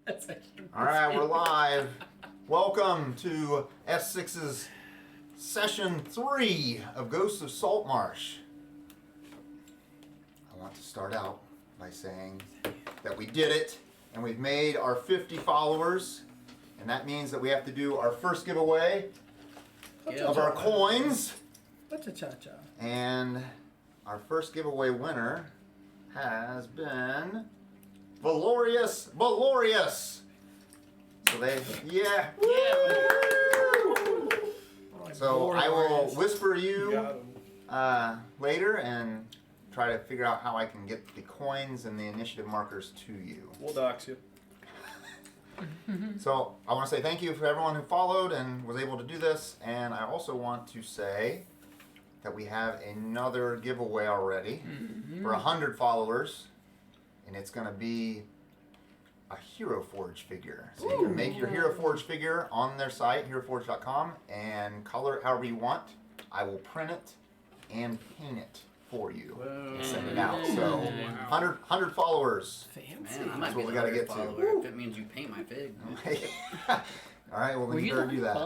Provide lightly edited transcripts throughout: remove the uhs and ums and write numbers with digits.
That's actually All right, we're live. Welcome to S6's session 3 of Ghosts of Saltmarsh. I want to start out by saying that we did it, and we've made our 50 followers, and that means that we have to do our first giveaway of our coins. Cha-cha-cha. And our first giveaway winner has been Valorious. So they, yeah. So I will whisper you later and try to figure out how I can get the coins and the initiative markers to you. We'll dox you. So I want to say thank you for everyone who followed and was able to do this, and I also want to say that we have another giveaway already for 100 followers, and it's going to be a Hero Forge figure. So you can make your Hero Forge figure on their site, heroforge.com, and color it however you want. I will print it and paint it for you and send it out. So 100 followers. Fancy. Man, I might That's be what we the gotta rare get to. follower if it means you paint my fig. All right, well then you better do that.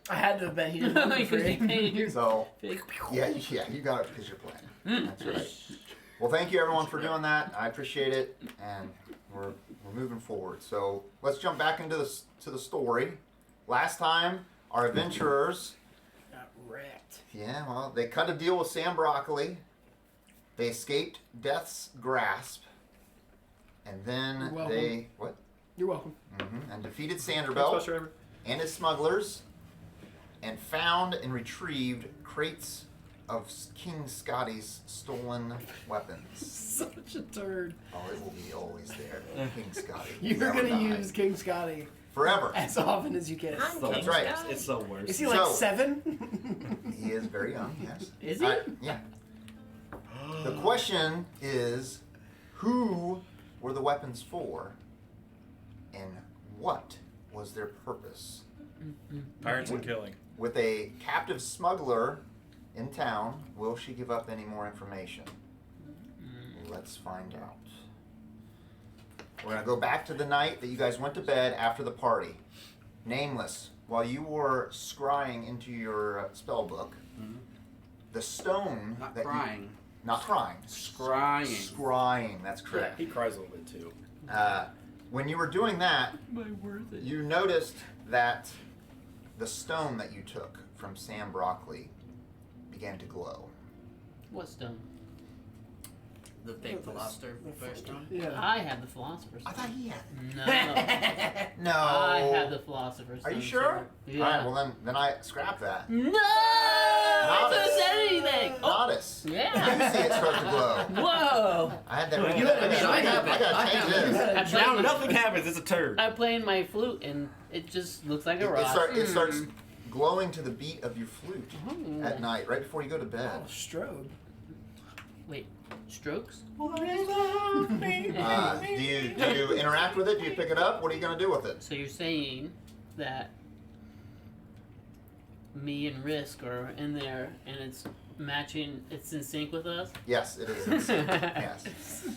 I had to have been here for free. So yeah, you got it because you're playing. That's right. Well, thank you everyone for doing that. I appreciate it, and we're moving forward. So let's jump back into the story. Last time, our adventurers, Got wrecked. yeah, well, they cut a deal with Sam Broccoli. They escaped Death's grasp, and then You're welcome. they what? You're welcome. And defeated Thanks, Sanderbelt Buster Ever. and his smugglers, and found and retrieved crates of King Scotty's stolen weapons. Such a turd. Oh, it will be always there. King Scotty. You're Never going to die. use King Scotty forever. as often as you can. That's right. It's the worst. Is he like So- 7? He is very young, yes. Is he? Yeah. The question is, who were the weapons for, and what was their purpose? Pirates and killing. With a captive smuggler in town, will she give up any more information? Let's find out. We're going to go back to the night that you guys went to bed after the party. Nameless, while you were scrying into your spell book, the stone Not that crying. not crying. Scrying. Scrying, that's correct. He cries a little bit too. When you were doing that, My word. you noticed that the stone that you took from Sam Broccoli began to glow. What stone? The fake philosopher first one. Yeah. I have the Philosopher's I Stone. thought he had it. No. No. I have the Philosopher's Stone. Are you sure? sir. Yeah. All right, well then I scrap that. No! I could have said anything! Oh, Natas. yeah. You see it start to glow. Whoa! I had that wrong. You have it. I have it. I gotta I change have it. this. I played, Nothing happens. It's a turd. I'm playing my flute and it just looks like a rock. It starts glowing to the beat of your flute at night, right before you go to bed. Oh, strobe. Wait, strokes? Do you interact with it? Do you pick it up? What are you gonna do with it? So you're saying that me and Risk are in there and it's matching, it's in sync with us? Yes, it is. Insane. Yes.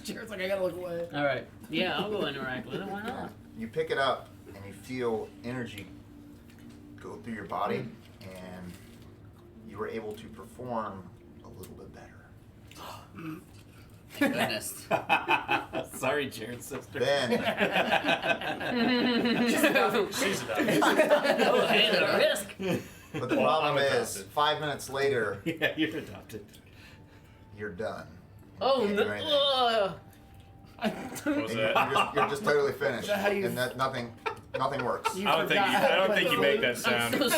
Jared's like, I gotta look away. Alright. Yeah, I'll go interact with it. Why not? You pick it up and you feel energy go through your body, and you were able to perform a little bit better. Thank goodness. Sorry, Jared's sister. Then She's adopted. Oh, hey, the Risk! but the Well, problem I'm is, adopted. 5 minutes later, Yeah, you're adopted. you're done. Oh, Can't no. do anything. What was And that? you're just totally finished, Is that how you- and that nothing works. You I don't think forgot how to I don't play think you the make flute. that sound. I'm so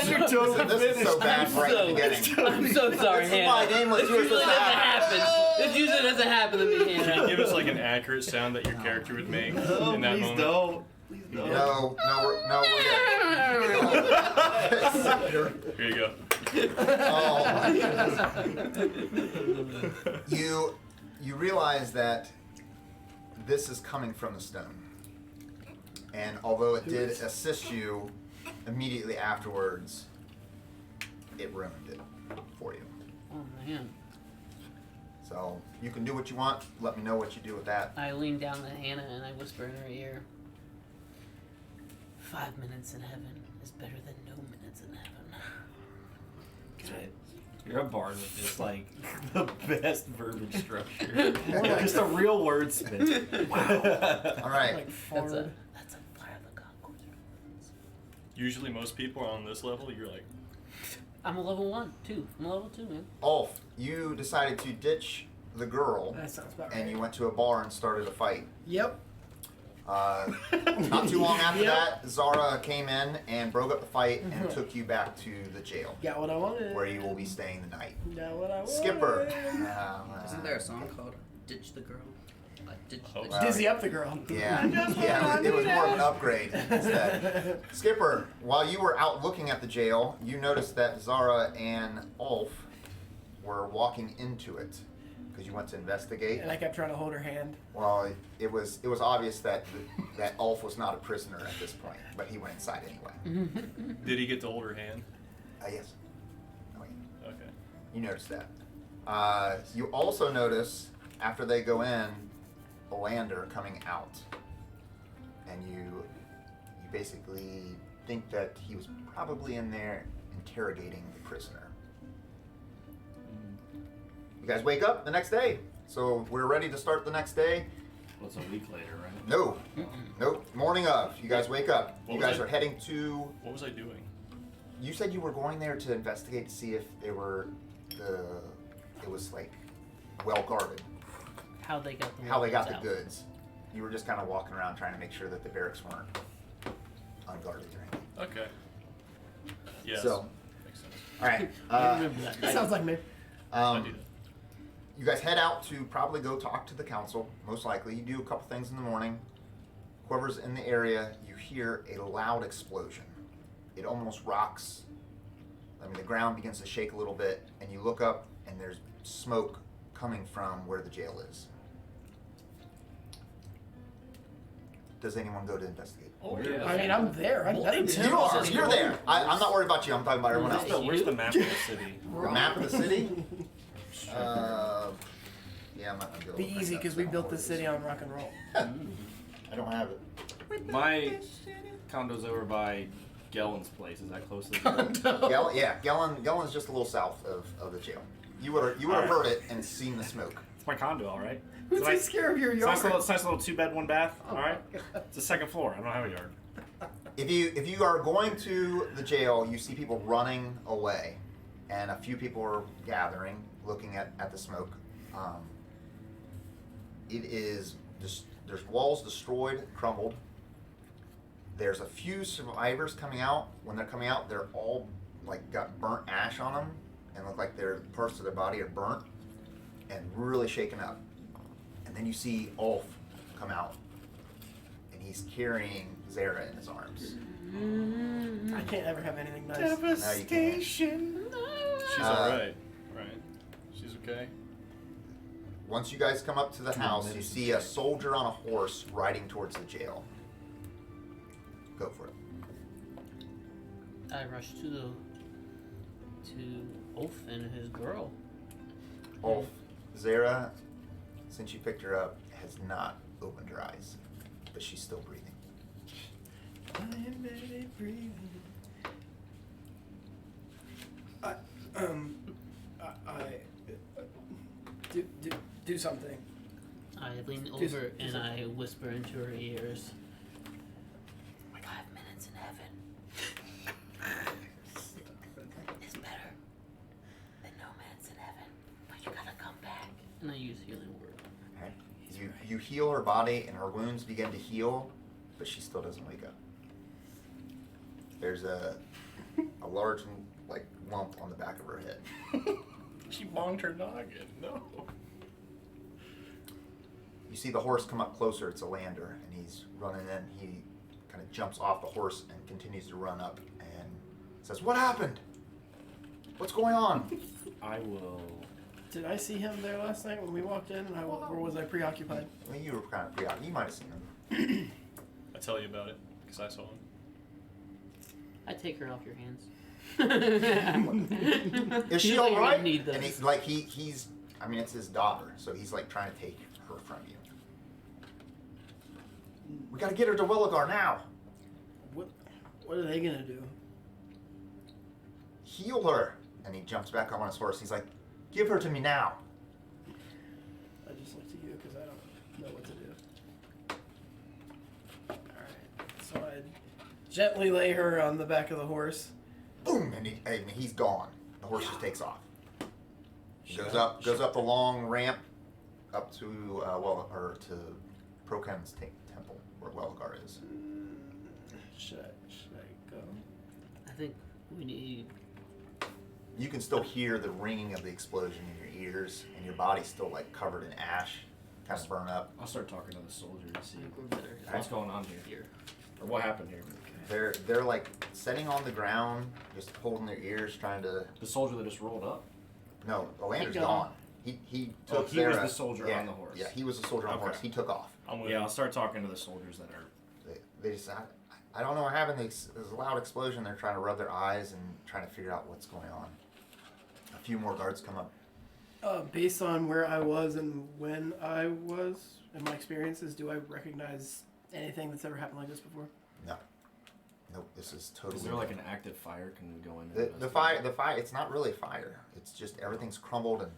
sorry. This is so bad right at the beginning. I'm so sorry, This is why Hannah. Nameless This you were usually supposed to doesn't happen. happen. This usually doesn't happen to me, Can you Hannah. give us like an accurate sound that your character would make in that moment? No, we're Here you go. You realize that this is coming from the stone, and although it did assist you immediately afterwards, it ruined it for you. Oh, man. So you can do what you want. Let me know what you do with that. I lean down to Hannah and I whisper in her ear, 5 minutes in heaven is better than no minutes in heaven. You're a bard with just like the best verbiage structure. Just a real wordsmith. Wow. All right. Like That's forward. a Fire of the Concourse reference. Usually, most people are on this level. You're like, I'm a level 1, 2. I'm a level 2, man. Ulf, you decided to ditch the girl, That sounds about and right. you went to a bar and started a fight. Yep. Not too long after Yep. that, Zara came in and broke up the fight and took you back to the jail, Got what I wanted. where you will be staying the night. Got what I wanted. Skipper. Isn't there a song called "Ditch the Girl"? Like ditch Oh, the wow. Dizzy up the girl. Yeah, yeah, it was more of an upgrade instead. Skipper, while you were out looking at the jail, you noticed that Zara and Ulf were walking into it because you went to investigate. And I kept trying to hold her hand. Well, it was obvious that Ulf was not a prisoner at this point, but he went inside anyway. did he get to hold her hand? Yes. Oh, yeah. Okay. You noticed that. You also notice after they go in, Olander coming out, and you basically think that he was probably in there interrogating the prisoner. You guys wake up the next day, so we're ready to start the next day. Well, it's a week later, right? No, nope. Morning of, you guys wake up. What You was guys I- are heading to. What was I doing? You said you were going there to investigate to see if they were it was like well guarded. How they got the How they got the out. goods. You were just kind of walking around trying to make sure that the barracks weren't unguarded or anything. Okay. Yes. So, Makes sense. all right. I remember that. That sounds like me. I do that. You guys head out to probably go talk to the council, most likely. You do a couple things in the morning. Whoever's in the area, you hear a loud explosion. It almost rocks. I mean, the ground begins to shake a little bit, and you look up, and there's smoke coming from where the jail is. Does anyone go to investigate? Oh, yeah. I mean, I'm there. I'm better than You are. You're there. I'm not worried about you. I'm talking about everyone else. Where's the map of the city? The map of the city? Yeah, I'm not gonna go. Be look that easy up, because so we don't built worry. this city on rock and roll. I don't have it. My condo's over by Gellen's place. Is that close to the jail? Gellen's just a little south of the jail. You would have heard it and seen the smoke. It's my condo, all right. Who It's takes care of your It's yard? nice little 2-bed, 1 bath. All right. It's the second floor. I don't have a yard. If you are going to the jail, you see people running away, and a few people are gathering, looking at the smoke. It is just there's walls destroyed, crumbled. There's a few survivors coming out. When they're coming out, they're all like got burnt ash on them, and look like their parts of their body are burnt and really shaken up. And then you see Ulf come out, and he's carrying Zara in his arms. I can't ever have anything nice. No, you can't. She's alright. Right. She's okay. Once you guys come up to the house, you see a soldier on a horse riding towards the jail. Go for it. I rushed to Ulf and his girl. Ulf, Zara, since you picked her up, has not opened her eyes, but she's still breathing. I am barely breathing. Do something. I lean Do over and something. I whisper into her ears. 5 minutes in heaven is better than no minutes in heaven. But you gotta come back. And I use healing word. Okay? You heal her body, and her wounds begin to heal, but she still doesn't wake up. There's a large like lump on the back of her head. She bonged her noggin. No. You see the horse come up closer. It's a lander, and he's running in. He kind of jumps off the horse and continues to run up and says, "What happened? What's going on?" I will. Did I see him there last night when we walked in, or was I preoccupied? Well, you were kind of preoccupied. You might have seen him. I tell you about it because I saw him. I take her off your hands. Is she You all don't right? need those. And he's I mean, it's his daughter, so he's like trying to take her from you. We gotta get her to Willigar now. What? What are they gonna do? Heal her. And he jumps back up on his horse. He's like, give her to me now. I just looked at you because I don't know what to do. Alright. So I gently lay her on the back of the horse. Boom! And he's gone. The horse just takes off. He goes up the long ramp up to to Proken's temple where Welgar is. Should I go? I think we need. You can still hear the ringing of the explosion in your ears, and your body's still like covered in ash, kind of burned up. I'll start talking to the soldier to see We're better. what's going on here. Or what happened here. They're like sitting on the ground, just holding their ears, trying to. The soldier that just rolled up? No, Olander's He gone. He took. he was the soldier on the horse. Yeah, he was the soldier on the Okay. horse. He took off. Yeah, I'll start talking to the soldiers that are. They just I don't know what happened. There's a loud explosion. They're trying to rub their eyes and trying to figure out what's going on. A few more guards come up. Based on where I was and when I was and my experiences, do I recognize anything that's ever happened like this before? No. Nope. This is totally. Is there like an active fire? Can we go in? the fire? The fire. It's not really fire. It's just everything's crumbled and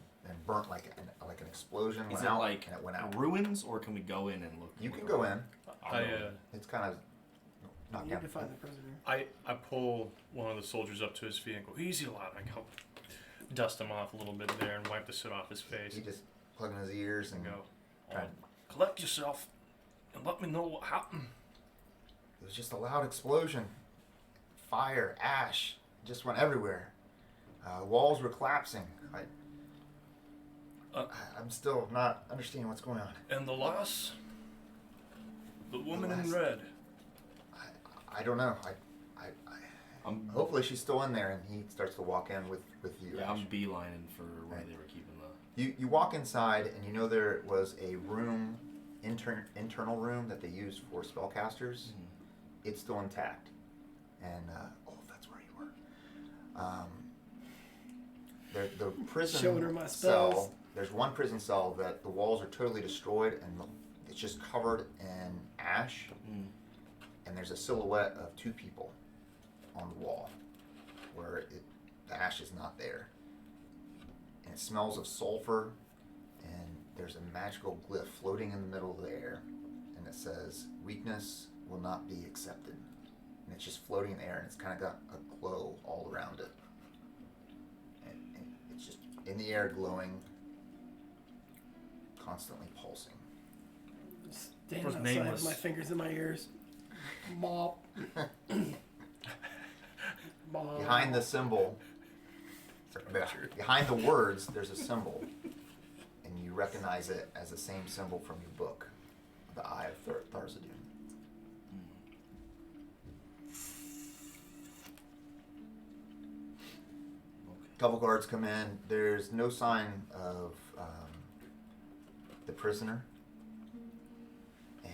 burnt like an explosion Is went it out like and it went out. ruins, or can we go in and look? You can go in. It's kind of You knocked need down. to find the prisoner. I pull one of the soldiers up to his feet and go, easy lad. I help dust him off a little bit there and wipe the soot off his face. He just plugging his ears and and go, Right. collect yourself and let me know what happened. It was just a loud explosion. Fire, ash, just went everywhere. Walls were collapsing. I'm still not understanding what's going on. And the lass? The woman in lass? red. I don't know. I'm Hopefully she's still in there, and he starts to walk in with you. yeah, I'm Ash. beelining for where Right. they were keeping the. You walk inside, and you know there was a room, internal room that they used for spellcasters. It's still intact, and that's where you were. The prison Showing her my cell. spells. There's one prison cell that the walls are totally destroyed, and it's just covered in ash. And there's a silhouette of two people on the wall, where the ash is not there. And it smells of sulfur, and there's a magical glyph floating in the middle of the air, and it says, "Weakness will not be accepted." And it's just floating in the air, and it's kind of got a glow all around it. And it's just in the air glowing, constantly pulsing. Standing Was outside Nameless. with my fingers in my ears. Mop. Mop. Behind the symbol, behind the words, there's a symbol, and you recognize it as the same symbol from your book, the Eye of Tharzadun. Couple guards come in. There's no sign of the prisoner. And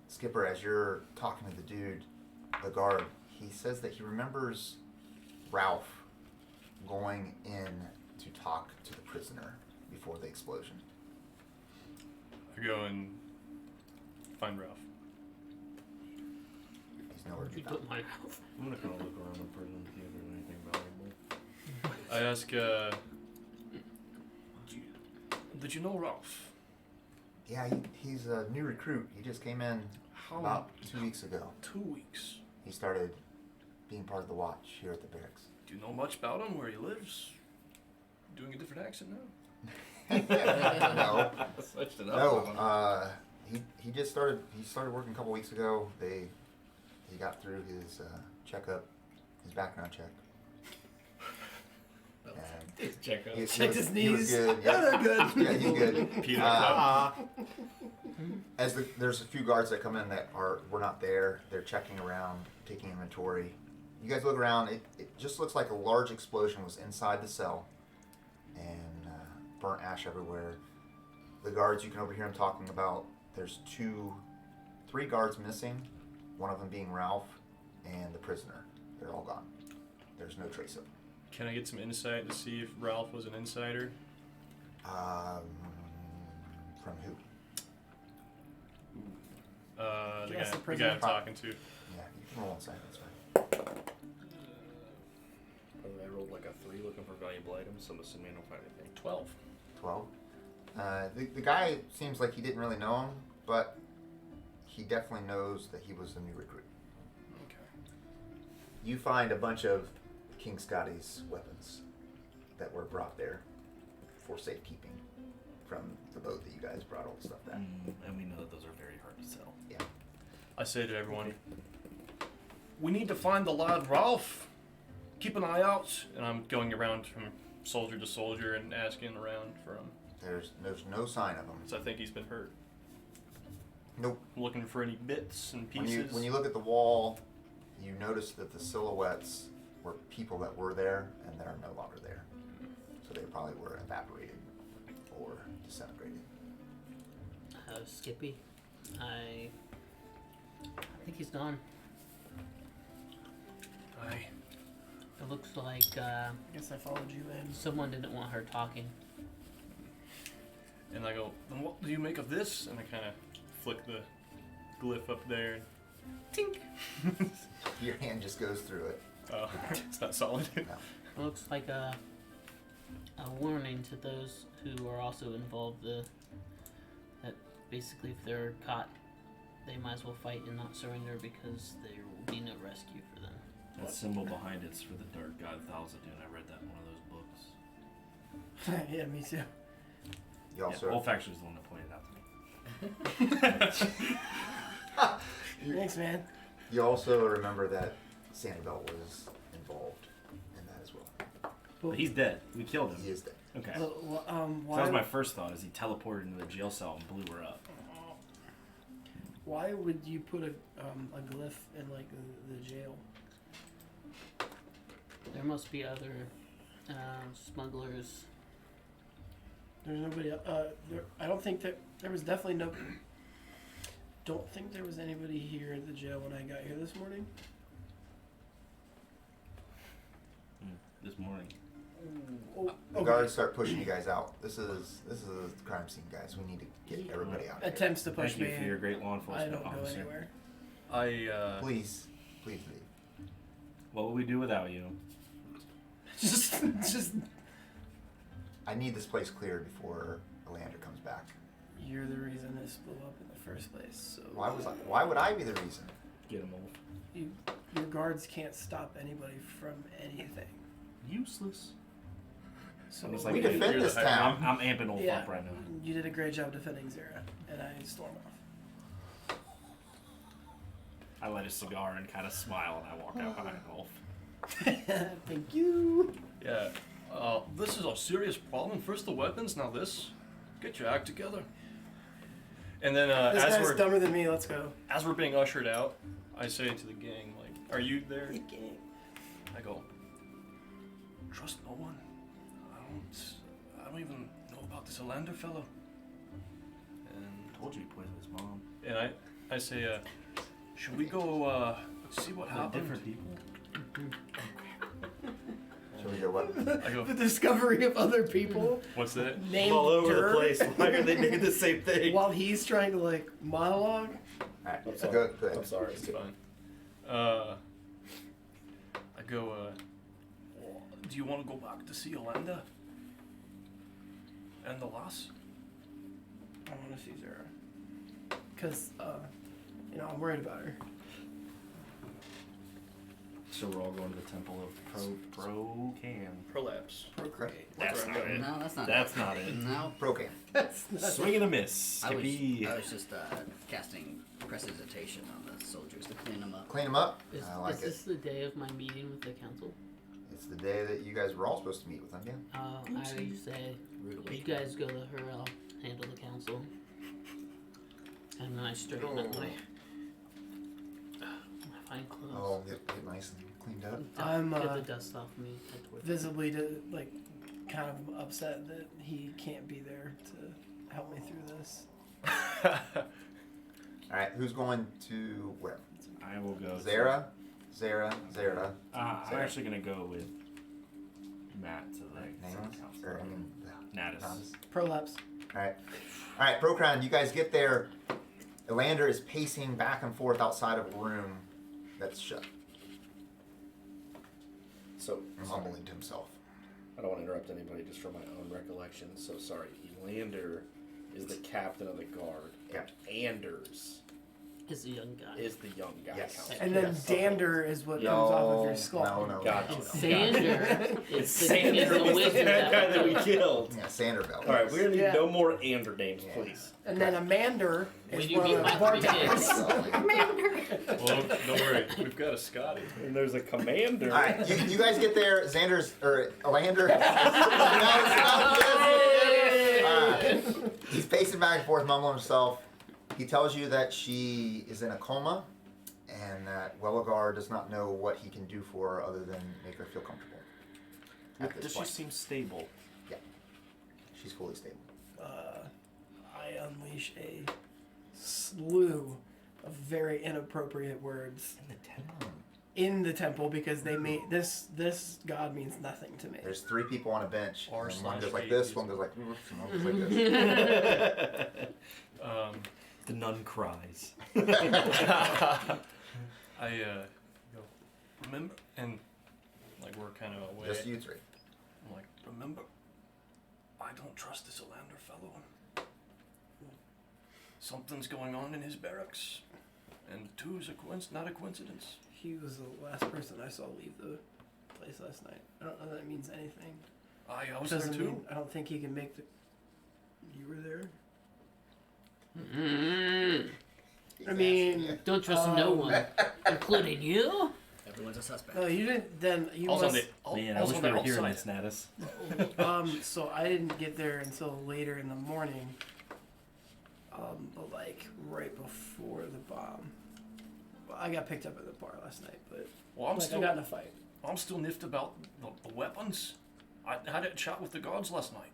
Skipper, as you're talking to the dude, the guard, he says that he remembers Ralph going in to talk to the prisoner before the explosion. I go and find Ralph. He's nowhere to be You found. put mine out. I'm gonna go look around the prison and see if there's anything valuable. I ask, did you know Ralph? Yeah, he's a new recruit. He just came in about 2 weeks ago. 2 weeks. He started being part of the watch here at the barracks. Do you know much about him, where he lives? Doing a different accent now? No. Switched it up. No, he just started. He started working a couple weeks ago. He got through his checkup, his background check. And Check out. he Checked was- his he was knees. good. Yeah, they're good. Yeah, he's good. Peter Cup. There's a few guards that come in that were not there. They're checking around, taking inventory. You guys look around. It just looks like a large explosion was inside the cell, and burnt ash everywhere. The guards, you can overhear them talking about. There's 3 guards missing. One of them being Ralph, and the prisoner. They're all gone. There's no trace of them. Can I get some insight to see if Ralph was an insider? From who? The Guess guy, the the guy I'm prisoner. talking to. Yeah, you can roll inside. That's fine. I rolled like a 3 looking for valuable items, so I'm assuming I don't find anything. 12. 12. The guy seems like he didn't really know him, but he definitely knows that he was a new recruit. Okay. You find a bunch of King Scotty's weapons that were brought there for safekeeping from the boat that you guys brought all the stuff back. And we know that those are very hard to sell. Yeah. I say to everyone, we need to find the lad Ralph. Keep an eye out. And I'm going around from soldier to soldier and asking around for him. There's no sign of him. So I think he's been hurt. Nope. Looking for any bits and When pieces. you look at the wall, you notice that the silhouettes were people that were there and that are no longer there. So they probably were evaporated or disintegrated. Skippy, I think he's gone. Aye. It looks like I guess I followed you in. someone didn't want her talking. And I go, then what do you make of this? And I kind of flick the glyph up there. And tink. Your hand just goes through it. Oh, it's not solid. It looks like a warning to those who are also involved. That basically, if they're caught, they might as well fight and not surrender because there will be no rescue for them. That symbol behind it's for the dark god Thalzadun. I read that in one of those books. Yeah, me too. You also Wolf actually is the one that pointed out to me. Thanks, man. You also remember that Sanibel was involved in that as well. But he's dead. We killed him. He is dead. Okay. So So that was my first thought, is he teleported into the jail cell and blew her up. why would you put a glyph in like the jail? There must be other smugglers. There's nobody. I don't think that there was definitely no. Don't think there was anybody here at the jail when I got here this morning. This morning. Oh, The guards start pushing you guys out. This is a crime scene, guys. We need to get everybody out of here. Attempts to push Thank me. you for your great law I enforcement don't go officer. anywhere. Please leave. What would we do without you? just. I need this place cleared before Elander comes back. You're the reason this blew up in the first place. So Why would I be the reason? Get him off. your guards can't stop anybody from anything. Useless. So I'm just We like, defend you're this the- town. I'm amping Wolf yeah, up right now. you did a great job defending Zara, and I storm off. I light a cigar and kind of smile, and I walk out behind Wolf. Thank you. Yeah. This is a serious problem. First the weapons, now this. Get your act together. And then This as guy's we're dumber than me. Let's go. as we're being ushered out, I say to the gang, like, "Are you there?" I go, "Trust no one. I don't even know about this Alander fellow." And Told you he poisoned his mom. I say, "Should we go see what happened?" Different people. Should we go what? I go, The discovery of other people "What's that?" named All over Dirk the place. Why are they doing the same thing? while he's trying to like monologue. Alright, I'm so sorry. go ahead. I'm sorry. It's fine. I go, do you want to go back to see Yolanda? And the lass? I want to see Zara. Because, I'm worried about her. So we're all going to the Temple of Pro-Can. Prolapse. Procreate. That's not it. No, that's not That's it. not it. No. Procam. That's not Swing and a miss. I was Skippy. just casting prestidigitation on the soldiers to clean them up. Clean them up. Is, I like is it. this the day of my meeting with the council? It's the day that you guys were all supposed to meet with them, yeah? I say, Rude you awakening. guys go to her, I'll handle the council. And then I straighten up my fine clothes. Oh, get nice and cleaned up. I'm, Get the dust off me. head toward- visibly kind of upset that he can't be there to help me through this. Alright, who's going to where? I will go. Zara. I'm actually going to go with Matt to the Nameless? council. Or, Natas. Prolapse. Alright, Procron, you guys get there. Elander is pacing back and forth outside of a room that's shut. So So, sorry. mumbling to himself. I don't want to interrupt anybody just from my own recollection. So sorry. Elander is the captain of the guard. Yep. And Anders Is the young guy. is the young guy. Yes. Council. And then Yes. Dander is what No, comes off of your skull. no. Gotcha. It's Gotcha. Sander. It's the, Sander. It's the wizard that guy that we we killed. Yeah, Sanderbell. All right, we're gonna need Yeah. no more Ander names, Yeah. please. And then Amander When is you one meet of my the three bartenders. kids. Well, don't worry. We've got a Scotty. And there's a commander. All right, you guys get there. Xander's or Elander. He's pacing back and forth, mumbling himself. He tells you that she is in a coma, and that Welligar does not know what he can do for her other than make her feel comfortable. At this Does she point, seem stable? she's fully stable. I unleash a slew of very inappropriate words In the temple. in the temple because they mean this god means nothing to me. There's 3 people on a bench. And one R/H goes like this, one goes like, and one goes like this. The nun cries. I go, remember, and like we're kind of away. Just you 3. I'm like, remember, I don't trust this Olander fellow. Something's going on in his barracks, and 2 is not a coincidence. He was the last person I saw leave the place last night. I don't know if that means anything. I was there Doesn't too. mean I don't think he can make the. You were there. I mean, Don't trust no one, including you. Everyone's a suspect. no, you didn't. Then you I was on must. the, Man, I I was wish on they the were hearing outside. this, Natas. So I didn't get there until later in the morning. But like right before the bomb. Well, I got picked up at the bar last night, but Well, I'm like, still I got in a fight. I'm still niffed about the weapons. I had a chat with the guards last night.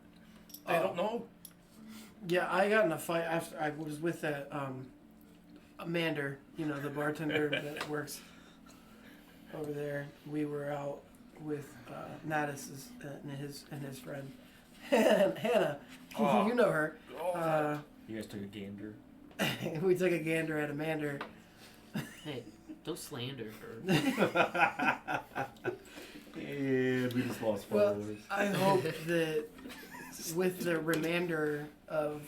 They Oh. don't know. Yeah, I got in a fight after I was with that Amander, you know, the bartender that works over there. We were out with Natas and his friend Hannah. Oh. You know her. Oh, You guys took a gander. We took a gander at Amander. Hey, don't slander her. And we just lost Well, followers. I hope that with the remainder of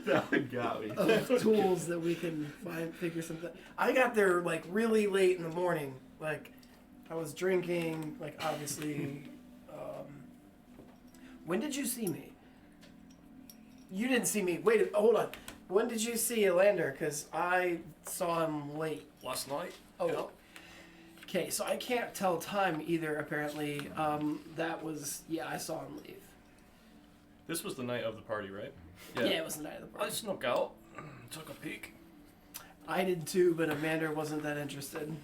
That one got me. of tools that we can figure something. I got there like really late in the morning. Like I was drinking. Like obviously. When did you see me? You didn't see me. Wait, hold on. When did you see Elander? Because I saw him late. last night. Oh. Yeah. Okay, so I can't tell time either. Apparently, that was I saw him leave. This was the night of the party, right? Yeah, it was the night of the I party. snuck out, took a peek. I did too, but Amanda wasn't that interested.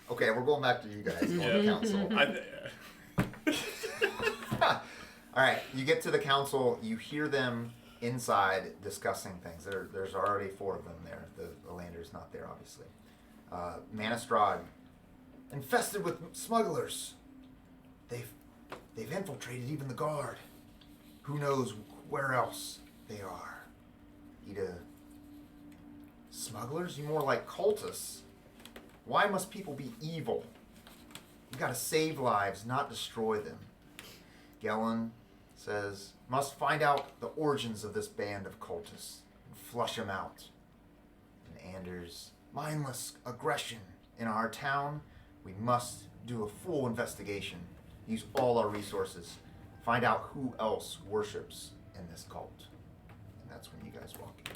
Okay, we're going back to you guys on the council. All right, you get to the council. You hear them inside discussing things. There's already 4 of them there. The Elander's not there, obviously. Manistrad, infested with smugglers. They've infiltrated even the guard. Who knows where else they are? Ida, smugglers? You more like cultists. Why must people be evil? You gotta save lives, not destroy them. Gellin says, must find out the origins of this band of cultists and flush them out. And Anders, mindless aggression in our town. We must do a full investigation. Use all our resources. Find out who else worships in this cult. And that's when you guys walk in.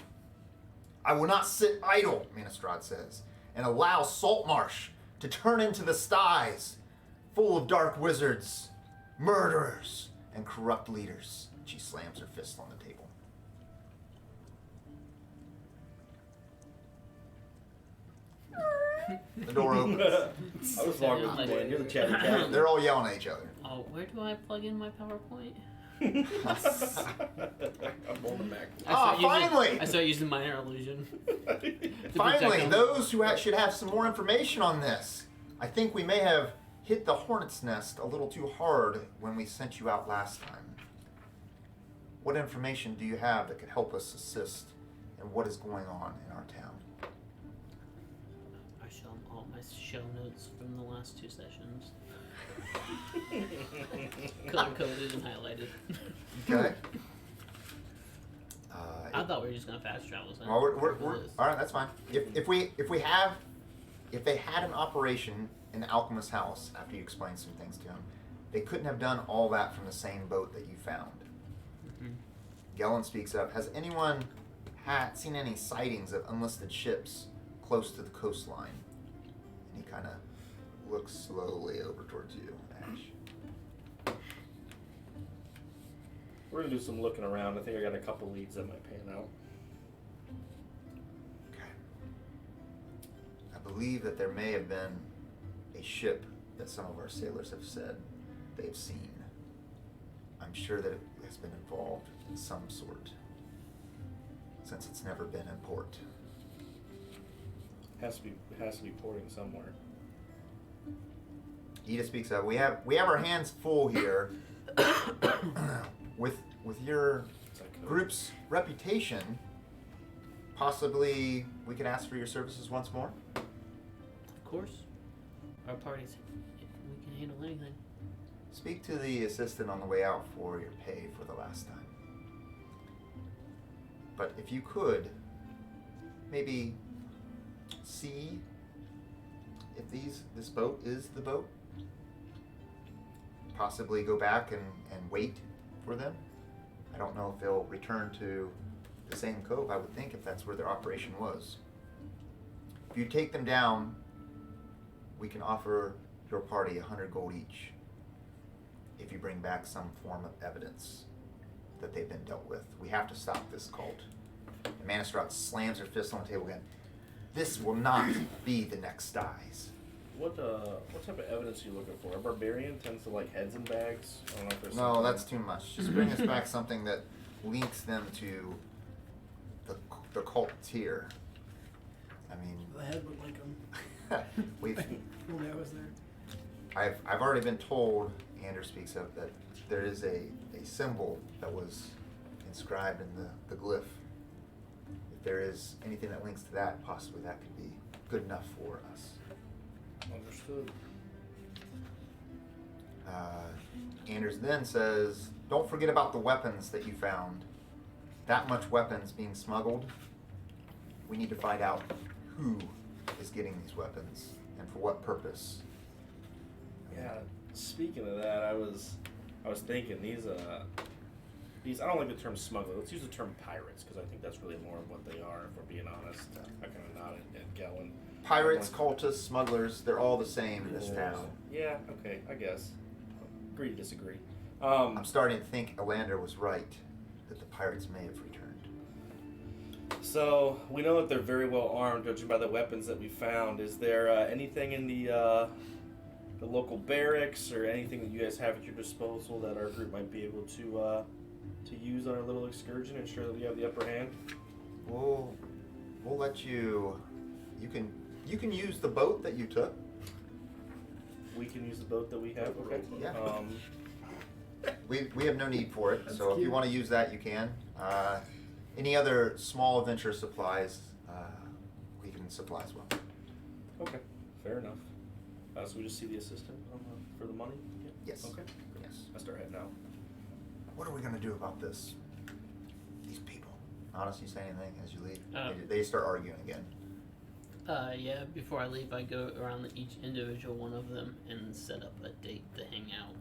I will not sit idle, Manistrad says, and allow Saltmarsh to turn into the styes, full of dark wizards, murderers, and corrupt leaders. She slams her fist on the table. The door opens. I was wrong with the plan. You're the chatty cat. They're all yelling at each other. Oh, where do I plug in my PowerPoint? I'm on the Mac. Finally! I start using minor illusion. Finally, those who should have some more information on this. I think we may have hit the hornet's nest a little too hard when we sent you out last time. What information do you have that could help us assist in and what is going on in our town. I show them all my show notes from the last 2 sessions. Color coded and highlighted. Okay. I thought we were just gonna fast travel. So Well, we're all right. That's fine. If they had an operation in the alchemist's house after you explained some things to him, they couldn't have done all that from the same boat that you found. Mm-hmm. Gellin speaks up. Has anyone seen any sightings of unlisted ships close to the coastline? And he kind of looks slowly over towards you, Ashe. We're gonna do some looking around. I think I got a couple leads that might pan out. Okay. I believe that there may have been a ship that some of our sailors have said they've seen. I'm sure that it has been involved in some sort, since it's never been in port. It has to be porting somewhere. Eda speaks up. We have our hands full here with your group's reputation. Possibly we could ask for your services once more. Of course, our parties, we can handle anything. Speak to the assistant on the way out for your pay for the last time. But if you could, maybe see if this boat is the boat. Possibly go back and wait for them. I don't know if they'll return to the same cove, I would think, if that's where their operation was. If you take them down, we can offer your party 100 gold each if you bring back some form of evidence that they've been dealt with. We have to stop this cult. And Manistrad slams her fist on the table again. This will not be the next Styes. What type of evidence are you looking for? A barbarian tends to like heads in bags. I don't know if there's No, something- that's too much. Just bring us back something that links them to the cult tier. I mean, The head would like him. we've When I was there. I've already been told, Anders speaks up, that there is a symbol that was inscribed in the glyph. If there is anything that links to that, possibly that could be good enough for us. Understood. Anders then says, don't forget about the weapons that you found. That much weapons being smuggled. We need to find out who is getting these weapons and for what purpose. Yeah. Speaking of that, I was thinking these I don't like the term smuggler. Let's use the term pirates because I think that's really more of what they are. If we're being honest, I kind of nodded at Gellin. Pirates, cultists, smugglers, they're all the same in this town. Yeah. Okay. I guess. Agree to disagree. I'm starting to think Elander was right, that the pirates may have returned. So we know that they're very well armed, judging by the weapons that we found. Is there anything in the local barracks or anything that you guys have at your disposal that our group might be able to use on our little excursion, ensure that we have the upper hand? We'll let you. You can use the boat that you took. We can use the boat that we have. Okay. Yeah. We have no need for it, That's so if you cute. want to use that, you can. Any other small adventure supplies, we can supply as well. Okay. Fair enough. So we just see the assistant for the money. Yeah. Yes. Okay. Yes. I start heading out. What are we gonna do about this? These people. Honest, you say anything as you leave? Uh, They start arguing again. Yeah, before I leave, I go around each individual one of them and set up a date to hang out.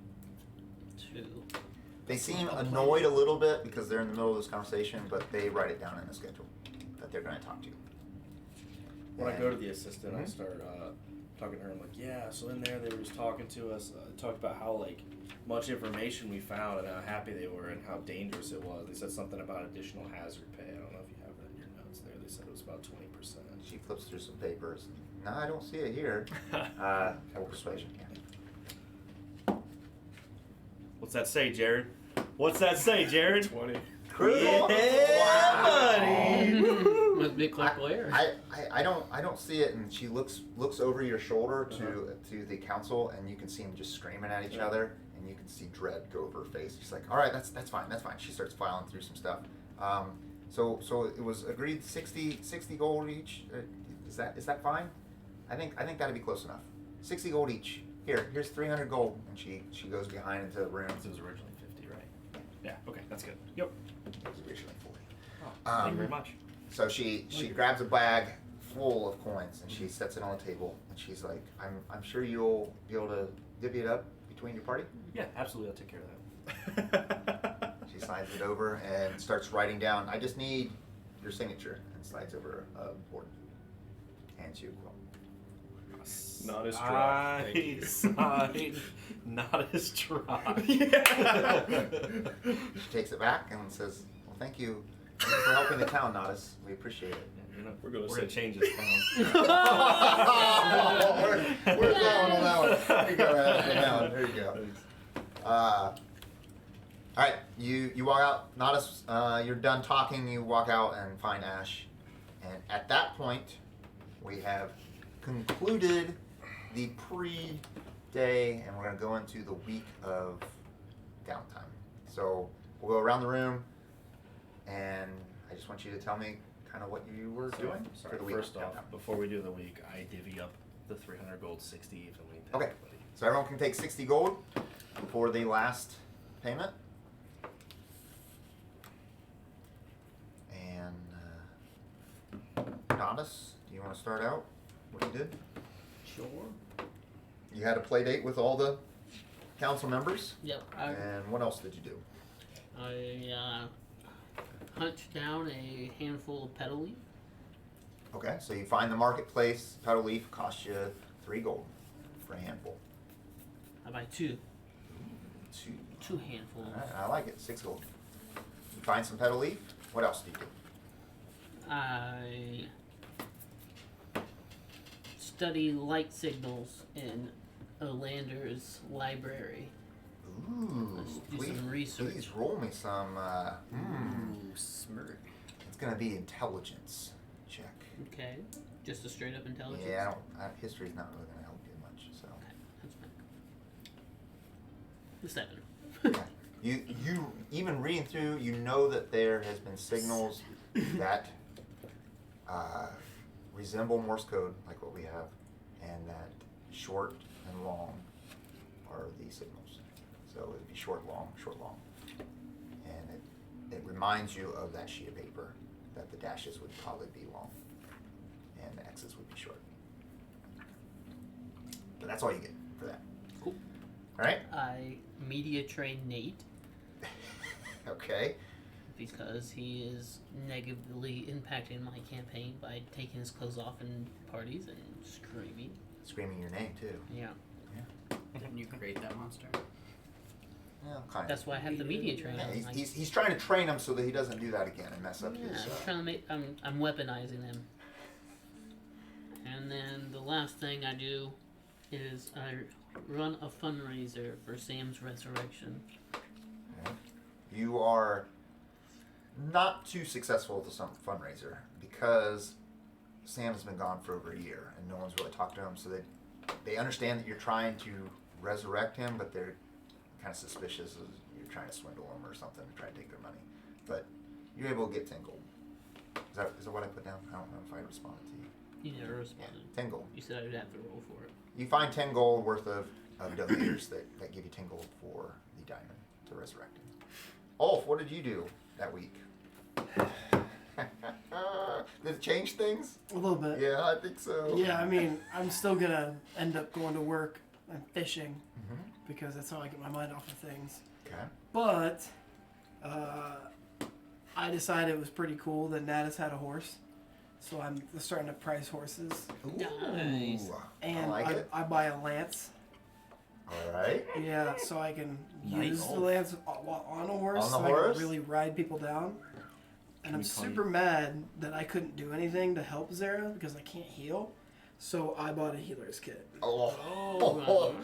They seem annoyed a little bit because they're in the middle of this conversation, but they write it down in the schedule that they're going to talk to you. When I go to the assistant, I Mhm. start talking to her. I'm like, yeah. So in there, they were just talking to us. Talked about how like much information we found and how happy they were and how dangerous it was. They said something about additional hazard pay. I don't know if you have it in your notes there. They said it was about 20%. She flips through some papers. No, I don't see it here. Persuasion. Yeah. What's that say, Jared? What's that say, Jared? 20. Must be a quick layer. I don't see it, and she looks over your shoulder to the council, and you can see them just screaming at each other, and you can see dread go over her face. She's like, all right, that's fine. She starts filing through some stuff. So it was agreed 60 gold each. Is that fine? I think that'd be close enough. 60 gold each. Here's 300 gold, and she goes behind into the room. It was originally 50, right? Yeah. Okay, that's good. Yep. It was originally 40. Oh, thank you very much. So she grabs a bag full of coins and she sets it on the table and she's like, I'm sure you'll be able to divvy it up between your party. Yeah, absolutely. I'll take care of that. She slides it over and starts writing down, I just need your signature, and slides over a board. Hands you a quill. Not as dry. Thank you. Sign. Not as dry. She takes it back and says, well, thank you for helping the town, Natas. We appreciate it. We're gonna change this town. Where's that one on that one? There you go, right on that one. There you go. Alright, you walk out. Natas, you're done talking. You walk out and find Ashe. And at that point, we have concluded the pre-day, and we're going to go into the week of downtime. So we'll go around the room, and I just want you to tell me kind of what you were doing Sorry, for the week. first off, before we do the week, I divvy up the 300 gold 60 evenly. to Okay. everybody. So everyone can take 60 gold for the last payment. And Natas, do you want to start out? What you did? Sure. You had a play date with all the council members. Yep. And what else did you do? I hunched down a handful of petal leaf. Okay, so you find the marketplace. Petal leaf costs you 3 gold for a handful. I buy two. 2. Two handfuls. All right, I like it. 6 gold. You find some petal leaf. What else do you do? I study light signals in Olander's library. Ooh, Let's do some research. Please roll me some. Ooh, smirk. It's gonna be intelligence check. Okay. Just a straight up intelligence? Yeah, history's not really gonna help you much. So. Okay, that's fine. 7. Yeah. You even reading through, you know that there has been signals that resemble Morse code, like what we have, and that short and long are the signals. So it would be short, long, and it reminds you of that sheet of paper that the dashes would probably be long, and the X's would be short. But that's all you get for that. Cool. All right. I media train Nate Okay. because he is negatively impacting my campaign by taking his clothes off in parties and screaming. Screaming your name too. Yeah. Didn't you create that monster? Yeah, kind of. That's why I have the media train. Yeah, he's trying to train him so that he doesn't do that again and mess up Yeah, his. I'm trying to make. I'm weaponizing him. And then the last thing I do is I run a fundraiser for Sam's resurrection. Yeah. You are not too successful with the fundraiser because Sam's been gone for over a year and no one's really talked to him. So they understand that you're trying to resurrect him, but they're kind of suspicious of you're trying to swindle them or something to try to take their money. But you're able to get 10 gold. Is that what I put down? I don't know if I responded to you. You never responded. 10 gold. You said I would have to roll for it. You find 10 gold worth of donators that give you 10 gold for the diamond to resurrect him. Ulf, what did you do that week? Did it change things? A little bit. Yeah, I think so. Yeah, I mean, I'm still gonna end up going to work and fishing Mm-hmm. because that's how I get my mind off of things. Okay. But I decided it was pretty cool that Natas had a horse, so I'm starting to price horses. Nice. And I like it. I buy a lance. All right. Yeah, so I can Nice. use the lance on a horse, On the so I horse? can really ride people down. And Can I'm we call super mad that I couldn't do anything to help Zara because I can't heal. So I bought a healer's kit. Oh,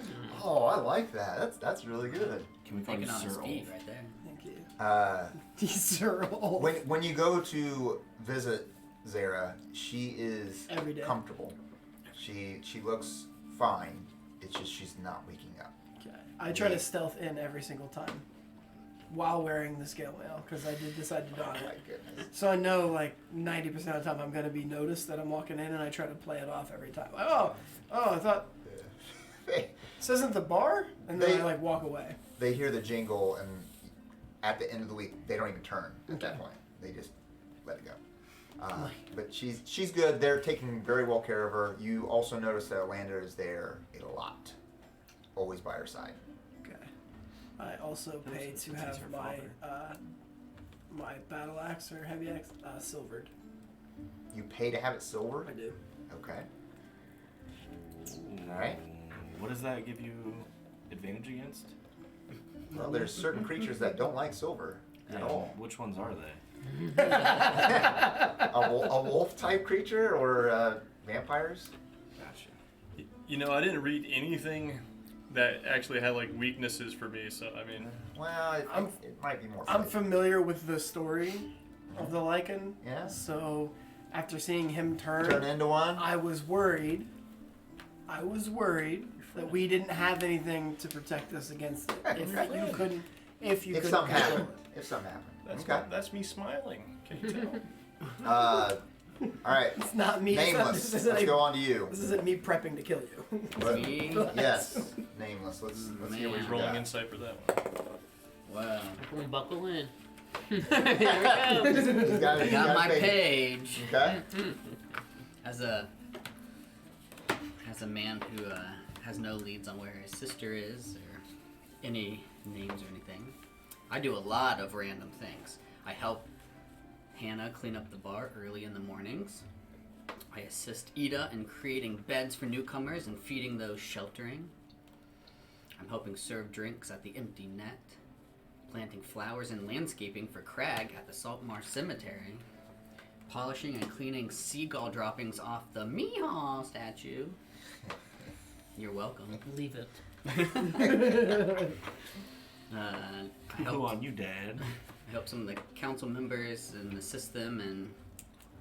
I like that. That's really good. Can we call you Taking on a Sir speed Ulf? right there. Thank you. Uh, Zero. when you go to visit Zara, she is Every day. comfortable. She looks fine. It's just she's not waking up. Okay. I try to stealth in every single time. while wearing the scale mail because I did decide to don Oh my it. goodness. So I know like 90% of the time I'm gonna be noticed that I'm walking in, and I try to play it off every time. Oh, I thought this isn't the bar, and then I like walk away. They hear the jingle, and at the end of the week, they don't even turn at that point. They just let it go. But she's good. They're taking very well care of her. You also notice that Lander is there a lot, always by her side. Okay. I also pay to have my my battle axe or heavy axe silvered. You pay to have it silvered? I do. Okay. All right. What does that give you advantage against? Well, there's certain creatures that don't like silver at all. Which ones are they? A wolf type creature or vampires? Gotcha. You know, I didn't read anything that actually had like weaknesses for me. So I mean, Well, it might be more. I'm fight. familiar with the story of the Lycan. Yeah. So after seeing him Turn into one. I was worried that we didn't have anything to protect us against it. If you If couldn't something control happened. it. If something happened. that's Okay. that's me smiling. Can you tell? All right. It's not me. It's not, Nameless. this, Let's isn't go on to you. this isn't me prepping to kill you. What- Me? Yes. Nameless. Let's hear what Man. you Rolling got. insight for that one. Wow. Everyone buckle in. Here we go. You got I it. got my page. Okay. As a man who has no leads on where his sister is or any names or anything, I do a lot of random things. I help Hannah clean up the bar early in the mornings. I assist Ida in creating beds for newcomers and feeding those sheltering. I'm helping serve drinks at the Empty Net, planting flowers and landscaping for Crag at the Saltmarsh Cemetery, polishing and cleaning seagull droppings off the Meehaw statue. You're welcome. Leave it. I Go help, on, you dad. I help some of the council members and assist them in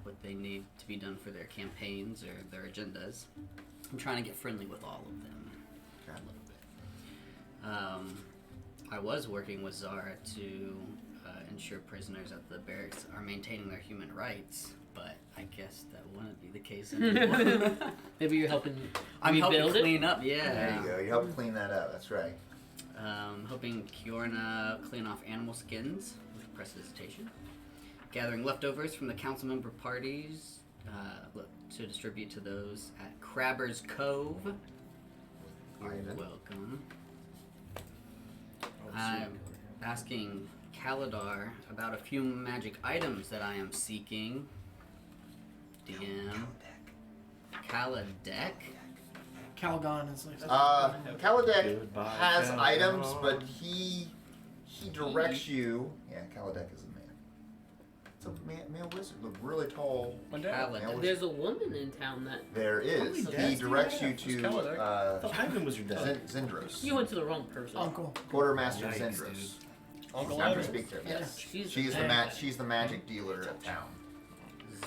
what they need to be done for their campaigns or their agendas. I'm trying to get friendly with all of them a little bit. I was working with Zara to ensure prisoners at the barracks are maintaining their human rights, but I guess that wouldn't be the case anymore. Maybe you're helping I'm helping rebuild it. clean up, yeah. There you go. You help clean that up. That's right. Hoping Kiorna clean off animal skins with prestidigitation. Gathering leftovers from the council member parties to distribute to those at Crabber's Cove. You're Ivan. welcome. I'm asking Kaladar about a few magic items that I am seeking. DM. Kaladek? Calgon is like. Kaladek Goodbye, has Kaladek. items, but he directs you. Yeah, Kaladek is a man. It's a male wizard. Look really tall. My dad. Kaladek. Male There's a woman in town that There is. many He dads do you directs you have? to It's Kaladek. Ivan was your dad. Zendros. you went to the wrong person. Uncle. Quartermaster Yikes, Zendros. dude. Uncle Now to Adam. speak to him. Yes. She's She's the bad. she's the magic dealer of town.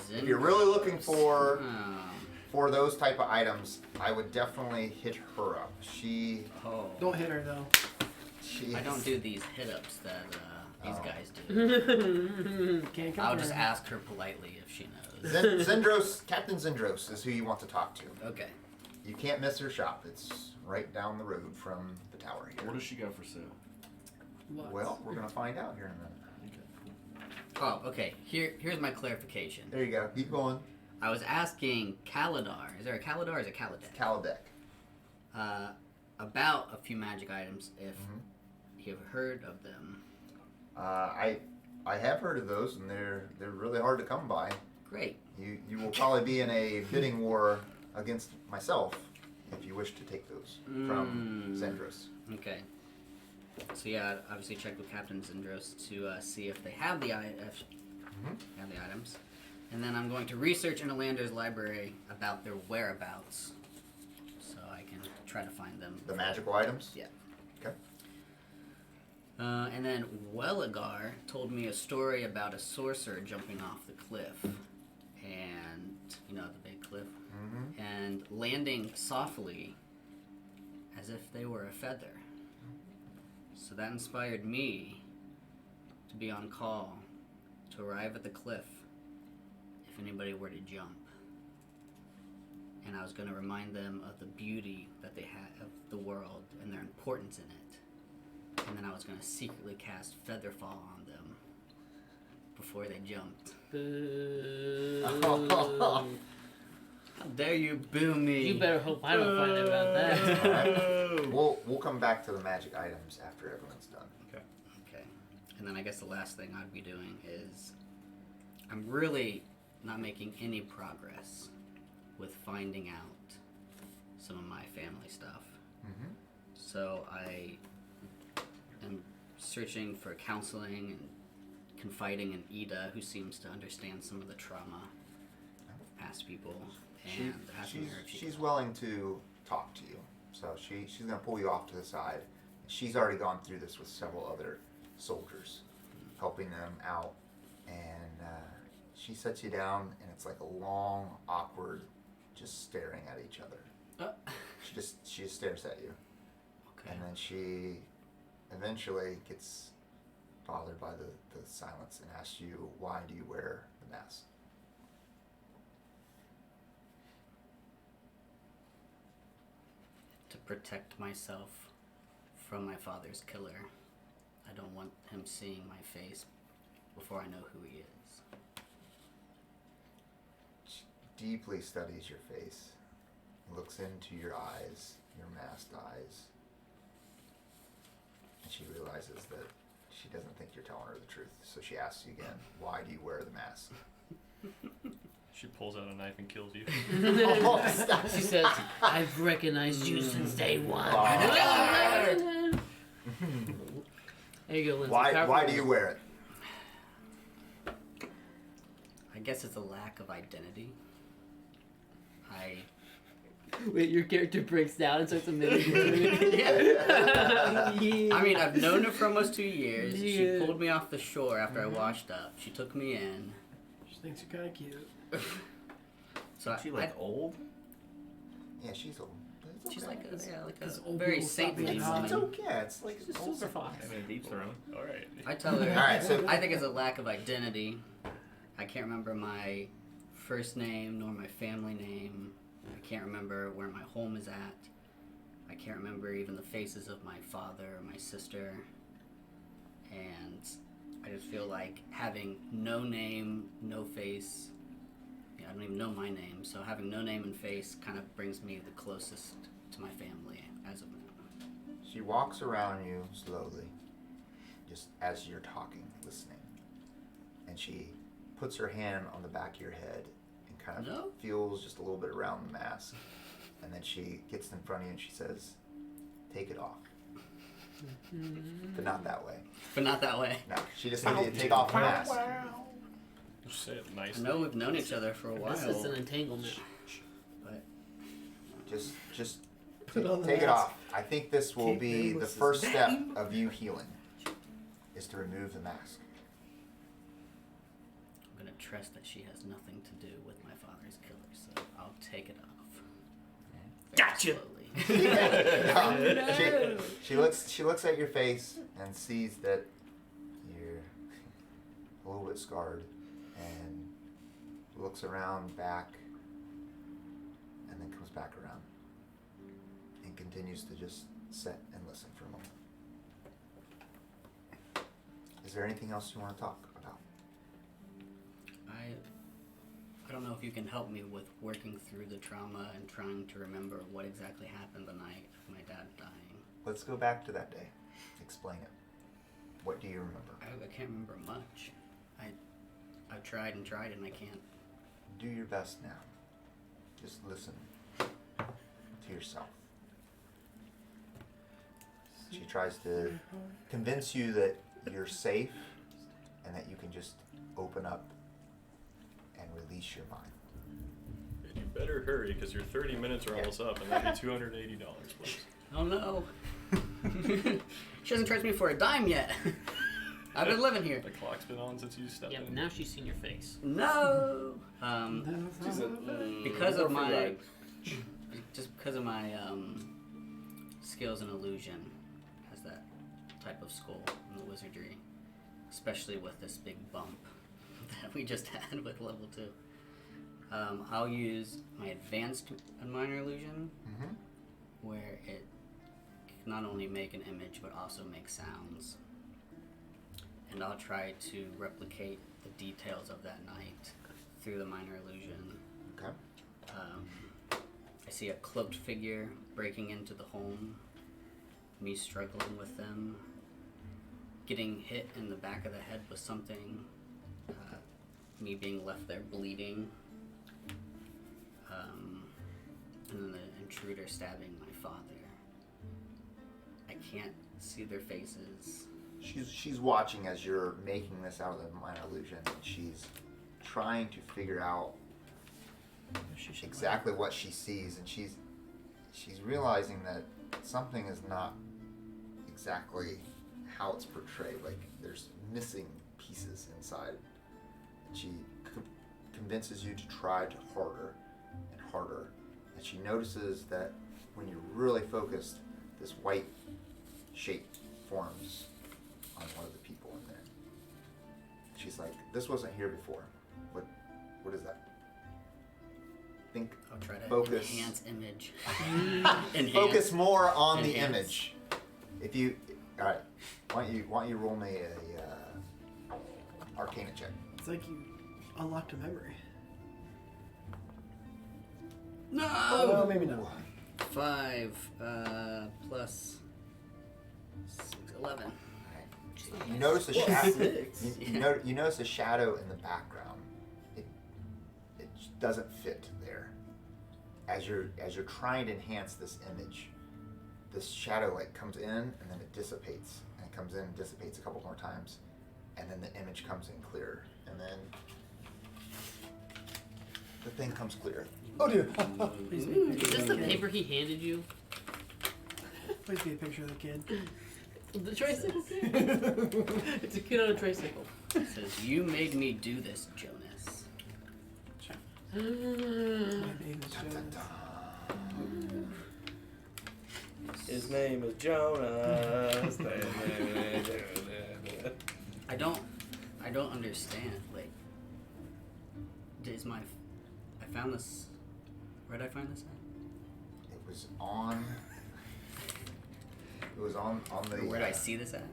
Zendros. If you're really looking for Oh. those type of items, I would definitely hit her up. She Oh. Don't hit her though. she I is- don't do these hit-ups that these Oh. guys do. Can't I'll just confirm. ask her politely if she knows. Zendros, Captain Zendros is who you want to talk to. Okay. You can't miss her shop. It's right down the road from the tower here. What does she got for sale? What? Well, we're gonna find out here in a minute. Oh, okay. Here's my clarification. There you go. Keep going. I was asking Kaladar. Is there a Kaladar or is it Kaladek? Kaladek. About a few magic items if Mhm. you've heard of them. I have heard of those, and they're really hard to come by. Great. You will probably be in a bidding war against myself if you wish to take those from Zendros. Okay. So yeah, obviously check with Captain Zendros to see if they have the items, and then I'm going to research in Alander's library about their whereabouts, so I can try to find them. The magical items. Yeah. Okay. And then Welligar told me a story about a sorcerer jumping off the cliff, and the big cliff, Mm-hmm. and landing softly, as if they were a feather. So that inspired me to be on call to arrive at the cliff if anybody were to jump. And I was going to remind them of the beauty that they had of the world and their importance in it. And then I was going to secretly cast Featherfall on them before they jumped. Boo. How dare you boo me? You better hope I don't find out about that. Alright. We'll come back to the magic items after everyone's done. Okay. And then I guess the last thing I'd be doing is I'm really not making any progress with finding out some of my family stuff. Mm-hmm. So I am searching for counseling and confiding in Ida, who seems to understand some of the trauma of past people. And asking her if She's willing to talk to you. So she's going to pull you off to the side. She's already gone through this with several other soldiers, helping them out. And she sets you down, and it's like a long, awkward, just staring at each other. She just stares at you. Okay. And then she eventually gets bothered by the silence and asks you, why do you wear the mask? To protect myself from my father's killer. I don't want him seeing my face before I know who he is. She deeply studies your face, looks into your eyes, your masked eyes, and she realizes that she doesn't think you're telling her the truth. So she asks you again, why do you wear the mask? She pulls out a knife and kills you. She says, I've recognized you since day one. There you go, Lindsay. Why do you wear it? I guess it's a lack of identity. Wait, your character breaks down and starts admitting to it. Yeah. I mean, I've known her for almost 2 years. Yeah. She pulled me off the shore after I washed up. She took me in. She thinks you're kind of cute. So Is she like old? Yeah, she's old. But it's she's okay. like Because a old very people stop saintly being It's, hot. it's woman. okay. It's like She's a old super fox. I mean, deep throat. All right. I tell her. Alright, so I think it's a lack of identity. I can't remember my first name nor my family name. I can't remember where my home is at. I can't remember even the faces of my father or my sister. And I just feel like having no name, no face. Yeah, I don't even know my name, so having no name and face kind of brings me the closest to my family as of now. she walks around you slowly, just as you're talking, listening. And she puts her hand on the back of your head and kind of No? feels just a little bit around the mask. And then she gets in front of you and she says, take it off. But not that way. But not that way. No, she just needs you to take off the mask. Just say it I nicely. know we've known each other for a while. This is an entanglement. But Just Put on the take it mask. off. I think this will Keep be the Nameless's first step name. of you healing, is to remove the mask. I'm gonna trust that she has nothing to do with my father's killer, so I'll take it off. Gotcha! Slowly. No, she looks at your face and sees that you're a little bit scarred, and looks around back, and then comes back around and continues to just sit and listen for a moment. Is there anything else you want to talk about? I don't know if you can help me with working through the trauma and trying to remember what exactly happened the night of my dad dying. Let's go back to that day. Explain it. What do you remember? I can't remember much. I've tried and tried and I can't. Do your best now. Just listen to yourself. She tries to convince you that you're safe and that you can just open up and release your mind. And you better hurry because your 30 minutes are almost up, and that'd be $280, please. Oh no. She hasn't charged me for a dime yet. I've been living here. The clock's been on since you stepped Yeah, in. but now she's seen your face. No. She's a, Because of orphan my, ride. just because of my skills in illusion, has that type of skull in the wizardry. especially with this big bump that we just had with level 2. I'll use my advanced minor illusion, where it can not only make an image but also make sounds. And I'll try to replicate the details of that night through the minor illusion. Okay. I see a cloaked figure breaking into the home, me struggling with them, getting hit in the back of the head with something, me being left there bleeding, and then the intruder stabbing my father. I can't see their faces. She's watching as you're making this out of the minor illusion. And she's trying to figure out exactly what she sees, and she's realizing that something is not exactly how it's portrayed. Like there's missing pieces inside. And she convinces you to try harder and harder. And she notices that when you're really focused, this white shape forms on one of the people in there. She's like, "This wasn't here before. What is that?" Think. I'll try to Focus. enhance image. Focus more on the Enhance. image. If you, all right, why don't you roll me a Arcana check? It's like you unlocked a memory. No! Oh, maybe not. 5 plus 6, 11. You notice a shadow. Six. You notice a shadow in the background. It doesn't fit there. As you're trying to enhance this image, this shadow like comes in and then it dissipates, and it comes in and dissipates a couple more times, and then the image comes in clear, and then the thing comes clear. Oh dear. Please be a Is picture this of the the kid. paper he handed you? Please be a picture of the kid. The tricycle kid? It's a kid on a tricycle. It says, "You made me do this, Jonas." My name is Jonas. His name is Jonas. I don't understand. Like, I found this. Where did I find this at? It was on. It was on the. Or where did I see this at?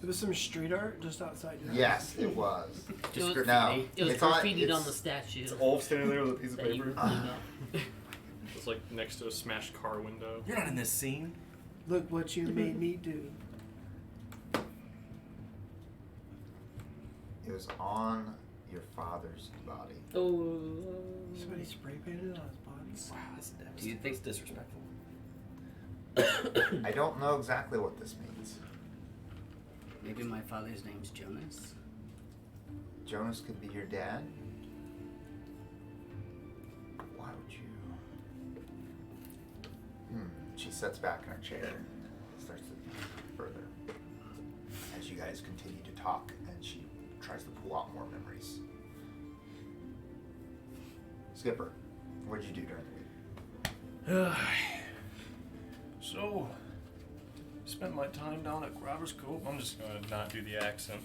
It was some street art just outside your house. Yes, it was. Just was- graffiti. It was It's on- graffitied it's- on the statue Olaf standing there with a piece of that you paper. cleaned up. It's like next to a smashed car window. You're not in this scene. Look what you made me do. It was on your father's body. Oh. Somebody spray painted on his body. Wow, that's Do you think- disrespectful? I don't know exactly what this means. Maybe my father's name's Jonas. Jonas could be your dad. Why would you? She sits back in her chair and starts to think further. As you guys continue to talk, and she tries to pull out more memories. Skipper, what did you do during the week? So, spent my time down at Grabber's Cove. I'm just gonna not do the accent.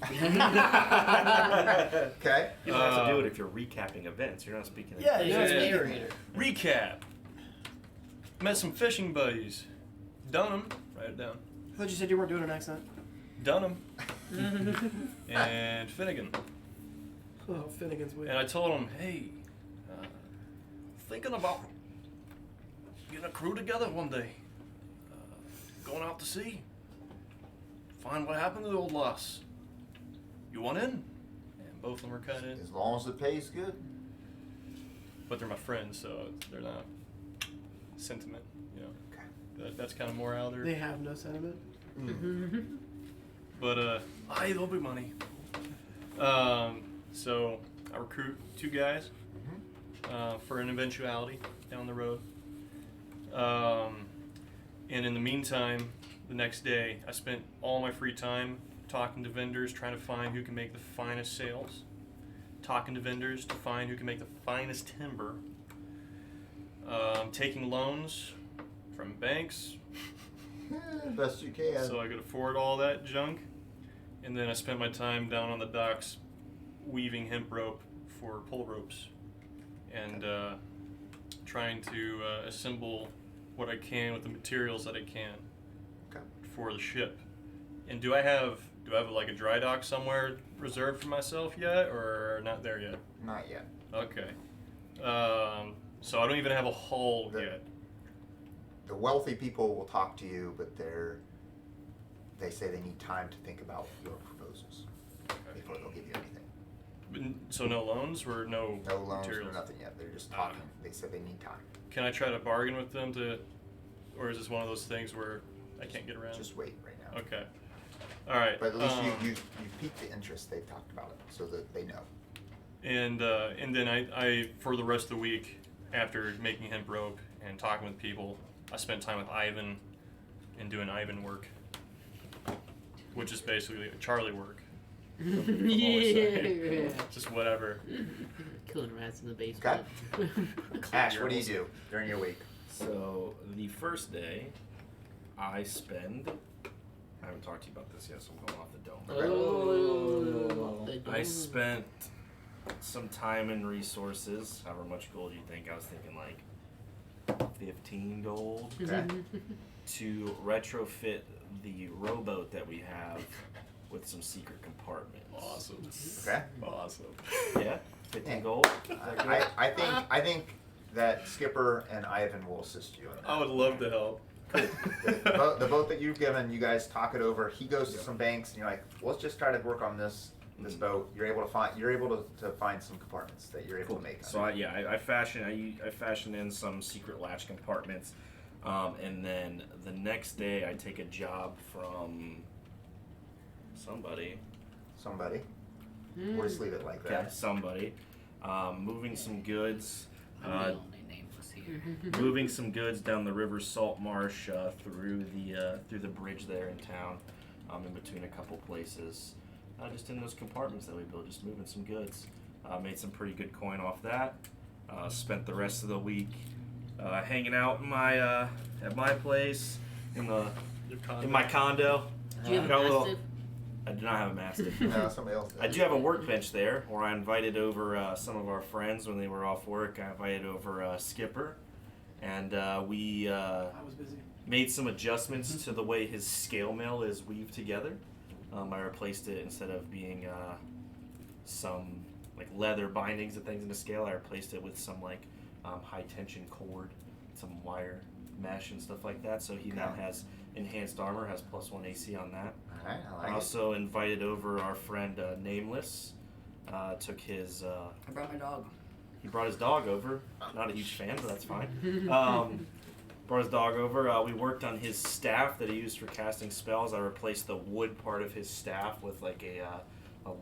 Okay. You don't have to do it if you're recapping events. You're not speaking. Yeah, in- you're Yeah. a narrator. Recap. Met some fishing buddies. Dunham, write it down. I thought you said you weren't doing an accent. Dunham and Finnegan. Oh, Finnegan's weird. And I told him, hey, thinking about getting a crew together one day. Going out to sea. Find what happened to the old loss. You want in? And both of them are kind of in. As long as the pay's good. But they're my friends, so they're not sentiment, you know. Okay. That's kind of more out there. They have no sentiment. But there'll be money. So I recruit 2 guys for an eventuality down the road. And in the meantime, the next day, I spent all my free time talking to vendors, trying to find who can make the finest sails. Talking to vendors to find who can make the finest timber. Taking loans from banks Best you can. so I could afford all that junk. and then I spent my time down on the docks weaving hemp rope for pole ropes and trying to assemble what I can with the materials that I can for the ship. And do I have like a dry dock somewhere reserved for myself yet, or not there yet? Not yet. Okay. So I don't even have a hull yet. The wealthy people will talk to you, but they say they need time to think about your proposals before they'll give you anything. So no loans or no loans, materials? no nothing yet. They're just talking. They said they need time. Can I try to bargain with them or is this one of those things where I can't get around? Just wait right now. Okay. All right. But at least you piqued the interest. They've talked about it, so that they know. And then I for the rest of the week, after making hemp rope and talking with people, I spent time with Ivan and doing Ivan work, which is basically Charlie work. Yeah. Just whatever. Killing rats in the basement. Ash, what do you do during your week? So the first day, I haven't talked to you about this yet, so I'm going off the dome. Oh, I spent some time and resources, however much gold you think. I was thinking like 15 gold Okay. to retrofit the rowboat that we have with some secret compartments. Awesome. Okay. Awesome. Yeah, 15 gold. I think that Skipper and Ivan will assist you in that. I would love to help. The boat that you've given, you guys talk it over. He goes to some banks, and you're like, let's just try to work on this boat. You're able to find some compartments that you're able to make. So I fashion in some secret latch compartments, and then the next day I take a job from somebody. We'll just leave it like that. Okay, somebody. Moving some goods. I'm the only nameless here. Moving some goods down the river Saltmarsh through the bridge there in town, in between a couple places. Just in those compartments that we built, just moving some goods. Made some pretty good coin off that. Spent the rest of the week hanging out in at my place in my condo. Do you have Got a a little- mastiff? I do not have a mastiff. No, somebody else. I do have a workbench there, where I invited over some of our friends when they were off work. I invited over Skipper, and we I was busy. made some adjustments to the way his scale mail is weaved together. I replaced it, instead of being some like leather bindings and things in the scale, I replaced it with some like high tension cord, some wire mesh and stuff like that. So he now has enhanced armor, has +1 AC on that. Alright, I I like it. also invited over our friend Nameless. Took his. I brought my dog. He brought his dog over. Not a huge fan, but that's fine. Brought his dog over. We worked on his staff that he used for casting spells. I replaced the wood part of his staff with like a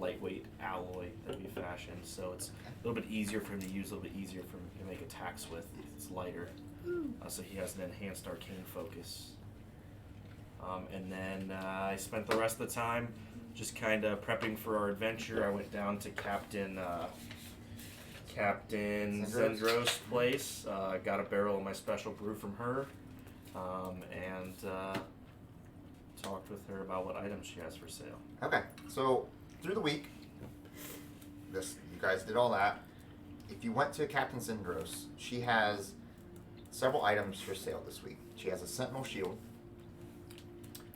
lightweight alloy that we fashioned, so it's a little bit easier for him to use, a little bit easier for him to make attacks with. It's lighter, so he has an enhanced arcane focus. And then I spent the rest of the time just kind of prepping for our adventure. I went down to Captain Zendros' place, got a barrel of my special brew from her, and talked with her about what items she has for sale. Okay, so through the week, you guys did all that. If you went to Captain Zendros, she has several items for sale this week. She has a sentinel shield.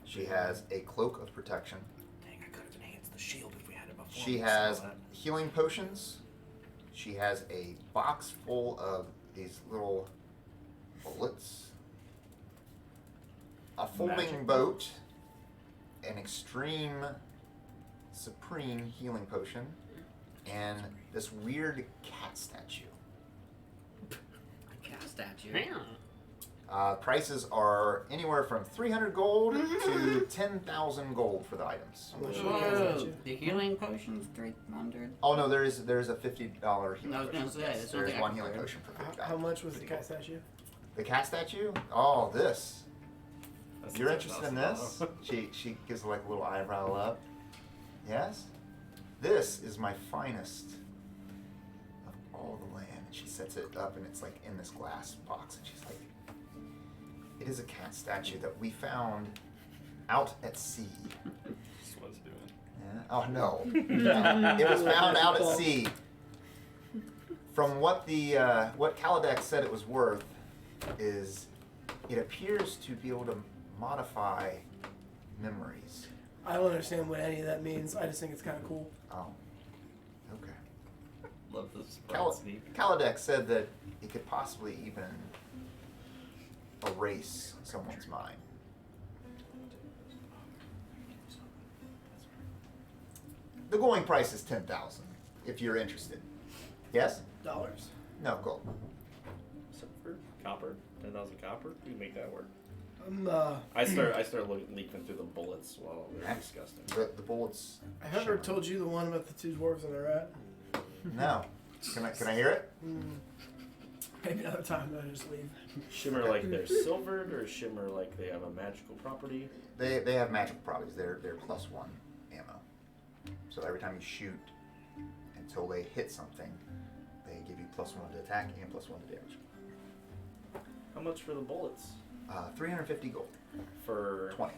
She has a cloak of protection. Dang, I could have enhanced the shield if we had it before. She has healing potions. She has a box full of these little bullets. A folding Magic boat. An extreme supreme healing potion. And this weird cat statue. I cast at you. Prices are anywhere from 300 gold to 10,000 gold for the items. I'm not sure. Whoa, the healing potion's 300. Oh no, there is a $50 healing I was potion. gonna say, Yes, that's there is something I one can healing grab. potion for $50. How much was the cat statue? The cat statue? Oh, this. That's You're $10,000. interested in this? She gives like a little eyebrow up. Yes? This is my finest of all the land. And she sets it up and it's like in this glass box and she's like, it is a cat statue that we found out at sea. That's what it's doing. Oh no. No. It was found out at sea. From what the what Kaladex said it was worth is it appears to be able to modify memories. I don't understand what any of that means. I just think it's kind of cool. Oh. Okay. Love this. Kaladex said that it could possibly even erase someone's mind. The going price is 10,000 if you're interested. Yes? Dollars? No, gold. Silver, copper, 10,000 copper. We can make that work. I'm I start leaping through the bullets. Wow, they're disgusting. The bullets. I ever shimmer. told you the one about the two dwarves and the rat? No. Can I hear it? Maybe another time. I just leave. Shimmer like they're silvered, or shimmer like they have a magical property? They have magical properties. They're +1 ammo. So every time you shoot until they hit something, they give you +1 to attack and +1 to damage. How much for the bullets? 350 gold. For 20.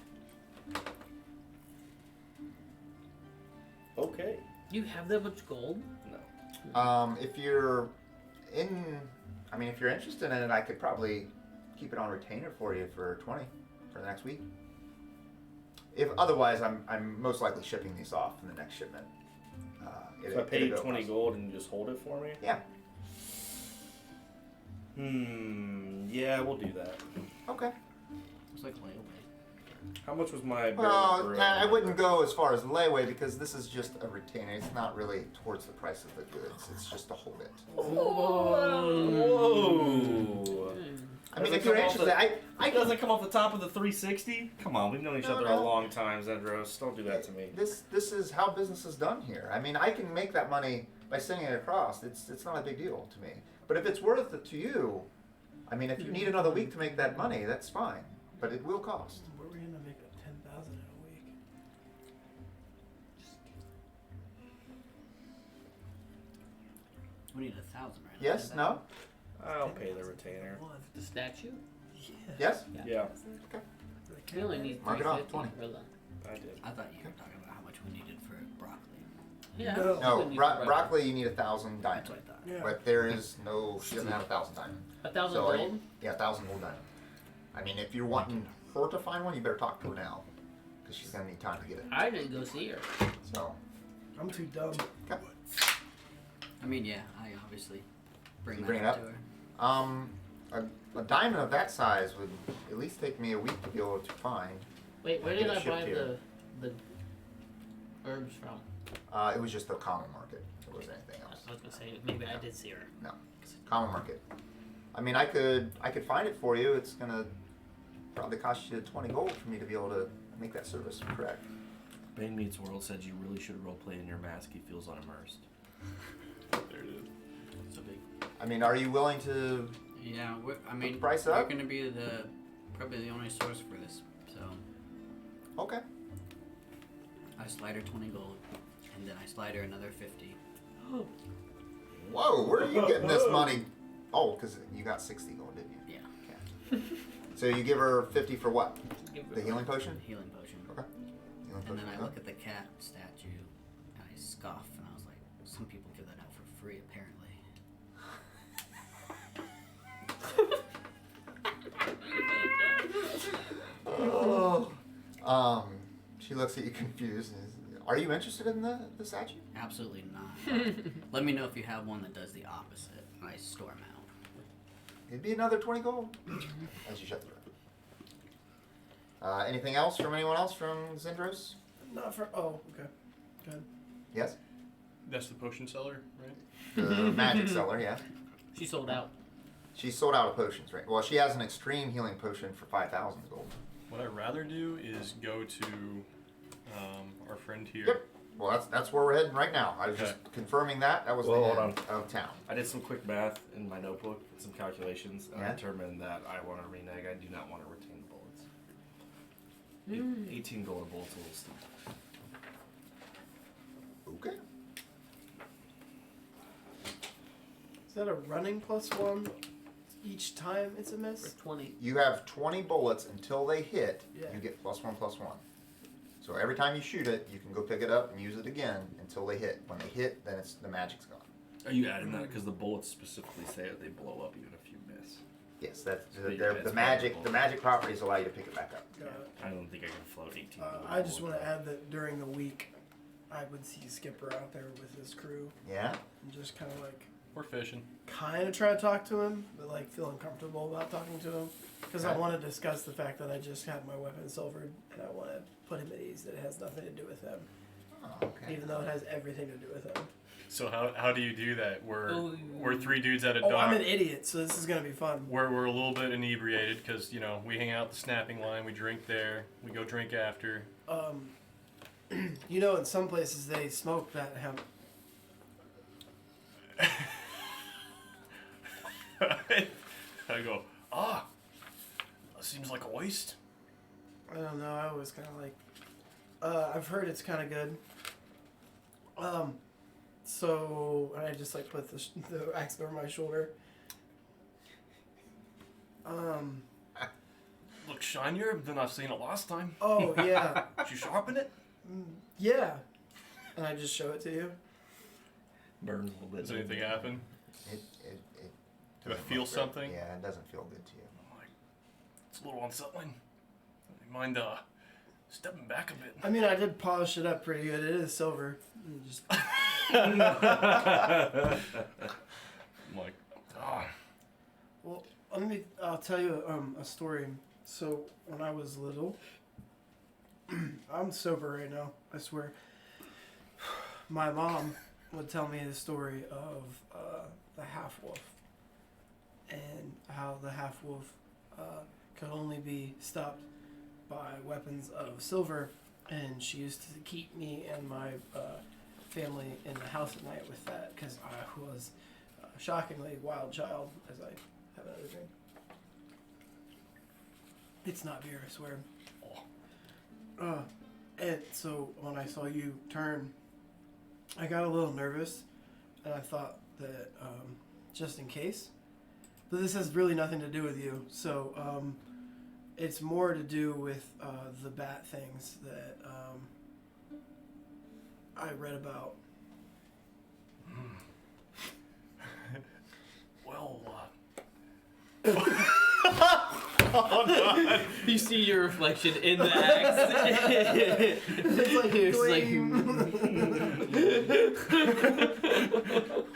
Okay. You have that much gold? No. If you're if you're interested in it, I could probably keep it on retainer for you for 20 for the next week. If otherwise, I'm most likely shipping these off in the next shipment. If I pay you 20 gold and you just hold it for me? Yeah. Yeah, we'll do that. Okay. It's like layaway. How much was my Well, barrel for, I wouldn't go as far as layaway because this is just a retainer. It's not really towards the price of the goods. It's just to hold it. Whoa! I mean, if you're interested, It doesn't come off the top of the 360? Come on, we've known each other a No. long time, Zendros. Don't do that to me. This is how business is done here. I mean, I can make that money by sending it across. It's not a big deal to me. But if it's worth it to you, I mean, if you need another week to make that money, that's fine. But it will cost. Where are we gonna make up 10,000 in a week? We need 1,000, right? Yes? No? I'll pay the retainer. The statue? Yes? Yeah, We only need Mark it off, 350 for the. I did. I thought you were talking about how much we needed for broccoli. Yeah. No. we No, need broccoli you need 1,000 diamond. That's what I thought. Yeah. But there is no, she doesn't have 1,000 diamond. 1,000 So, gold? yeah, 1,000 gold diamond. I mean, if you're wanting her to find one, you better talk to her now. Because she's going to need time to get it. I didn't go see her. So, I'm too dumb. okay. I mean, yeah, I obviously bring You that bring it up up? to her. A diamond of that size would at least take me a week to be able to find. Wait, where I'll did get it I buy shipped here. the herbs from? It was just the common market. There wasn't anything else. I was gonna say maybe I did see her. No, common market. I mean, I could find it for you. It's gonna probably cost you 20 gold for me to be able to make that service correct. Bane Meets World said you really should roleplay in your mask. He feels unimmersed. There it is. It's a big. I mean, are you willing to? Yeah, I mean, price we're up? going to be probably the only source for this. So Okay. I slide her 20 gold, and then I slide her another 50. Whoa, where are you getting this money? Oh, because you got 60 gold, didn't you? Yeah, Okay. So you give her 50 for what? Give her The healing potion? healing potion. Okay. Healing And then potion, I okay. look at the cat statue, and I scoff, and I was like, some people give that out for free, apparently. Oh. She looks at you confused. And are you interested in the statue? Absolutely not. Let me know if you have one that does the opposite. And I storm out. It'd be another 20 gold as you shut the door. Anything else from anyone else from Zendros? Not for. Oh, okay. Good. Yes? That's the potion seller, right? The magic seller, yeah. She sold out. She sold out of potions, right? Well, she has an extreme healing potion for 5,000 gold. What I'd rather do is go to our friend here. Yep. Well, that's where we're heading right now. I was Okay. just confirming that. That was Well, the hold end of town. I did some quick math in my notebook, some calculations, and I Yeah? determined that I want to renege. I do not want to retain the bullets. 18 gold a bullet's a little steep. Okay. Is that a running +1 each time it's a miss? For 20. You have 20 bullets until they hit. Yeah. You get +1/+1. So every time you shoot it, you can go pick it up and use it again until they hit. When they hit, then the magic's gone. Are you adding that because the bullets specifically say that they blow up even if you miss? Yes, that's It's the magic. powerful. The magic properties allow you to pick it back up. Got it. I don't think I can float 18. I just want to add that during the week, I would see Skipper out there with his crew Yeah. and just kind of like, We're fishing. kind of try to talk to him, but like feel uncomfortable about talking to him. Because I Okay. want to discuss the fact that I just had my weapon silvered, and I want to put him at ease that it has nothing to do with him, Oh, okay. even though it has everything to do with him. So how do you do that? Oh. We're 3 dudes at a Oh, dock. I'm an idiot, so this is gonna be fun. We're a little bit inebriated because we hang out at the snapping line. We drink there. We go drink after. In some places they smoke that hemp. I go, that seems like a waste. I don't know. I was kind of like, I've heard it's kind of good. So I just like put the axe over my shoulder. Looks shinier than I've seen it last time. Oh yeah, Did you sharpen it? yeah. And I just show it to you. Burns a little bit. Does anything happen? It Do I doesn't feel look great. something? Yeah, it doesn't feel good to you. I'm like, it's a little unsettling. You mind stepping back a bit? I mean, I did polish it up pretty good. It is silver. You just I'm like, well, I'll tell you a story. So when I was little, I'm sober right now, I swear. My mom would tell me the story of the half-wolf and how the half-wolf could only be stopped by weapons of silver, and she used to keep me and my family in the house at night with that because I was a shockingly wild child. As I have another drink. It's not beer, I swear. And so when I saw you turn, I got a little nervous, and I thought that just in case. But this has really nothing to do with you. So it's more to do with the bat things that I read about. well, You see your reflection in the axe. It's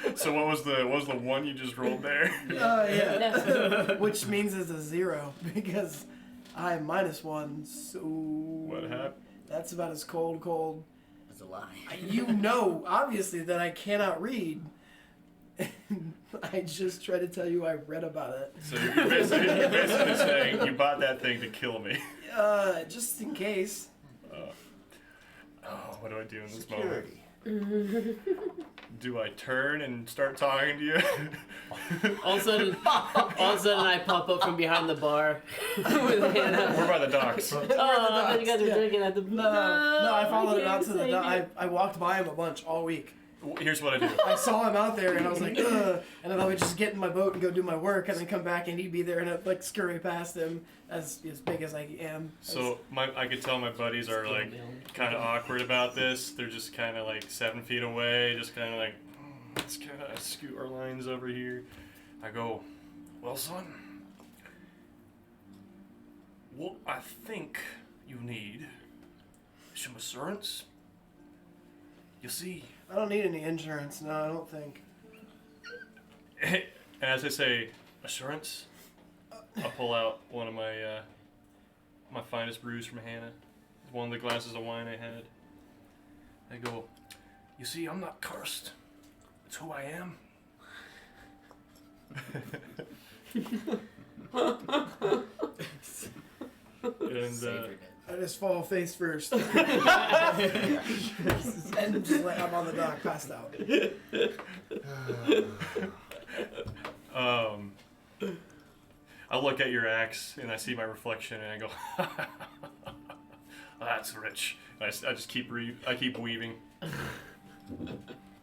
like, so what was the one you just rolled there? yeah. Which means it's a 0 because I'm -1. So What happened? that's about as cold. It's a lie. You know, obviously, that I cannot read. I just try to tell you I read about it. So you're basically saying you bought that thing to kill me. Just in case. What do I do in this moment? Security. Do I turn and start talking to you? All of a sudden, I pop up from behind the bar with Hannah. We're by the docks. Oh, I thought you guys were Yeah. drinking at the. No, I followed him can't out to the say dock. it. I walked by him a bunch all week. Here's what I do. I saw him out there, and I was like, ugh. And then I would just get in my boat and go do my work, and then come back, and he'd be there, and I'd like scurry past him as big as I am. So I could tell my buddies are like kind of awkward about this. They're just kind of like 7 feet away, just kind of like, let's kind of scoot our lines over here. I go, well, son, what I think you need is some assurance. You see, I don't need any insurance. No, I don't think. and as I say, assurance, I'll pull out one of my my finest brews from Hannah. One of the glasses of wine I had. I go, you see, I'm not cursed. It's who I am. And Savored it. I just fall face first. And just like I'm on the dock, passed out. I look at your axe and I see my reflection and I go, that's rich. And I just keep weaving.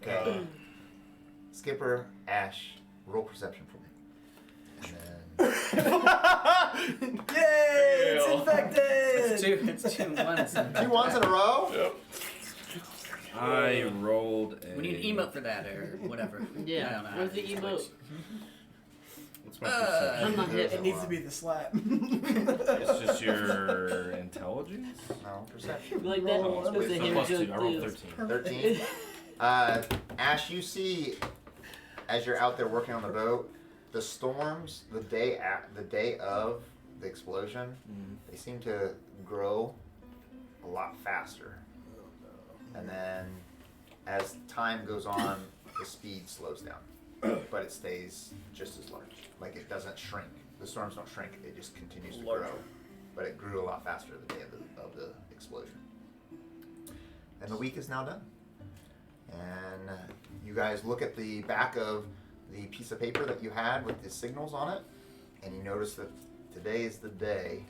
Okay. Skipper, Ashe, roll perception for me. And then Yay! It's Yeah. infected. It's two ones. 2 ones in a row? Yep. I rolled a. We need an emote for that or whatever. I Yeah. don't know. Where's the emote? What's my I'm perception? not hit. It needs to be the slap. It's just your intelligence? No, perception. You like that? Roll That's one. a So him plus joke 2. I rolled too. 13. 13. Ash, you see, as you're out there working on the boat, the storms, the day of the explosion, they seem to grow a lot faster. And then, as time goes on, the speed slows down, but it stays just as large. Like it doesn't shrink. The storms don't shrink. It just continues to Larger. grow. But it grew a lot faster the day of the explosion. And the week is now done. And you guys look at the back of the piece of paper that you had with the signals on it, and you notice that today is the day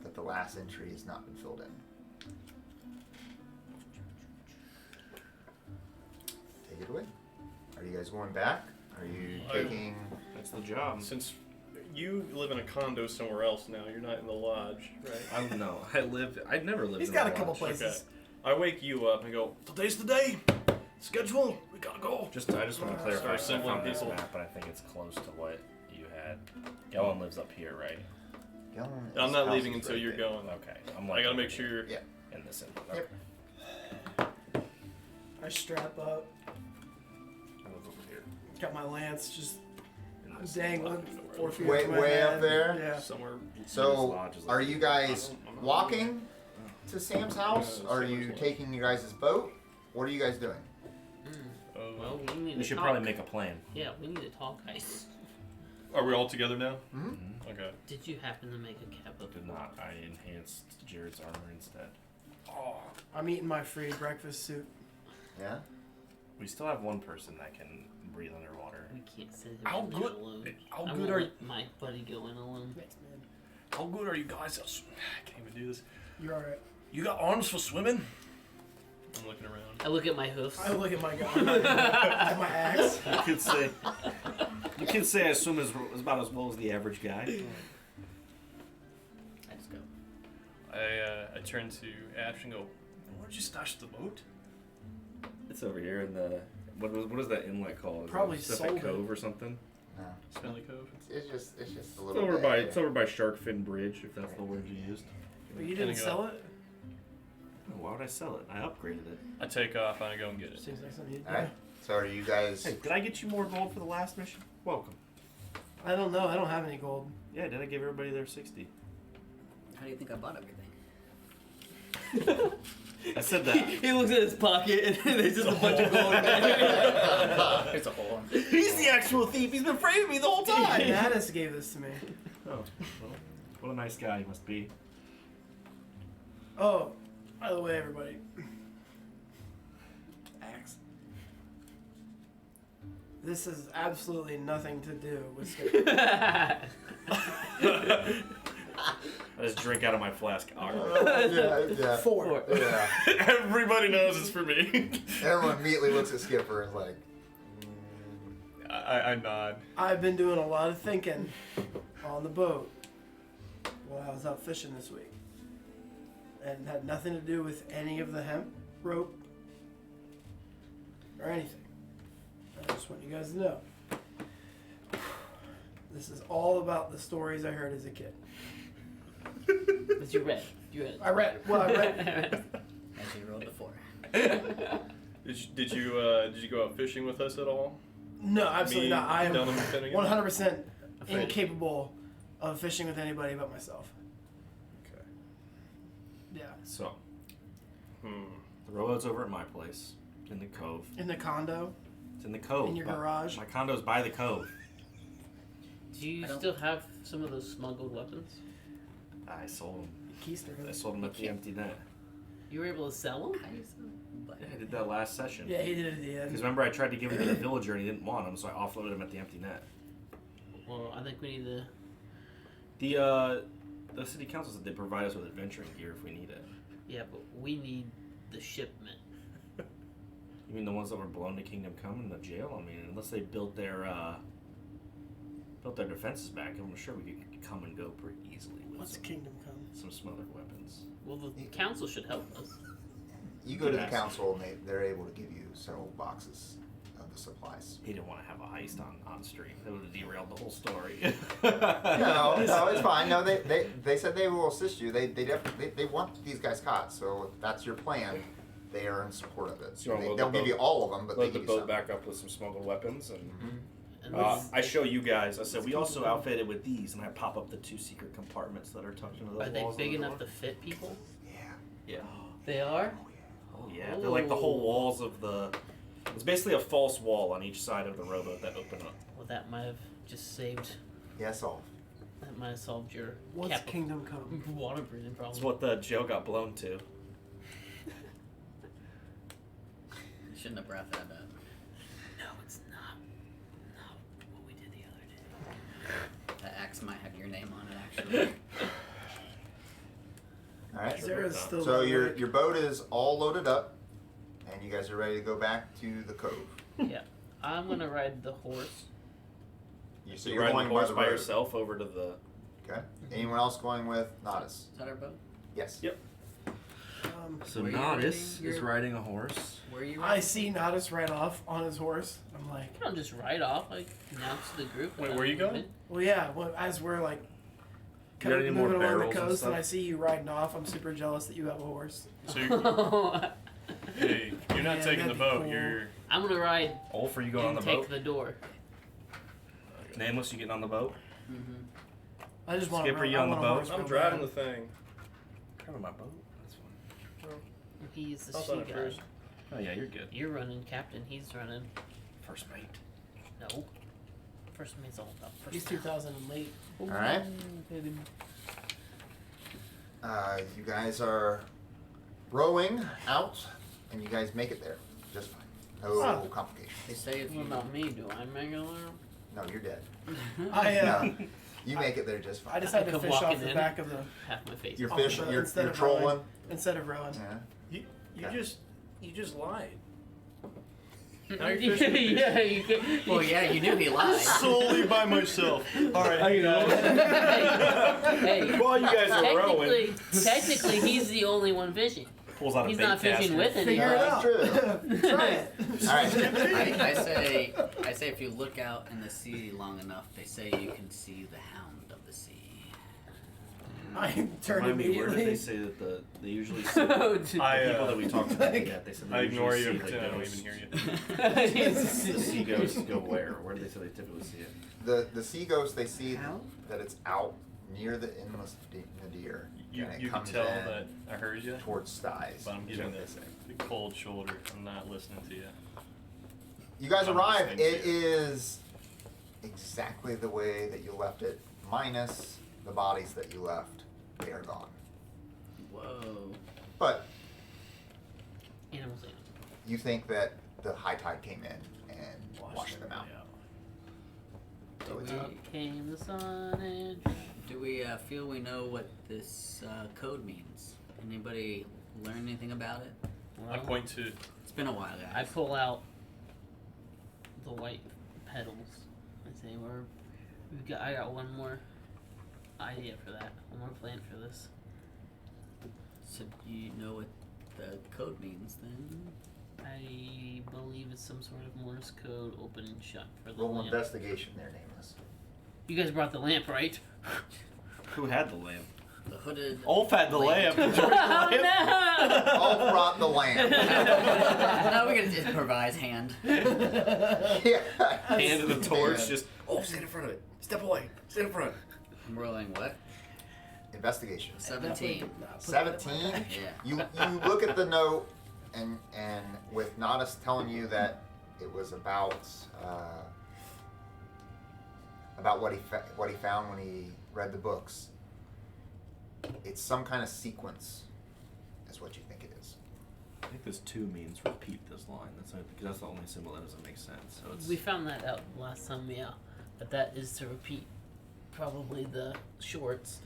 that the last entry has not been filled in. Take it away. Are you guys going back? Are you taking... That's the job. Since you live in a condo somewhere else now, you're not in the lodge, right? I don't know. I never lived He's in got a a couple lodge. places. I wake you up and go, today's the day. Schedule. We gotta go. I just want to clarify. Start I assembling found this people. map, but I think it's close to what you had. Gellin lives up here, right? I'm not leaving until you're going. Okay. I'm I gotta make sure you're. Yeah. in this. Yep. I strap up, I live over here. got my lance just In this dangling 4 feet Way- from my way head. up there? Yeah. Somewhere. So, lodge is are like- you guys walking to Sam's house? Yeah, Are Sam's you lodge. taking your guys' boat? What are you guys doing? Well, we need We to should talk. probably make a plan. Yeah, we need to talk, guys. Are we all together now? Mm-hmm. Okay. Did you happen to make a cap of Did not. I enhanced Jared's armor instead. Oh, I'm eating my free breakfast soup. Yeah? We still have one person that can breathe underwater. We can't sit here How and good- go alone. how I good won't are let my buddy go in alone. Thanks, man. how good are you guys? I can't even do this. You're alright. You got arms for swimming? I'm looking around. I look at my hoofs. I look at my gun. At my axe. You could say I swim as about as well as the average guy. I just go. I turn to Ashe and go, where'd you stash the boat? It's over here in the what is that inlet called? Is Probably it Pacific sold it. Cove or something? No. Smelly Cove. It's just a It's little over bit. by Sharkfin Bridge, if that's the word you used. But you didn't Kinda sell go. it? Oh, why would I sell it? I upgraded it. I take off and I go and get it. Seems like something you do. Alright. So are you guys... Hey, did I get you more gold for the last mission? Welcome. I don't know. I don't have any gold. Yeah, did I give everybody their 60? How do you think I bought everything? I said that. He looks at his pocket and there's just a bunch of gold in there. There's a hole. He's the actual thief. He's been framing me the whole time. Natas gave this to me. Oh, well, what a nice guy he must be. Oh, by the way, everybody. Axe. This has absolutely nothing to do with Skip. I just drink out of my flask. yeah. 4. Yeah. Everybody knows it's for me. Everyone immediately looks at Skipper and is like... I nod. I've been doing a lot of thinking on the boat while I was out fishing this week. And had nothing to do with any of the hemp rope or anything. I just want you guys to know. This is all about the stories I heard as a kid. But you read. I read. As you rolled before. Did you go out fishing with us at all? No, absolutely Me, not. I am Dunham, and Finnegan? 100% Afraid. incapable of fishing with anybody but myself. Okay. Yeah. So, Hmm. the rowboat's over at my place, in the cove. In the condo, It's in the cove. in your but garage. My condo's by the cove. Do you I don't- still have some of those smuggled weapons? I sold them. Keister. I sold them at the empty net. You were able to sell them? How do you say? But Yeah, I did that last session. Yeah, he did it at the Because end. remember, I tried to give him to the villager and he didn't want them, so I offloaded him at the empty net. Well, I think we need to. The city council said they provide us with adventuring gear if we need it. Yeah, but we need the shipment. You mean the ones that were blown to Kingdom Come in the jail? I mean, unless they built their built their defenses back, I'm sure we could come and go pretty easily with What's Kingdom Come? some smothered weapons. Well, the council should help us. You go to the Yes. council and they're able to give you several boxes of the supplies. He didn't want to have a heist on stream. That would have derailed the whole story. No, it's fine. No, they said they will assist you. They definitely they want these guys caught. So if that's your plan, they are in support of it. So you wanna load They'll the give you boat- all of them, but they Load the give you boat some. back up with some smuggled weapons, and And I show you guys. I said we also outfitted with these, and I pop up the 2 secret compartments that are tucked into those are they walls. big of the enough door. to fit people? Yeah. Yeah. They are. Oh yeah. They're like the whole Oh. walls of the. It's basically a false wall on each side of the rowboat that open up. Well, that might have just saved. Yes, all. That might have solved your What's Kingdom Come? water breathing problem. That's what the jail got blown to. You shouldn't have brought that up. No, it's not. No, what we did the other day. The axe might have your name on it, actually. All right. Zara's still. So awake. your boat is all loaded up, and you guys are ready to go back to the cove. Yeah, I'm gonna ride the horse. So You you're ride going the horse by road. yourself over to the. Okay. Anyone else going with Natas? Is that our boat? Yes. Yep. So Were you Natas riding is your- riding a horse. Where are you I riding? see Natas right off on his horse. I'm like, I don't just ride off. I announce to the group. Wait, that where I'm you going? moving. well, yeah. Well, as we're like You got any more moving along barrels the and coast, and stuff? I see you riding off, I'm super jealous that you have a horse. So you're, hey, you're not Yeah, taking the that'd be boat. cool. You're I'm gonna ride Oh, for you going on and the take boat? the door. Nameless, you getting on the boat? Mm-hmm. I just want Skipper, to you on the boat? I'm driving the thing. Driving my boat? That's fine. He's the How's she that guy. at first? Oh yeah, you're good. You're running captain. He's running. First mate. No. First mate's all about first. He's 2000 and late. All right. You guys are rowing out, and you guys make it there just fine. No Huh. complications. They say if you What about me? Do I make it alone? No, you're dead. I No, you make it there just fine. I decided to come fish walking off the in. back of the Half my face. You're off the fishing. boat You're instead of trolling. rowing. Instead of rowing. Yeah. You Okay. just lied. yeah, you're fishing fish. you can. Well, yeah, you knew he lied. Solely by myself. All right, how you know? Hey, While you guys are rowing. technically, he's the only one fishing. Pulls out a He's bait not fishing caster. with Figure anybody. it out. True. Try it. All right. I say if you look out in the sea long enough, they say you can see the hound of the sea. I turned Remind me, where did they immediately. say that they usually see Oh, the I, people that we talked about? like- Yeah, they said they I ignore usually you. see the Pretend I don't ghosts. even hear you. The sea ghosts go where? Where do they say they typically see it? The sea ghost, they see that it's out near the endless nadir. You, and it you can comes tell in that I heard you, towards styes. but I'm is giving what they this say. the cold shoulder. I'm not listening to you. You guys I'm arrive. listening It to you. is exactly the way that you left it, minus the bodies that you left. They are gone. Whoa. But Animals. you think that the high tide came in and washed them out. So it's Up came the sun and. Do we feel we know what this code means? Anybody learn anything about it? I Well, point to. It's been a while, guys. I pull out the white petals. I say, I got one more idea for that. One more plan for this. So you know what the code means then? I believe it's some sort of Morse code, open and shut for the roll lamp. investigation there, Nameless. You guys brought the lamp, right? Who had the lamp? The hooded. Ulf had the lamp. Did you bring the Oh lamp? no! All brought the lamp. No, we're gonna improvise hand. Yeah. Hand in the torch, Yeah. just stand in front of it. Step away. Stand in front. I'm rolling what? Investigation. 17. 17. Yeah. You look at the note, and with Natas telling you that it was about what he found when he read the books. It's some kind of sequence, is what you think it is. I think this 2 means repeat this line. Because that's the only symbol that doesn't make sense. So it's We found that out last time, yeah. But that is to repeat probably the shorts.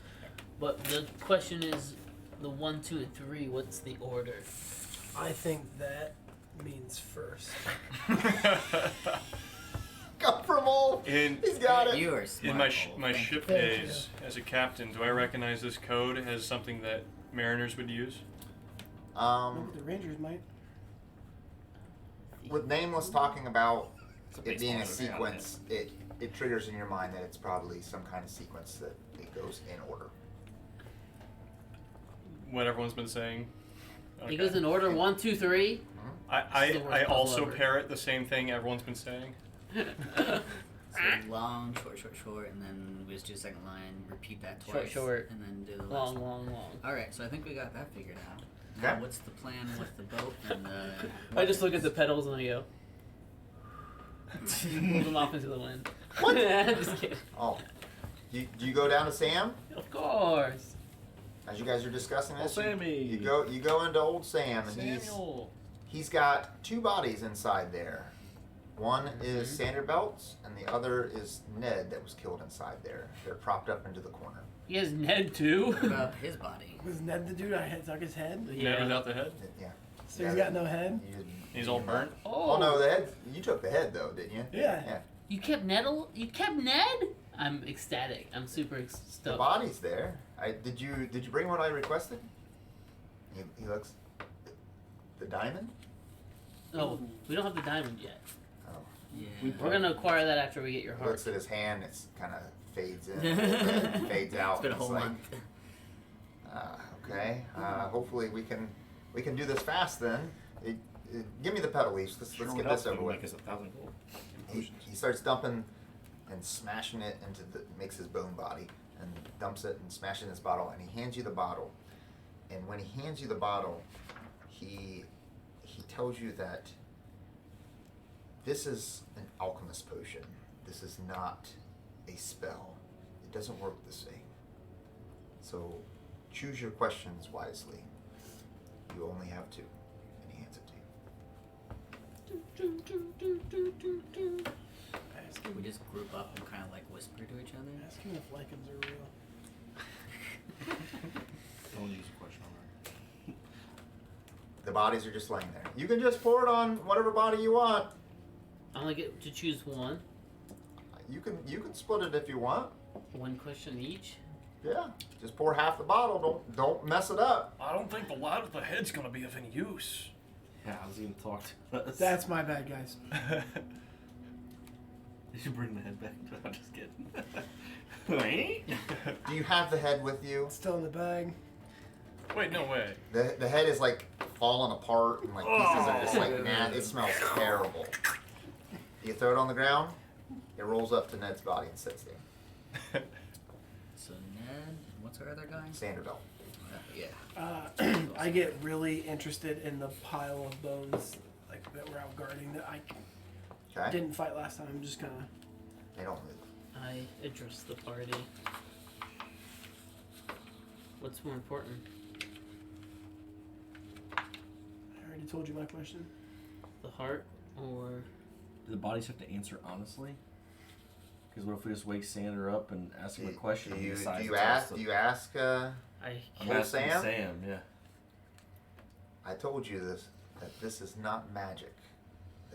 But the question is the 1, 2, and 3, what's the order? I think that means first. come from old. He's got it. You are smart. In my Cole. my Thank ship you. days as a captain, do I recognize this code as something that mariners would use? The Rangers might. With Nameless talking about It's a it being a baseball sequence, it triggers in your mind that it's probably some kind of sequence that it goes in order. What everyone's been saying. He goes in order 1, 2, 3. I the worst I puzzle also ever. parrot the same thing everyone's been saying. So long, short, and then we just do the second line, repeat that twice. Short. And then do the last Long. Alright, so I think we got that figured out. Okay. Now, what's the plan with the boat and the... I just look at the pedals and I go. Move them off into the wind. What? Just kidding. Oh, do you go down to Sam Of course. as you guys are discussing this? Oh, Sammy. You go into old Sam, and Samuel. he's got 2 bodies inside there. One is Sander Belts, and the other is Ned that was killed inside there. They're propped up into the corner. He has Ned too. What about his body? Was Ned the dude I had stuck his head? Ned without the head. Yeah. So he's got no head? He's all burnt. Oh no, the head. You took the head though, didn't you? Yeah. Yeah. You kept Ned? You kept Ned? I'm ecstatic. I'm super The stoked. body's there. Did you bring what I requested? He looks. The diamond? Oh, we don't have the diamond yet. Oh. Yeah. We're gonna acquire that after we get your He heart. looks at his hand. It's kind of fades in, a little bit, fades out. It's been a and whole like, month. Okay. Hopefully we can do this fast then. Give me the pedal leash. Let's get this over with. Make us 1,000 gold. He starts dumping and smashing it into makes his bone body and dumps it and smashes it in his bottle, and he hands you the bottle. And when he hands you the bottle, he tells you that this is an alchemist potion. This is not a spell. It doesn't work the same. So choose your questions wisely. You only have 2. And he hands it to you. We just group up and kind of like whisper to each other. Ask him if lichens are real. Don't use a question on The bodies are just laying there. You can just pour it on whatever body you want. I only get to choose one. You can split it if you want. One question each. Yeah. Just pour half the bottle. Don't mess it up. I don't think the light of the head's gonna be of any use. Yeah, I was even talk to us. That's my bad, guys. You should bring the head back. I'm just kidding. Wait. Do you have the head with you? It's still in the bag. Wait, no way. The head is like falling apart and like pieces are just like it smells terrible. You throw it on the ground, it rolls up to Ned's body and sits there. So Ned, and what's our other guy? Sanderbell. Yeah. I get really interested in the pile of bones like that we're out guarding that I Okay? didn't fight last time. I'm just gonna. They don't move. I address the party. What's more important? I already told you my question. The heart or Do the bodies have to answer honestly? Because what if we just wake Sander up and ask him a question? Do and he you decides to ask? tell us Do you ask? I I'm Old asking Sam? Sam, yeah. I told you this that this is not magic.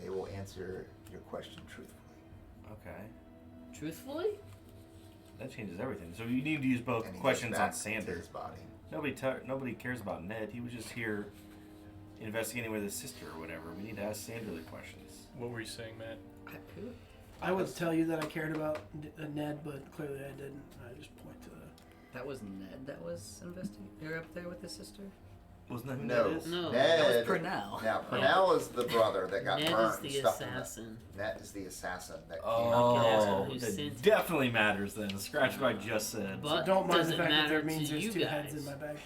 They will answer your question truthfully. Okay. truthfully? That changes everything. So you need to use both And he questions goes on back to Sander. his body. Nobody cares about Ned. He was just here investigating with his sister or whatever. We need to ask Sander the questions. What were you saying, Matt? I would tell you that I cared about Ned, but clearly I didn't. I just point to the. That was Ned that was investigating. You're up there with his sister? Wasn't that who No, Ned is? No. Ned. That was Purnell. Now Purnell is the brother that got Ned burnt is the and stuffed in assassin. Ned is the assassin that Oh, Who sent it it. definitely matters then. Scratch what I just said. But Don't mind does the it fact that matter there to means there's you 2 heads guys? in my bag.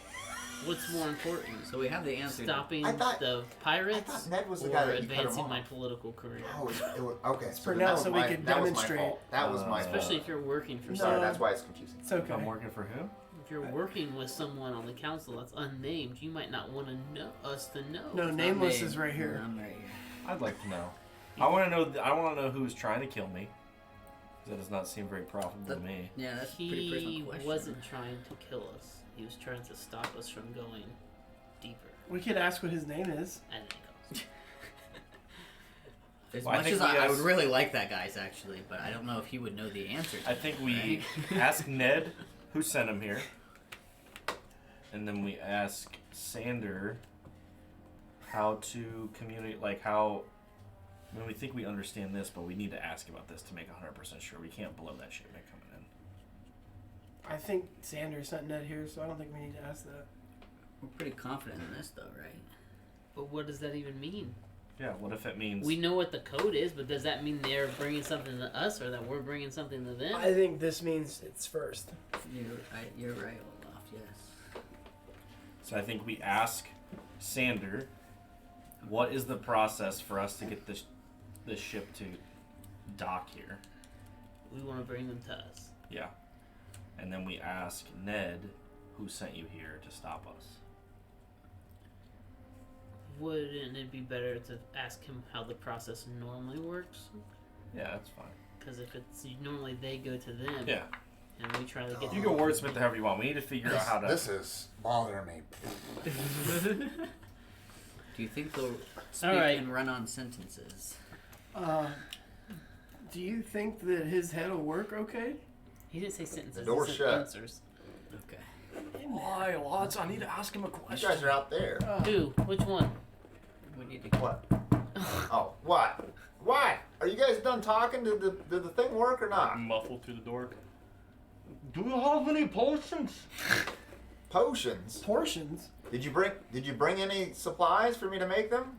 What's more important? So we have the answer. Stopping I thought- the I pirates thought Ned was the or guy that you cut him advancing off. my political career? Oh, it was, okay. So Purnell, that was so we my- could that was my demonstrate. fault. That was my Especially fault. if you're working for No. Sorry, someone. that's why it's confusing. It's okay. I'm working for who? If you're working with someone on the council that's unnamed, you might not want to know us to know. No, It's not Nameless me. is right here. I'm right here. I'd like to know. I want to know. I want to know who's trying to kill me. That does not seem very profitable to me. Yeah, that's a pretty personal He question. wasn't trying to kill us. He was trying to stop us from going deeper We could ask what his name is. at any cost. As Well, I much think as we I would asked- really like that guy's actually, but I don't know if he would know the answer to I think we right? ask Ned who sent him here, and then we ask Sander how to communicate. Like how. I mean, we think we understand this, but we need to ask about this to make 100% sure. We can't blow that shit by coming in. I think Sanders sent Ned here, so I don't think we need to ask that. We're pretty confident in this, though, right? But what does that even mean? Yeah. What if it means? We know what the code is, but does that mean they're bringing something to us, or that we're bringing something to them? I think this means it's first. You're right, Olaf. Yes. So I think we ask Sander, what is the process for us to get this ship to dock here? We want to bring them to us. Yeah. And then we ask Ned, who sent you here to stop us? Wouldn't it be better to ask him how the process normally works? Yeah, that's fine. Because if it's normally they go to them, Yeah. and we try to get You can wordsmith however you want. We need to figure out how to. This is bothering me. Do you think they'll speak right. in run-on sentences? Do you think that his head will work okay? He didn't say sentences. The door's he said shut. answers. Okay. Why, lads? I need to ask him a You question. guys are out there. Who? Which one? We need to. What? Oh, what? What? Are you guys done talking? Did the thing work or not? Muffled through the door. Do you have any potions? Potions. Portions. Did you bring any supplies for me to make them?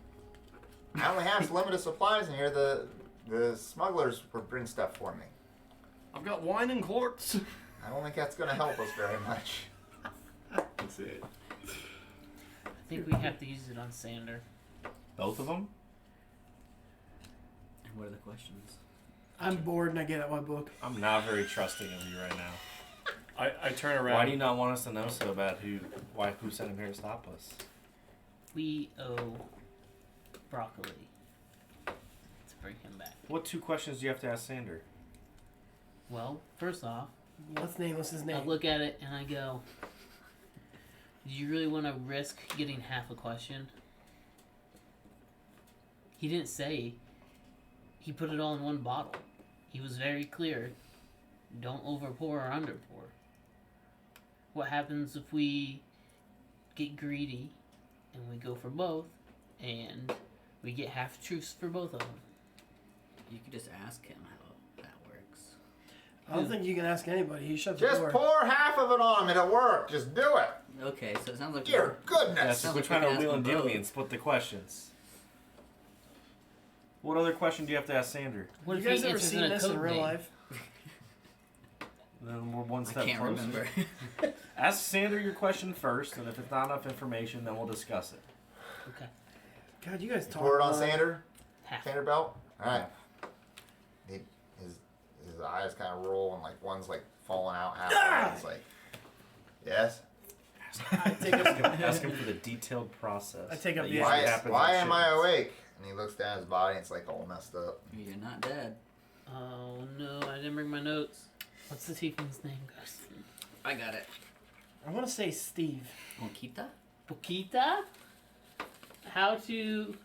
I only have limited supplies in here. The smugglers were bring stuff for me. I've got wine in quarts. I don't think that's gonna help us very much. That's it. I think we have to use it on Sander. Both of them? And what are the questions? I'm bored and I get out my book. I'm not very trusting of you right now. I turn around. Why do you not want us to know so bad who sent him here to stop us? We owe Broccoli to bring him back. What 2 questions do you have to ask Sander? Well, first off, What's his I name? look at it and I go, do you really want to risk getting half a question? He didn't say. He put it all in one bottle. He was very clear. Don't overpour or underpour. What happens if we get greedy and we go for both and we get half truths for both of them? You could just ask him how that works. I don't think you can ask anybody. He shut the Just door. pour half of it on him. It'll work. Just do it. Okay, so it sounds like Dear goodness. That's sounds we're like trying we to can wheel ask and them deal me both. and split the questions. What other question do you have to ask Sander? What you if guys he ever answers seen in a this in code real name? life? Then we're one I step can't closer. remember. Ask Sander your question first, and if it's not enough information, then we'll discuss it. Okay. God, you guys talk. Pour it on a lot. Sander. Half. Sander belt. All right. His eyes kind of roll and like one's like falling out halfway. It's like, yes. Ask him for the detailed process. I take up that the usually ask. happens Why on am I shipments. awake? And he looks down at his body and it's like all messed up. You're not dead. Oh no, I didn't bring my notes. What's the tiefling's name, guys? I got it. I want to say Steve. Monkita? Pokita? How to...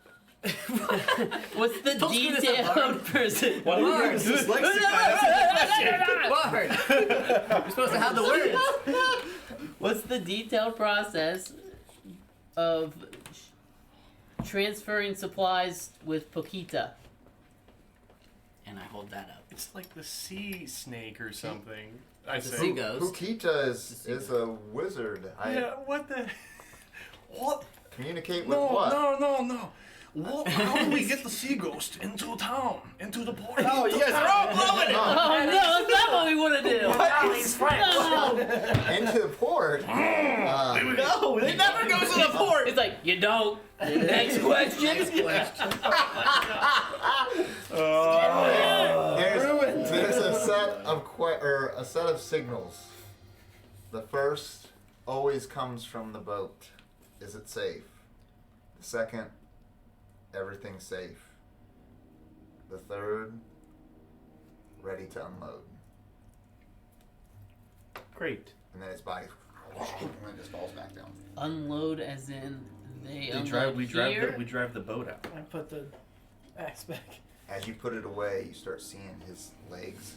What's the Don't screw this up, detailed Bard. person? Why do you Bard. use dyslexic guy? Bard! You're supposed to have the words. What's the detailed process of transferring supplies with Pokita? And I hold that up. It's like the sea snake or something. I The say. sea ghost. Pukita is a wizard. Yeah, what the? What? Communicate with No, what? no. What, how do we get the sea ghost into town? Into the port? Oh, you guys are all blowing it! Oh no, that's not what we want to do! No. Into the port. No, they never go to the port. It's like, you don't. Next question. There's a set of signals. The first always comes from the boat. Is it safe? The second, everything's safe. The third, ready to unload. Great. And then his body just falls back down. Unload as in they We unload drive here? the boat out. I put the axe back. as you put it away, you start seeing his legs.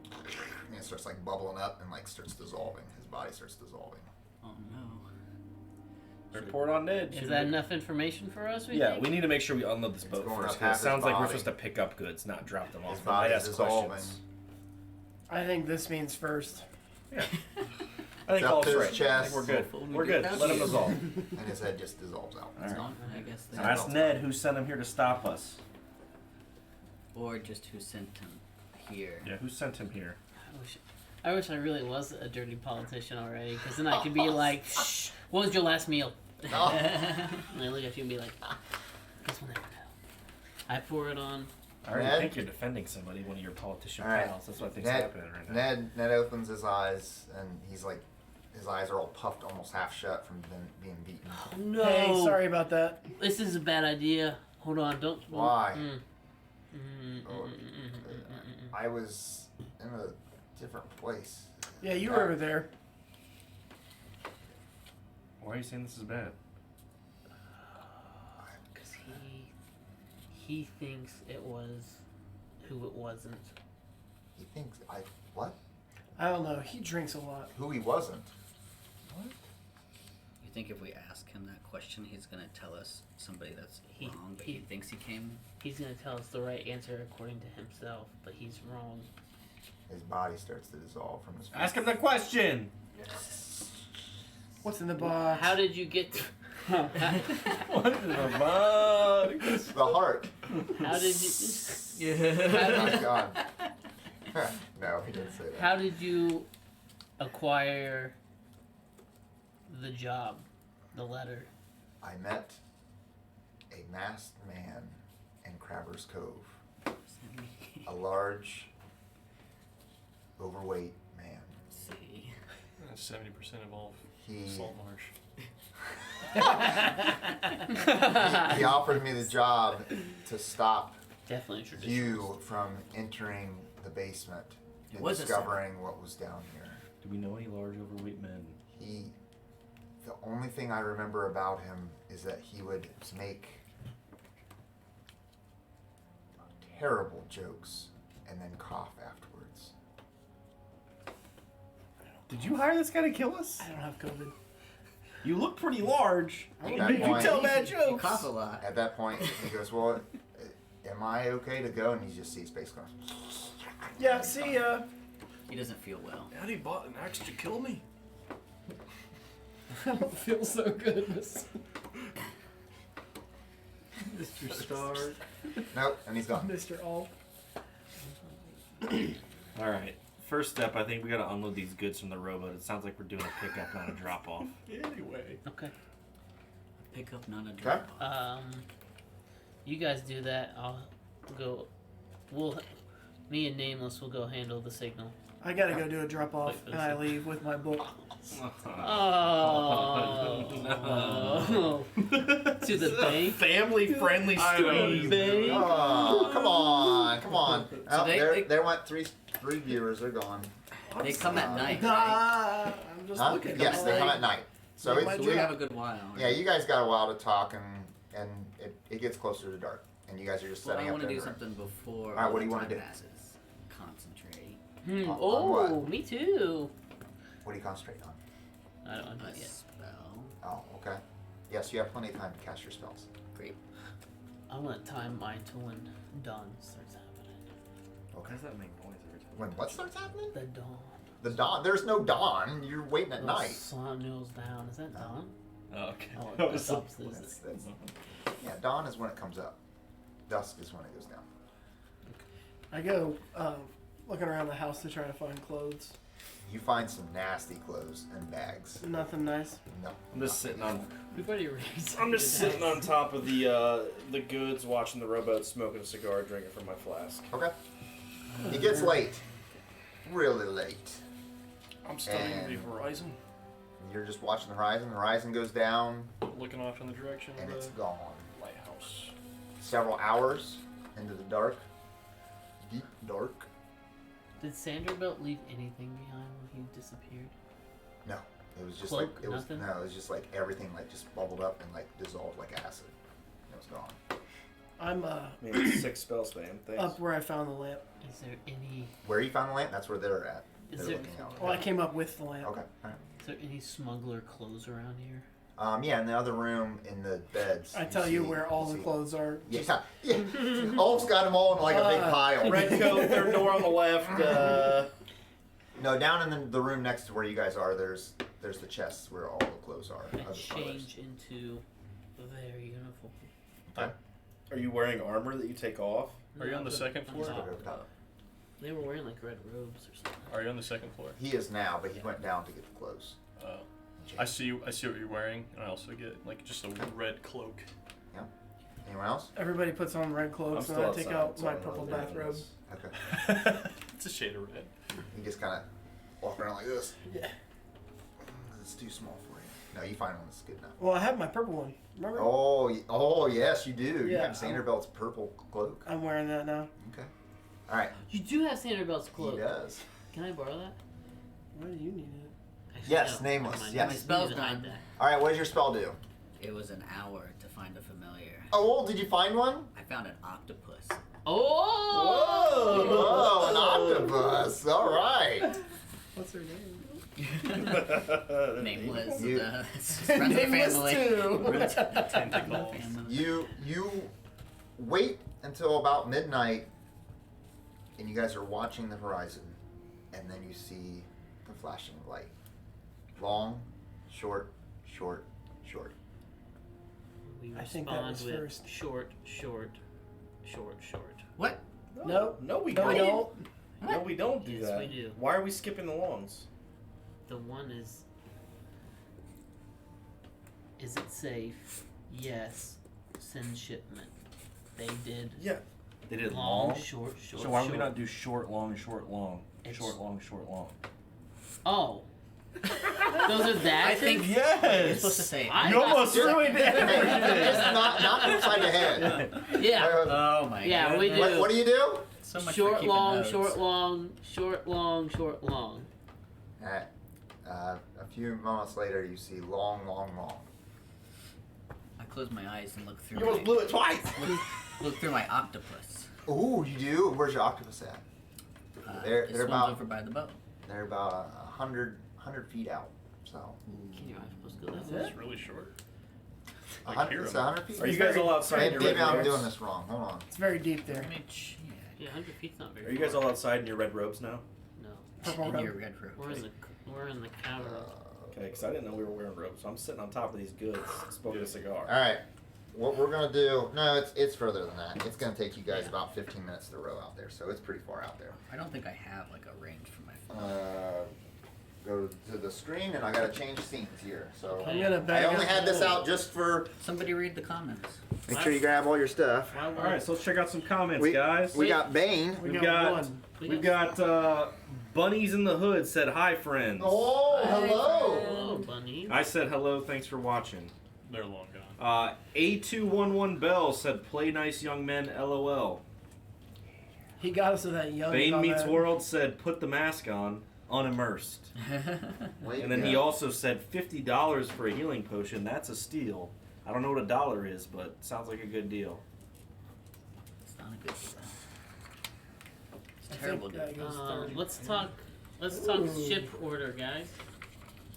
And it starts like bubbling up and like starts dissolving. His body starts dissolving. Oh no. Report on Ned. Is that enough information for us? Yeah, think? we need to make sure we unload this boat going first. up 'Cause half it his sounds like we're body. supposed to pick up goods, not drop them off. His We might body's ask dissolving. questions. I think this means first. Yeah. I think Up all's to his right. I chest. think we're good. Hopefully we We're do good. without Let him you. dissolve. And his head just dissolves out. All right. I guess So they ask Ned who sent him here to stop us. or just who sent him here. Yeah, who sent him here? I wish I really was a dirty politician already, because then I could be like, "Shh, what was your last meal?" Oh. And I look at you and be like, "Guess we'll never know." I pour it on. I already Ned? think you're defending somebody, one of your politician All right. pals. That's what I think's Ned, happening right now. Ned opens his eyes and he's like, his eyes are all puffed almost half shut from being beaten. Oh, no. Hey, sorry about that. This is a bad idea. Hold on, don't. Why? Oh, I was in a different place. Yeah, you were over there. Why are you saying this is bad? Because he thinks it was who it wasn't. He thinks what? I don't know. He drinks a lot. Who he wasn't. You think if we ask him that question, he's gonna tell us somebody that's He- wrong, but he- he thinks he came? He's gonna tell us the right answer according to himself, but he's wrong. His body starts to dissolve from his face. Ask him the question! What's in the box? How did you get? What in the box? The heart. How did you? Oh my god. No, he didn't say that. How did you acquire the job, the letter? I met a masked man in Crabber's Cove. A large, overweight man. See. 70% of all He Saltmarsh. he offered me the job to stop Definitely traditional. you from entering the basement It and was a discovering what was down here. Do we know any large overweight men? The only thing I remember about him is that he would make terrible jokes and then cough afterwards. Did you hire this guy to kill us? I don't have COVID. You look pretty large. At You that point, tell bad You jokes. cough a lot. at that point, he goes, "Well, am I okay to go?" And you just see his face going. Yeah, see ya. He doesn't feel well. Daddy bought an axe to kill me. I don't feel so good. Mr. Stark. Nope, and he's gone. Mr. All. All right. First step, I think we gotta unload these goods from the rowboat. It sounds like we're doing a pickup, not a drop off. Anyway. Okay. Pick up, not a drop. You guys do that. I'll go. Me and Nameless will go handle the signal. I gotta go do a drop off, Wait for and the I signal. leave with my book. Oh. To the bank. Family friendly stream. Bank. Oh, come on. Oh, they- there went three viewers. They're gone. They come at night, right? Nah, I'm just Huh? looking. Yes, they come at night. So Yeah, it's my So we have a good while. yeah. You guys got a while to talk, and it gets closer to dark, and you guys are just Well, setting I up. want to do dinner. something before Alright, what do you want wanna to do? passes. Concentrate. On Oh, what? me too. What do you concentrate on? I don't know A yet. spell. Oh, okay. Yes, you have plenty of time to cast your spells. Great. I want to time mine to when dawn starts happening. Why does that make noise every time? When what starts happening? The dawn. The dawn. There's no dawn. You're waiting at The night. sun goes down. Is that dawn? Oh, okay. Oh, That was that's opposite. That's- yeah, dawn is when it comes up. Dusk is when it goes down. I go looking around the house to try to find clothes. You find some nasty clothes and bags. Nothing nice. No. I'm just sitting on. We've already raised. I'm just sitting on top of the goods, watching the rowboat, smoking a cigar, drinking from my flask. Okay. It gets late. Really late. I'm studying And- the horizon, You're just watching the horizon. The horizon goes down, looking off in the direction and of it's the gone. lighthouse. Several hours into the dark. Deep dark. Did Sanderbelt leave anything behind when he disappeared? No. It was just Cloak, like it was nothing? no, it was just like everything like just bubbled up and like dissolved like acid. It was gone. I'm I mean, it's 6 spell spam. Thanks. up where I found the lamp. Is there any? Where you found the lamp? That's where they're at. Is They're there? looking out. Well, I came up with the lamp. Okay. All right. Is there any smuggler clothes around here? Yeah, in the other room, in the beds. I tell you see- where all the see- clothes are. Yeah, yeah. Ulf's got them all in like a big pile. Red coat, third door on the left. No, down in the room next to where you guys are, there's the chests where all the clothes are. I of the smugglers. change into their uniform. Are you wearing armor that you take off? Are you on the second floor? Just put it over top. They were wearing like red robes or something. Are you on the second floor? He is now, but he went down to get the clothes. I see what you're wearing, and I also get like just a red cloak. Anyone else? Everybody puts on red I'm clothes, and still I take outside, out so my I don't know purple what they're doing bathrobe. Okay. It's a shade of red. He just kind of walk around like this. Yeah. It's too small for you. No, you find one that's good enough. Well, I have my purple one. Remember? Oh, yes, you do. You Yeah, have Sanderbelt's purple cloak. I'm wearing that now. Okay. All right. You do have Sanderbelt's cloak. He does. Can I borrow that? Why do you need it? Actually, Yes, no, nameless, never mind. yes. My Spell's spell's done. done. All right. What does your spell do? It was an hour to find a familiar. Oh, did you find one? I found an octopus. Oh! Oh, an octopus. All right. What's her name? Nameless. You- Friends of the Nameless family. too. Tentacles. You wait until about midnight, and you guys are watching the horizon, and then you see the flashing of light. Long, short, short, short. We I think that respond was with first. short, short, short, short. What? Nope. No, we No, we don't. don't. No, we don't do Yes, that. we do. Why are we skipping the longs? The one is it safe? Yes. Send shipment. They did Yeah. They did long, long. short, short. So why would short. we not do short, long, short, long? It's- Short, long, short, long. Oh. Those are that? I think Yes! you're supposed to say. I You got almost you. ruined it! Just not upside the head. Yeah. Oh my Yeah, god. we do. What do you do? So much for Short, keeping long, notes. short, long, short, long, short, long. Alright. A few moments later, you see long, long, long. I close my eyes and look through. You almost blew it twice. Look through my octopus. Ooh, you do? Where's your octopus at? They're It swims about- over by the boat. They're about 100 feet out. So, Can your octopus go that That's far? It's really short. I 100, hear it's 'em. 100 feet. Are you guys all outside in your Maybe red I'm robes? doing this wrong. Hold on. It's very deep there. Let me check. Yeah, 100 feet's not very Are you guys far. all outside in your red robes now? No. Purple In robe. your red robe. We're in the cavern. Okay, because I didn't know we were wearing robes, so I'm sitting on top of these goods, smoking a cigar. Alright. What we're going to do... No, it's further than that. It's going to take you guys about 15 minutes to row out there. So, it's pretty far out there. I don't think I have like a range for my phone. Go to the screen, and I got to change scenes here. So, I'm gonna I back only up had the this road. out just for... Somebody read the comments. Make sure you grab all your stuff. Why All right, so let's check out some comments, guys. We got Bane. We've got one. we've got Bunnies in the Hood said hi friends. Oh, hello. Hello, bunny. I said hello, thanks for watching. They're long gone. A211 Bell said play nice young men LOL. He got us to that young. Bane Meets comment. World said put the mask on, unimmersed. Wait, And then he also said $50 for a healing potion. That's a steal. I don't know what a dollar is, but sounds like a good deal. It's not a good deal. It's I a terrible think deal. that goes 30. Let's talk ship order, guys.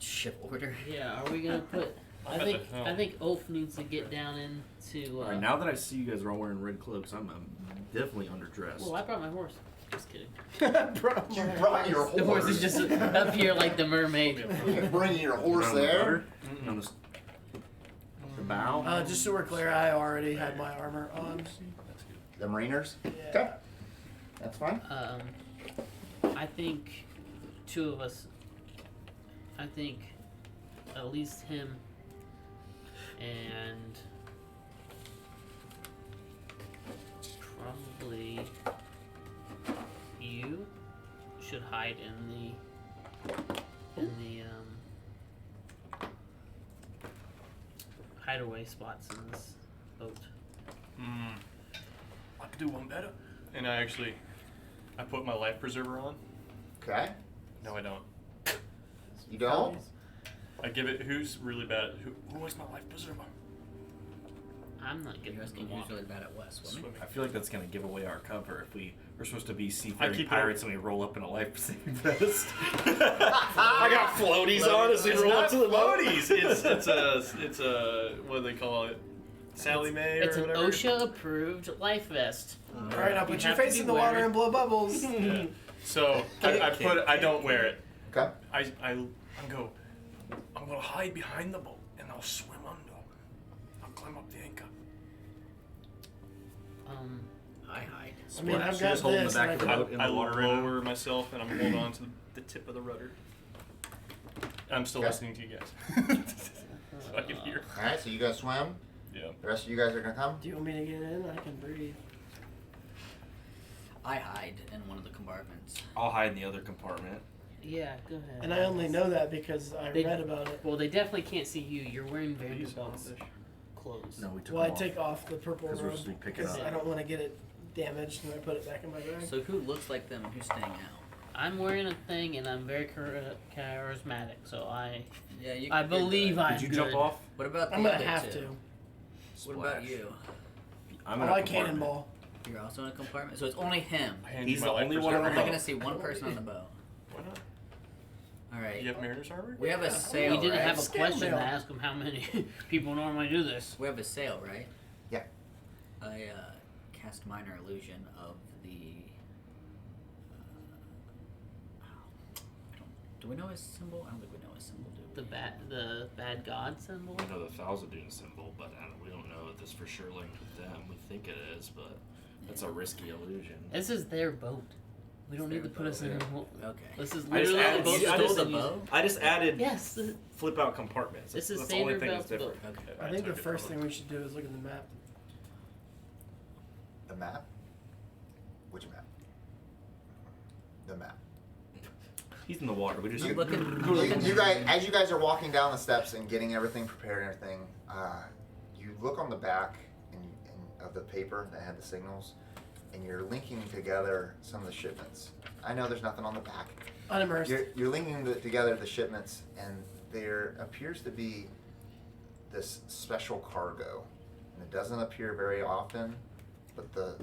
Ship order. Yeah, are we gonna put? I What think the hell? I think Ulf needs to get down into. All right, now that I see you guys are all wearing red cloaks, I'm definitely underdressed. Well, I brought my horse. Just kidding. Bro, You brought your horse. The horse is just up here like the mermaid. You bringing your horse On the there? rudder? On the bow? just so we're clear, I already had my armor on. The Mariners? Yeah. Okay. That's fine. I think two of us. I think at least him and probably you should hide in the hideaway spots in this boat. I could do one better. And I put my life preserver on. Okay. No, I don't. You don't? I give it. Who's really bad? Who wants my life preserver? I'm not good You're at the usually water. bad at what, swimming? Swimming. I feel like that's gonna give away our cover if we're supposed to be I seafaring keep it pirates and we roll up in a life-saving vest. I got floaties on as we roll up to the boat. floaties. It's a what do they call it? Sally Mae or It's an whatever. OSHA-approved life vest. All right, now You put your have to face be in the water wearing- and blow bubbles. Yeah. So I don't wear it. Okay. I'm gonna hide behind the boat and I'll swim under. I'll climb up the anchor. I hide. I mean, I've She's got just holding this. the back and of I the can- boat in I the water right now. lower myself and I'm holding on to the tip of the rudder. I'm still Okay. listening to you guys. So I can hear. All right, so you guys swim. Yeah. The rest of you guys are gonna come. Do you want me to get in? I can breathe. I hide in one of the compartments. I'll hide in the other compartment. Yeah, go ahead. And I only know that because I They- read about it. Well, they definitely can't see you. You're wearing Please, Vanderbilt's Fish. clothes. No, we took Well, I them off. take off the purple 'Cause we're robe supposed to be picking because up. I don't want to get it damaged and I put it back in my bag. So who looks like them and who's staying out? I'm wearing a thing and I'm very charismatic, so I Yeah, you. I you're believe good. I'm Did you good. jump off? What about the I'm gonna other have two? to. What about Splash. you? I'm I in a like compartment. cannonball. You're also in a compartment, so it's only him. I hand He's you my the life only one preserver. on I'm the not boat. gonna see one person on the boat. Why not? All right. You have mariner's armor? We have a Yeah. sail. We didn't right? have a Scale question mail. to ask them how many people normally do this. We have a sail, right? Yeah. I cast minor illusion of the. Do we know his symbol? I don't think we know his symbol, do we? The bad god symbol. We know the Thousandoon symbol, but we don't know if this for sure linked with them. We think it is, but it's a risky illusion. This is their boat. We don't need to put us in. Okay. This is I just literally added- the boat. you I that just- they the use. boat? I just added Yes. flip out compartments. This is That's the only thing that's Vanderbilt's different. boat. Okay. I think the took it first from thing we should do is look at the map. The map. Which map? The map. He's in the water. We just You, looking- you guys, as you guys are walking down the steps and getting everything prepared and everything, you look on the back of the paper that had the signals, and you're linking together some of the shipments. I know there's nothing on the back. Unimmersed. You're linking together the shipments, and there appears to be this special cargo, and it doesn't appear very often, but the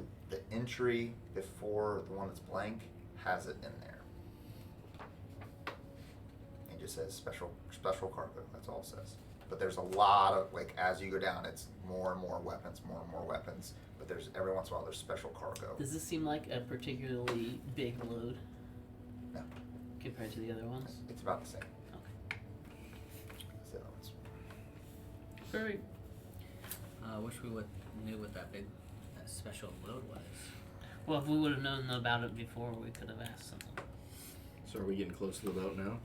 entry before the one that's blank has it in there. It just says special cargo. That's all it says. But there's a lot of, like, as you go down, it's more and more weapons, but there's every once in a while there's special cargo. Does this seem like a particularly big load No, compared to the other ones? it's about the same. Okay. As the other ones. Very. Wish we knew what that special load was. Well, if we would have known about it before, we could have asked someone. So are we getting close to the boat now?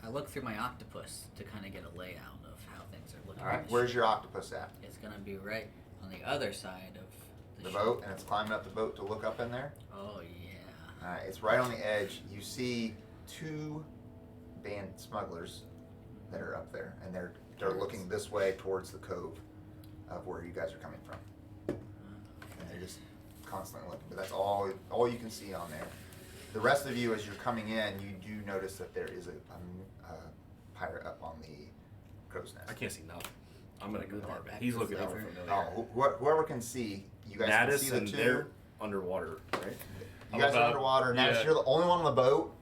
I looked through my octopus to kind of get a layout of how things are looking. All right, where's your octopus at? It's gonna be right on the other side of The ship. boat, and it's climbing up the boat to look up in there. Oh yeah. All right, it's right on the edge. You see two band smugglers that are up there, and they're looking this way towards the cove of where you guys are coming from. And they're just constantly looking, but that's all you can see on there. The rest of you, as you're coming in, you do notice that there is a pirate up on the crow's nest. I can't see nothing. I'm in a Move that compartment. back He's to looking the over flavor. familiar. Whoever can see, you guys can Natas see the and two. they're underwater, right? You guys are about- underwater. Natas, yeah. you're the only one on the boat.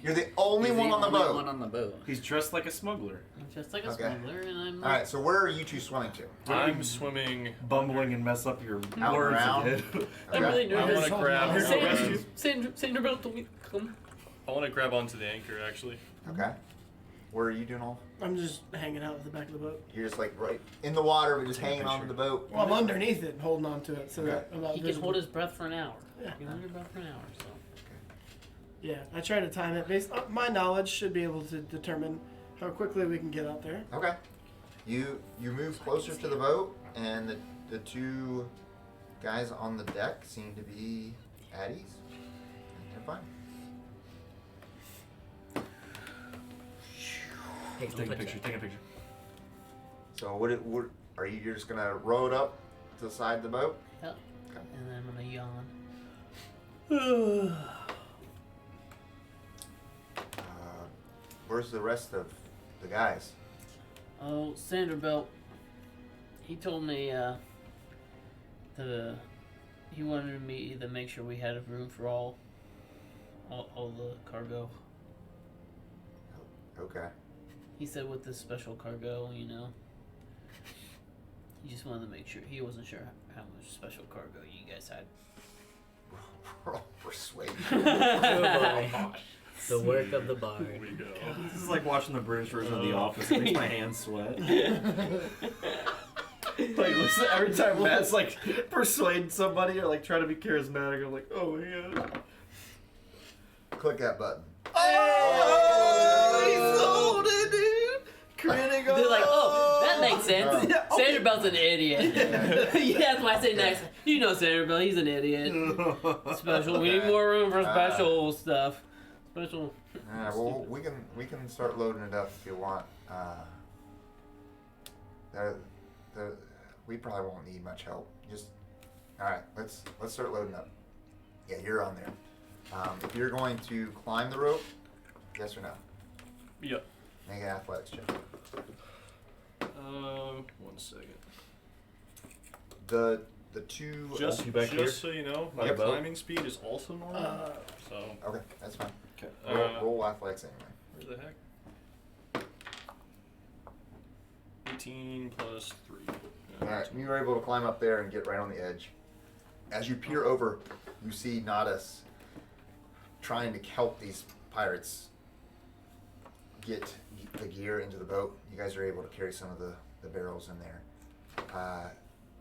You're the only He's one on the only boat. one on the boat. He's dressed like a smuggler, I'm just like a Okay. smuggler, and I'm. All right, so where are you two swimming to? I'm swimming. bumbling and mess up your Out words around? again. I'm Okay. really I nervous. want to grab. I'm here to I rescue. Sanderbilt told me to come. want to grab onto the anchor actually. Okay. Where are you doing all? I'm just hanging out at the back of the boat. You're just like right in the water, but just Take a hanging onto picture. the boat. Well, I'm underneath it, holding on to it, so Okay. that I'm not He can visible. hold his breath for an hour. Yeah. You hold your breath for an hour, so. Yeah, I try to time it. Based on my knowledge, should be able to determine how quickly we can get out there. Okay. You move closer to the boat, and the two guys on the deck seem to be at ease. They're fine. Hey, Take a picture. Take a picture. So what are you? You're just gonna row it up to the side of the boat? Yep. Okay. And then I'm gonna yawn. Where's the rest of the guys? Oh, Sanderbilt. He told me He wanted me to make sure we had room for all the cargo. Okay. He said with the special cargo, you know, he just wanted to make sure. He wasn't sure how much special cargo you guys had. Roll persuasion. The work of the bard. Here we go. This is like watching the British version of The Office. It makes my hands sweat. Like, listen, every time Matt's like persuading somebody or like trying to be charismatic, I'm like, oh my god. Click that button. Oh, he sold it, dude. Critical. They're like, oh, that makes sense. Yeah, okay. Sanderbell's an idiot. Yeah, that's why I say next. You know Sanderbell, he's an idiot. Special. We need more room for special stuff. Special. Well, we can start loading it up if you want. We probably won't need much help. Just all right. Let's start loading up. Yeah, you're on there. If you're going to climb the rope, yes or no? Yep. Make an athletics check. 1 second. The two. Just you back here? so you know, my Yep. climbing speed is also normal. So Okay, that's fine. okay. Roll athletics anyway. Where the heck? 18 plus 3. All right, you were able to climb up there and get right on the edge. As you peer over, you see Natas trying to help these pirates get the gear into the boat. You guys are able to carry some of the barrels in there.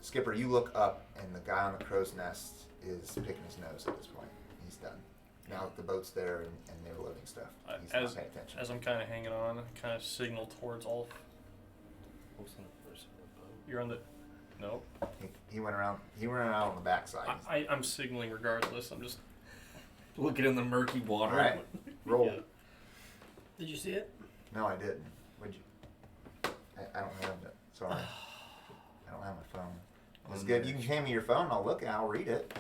Skipper, you look up and the guy on the crow's nest is picking his nose at this point. He's done. Now the boat's there and they're loading stuff. He's not paying attention. As I'm kind of hanging on, I kind of signal towards Ulf. You're on the. Nope. He went around. He went around on the backside. I'm signaling regardless. I'm just. Looking in the murky water. All right, roll. Yeah. Did you see it? No, I didn't. Would you? I don't have it. Sorry. I don't have my phone. It's good. You can hand me your phone. I'll look and I'll read it.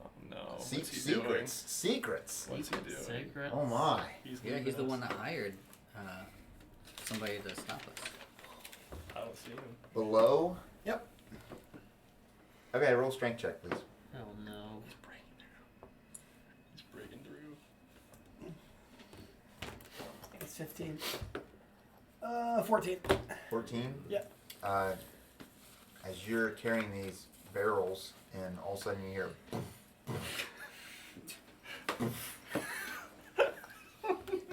Oh no. Secrets. Secrets. What's he doing? Secret. Oh my. He's Yeah, he's the one that hired somebody to stop us. I don't see him. Below. Yep. Okay, roll strength check, please. Oh no. He's breaking through. I think it's 15. 14. 14. Yep. As you're carrying these barrels, and all of a sudden you hear.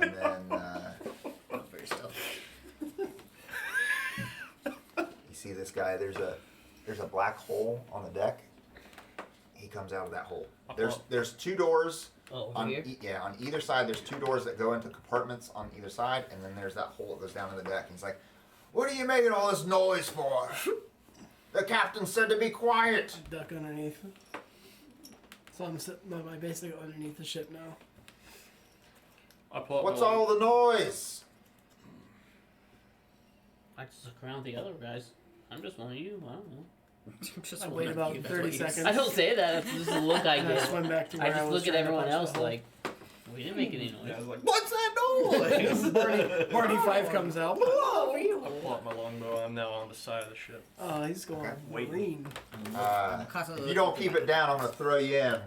And then Very stealthy. you see this guy. There's a black hole on the deck. He comes out of that hole. There's two doors. Oh, On here? on either side, there's two doors that go into compartments on either side, and then there's that hole that goes down to the deck. And he's like, "What are you making all this noise for? The captain said to be quiet." Duck underneath. So I'm basically underneath the ship now. I pull up What's my all the noise? I just look around the other guys. I'm just one of you. I don't know. Just I one wait of about you, that's 30 what you seconds. I don't say that. That's just the look I And I get. swim back to where I just was look at trying to everyone punch else the hole. like, we didn't make any noise. Yeah, I was like, What's that noise? Party 5 comes out. I pull up my longbow. I'm now on the side of the ship. Oh, he's going Okay. green. If you don't keep it down, I'm gonna throw you in.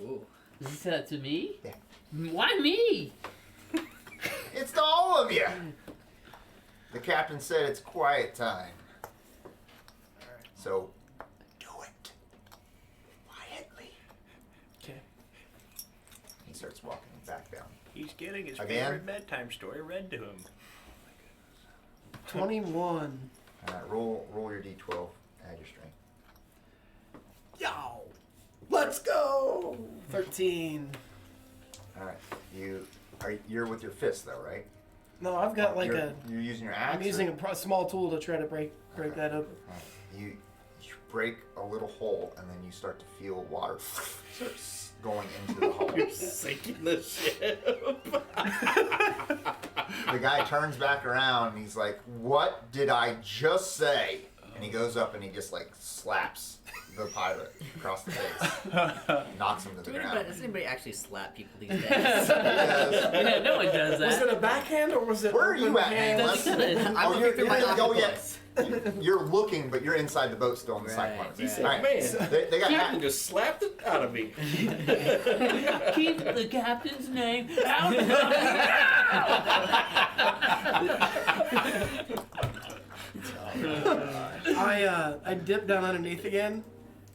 Ooh. Is he said that to me? Yeah. Why me? It's to all of you. The captain said it's quiet time. So, do it quietly. Okay. He starts walking back down. He's getting his Again? favorite bedtime story read to him. 21. Roll your d12. Add your strength. Yo! Let's go! 13. All right. You're with your fist though, right? No, I've got like you're using your axe. I'm using a small tool to try to break that open. You break a little hole, and then you start to feel water starts going into the hole. You're sinking the ship. The guy turns back around and he's like, "What did I just say?" And he goes up and he just like slaps the pirate across the face, knocks him to the ground. Does anybody actually slap people these days? Yes. Yeah, no one does Was that. it a backhand or was it? Where are you open at, hand? Nameless? I'm Oh, looking through my oh yeah. octopus. You're looking, but you're inside the boat still in the side Right, compartment. He said, All right. man, They got Captain just slapped it out of me. Keep the captain's name out of I dip down underneath again,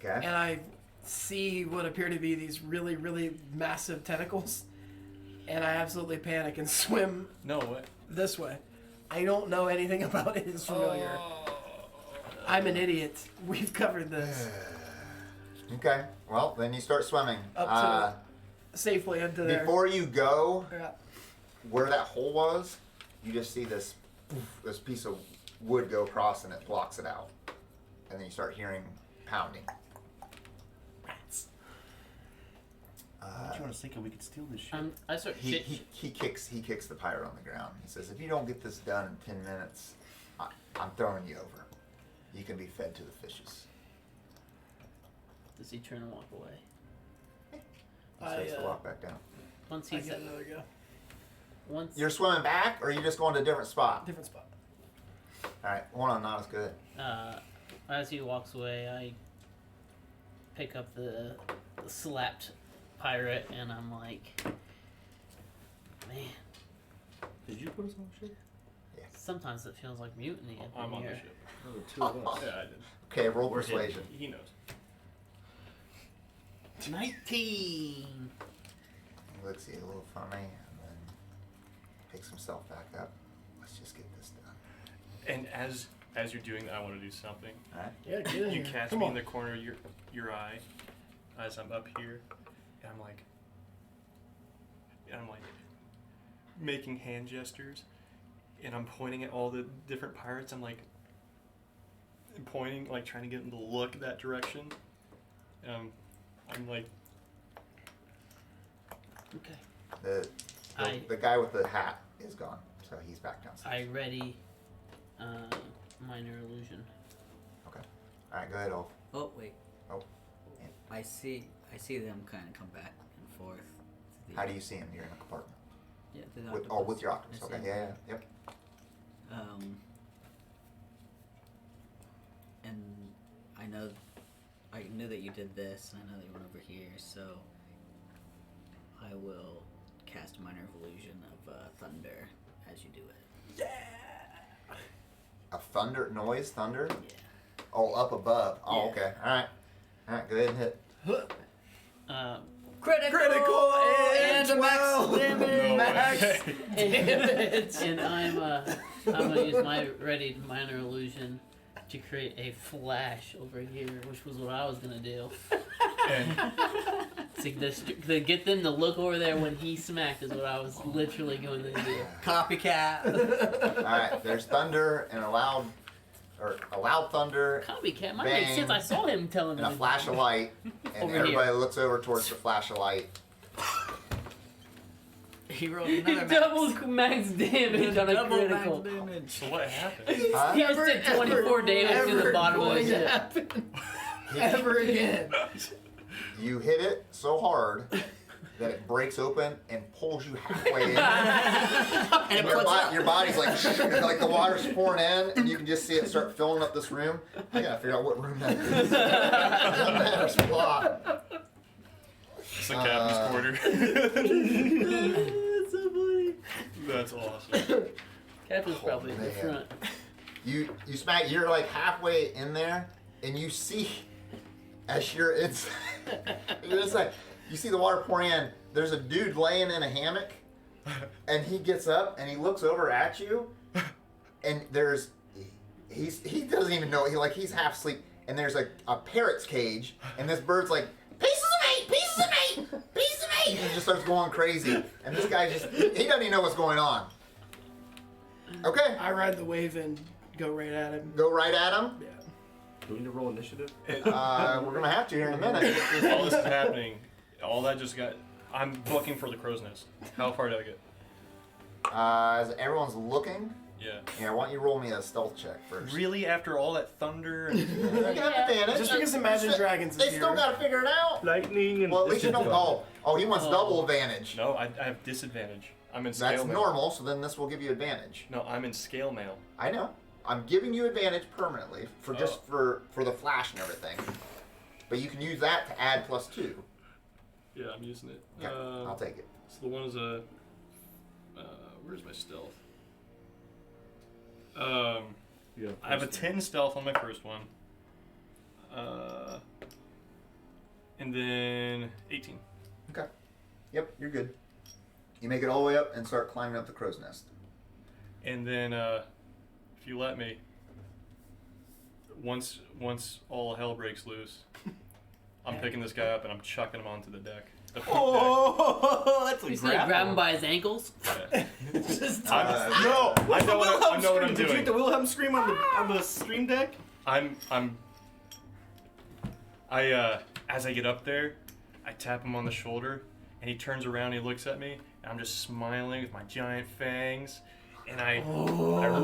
Okay. and I see what appear to be these really, really massive tentacles, and I absolutely panic and swim No way. this way. I don't know anything about it. It's familiar. I'm an idiot. We've covered this Okay. Well, then you start swimming. Up safely into there. Before you go, Yeah. where that hole was, you just see this piece of wood go across and it blocks it out. And then you start hearing pounding. Rats. Don't you want to think we could steal this shit? I start He kicks the pirate on the ground. He says, "If you don't get this done in 10 minutes, I'm throwing you over. You can be fed to the fishes." Does he turn and walk away? He starts to walk back down. Once I he's get another go. once You're swimming back, or are you just going to a different spot? Different spot. All right, one on Natas, good. as he walks away, I pick up the slapped pirate, and I'm like, man, Did you put us on the ship? sometimes it feels like mutiny up I'm in on the here. ship. Oh, the two of us. Yeah, I did. Okay, roll We're hidden. persuasion. He knows. 19. He looks at you a little funny and then picks himself back up. Let's just get this done. And as you're doing that, I want to do something. All right. Yeah, get in You here. catch Come me on. in the corner of your eye as I'm up here, and I'm like making hand gestures, and I'm pointing at all the different pirates. I'm like pointing, like trying to get them to look that direction. I'm like, Okay. The guy with the hat is gone, so he's back downstairs. I ready minor illusion. Okay. All right, go ahead, Ulf. Oh wait. Oh. I see them kind of come back and forth. To the, How do you see him? You're in a compartment. Yeah. The With, octopus. with your octopus. I see Okay. him. Yeah. Yep. And I knew that you did this, and I know that you went over here, so I will cast a minor illusion of thunder as you do it. A thunder noise. Thunder. Yeah. Oh, up above. Oh, Yeah. okay. All right. All right. Go ahead and hit. Critical and a max 12. damage. Max. And I'm gonna use my ready minor illusion to create a flash over here, which was what I was gonna do. and To get them to look over there when he smacked is what I was literally going to do. Copycat. All right. There's thunder and a loud thunder Copycat, might Bang. make sense. I saw him telling and a me. flash of light, and Over everybody here. looks over towards the flash of light. He rolled He another double max damage on a double critical. max damage. so what happened? Huh? He just did 24 damage to the bottom of his going to ship. happen ever again. You hit it so hard that it breaks open and pulls you halfway in. And it Your, puts up. your body's like the water's pouring in, and you can just see it start filling up this room. I gotta figure out what room that is. It doesn't matter, spot. It's the captain's quarter. That's so funny. That's awesome. Captain's probably in the man. front. You smack. You're like halfway in there, and you see as you're inside. You're just like you see the water pouring in. There's a dude laying in a hammock, and he gets up and he looks over at you, and he doesn't even know he's half asleep, and there's like a parrot's cage, and this bird's like pieces of meat, and it just starts going crazy, and this guy he doesn't even know what's going on. Okay, I ride the wave and go right at him. go right at him. Yeah. Do we need to roll initiative? We're gonna have to here in a minute. All this is happening. All that just got. I'm looking for the crow's nest. How far did I get? As everyone's looking, Yeah. I want you to roll me a stealth check first. Really? After all that thunder and You got advantage. Just because Imagine Dragons is They here. still gotta figure it out. Lightning and Well, at least you don't. Oh, he wants Oh. double advantage. no, I have disadvantage. I'm in scale That's mail. normal. So then this will give you advantage. No, I'm in scale mail. I know. I'm giving you advantage permanently for just for the flash and everything. But you can use that to add +2. Yeah, I'm using it. Okay, I'll take it. So the one is a. Where's my stealth? I have a 10 stealth on my first one. And then 18. Okay. Yep, you're good. You make it all the way up and start climbing up the crow's nest. And then, if you let me, once all hell breaks loose, I'm picking this guy up and I'm chucking him onto the deck. The poop Oh, that's a He's gonna grab him by his ankles. deck. Yeah. Just No, I know what I'm Did you doing. get the Wilhelm scream on the stream deck? As I get up there, I tap him on the shoulder, and he turns around, and he looks at me, and I'm just smiling with my giant fangs, and I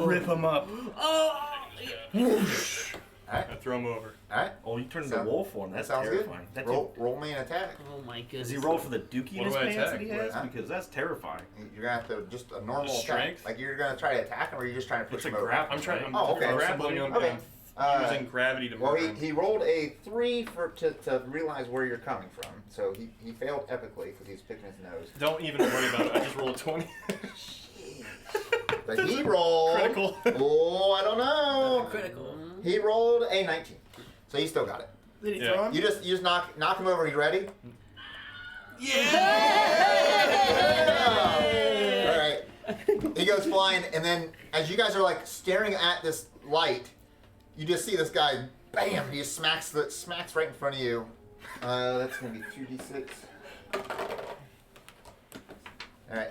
rip him up. Alright. I throw him over. Alright. Oh, you turned into Sound- wolf form. That's Sounds terrifying. good. That's Roll me an attack. Oh my goodness. Does he roll for the dookie in What his do I pants that he attack? has? Huh? Because that's terrifying. You're gonna have to just a normal attack. Strength? Like you're gonna try to attack him, or you're just trying to push It's a him over. grab. I'm trying. I'm Oh, okay. grappling him. Okay. And I'm using gravity to Well, murder him. he rolled a 3 to realize where you're coming from. So he failed epically because he's picking his nose. Don't even worry about it. I just rolled a 20. But he rolled Critical. Oh, I don't know. Critical. He rolled a 19. So he still got it. Did he Yeah. throw him? You just knock him over. You ready? All right. He goes flying, and then as you guys are like staring at this light, you just see this guy. Bam! He just smacks right in front of you. That's gonna be 2d6. All right.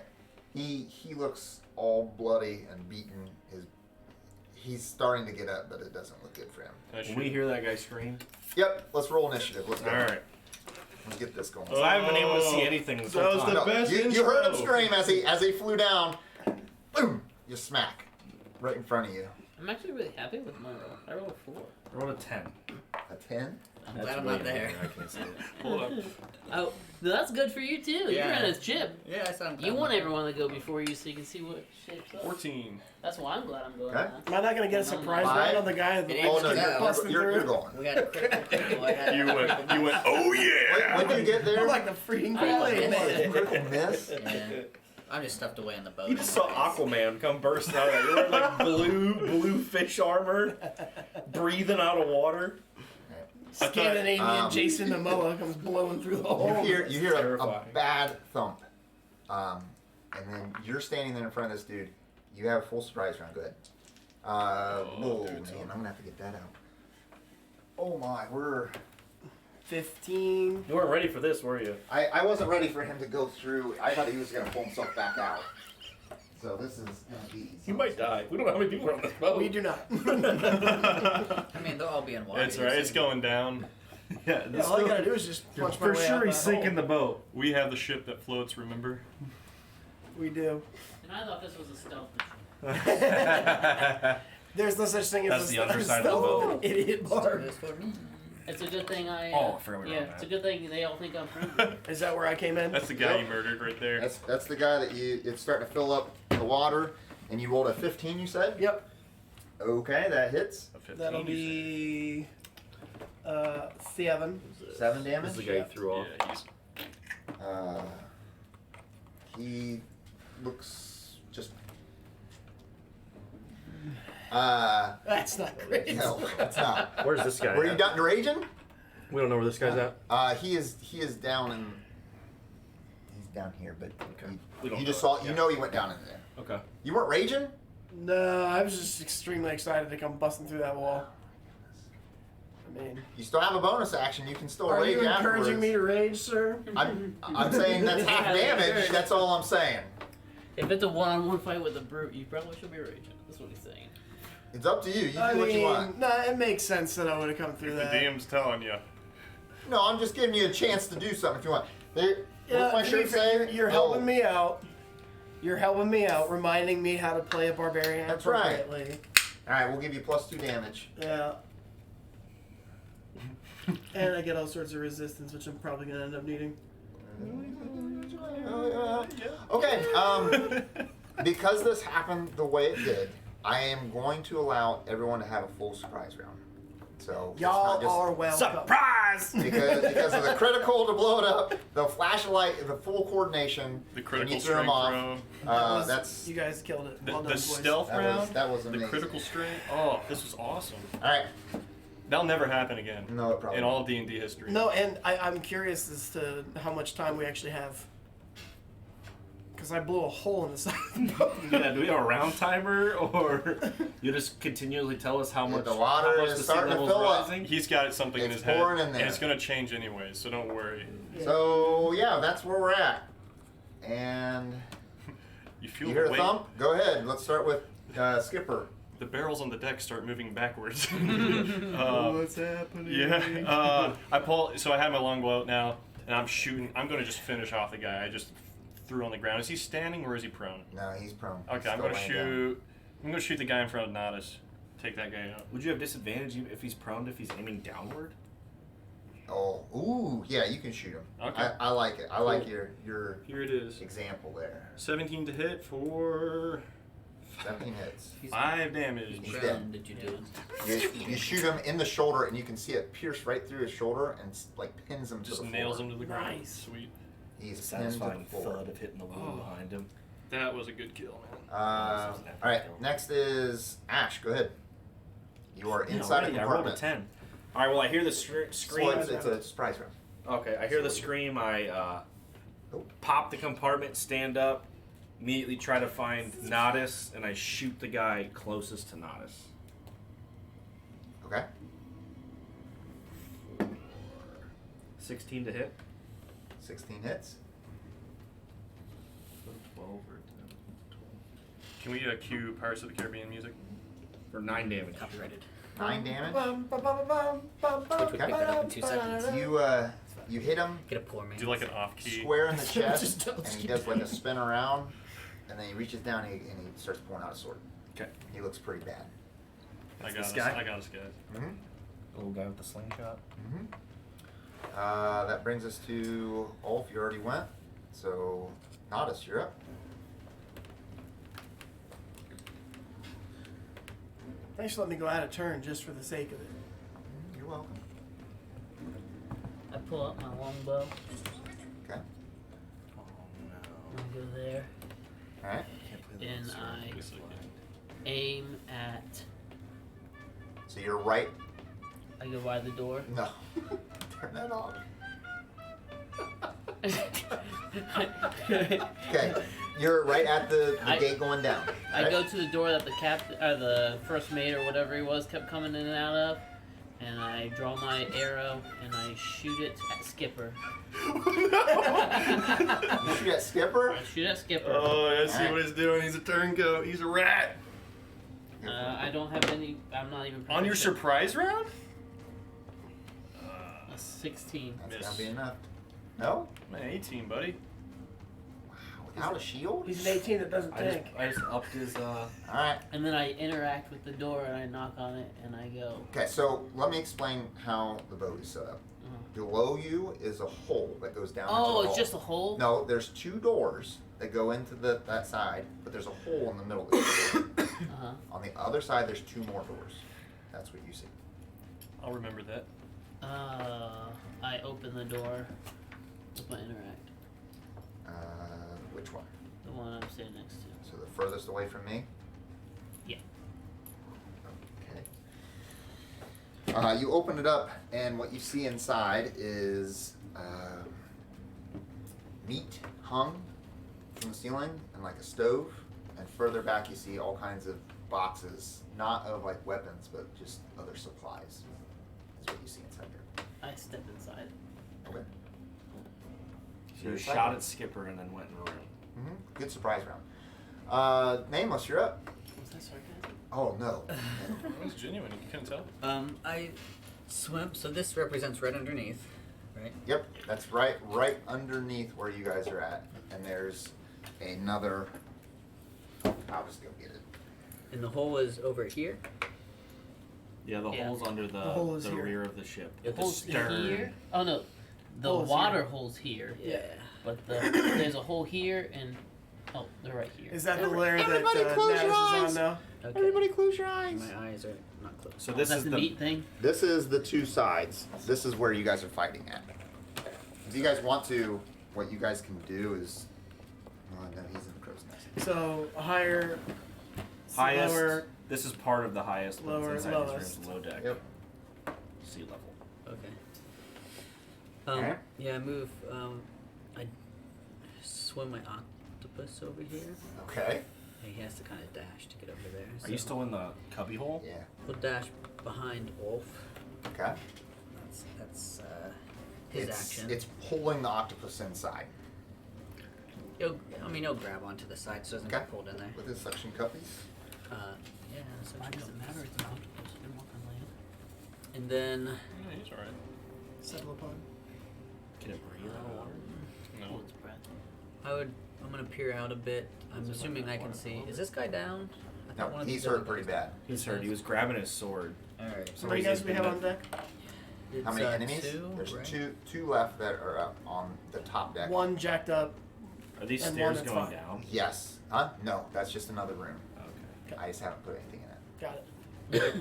He looks all bloody and beaten. He's starting to get up, but it doesn't look good for him. When we hear that guy scream, Yep. Let's roll initiative. Let's go. all right. Let's get this going. So I haven't been able to see anything this That whole was time. the No, best you heard him intro. scream as he flew down. Boom! You smack right in front of you. I'm actually really happy with my roll. I rolled a 4. I rolled a 10. A 10. I'm glad I'm not there. I can't say it. Hold up. Oh, that's good for you too. You're Yeah. in his chip. Yeah, I sound. You want everyone to go before you so you can see what shapes up. 14. That's why I'm glad I'm going Okay. now. Am I not gonna get a surprise Five. round on the guy that It the Oh ain't no, lights keep Yeah, busting you're through? going. We got a critical. I had You went. Oh yeah. When do you get there? I'm like the freaking I Kool-Aid know. man. Critical miss. Yeah. I'm just stuffed away in the boat. You just saw Aquaman come bursting out of that. You're wearing like blue fish armor, breathing out of water. Scandinavian Jason Momoa comes blowing through the hole. You hear a Terrifying. bad thump, and then you're standing there in front of this dude. You have a full surprise round. Go ahead. dude, Man, I'm gonna have to get that out. Oh my, 15. You weren't ready for this, were you? I wasn't ready for him to go through. I thought he was gonna pull himself back out. So this is gonna be. You might die. We don't know how many people are on this boat. We do not. I mean, they'll all be in water. It's right. It's going down. Yeah, Yeah, all I gotta do is just punch my for way sure out he's that sinking hole. the boat. We have the ship that floats. Remember? We do. And I thought this was a stealth mission. There's no such thing as That's a the underside of the boat. Idiot bar. It's for me. It's a good thing I. Oh, I forgot we were yeah, on it's that. a good thing they all think I'm friendly. Is that where I came in? That's the guy Yep. you murdered right there. That's the guy that it's starting to fill up the water, and you rolled a 15. You said. Yep. Okay, that hits. A 15, That'll you be 7. 7 damage. This is the guy you threw off. said. Yeah, he's He looks just. That's not great. No, it's not. Where's this guy? Were you at? done raging? We don't know where this guy's at. He is down in. He's down here, but We don't you just know. saw. You know he went down in there. Okay. You weren't raging. No, I was just extremely excited to come busting through that wall. I mean, You still have a bonus action. You can still are rage you encouraging afterwards. me to rage, sir? I'm saying that's half damage. That's all I'm saying. If it's a one-on-one fight with a brute, you probably should be raging. That's what he's saying. It's up to you. You do I what you want. mean, no, it makes sense that I would have come through The that. DM's telling you. No, I'm just giving you a chance to do something if you want. There, Yeah, what's my to be shirt fair, say? you're Oh, helping me out. You're helping me out, reminding me how to play a barbarian That's right. appropriately. All right, we'll give you +2 damage. Yeah. And I get all sorts of resistance, which I'm probably gonna end up needing. Okay. Because this happened the way it did, I am going to allow everyone to have a full surprise round. So it's Y'all not just are welcome. Surprise! because of the critical to blow it up, the flashlight, the full coordination, The and critical you threw strength them off. round. That's You guys killed it. The, Well done, the boys. stealth that round. was The amazing. critical strength. Oh, this was awesome. All right. That'll never happen again. No, it probably in all of D&D history. No, and I'm curious as to how much time we actually have. Because I blew a hole in the side of the boat. Yeah, do we have a round timer, or you just continually tell us how Yeah, much the water how much is the sea starting to level's fill up. rising? He's got something in It's his head, pouring in there. and it's gonna change anyways. So don't worry. So yeah, that's where we're at. And You feel you hear the a weight. thump? Go ahead. Let's start with Skipper. The barrels on the deck start moving backwards. What's happening? Yeah. I pull. So I have my longbow out now, and I'm shooting. I'm gonna just finish off the guy I just threw on the ground. Is he standing or is he prone? No, he's prone. Okay, He's I'm still gonna laying down. shoot. I'm gonna shoot the guy in front of Natas. Take that guy out. Would you have disadvantage if he's prone if he's aiming downward? Oh, ooh, yeah, you can shoot him. Okay. I like it. I like your Here it is. example there. 17 to hit for 17 hits. 5 damage. He's Brown, dead. did you do? You shoot him in the shoulder, and you can see it pierce right through his shoulder and like pins him Just to the nails floor. him to the ground. Nice. Sweet. He's The pinned to the satisfying floor. thud of hitting the wall behind him. That was a good kill, man. All right, next is Ashe. Go ahead. You are inside a I rolled a compartment. 10. All right. Well, I hear the Well, scream. it's a surprise round. Okay, I hear the scream. I pop the compartment, stand up, immediately try to find Natas, and I shoot the guy closest to Natas. Okay. 16 to hit. 16 hits. 12 or 10. Can we cue Pirates of the Caribbean music? For 9 damage. Copyrighted. 9 damage. Which we picked that up in 2 seconds. You hit him Get a poor man. Do like an off key. square in the chest, Just don't and he skip does like a spin around, and then he reaches down and he starts pulling out a sword. Okay. He looks pretty bad. I got this us. guy? I got us, guys. Mm-hmm. The little guy with the slingshot. Mm-hmm. That brings us to Ulf. You already went, so Natas, you're up. Thanks for letting me go out of turn just for the sake of it. You're welcome. I pull out my longbow. Okay. Oh I go there All right. no. and I Looks like it. aim at. So you're right. I go by the door. No. Turn that off. Okay. You're right at the I- gate going down. I right? go to the door that the captain, or the first mate, or whatever he was, kept coming in and out of, and I draw my arrow and I shoot it at Skipper. You shoot at Skipper. I shoot at Skipper. Oh, I see Alright. what he's doing. He's a turncoat. He's a rat. I don't have any. I'm not even. On your proficient. surprise round? A 16. That's Miss. gonna be enough. No. Man, 18, buddy. Wow. Without a shield. He's an 18 that doesn't tank. I just upped his. All right. And then I interact with the door and I knock on it and I go. Okay. So let me explain how the boat is set up. Below you is a hole that goes down. into Oh, the it's hull. just a hole? No, there's 2 doors that go into that side, but there's a hole in the middle. Of the door. Uh-huh. On the other side, there's 2 more doors. That's what you see. I'll remember that. I open the door with my interact. Which one? The one I'm sitting next to. So the furthest away from me? Yeah. Okay. You open it up, and what you see inside is meat hung from the ceiling and like a stove. And further back, you see all kinds of boxes, not of like weapons, but just other supplies. Is what you see inside here. I step inside. Okay. So you shot at Skipper and then went in the room. Mm-hmm. Good surprise round. Nameless, you're up. Was that sarcasm? Oh no. It was genuine. You couldn't tell. I swim. So this represents right underneath, right? Yep, that's right underneath where you guys are at, and there's another. I'll just go get it. And the hole is over here. Yeah, the Yeah. hole's under the hole is here. rear of the ship. The At the hole's stern. here. Oh no, the Hole's water here. hole's here. Yeah. But there's a hole here and Oh, they're right here. Is that the lair that Everybody close your Natas eyes. is on now? Okay. Everybody close your eyes. My eyes are not closed. So this That's is the the meat thing. This is the two sides. This is where you guys are fighting at. If you guys want to, what you guys can do is... Oh, no, he's in the crow's nest. So higher, highest. lower. This is part of the highest. But Lower, inside lowest. this room is low deck. Yep. Sea level. Okay. Alright. Yeah, I move. I swim my octopus over here. Okay. He has to kind of dash to get over there. Are you still in the cubby hole? Yeah. We'll dash behind Ulf. Okay. That's his action. It's pulling the octopus inside He'll grab onto the side so it doesn't Okay. get pulled in there. with his suction cuppies. Yeah. So Why does it matter? It's an octopus. They're more on land. And then Yeah, he's alright. Cephalopod. Can it breathe out of water? No. Oh, it's breath. I'm gonna peer out a bit. I'm assuming I can see. Is this guy down? I thought one No, of he's these hurt other pretty guys- bad. He's hurt. He was grabbing his sword. All right. How many guys do we have on deck? How many It's, enemies? Two, There's right? two left that are up on the top deck. One jacked up. Are these And stairs one that's going fine. down? Yes. Huh? No, that's just another room. Okay. I just haven't put anything in it. Got it.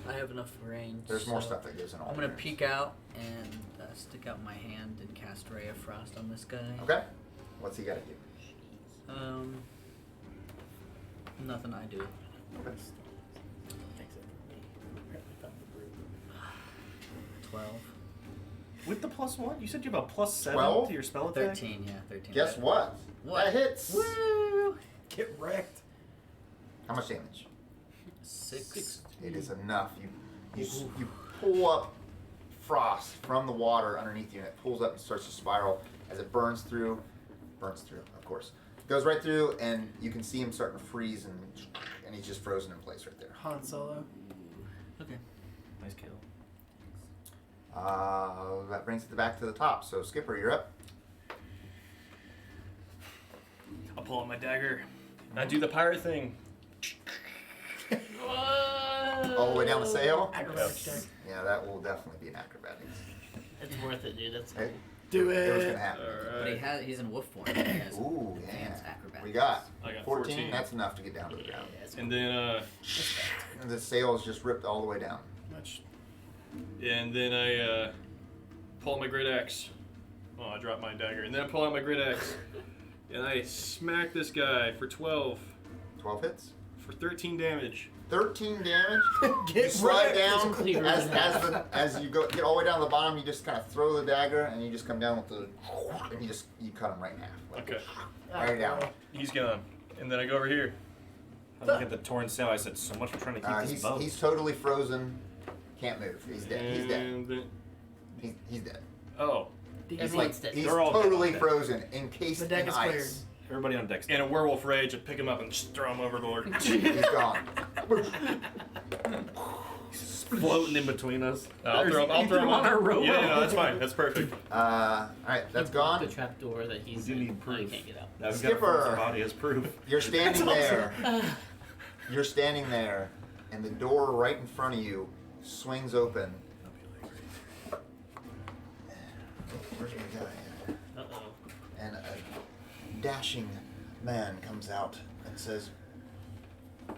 I have enough range. There's more so stuff that goes in all I'm the gonna rooms. peek out and stick out my hand and cast Ray of Frost on this guy. Okay. What's he got to do? Nothing I do. Okay. 12. With the +1, you said you have a +7 12? to your spell attack. 13, yeah, 13. Guess what? What? That hits. Woo! Get wrecked. How much damage? 6. It is enough. You pull up frost from the water underneath you, and it pulls up and starts to spiral as it burns through, of course. Goes right through, and you can see him starting to freeze, and he's just frozen in place right there. Han Solo. Okay. Nice kill. That brings it back to the top. So Skipper, you're up. I'll pull out my dagger. And I do the pirate thing. All the way down the sail. Acrobatics check. Yeah, that will definitely be an acrobatics. It's worth it, dude. That's Hey, Do it was it. gonna happen. But he's in wolf form. He has Ooh, advanced yeah. acrobatics. We got I got 14. That's enough to get down to the ground. And then And the sail is just ripped all the way down. Much. I pull out my great axe. Oh, I dropped my dagger. And then I pull out my great axe. And I smack this guy for 12 12 hits. for 13 damage. 13 damage. Get You slide wrecked. down It's clear. as you get all the way down to the bottom. You just kind of throw the dagger and you just come down with the and you cut him right in half. Like, Okay. right down. He's gone. And then I go over here. I look at the torn sail. I said, so much for trying to keep this boat. He's totally frozen. Can't move. He's dead. He's dead. And then, He's dead. oh. It's like Everyone's dead. he's They're all dead. totally frozen, encased The deck in is ice. cleared. Everybody on deck's In a werewolf rage, I pick him up and just throw him overboard. He's gone. floating in between us. I'll throw him on our rope. Yeah, no, that's fine. That's perfect. All right, that's He broke gone. The trap door that he's We do in. need proof. I can't get out. Now we've Skipper. got to force our body as proof. You're standing there. You're standing there, and the door right in front of you swings open. Where's my guy? Uh-oh. And a dashing man comes out and says,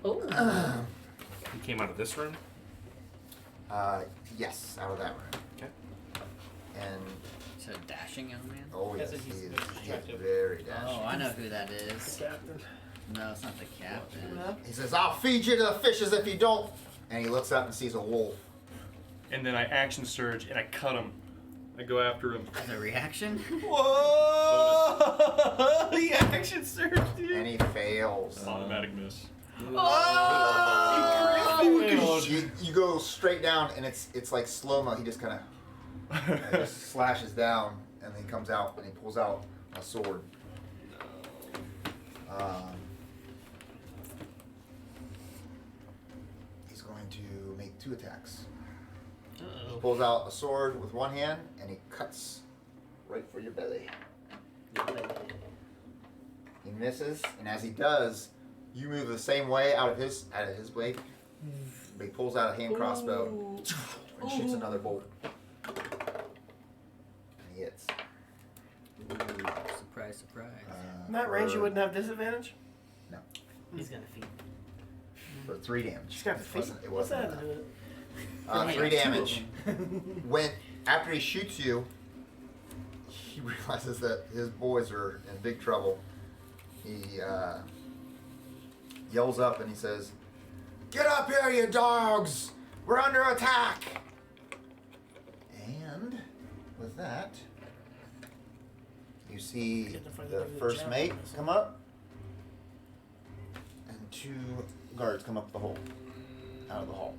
Oh. He came out of this room. yes, out of that room. Okay. And, So dashing young man. oh yes, Yes, he he's is attractive. very dashing. Oh, I know who that is. Captain. No, it's not the captain. He says, I'll feed you to the fishes if you don't. And he looks up and sees a wolf. And then I action surge and I cut him. I go after him. As a reaction. Whoa! The action surge, dude. And he fails. Automatic miss. You go straight down, and it's like slow-mo. He just kind of just slashes down, and then he comes out, and he pulls out a sword. He's going to make 2 attacks. He Uh-oh. pulls out a sword with one hand, and he cuts right for your belly. He misses, and as he does, you move the same way out of his way. But he pulls out a hand crossbow and shoots another bolt. And he hits. Ooh, surprise Surprise, surprise. In that range, you for- wouldn't have disadvantage? He's got a feet. For 3 damage. She's got feet. It What's wasn't that to do enough. with it? 3 damage. When after he shoots you, he realizes that his boys are in big trouble. He yells up and he says, "Get up here, you dogs! We're under attack!" And with that, you see Get the fuck the out of the first chat. mate come up, and 2 guards come up the hole, out of the hall.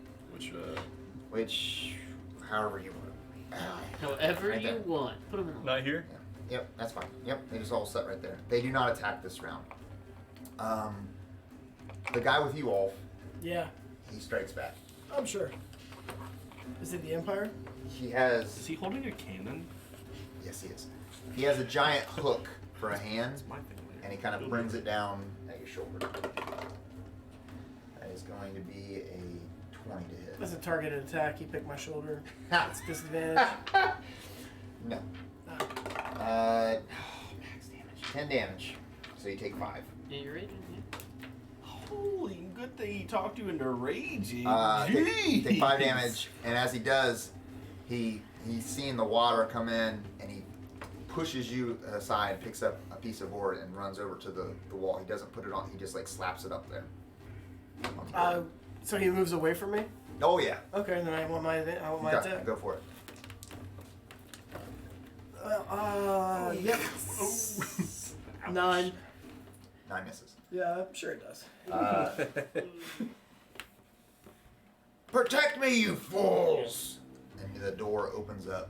Which, however you want. However Right you there. want. Put him in. Not here. Yep, that's fine. Yep, they just all set right there. They do not attack this round. The guy with you, Ulf, Yeah, he strikes back. I'm sure. Is it the Empire? He has, Is he holding a cannon? yes, he is. He has a giant hook for a hand, My thing. and he kind of brings it down at your shoulder. That is going to be a 20 to hit. That's a targeted attack. You pick my shoulder. Ha! It's disadvantage. No. Ah. Max damage. 10 damage. So you take 5. Yeah, you're raging. Yeah. Holy, good thing he talked you into raging. Take 5 damage, and as he does, he's seeing the water come in, and he pushes you aside, picks up a piece of board, and runs over to the wall. He doesn't put it on. He just like slaps it up there. On the board. So he moves away from me. Oh yeah. Okay, then I want my Okay, attack. go for it. Yep. 9. 9 misses. Yeah, I'm sure it does. Protect me, you fools! And the door opens up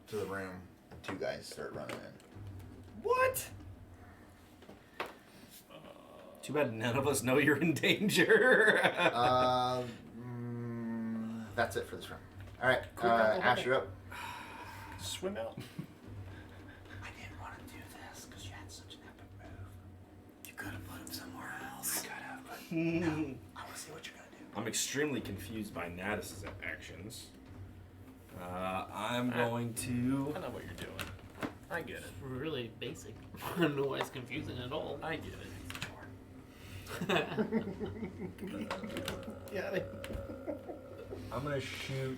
to the room, and 2 guys start running in. What? Too bad none of us know you're in danger. That's it for this round. All right, Quick, go Ashe, ahead. you're up. Swim out. I didn't want to do this because you had such an epic move. You could have put him somewhere else. I could have, but no. I want to see what you're gonna do. I'm extremely confused by Natas' actions. I'm going to. I know what you're doing. I get it. Really basic. I don't know why it's confusing at all. I get it. Yeah. I'm gonna shoot.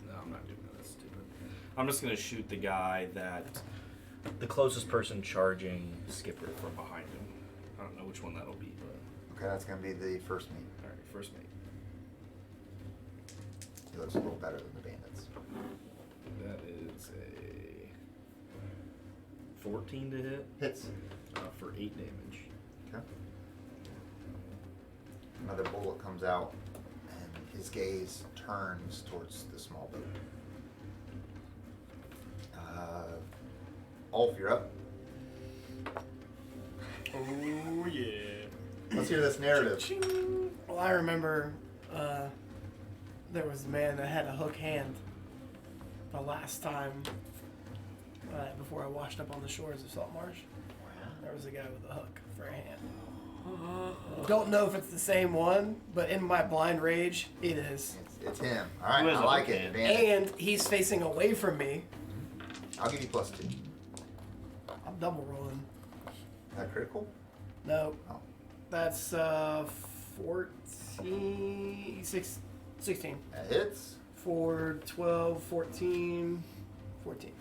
No, I'm not doing that. That's stupid. I'm just gonna shoot the guy the closest person charging Skipper from behind him. I don't know which one that'll be, but Okay, that's gonna be the first mate. all right, first mate. He looks a little better than the bandits. That is a 14 to hit Hits. for 8 damage. Okay. Another bullet comes out, and his gaze turns towards the small boat. Ulf, you're up. Oh yeah. Let's hear this narrative. Well, I remember there was a man that had a hook hand the last time before I washed up on the shores of Saltmarsh. There was a guy with a hook for a hand. Don't know if it's the same one, but in my blind rage, it is. It's him. All right, Who has I a like hook it. hand? Advantage. And he's facing away from me. I'll give you +2. I'm double rolling. Is that critical? No. Oh. That's 16. That hits. 4, 12, 14, 14.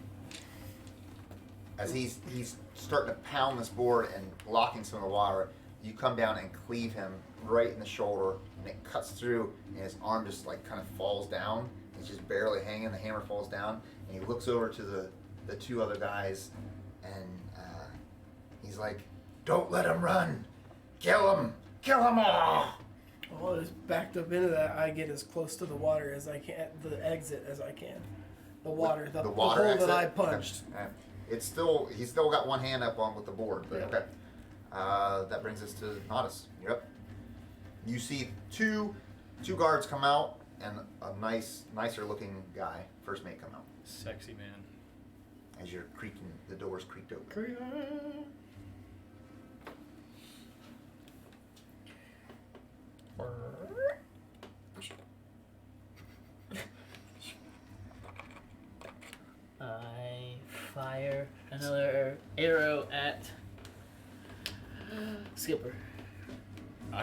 As he's starting to pound this board and blocking some of the water, you come down and cleave him right in the shoulder, and it cuts through, and his arm just like kind of falls down. He's just barely hanging. The hammer falls down, and he looks over to the 2 other guys, and he's like, "Don't let him run! Kill him! Kill them all!" Well, as backed up into that, I get as close to the water as I can, the exit as I can. The water, the water hole exit? that I punched. Okay. It's still, he's still got one hand up on with the board, but Yeah. okay. That brings us to Natas. You're up. You see two guards come out and a nicer looking guy, first mate, come out Sexy man. as you're creaking. The doors creaked open.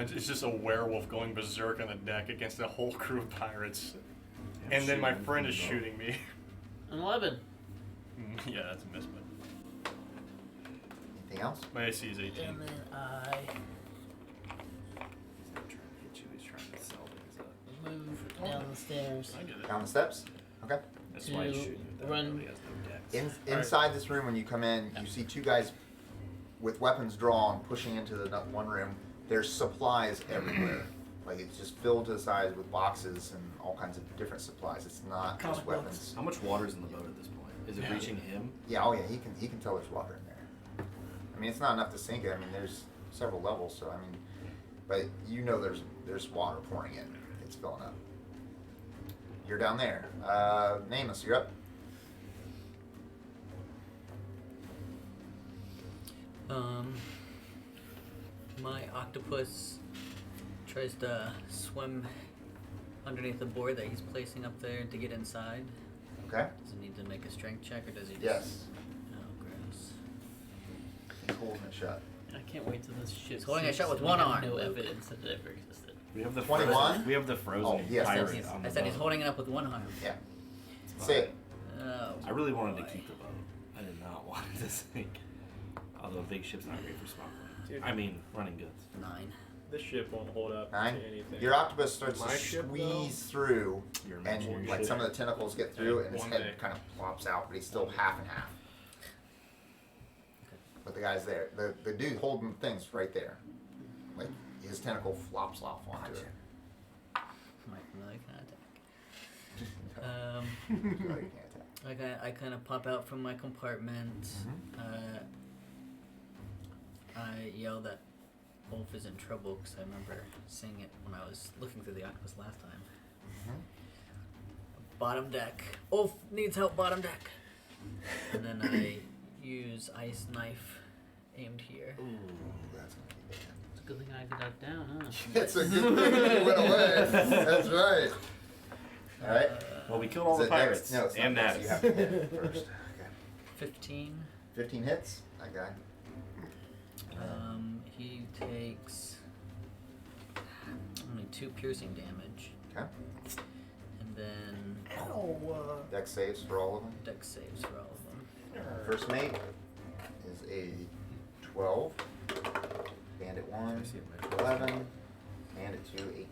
It's just a werewolf going berserk on the deck against a whole crew of pirates. And then my friend is shooting me. An 11. Yeah, that's a miss, but Anything else? my AC is 18. And then I He's not trying to hit you, he's trying to sell things up. move down the stairs I get it. Down the steps? Okay. That's why he's To shooting with that. run- He has no decks. Inside this room, when you come in, you see two guys with weapons drawn pushing into the one room. There's supplies everywhere. Like it's just filled to the sides with boxes and all kinds of different supplies. It's not just Comic books. weapons. How much water's in the boat at this point? Is it reaching him? Yeah, oh yeah, he can tell there's water in there. I mean, it's not enough to sink it. I mean, there's several levels, so I mean, but you know there's water pouring in. It's filling up. You're down there. Nameless, you're up. My octopus tries to swim underneath the board that he's placing up there to get inside. Okay. Does he need to make a strength check, or does he just... Yes. Oh, gross. He's holding it shut. I can't wait till this shit. He's holding a sinks shot with and we one have arm, No Luke. evidence that it ever existed. We have the 21? frozen. We have the frozen Oh, yes, I pirate said, he's, on I the said he's boat. holding it up with one arm. Yeah. Say it. Oh, I really wanted to boy. keep the boat. I did not want it to sink. Although a big ship's not great for smuggling. Dude. I mean, running goods. 9. This ship won't hold up 9. to anything. Your octopus starts My to ship, squeeze through, Your and imaginary like ship. some of the tentacles get through, and his One head day. kind of plops out, but he's still half and half. But the guy's there. The dude holding things right there. Like his tentacle flops off onto it. Might really kind So you can't attack. I kind of pop out from my compartment. Mm-hmm. I yell that Wolf is in trouble because I remember seeing it when I was looking through the octopus last time. Mhm. Bottom deck. Wolf needs help. Bottom deck. And then I use ice knife aimed here. Ooh, that's gonna be bad. It's a good thing I got that down, huh? It's a good thing you went away. That's right. All right. Well, we killed all the Is it pirates next? No, it's and not next. You have Natas. to hit it first. Okay. 15. 15 hits. That guy. He takes only 2 piercing damage, Okay. and then Dex saves for all of them. dex saves for all of them. First mate is a 12. Bandit 1, 11. Bandit 2, 18.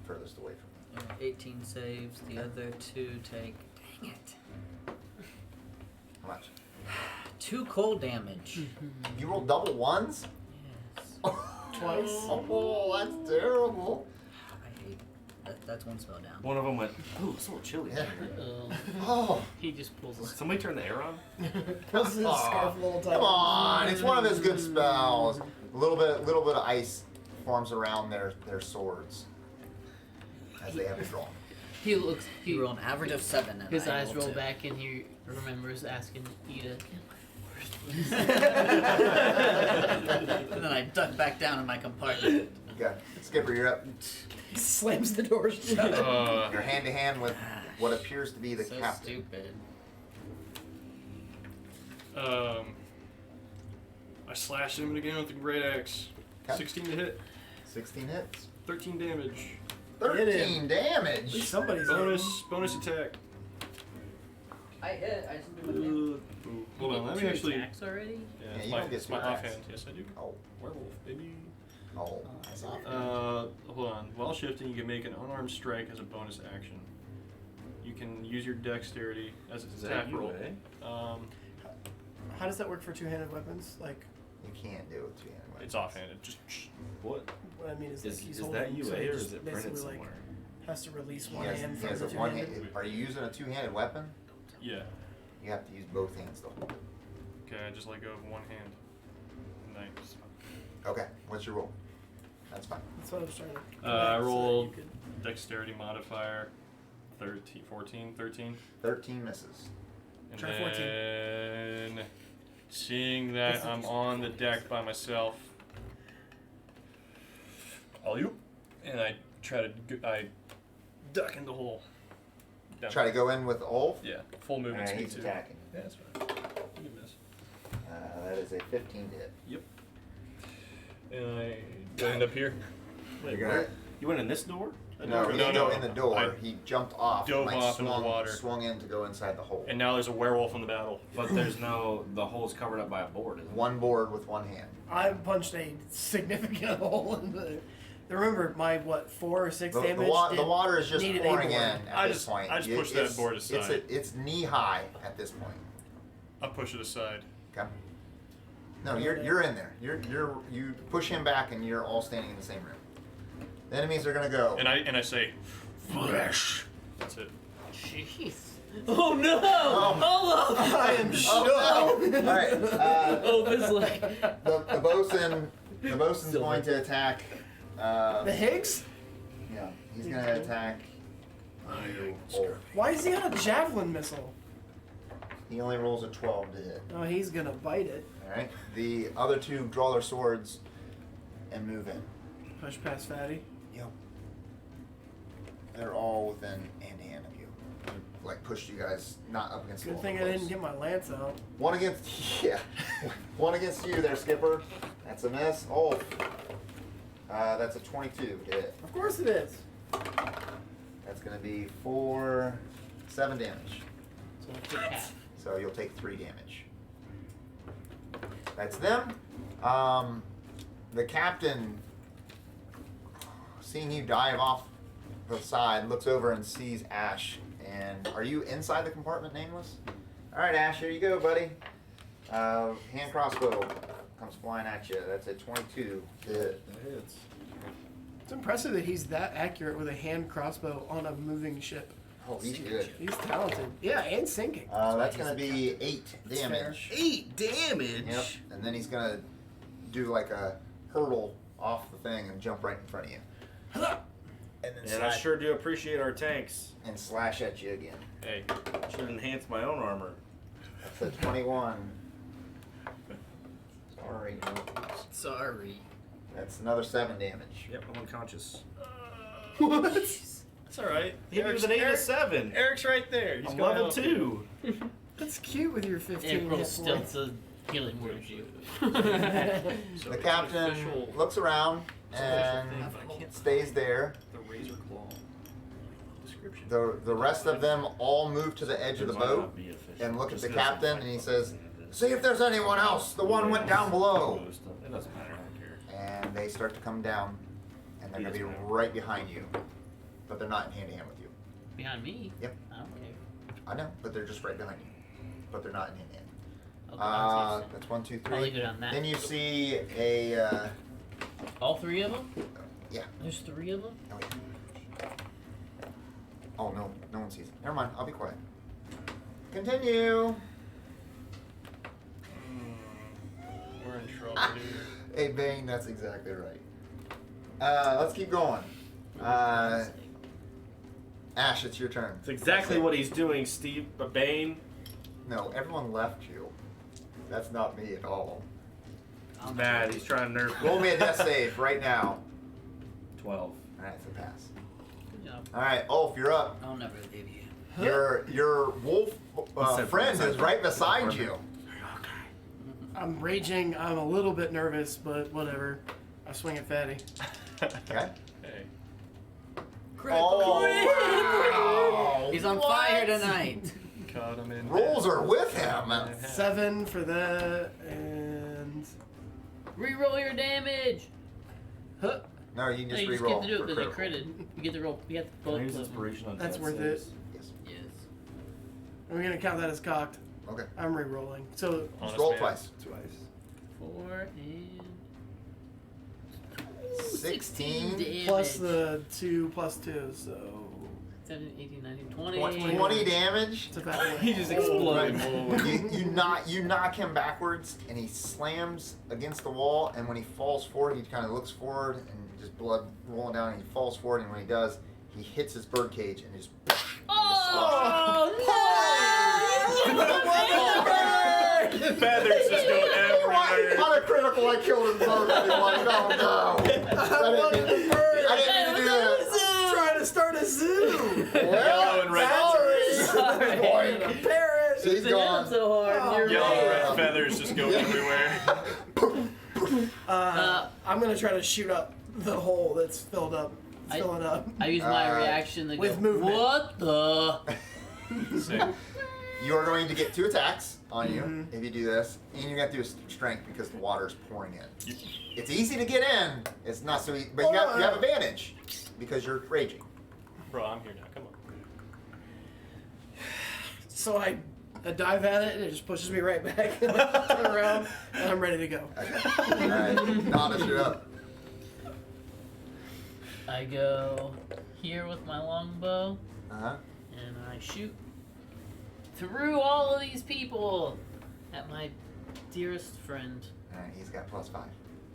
Furthest away from 18 saves. The other 2 take. Dang it! How much? 2 cold damage. You rolled double ones? Yes. Twice. Oh, that's terrible. I hate that. That's 1 spell down. One of them went, ooh, it's a little chilly. Yeah. Uh-oh. Oh, He just pulls a Somebody turn the air on? Pulls his scarf a little tighter. come on! It's one of his good spells. A little bit of ice forms around their swords as they have it drawn. He looks. He rolled an average of 7. And His I eyes rolled roll 2. back, and he remembers asking Ida. And then I duck back down in my compartment. Okay, Skipper, you're up. Slams the door shut. You're hand to hand with what appears to be the So captain. stupid. I slashed him again with the great axe. Okay. 16 to hit, 16 hits. 13 damage. 13 At damage. least somebody's Bonus attack. I hit. I just Ooh, hold on, let me actually. Attacks already. Yeah, Yeah, it's you my, don't get it's my attacks. offhand. Yes, I do. Oh, Werewolf, baby. oh, that's off. Hold on. While shifting, you can make an unarmed strike as a bonus action. You can use your dexterity as an Is attack that you, roll. eh? How does that work for two-handed weapons? Like, You can't do it two-handed weapons. It's offhanded. Just What? what I mean is, like Is he's that holding, you, so eh, he or just is it printed basically, somewhere? has to release He one has, hand he from has the a one two-handed. hand. Are you using a two-handed weapon? yeah. You have to use both hands though. Okay, I just let go of one hand. Nice. Okay, what's your roll? That's fine. That's what I was trying to. I correct, so that rolled you could- dexterity modifier 13, 14, 13. 13 misses. And Try 14. then, seeing that I'm on the deck by myself, alley-oop, and I try to I duck in the hole. Down. Try to go in with Ulf. Yeah, full movement Alright, speed he's too. attacking. Yeah, that's fine. You can miss. That is a 15 to hit. Yep. And I end up here. Wait, You're where? gonna. You went in this door? No, he didn't No, go no. in the door. I He jumped off. dove and, off into the water. Swung in to go inside the hole. And now there's a werewolf in the battle. But there's no. The hole's covered up by a board. Isn't it? One board with one hand. I punched a significant hole in the. Remember my 4 or 6 The, damage. the water is just needed a pouring in board. at I this just- point. I just It- pushed that it's- board aside. It's knee high at this point. I'll push it aside. Okay. No, you're in there. You push him back and you're all standing in the same room. The enemies are gonna go. And I say, flesh. That's it. Jeez. Oh no! Olaf! I am shook. Oh, no. All right. Olaf is like. The bosun's going to attack. The Higgs? Yeah, he's gonna attack. Oh, Why is he on a javelin missile? he only rolls a 12 to hit. Oh, he's gonna bite it. All right. The other two draw their swords and move in. Push past Fatty. Yep. They're all within hand of you. Like pushed you guys not up against the Good wall. thing but I close. didn't get my lance out. One against one against you there, Skipper. That's a miss. Oh. That's a 22 to hit. Of course it is. That's gonna be 7 damage. So let's take half. So you'll take 3 damage. That's them. The captain, seeing you dive off the side, looks over and sees Ashe. And are you inside the compartment, Nameless? All right, Ashe, here you go, buddy. Hand crossbow comes flying at you. That's a 22 to hit. That hits. It's impressive that he's that accurate with a hand crossbow on a moving ship. Oh, he's good. He's talented. Yeah, and sinking. That's gonna be 8 damage. 8 damage. Yep. And then he's gonna do like a hurdle off the thing and jump right in front of you. And then And I sure do appreciate our tanks. and slash at you again. Hey, Should enhance my own armor. That's a 21. Sorry. Sorry. That's another 7 damage. Yep, I'm unconscious. What? it's all right. Hit me with an 8 and a 7. Eric's right there. He's I'm going level out. 2. That's cute with your 15 April hit still points. to healing word you. So The it's captain official- looks around it's an official and thing, but I can't stays there. the razor claw description. The rest of them all move to the edge of the boat and look at the captain, and he says, "See if there's anyone else. The one went down below." It doesn't matter. I don't care. And they start to come down, and they're going to be right behind you. But they're not in hand-to-hand with you. Behind me? Yep. I don't care. I know, but they're just right behind you. But they're not in hand-to-hand. Okay, That's 1, 2, Probably 3. go down that. Then you see a, All 3 of them? yeah. There's 3 of them? Oh, yeah. Oh, no. No one sees it. Never mind. I'll be quiet. Continue. We're in trouble, dude. Hey, Bane, that's exactly right. Let's keep going. Ashe, it's your turn. It's exactly what he's doing, Steve. Bane. No, everyone left you. That's not me at all. He's mad. He's trying to nerf. Roll me a death save right now. 12. Alright, it's a pass. Good job. Alright, Ulf, you're up. I'll never leave you. Your wolf Except for friend inside is right the beside apartment. you. I'm raging. I'm a little bit nervous, but whatever. I swing at Fatty. Okay. Hey. Oh, wow. He's on fire tonight. Caught him in. Rolls are with him. 7 for that, and Reroll your damage! huh, No, you can No, just you just re-roll get to do it for because they critical. critted. You get to roll. You have to Can I both use of them. inspiration on That's death worth saves? Yes. Yes. we're gonna count that as cocked. Okay. I'm re-rolling. So Just Honest roll man. twice. 4 and 16 damage. plus the 2 plus 2, so 17, 18, 19, 20. 20 damage. it's about He just exploded. You knock him backwards, and he slams against the wall. And when he falls forward, he kind of looks forward, and just blood rolling down. And he falls forward, and when he does, he hits his bird cage and just. Feathers just go everywhere. On a critical, I killed him both. Like, no, no. I didn't mean to do that. trying to start a zoo. Yellow and red. Going to Paris. She's gone. so hard. Yellow and red feathers just go everywhere. I'm gonna try to shoot up the hole that's filled up. It's I- filling up. I use my reaction to with go, movement. what the? Same. You are going to get 2 attacks on you if you do this, and you have to do a strength because the water's pouring in. It's easy to get in. It's not so easy, but you have advantage because you're raging. Bro, I'm here now. Come on. So I dive at it and it just pushes me right back. Turn around and I'm ready to go. Okay. All right, Natas, you're up. I go here with my longbow Uh-huh. and I shoot through all of these people at my dearest friend. All right, he's got +5.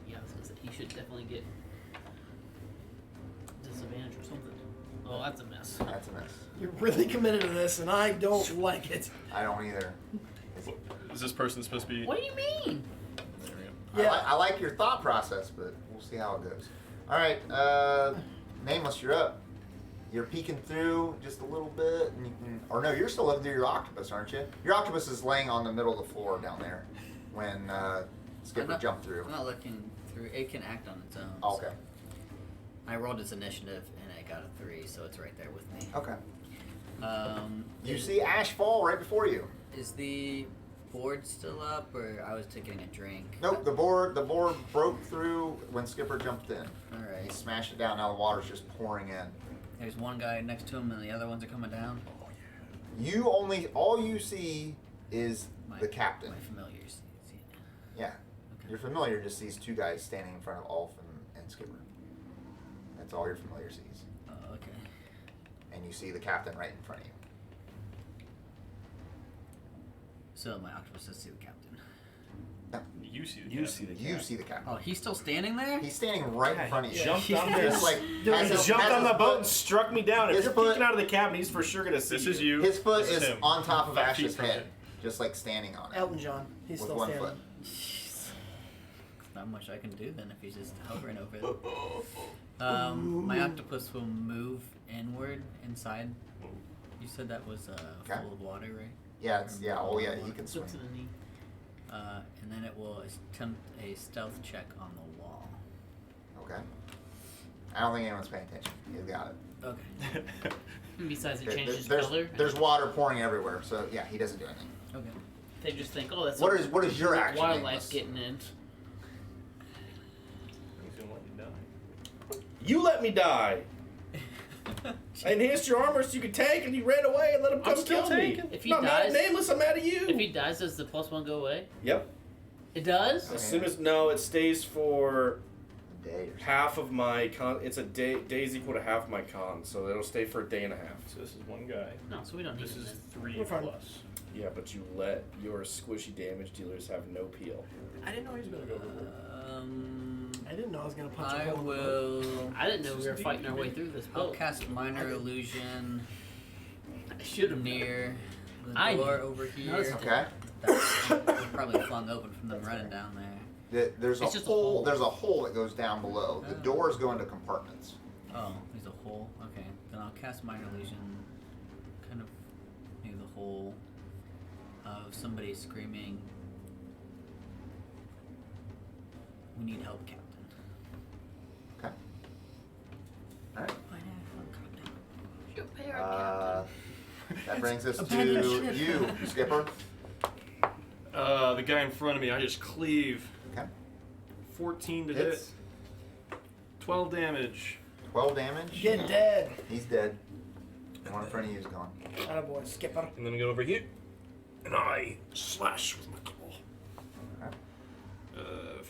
Yeah, I was gonna say, he should definitely get disadvantage or something. Oh, that's a mess. That's a miss. You're really committed to this and I don't like it. I don't either. Is this person supposed to be? What do you mean? There we go. Yeah. I like your thought process, but we'll see how it goes. All right, Nameless, you're up. You're peeking through just a little bit, and you can, or no, you're still looking through your octopus, aren't you? Your octopus is laying on the middle of the floor down there when Skipper jumped through. I'm not looking through. It can act on its own. Oh, okay. I rolled its initiative and I got a 3, so it's right there with me. Okay. You is, see Ashe fall right before you. is the board still up, or I was taking a drink? Nope, the board broke through when Skipper jumped in. All He right. smashed it down. Now the water's just pouring in. There's one guy next to him, and the other ones are coming down. All you see is the captain. My familiars. Yeah. Okay. Your familiar just sees 2 guys standing in front of Ulf and Skipper. That's all your familiar sees. Oh, okay. And you see the captain right in front of you. So my octopus does see the captain. You see the You cat. see the You cat. see the captain. Oh, he's still standing there? He's standing right in front of you. Jumped on there. Just like He jumped on the boat and struck me down. If his you're foot- peeking out of the cabin, he's for sure gonna see This is you. his foot This is him. on top of 5 feet Ashe's from head, him. just like standing on it Elton John. He's with still one standing. foot. Not much I can do then if he's just hovering over it. My octopus will move inward inside. You said that was Okay. full of water, right? Yeah, oh yeah, he can swim. Look to the knee. And then it will attempt a stealth check on the wall. Okay. I don't think anyone's paying attention. He's got it. Okay. Besides, it Okay, changes there's, color. there's water pouring everywhere, so yeah, he doesn't do anything. Okay. They just think, oh, that's What is your action? wildlife Nameless? getting in. He's gonna let you die. You let me die. I enhanced your armor so you could tank, and you ran away and let him I'm come still kill me. tanking. If he I'm not mad dies- at Nameless. I'm mad at you. If he dies, does the +1 go away? Yep. It does? As soon as it stays for Day or something. half of my con. It's a day. Days equal to half my con, so it'll stay for a day and a half. So this is one guy. No, so we don't need This him is then. 3 We're fine. plus. Yeah, but you let your squishy damage dealers have no peel. I didn't know he was gonna go overboard. I didn't know I was gonna punch a I hole in the boat. will. I didn't know we were fighting our way through this I'll boat. cast minor illusion I should have. near the I door knew. over here. No, it's Okay. That's probably flung open from them running down there. There's a It's just a hole. hole. There's a hole that goes down below. The Oh. doors go into compartments. Oh, there's a hole. Okay, then I'll cast minor illusion, kind of near the hole of somebody screaming, "We need help, Captain." Okay. All right. Should pay our That brings us to Abandoned ship. you, Skipper. The guy in front of me, I just cleave. Okay. 14 to Hits. hit. 12 damage. 12 damage. Get dead. He's dead. The one in front of you is gone. Attaboy, Skipper. And then I go over here, and I slash with my claw. Alright.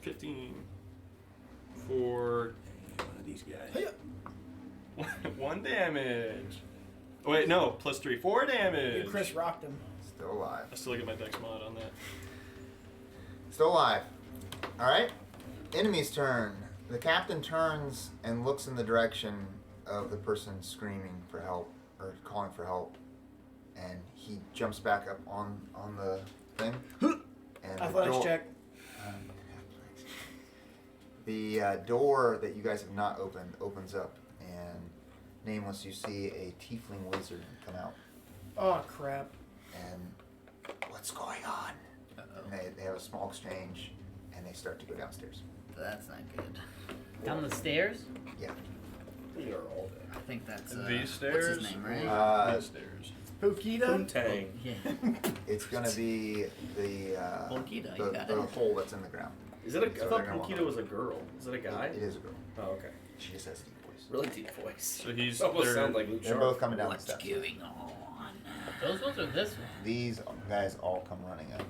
15 for these guys. Hiya. 1 damage. Oh, wait, no, plus 3. 4 damage. You Chris rocked him. Still alive. I still get my dex mod on that. Still alive. Alright. Enemy's turn. The captain turns and looks in the direction of the person screaming for help or calling for help. And he jumps back up on the thing. And the Athletics door- check. The door that you guys have not opened opens up, and Nameless, you see a tiefling wizard come out. Oh crap. And what's going on? Uh-oh. And they have a small exchange, and they start to go downstairs. That's not good. Down the stairs? Yeah. We are all dead. I think that's These stairs? What's his name, right? These stairs. Pokita? Tang. Yeah. It's gonna be the Volkita, you got the it. hole that's in the ground. Is it a? I So thought they're gonna walk Pokita was a girl. Is it a guy? It is a girl. Oh, okay. She just has deep voice. Really deep voice. So he's Almost they're- sound like Luke They're Sharp. both coming down What's the steps. going on? Those ones or this one? These guys all come running up.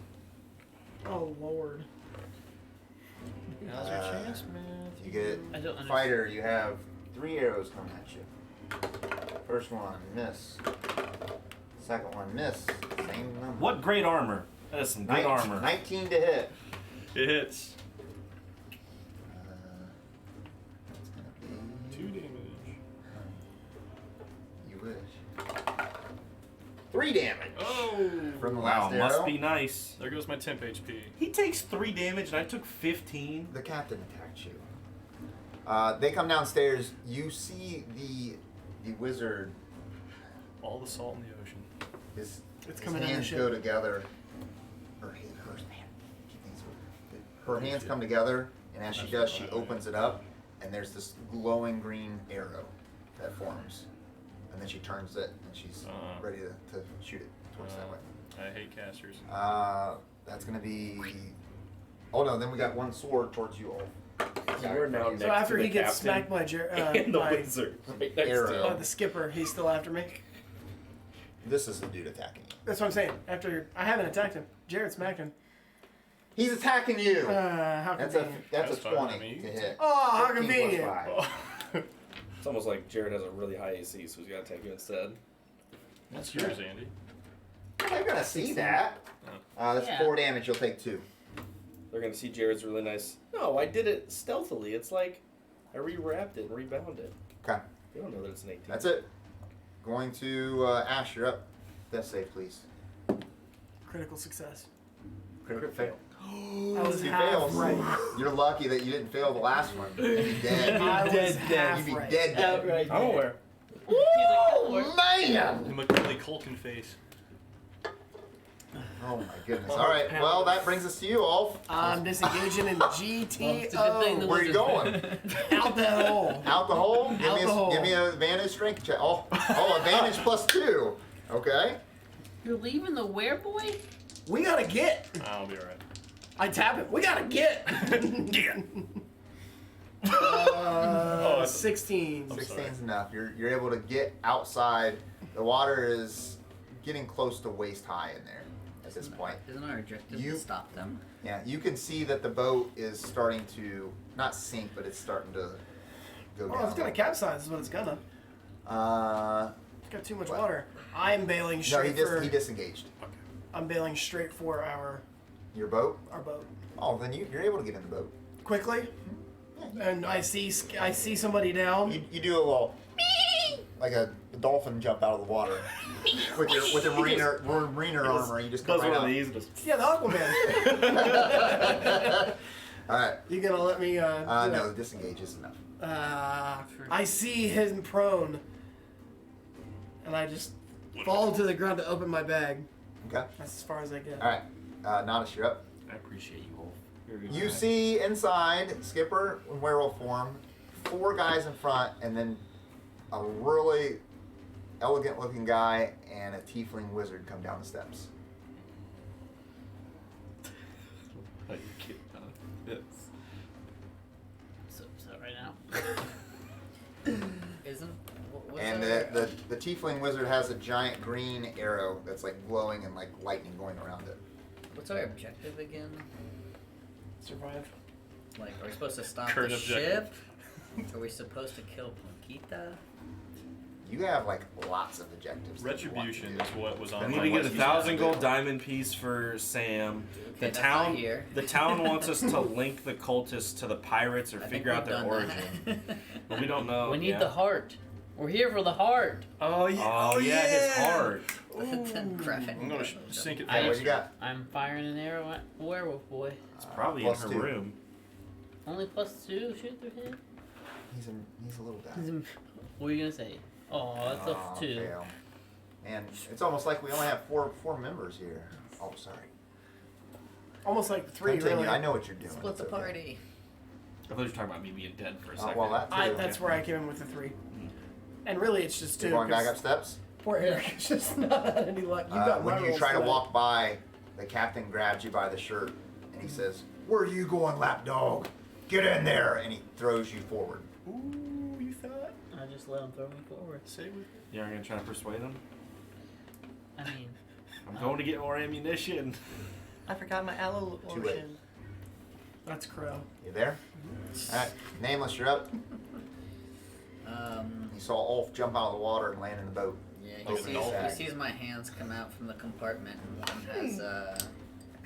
Oh, Lord. Now's your Uh, chance, man. You get I don't understand. fighter. You have 3 arrows coming at you. First one, miss. Second one, miss. Same number. What great armor? That is some good armor. 19 to hit. It hits. That's gonna be 2 damage. You wish. 3 damage. Oh! From the Wow, last arrow. must be nice. There goes my temp HP. He takes 3 damage and I took 15. The captain attacked you. They come downstairs. You see the wizard. All the salt in the ocean. His It's coming down the hands ship. go together. Or hers, man. Keep things moving. Her hands come together, and as she does, she opens it up, and there's this glowing green arrow that forms. And then she turns it, and she's ready to shoot it towards that way. I hate casters. That's gonna be. Oh no! Then we got one sword towards you all. We're now next So after to the he gets captain smacked by and the by wizard right next Arrow. to him. the skipper, he's still after me. This is the dude attacking you. That's what I'm saying. After I haven't attacked him, Jared smacked him. He's attacking you. How That's convenient. a That's fine. 20 I mean, to hit. Oh, how 15 plus convenient. 5. It's almost like Jared has a really high AC, so he's got to take you instead. That's yours, Andy. They're gonna see that. That's Yeah. 4 damage. You'll take 2. They're going to see Jared's really nice. No, I did it stealthily. It's like I rewrapped it and rebound it. Okay. They don't know that it's an 18. That's it. Going to Ashe. You're up. Death save, please. Critical success. Critical fail. I was You half failed. right. You're lucky that you didn't fail the last one. You'd be dead. I was Dead, half You'd be right. dead. Outright. I'm aware. Oh man! The Macaulay Culkin face. Oh my goodness. All right. Well, that brings us to you, Ulf. I'm disengaging in Well, it's a good thing the GTO. Where are you going? Out that hole. Out the hole? Out the hole. Give me an advantage strength check. Oh, advantage +2. Okay. You're leaving the wereboy? We gotta get. I'll be alright. I tap it. We gotta get. Get. 16. I'm 16 sorry. is enough. You're able to get outside. The water is getting close to waist high in there at this point. Isn't our objective You- to stop them? Yeah, you can see that the boat is starting to not sink, but it's starting to go down. Oh, it's gonna capsize. Is what it's gonna. It's got too much What? water. I'm bailing No, straight for. he disengaged. I'm bailing straight for our Your boat? boat. Oh, then you're able to get in the boat. Quickly. And I see somebody down. You do a little like a dolphin jump out of the water with your mariner armor. You just come Does right one of out. these, just Yeah, the Aquaman. All right. You gonna let me? Do No, disengage is enough. I see him prone, and I just fall to the ground to open my bag. Okay. That's as far as I get. All right. Natas, you're up. I appreciate you, Wolf. You're a good You guy. see inside Skipper in werewolf form, 4 guys in front, and then a really elegant-looking guy and a tiefling wizard come down the steps. Are you kidding? Yes. So upset right now. Isn't? What's And the tiefling wizard has a giant green arrow that's like glowing and like lightning going around it. What's our objective again? Survive. Like, are we supposed to stop Current the objective. ship? Are we supposed to kill Ponquita? You have like lots of objectives. that you want to Retribution do. is what was I on I mean, need my to get what a you 1,000 gotta gold do. diamond piece for Sam. Okay, The that's town, not here. the town wants us to link the cultists to the pirates or I think figure out we've their done origin. that. But we don't know. We need yeah. the heart. We're here for the heart. Oh yeah. Oh, yeah, his heart. Crap. I'm gonna sink it Hey, what faster. you got? I'm firing an arrow at werewolf boy. It's probably in plus her 2. room. Only +2. Shoot through him. He's a little guy. What are you gonna say? Oh, that's a 2. fail. And it's almost like we only have four members here. Oh, sorry. Almost like 3, Continue. really. I know what you're doing. Split It's the okay. party. I thought you were talking about me being dead for a second. Well, that too. That's where I came in with the 3. And really, it's just 2. You're going back 'cause up steps? Poor Eric is just not had any luck. You got my when you rolls try to tonight. walk by, the captain grabs you by the shirt and he says, "Where are you going, lapdog? Get in there!" And he throws you forward. Ooh, you thought? I just let him throw me forward. Say with it. You aren't gonna try to persuade him? I mean, I'm going to get more ammunition. I forgot my aloe Too late. lotion. That's Crow. You there? Alright, Nameless, you're up. You saw Ulf jump out of the water and land in the boat. Yeah, Open the sack. he sees my hands come out from the compartment, and one has a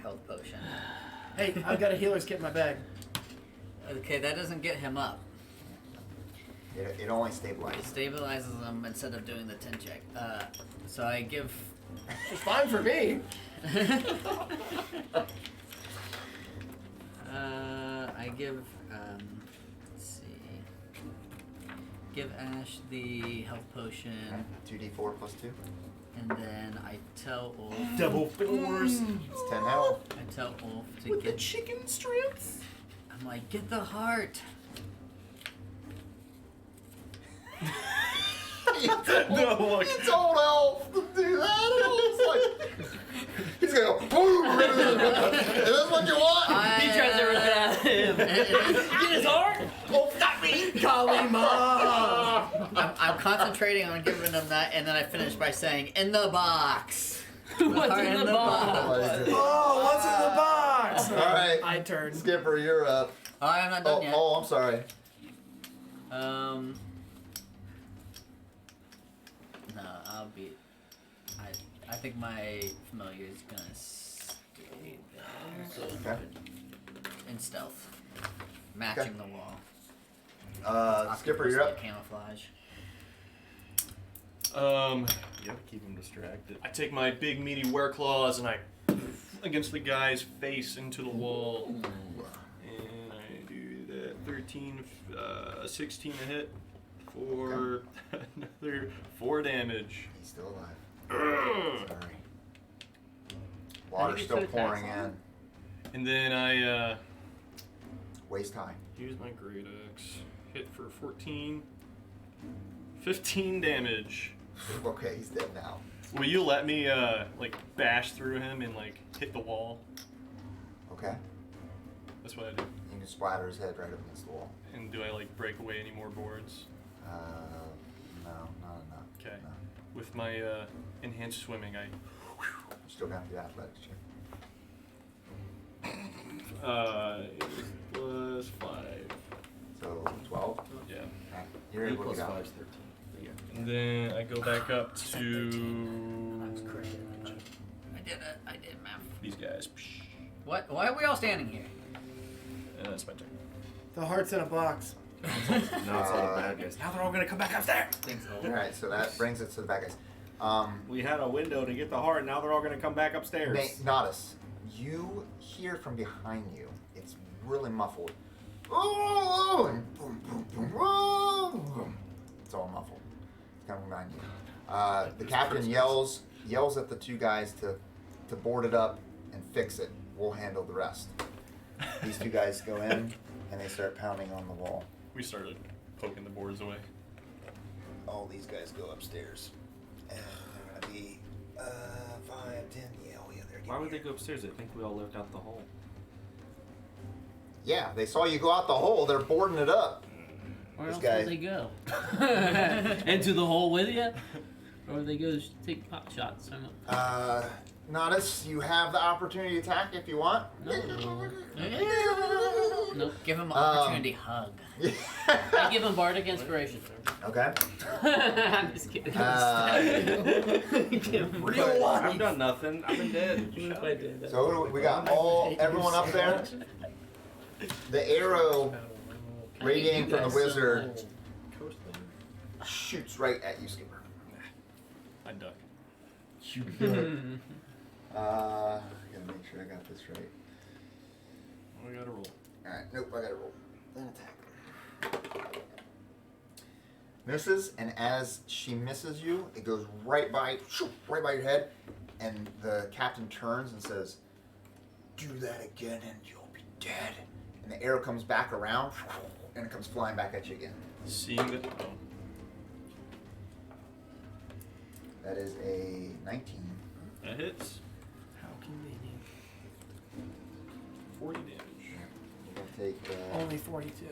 health potion. Hey, I've got a healer's kit in my bag. Okay, that doesn't get him up. It only It stabilizes. stabilizes him instead of doing the 10 check. So I give. It's fine for me. I give. Let's see. Give Ashe the health potion, 2d4 plus 2. and then I tell Ulf. Double 4s. It's 10 health. I tell Ulf to With the get. chicken strips? I'm like, get the heart. No, look. It's old Elf to do that. It's like, he's gonna go, boom! Is this what you want? he tries to run at him. Get his heart. Oh, stop me, Kalima. I'm concentrating on giving him that, and then I finish by saying, in the box. What's heart in the box? Oh, what's in the box? All right. I turn. Skipper, you're up. Oh, I'm not done yet. I'm sorry. No, I'll be. I think my familiar is gonna stay there. Okay. In stealth, matching the wall. Skipper, you're up. Camouflage. You have to keep him distracted. I take my big meaty were claws and I against the guy's face into the wall. And I do that 13, 16 to hit for another 4 damage. He's still alive. Sorry. Water's get still so pouring taxed? in. And then I Waist high. use my great axe. Hit for 14. 15 damage. Okay, he's dead now. Will you let me like bash through him and like hit the wall? Okay. That's what I do. You can splatter his head right up against the wall. And do I like break away any more boards? No, not enough. Okay. No. With my enhanced swimming, I You still got the athletics check. plus 5. So 12. Yeah. Right. You're 8 able to plus go. 5 is 13. There you go. And then I go back up to I did it. I did, man. these guys. What? Why are we all standing here? And that's my turn. The heart's in a box. Now it's all the bad guys. Now they're all gonna come back upstairs. Thanks, All right, so that brings us to the bad guys. We had a window to get the heart. Now they're all gonna come back upstairs. Natas, you hear from behind you. It's really muffled. Oh, and boom, boom, boom, boom, boom. It's all muffled. It's coming behind you. The captain yells at the 2 guys to board it up and fix it. We'll handle the rest. These 2 guys go in and they start pounding on the wall. We started poking the boards away. All these guys go upstairs. And they're gonna be 5, 10, yeah, they're Why would they go upstairs? They think we all left out the hole. Yeah, they saw you go out the hole, they're boarding it up. Where This else guy- would they go? Into the hole with you? Or would they go take pot shots? Natas, you have the opportunity to attack if you want. Nope. Give him an opportunity hug. I give him bardic inspiration. Okay. I'm just kidding. Real life. I've done nothing. I've been dead. If I did that. So we got everyone up there. The arrow radiating from the wizard shoots right at you, Skipper. I duck. You gotta make sure I got this right. I gotta roll. Alright, nope, I gotta roll. Then attack. Misses, and as she misses you, it goes right by your head, and the captain turns and says, "Do that again and you'll be dead." And and the arrow comes back around, and it comes flying back at you again. Seeing that. Oh. That is a 19. That hits. How convenient. 40 damage. We're gonna take. Only 42.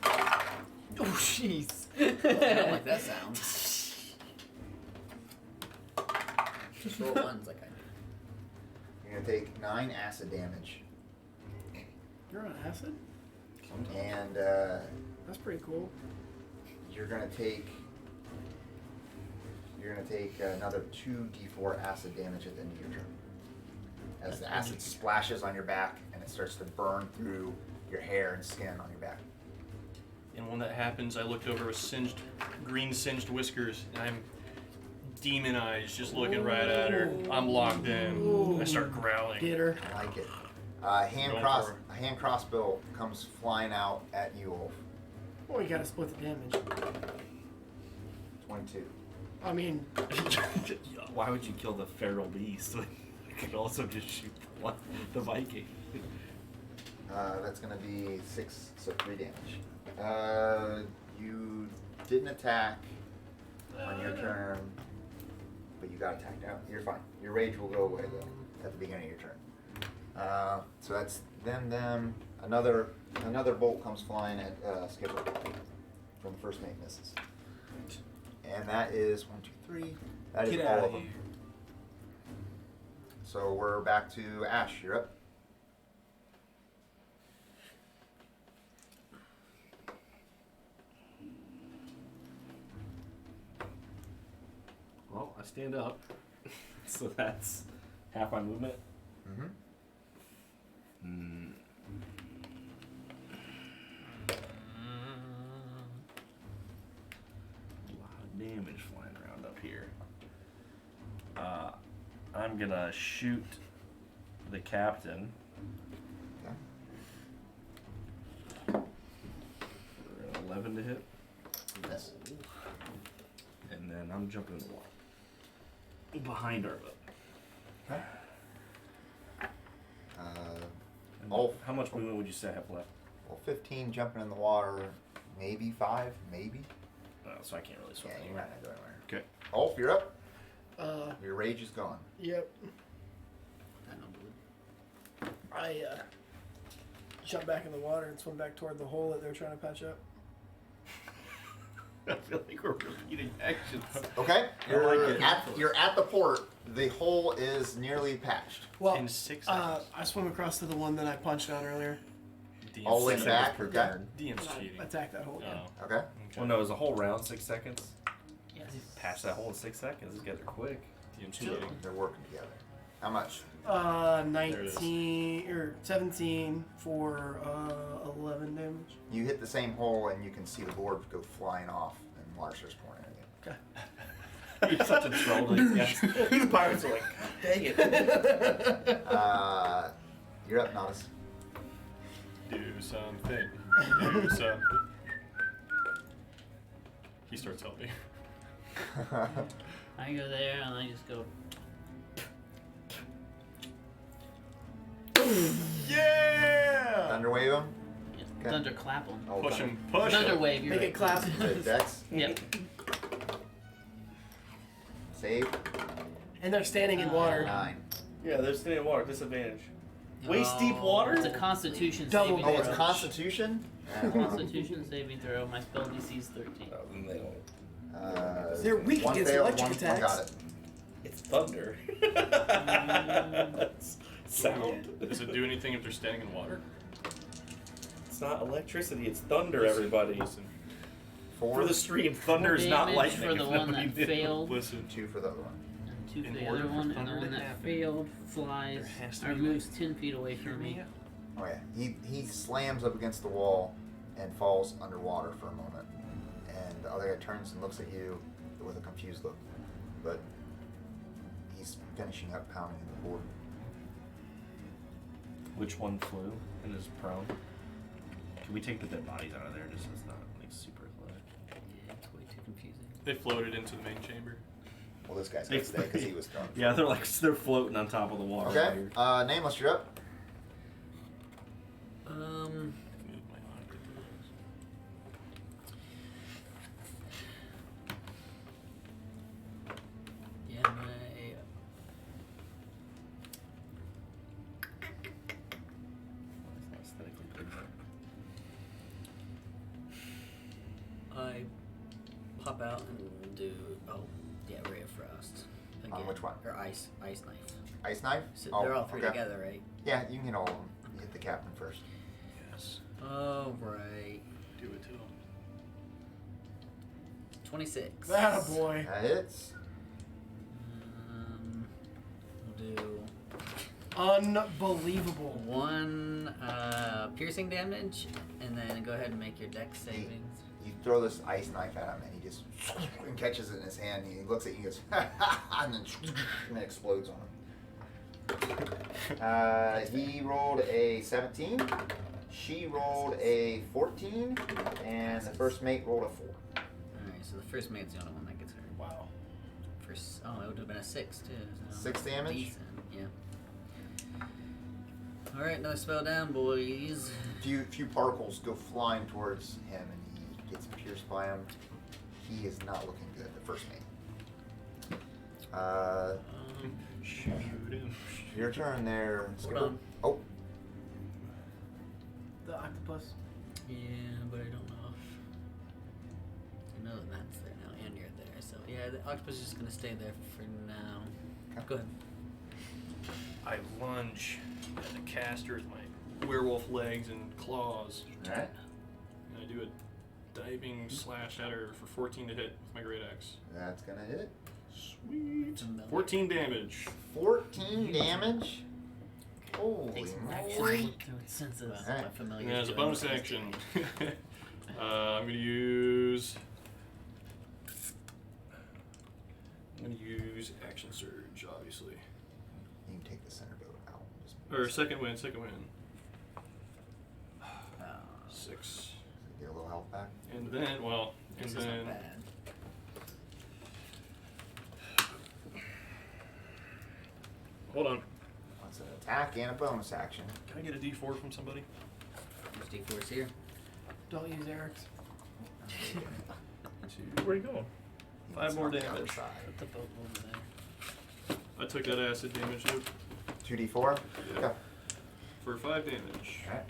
Oh, jeez. I don't like that sound. Just roll ones like I do. You're gonna take 9 acid damage, You're on acid? and That's pretty cool. you're gonna take another 2d4 acid damage at the end of your turn. As the acid splashes on your back and it starts to burn through your hair and skin on your back. And when that happens, I looked over with green singed whiskers, and I'm demon eyes just looking right at her. I'm locked in. I start growling. Get her. I like it. Going for A hand crossbow comes flying out at you, Wolf. Well, you gotta split the damage. 22. I mean, Why would you kill the feral beast? You could also just shoot the Viking. That's gonna be 6, so 3 damage. You didn't attack on your turn, but you got attacked out. You're fine. Your rage will go away though at the beginning of your turn. So that's them. Another bolt comes flying at Skipper from the first mate misses, and that is 1, 2, 3. That is Get all out of them. here. So we're back to Ashe. You're up. Well, I stand up, so that's half my movement. Mm-hmm. A lot of damage flying around up here. I'm gonna shoot the captain. Okay. 11 to hit, Yes. and then I'm jumping in the water behind our boat. Okay. And Oh. How much movement would you say I have left? Well, 15 jumping in the water, maybe 5, maybe. So I can't really swim Yeah, you're anywhere. not gonna go anywhere. Okay. Ulf, you're up. uh, Your rage is gone. yep. I don't believe. I jump back in the water and swim back toward the hole that they're trying to patch up. I feel like we're repeating actions. Okay. I like You're at the port. The hole is nearly patched. Well, In 6 seconds. I swim across to the one that I punched on earlier. DM's All the way cheating. back. per Okay. turn. DM's And cheating. I attack that hole again. Oh. Okay. Okay. Well, no, it was a whole round, 6 seconds. Yes. Patch that hole in 6 seconds. Let's get it quick. DM's cheating. They're working together. How much? 19 or 17 for 11 damage. You hit the same hole and you can see the board go flying off and water starts pouring at you. Okay. You're such a troll. These pirates are like, dang it. You're up, Natas. Do something. Do something. He starts helping. I go there and I just go. Yeah! Thunderwave him. Yeah, Okay. thunderclap them. Oh, Push him. Push him. Thunderwave, you're Make right. it clap. Is it Dex? Yep. Save. And they're standing in water. 9. Yeah, they're standing in water. Disadvantage. Waist deep Oh, water? It's a Constitution Double saving Oh, it's throw. Constitution? Constitution saving throw. My spell DC is 13. Oh, then they don't. They're weak one against failed, electric one attacks. got it. It's thunder. That's sound. Does it do anything if they're standing in water? It's not electricity. It's thunder, everybody. Listen. 4. For the stream, thunder is not Damage lightning. for the if one nobody that knew. failed. Listen. 2 for the other one. And 2 for In the order other for one, and the thunder one to that happen, failed flies there has to or be moves 10 feet away from me. Oh yeah, he slams up against the wall and falls underwater for a moment, and the other guy turns and looks at you with a confused look, but he's finishing up pounding the board. Which one flew and is prone? Can we take the dead bodies out of there just so it's not like super close? Yeah, it's way too confusing. They floated into the main chamber. Well, this guy's gonna stay because he was thrown. Yeah, they're floating on top of the water. Okay, Weird. Nameless, you're up. pop out and we'll do. Oh, yeah, Ray of Frost. Again. On which one? Or Ice Knife. Ice knife? So Oh, they're all three okay. together, right? Yeah, you can hit all of them. You hit the captain first. Yes. Oh, right. Do it to him. 26. That a boy. That hits. We'll do Unbelievable. 1 piercing damage, and then go ahead and make your dex savings. You throw this ice knife at him, and he just and catches it in his hand. And he looks at you and goes, and then explodes on him. He rolled a 17. She rolled a 14, and the first mate rolled a 4. Alright, so the first mate's the only one that gets hurt. Wow. Oh, it would have been a 6 too. So 6 damage? Decent, yeah. Alright, another spell down, boys. Few particles go flying towards him, and he gets pierced by him. He is not looking good. The first mate. Shoot him. Your turn there, Hold Skipper. on. Oh, The octopus. Yeah, but I don't know if... I know that Matt's there now, and you're there, so... Yeah, the octopus is just gonna stay there for now. Okay. Go ahead. I lunge at the caster with my werewolf legs and claws. alright. And I do a diving slash at her for 14 to hit with my great axe. That's gonna hit. Sweet. Familiar. 14 damage. 14 damage? Holy Takes an moly. action to look through its senses. Well, Alright. my familiar Yeah, is as a doing bonus this. action, I'm gonna use action surge, obviously. You can take the center boat out. Just Or second wind. 6. get a little health back. And then, This is not bad. Hold on. That's an attack and a bonus action. Can I get a D4 from somebody? There's D4s here. Don't use Eric's. Where are you going? 5 more On the other damage. side. Put the boat over there. I took that acid damage, Luke, 2d4? Yeah. Okay. for 5 damage. Alright.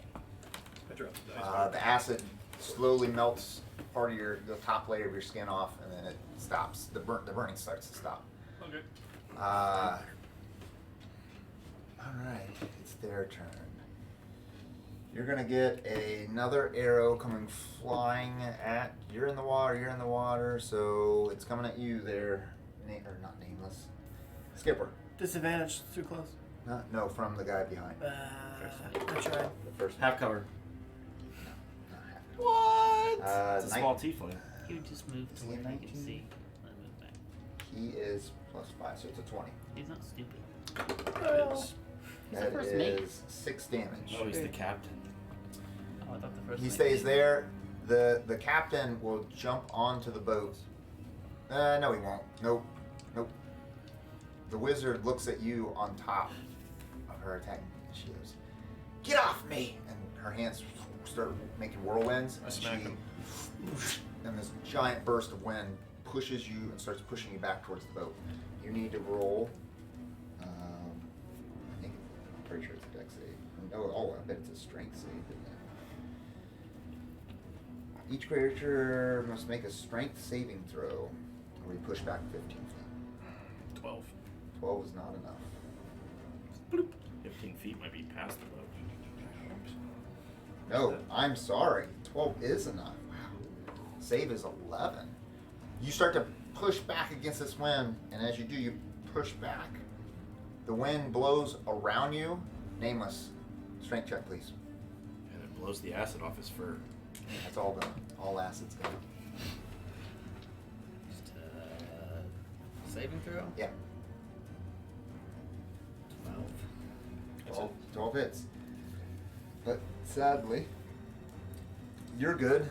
I dropped the dice. The acid slowly melts part of the top layer of your skin off, and then it stops. The burning starts to stop. Okay. Alright, it's their turn. You're gonna get another arrow coming flying at. You're in the water, so it's coming at you there. Or not Nameless. Skipper. Disadvantage. Too close. No, from the guy behind. I tried. The first Half cover. not half. What? It's a Nine- small tiefling. He would just move to Is he where a he can 19? see. Let him move back. He is +5, so it's a 20. He's not stupid. It's- He's the That first mate. is 6 damage. Oh, he's the captain. Oh, I thought the first He mate stays was- there. The captain will jump onto the boat. No, he won't. Nope. The wizard looks at you on top of her attack. She goes, "Get off me!" And her hands start making whirlwinds. I And smack him. And this giant burst of wind pushes you and starts pushing you back towards the boat. You need to roll. I think I'm pretty sure it's a dex save. Oh, I bet it's a strength save, isn't it? Each creature must make a strength saving throw, or you push back 15 feet. 12. 12 is not enough. 15 feet might be past the boat. No, I'm sorry. 12 is enough. Wow. Save is 11. You start to push back against this wind, and as you do, you push back. The wind blows around you. Nameless. Strength check, please. And it blows the acid off his fur. That's all done. All acids gone. Just saving throw? Yeah, 12. 12 hits. But sadly, you're good,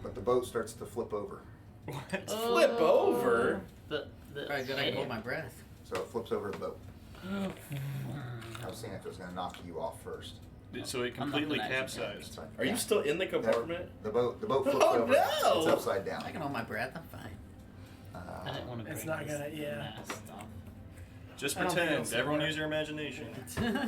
but the boat starts to flip over. What? Flip over? The Alright, good. I can hold my breath. So it flips over the boat. I was seeing if it was going to knock you off first. So it I'm not completely gonna action That's capsized. fine. Are Yeah. you still in the compartment? The boat flips Oh, over. no! It's upside down. I can hold my breath. I'm fine. I didn't want to It's break not this gonna- yeah. mast off. Just I don't think pretend. it'll Everyone work. use your imagination.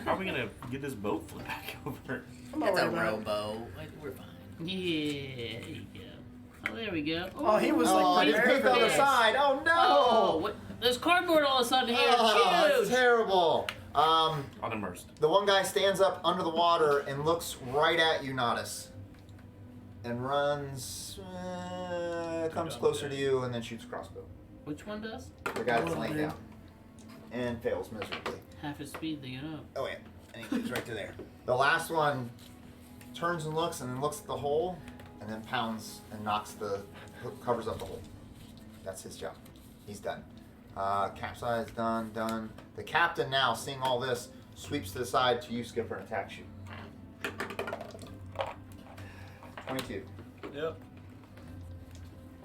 How are we gonna get this boat flipped back over? I'm not It's a worried about it. rowboat. We're fine. Yeah, there you go. Oh, there we go. Oh, he was Oh, I like didn't prepared pick for the other this. side. Oh no! Oh, what? There's cardboard all of a sudden here. Oh, that's Huge. terrible. Unimmersed. The one guy stands up under the water and looks right at you, Natas, and runs, comes closer to you, and then shoots a crossbow. Which one does? The guy that's Little laying dude. down, and fails miserably. Half his speed to get up. Oh yeah, and he goes right to there. The last one turns and looks at the hole, and then pounds and covers up the hole. That's his job. He's done. Capsize, done. The captain now, seeing all this, sweeps to the side to you, Skipper, and attacks you. 22. Yep.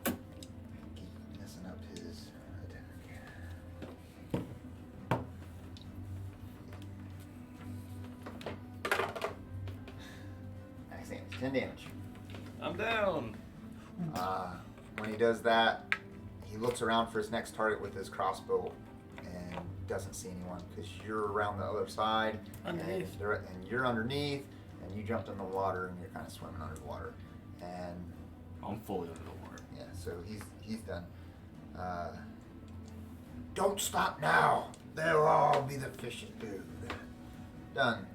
Keep messing up his attack. Max damage, 10 damage. I'm down. When he does that, he looks around for his next target with his crossbow and doesn't see anyone because you're around the other side Underneath. and you're underneath and you jumped in the water and you're kind of swimming under the water and I'm fully under the water. yeah, so he's done. Don't stop now. They'll all be the fish's food. Done.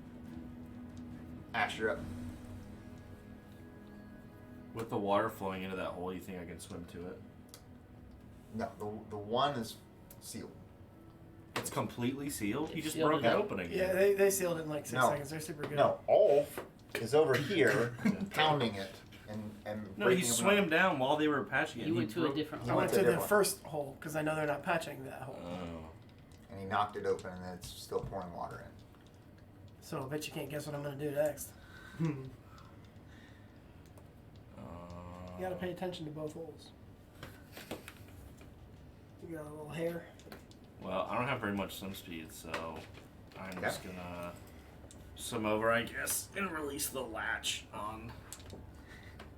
Ashe, you're up. With the water flowing into that hole, you think I can swim to it? No, the one is sealed. It's completely sealed? You It's just sealed broke it it up. open again. Yeah, they sealed it in like 6 No. seconds. They're super good. No, Ulf is over here pounding it and No, he breaking it swam up. down while they were patching it. You and went he to a broke- different I hole. went It's a to the different first hole because I know they're not patching that hole. Oh. And he knocked it open and it's still pouring water in. So I bet you can't guess what I'm gonna do next. You gotta pay attention to both holes. You got a little hair. Well, I don't have very much swim speed, so I'm just gonna swim over, I guess, and release the latch on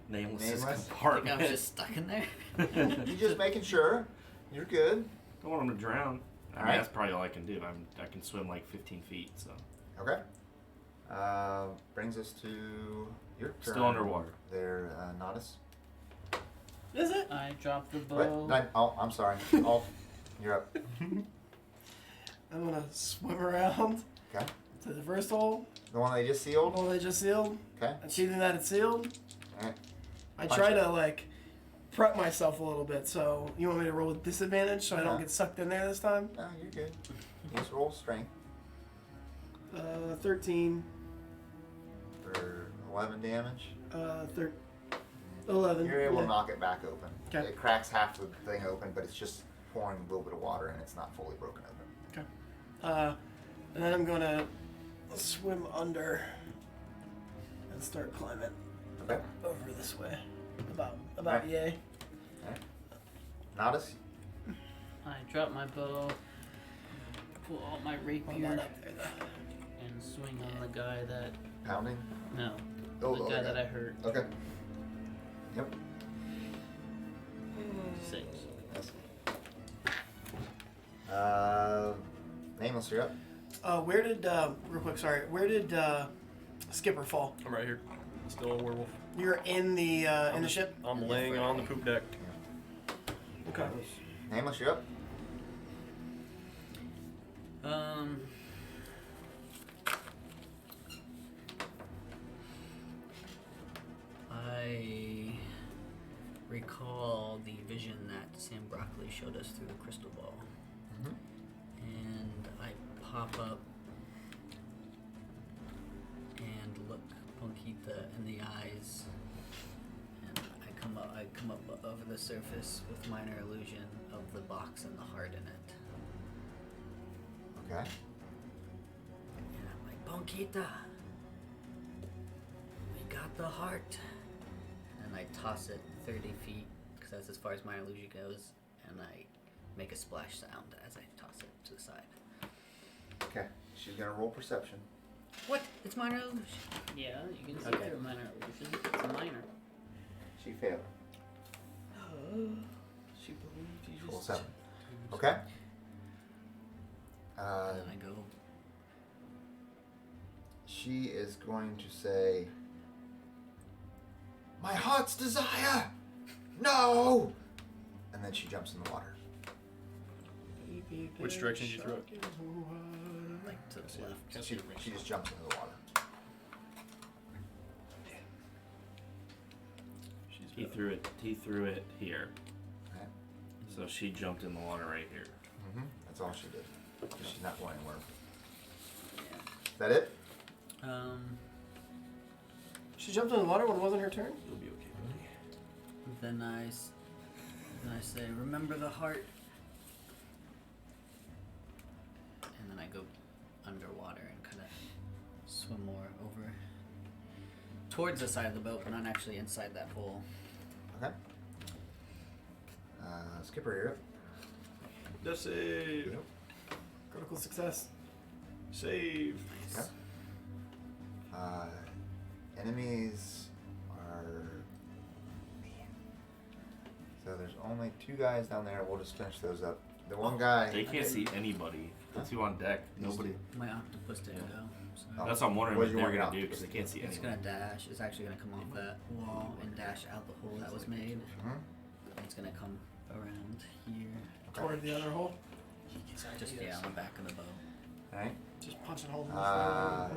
Nameless's Nameless? I think compartment. I was just stuck in there. You're just making sure. You're good. Don't want him to drown. I mean, Alright. that's probably all I can do. I can swim like 15 feet, so. Okay. Brings us to your turn. Still underwater. There, Natas. Is it? I dropped the What? bow. No, oh, I'm sorry. Ulf, you're up. I'm gonna swim around Okay. to the first hole. The one they just The sealed. hole they just sealed. Okay. Achieving that it's sealed. Alright. I Punch try it. to like prep myself a little bit. So you want me to roll with disadvantage so I Uh-huh. don't get sucked in there this time? No, you're good. Just roll strength 13. for 11 damage. 11. You're able yeah. to knock it back open. 'Kay. It cracks half the thing open, but it's just pouring a little bit of water and it's not fully broken open. And then I'm gonna swim under and start climbing Okay. over this way. About Alright. yay. Natas? I drop my bow, pull out my I'm rapier, not up there though. and swing on the guy that. Pounding? No. Oh, the the guy other that guy. I hurt. Okay. Yep. 6. Nameless, you're up. Where did real quick? Sorry. Where did Skipper fall? I'm right here. Still a werewolf. You're in the ship. I'm laying on the poop deck. Okay. Nameless, you're up. I recall the vision that Sam Broccoli showed us through the crystal ball. Mhm. And I pop up and look Punkita in the eyes, and I come up over the surface with minor illusion of the box and the heart in it. Okay. And I'm like, Punkita, we got the heart. And I toss it 30 feet, because that's as far as my illusion goes, and I make a splash sound as I toss it to the side. Okay. She's gonna roll perception. What? It's minor illusion. Yeah, you can see Okay. through minor illusion. It's a minor. She failed. She believed you Roll just. 7. Okay. And then I go, She is going to say, "My heart's desire no! And then she jumps in the water. Which direction did you throw it? Like to the left. Can't see the She just jumps into the water. He threw it here. Okay. So she jumped in the water right here. That's all she did. She's not going anywhere. Yeah. Is that it? She jumped in the water when it wasn't her turn? You'll be okay, buddy. Then I say, remember the heart. And then I go underwater and kind of swim more over towards the side of the boat, but not actually inside that hole. Okay. Skipper, you're up. Just save. Yep. Critical success. Save. Okay. Enemies are... So there's only 2 guys down there. We'll just finish those up. The one guy... They can't see anybody. The 2 on deck. Nobody. My octopus didn't go. So. Oh. That's what I'm wondering What what do you they're want gonna do out? because they can't see It's anyone. gonna dash. It's actually gonna come off that wall and dash out the hole that was made. It's gonna come around here. Toward the other hole. Just on the back of the bow. Alright. Just punch a hole in the Uh,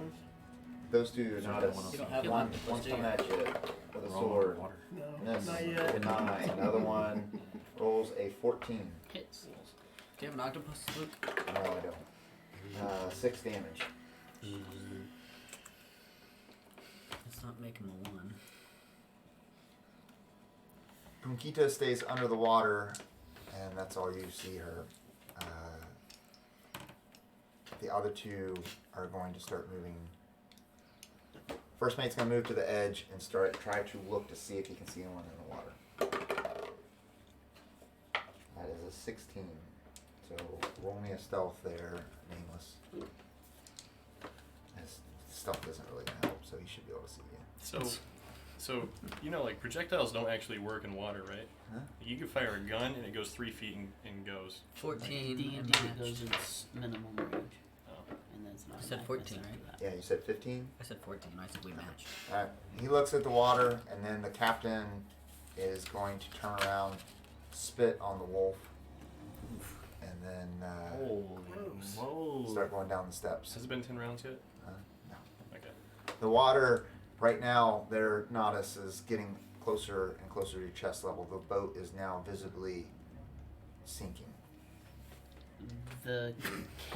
Those 2 are not as... You don't have One, one, one's do coming you? at you with a We're all in sword. water. No, Miss. not yet. 9. Another one rolls a 14. Hits. Do you have an octopus, Luke? No, I don't. 6 damage. Let's not make him a 1. Punkita stays under the water, and that's all you see her. The other 2 are going to start moving. First mate's going to move to the edge and try to look to see if he can see anyone in the water. That is a 16. So roll me a stealth there, Nameless. His stealth isn't really going to help, so he should be able to see you. So like projectiles don't actually work in water, right? Huh? You can fire a gun and it goes 3 feet and goes. 14 D&D and goes matched. its minimum range. Oh. And then it's not I said 14, right? Yeah, you said 15? I said 14. I said we matched. Alright, he looks at the water, and then the captain is going to turn around, spit on the wolf, and then Holy Gross. moly. start going down the steps. Has it been 10 rounds yet? No. Okay. The water, right now, their Natas is getting closer and closer to your chest level. The boat is now visibly sinking. The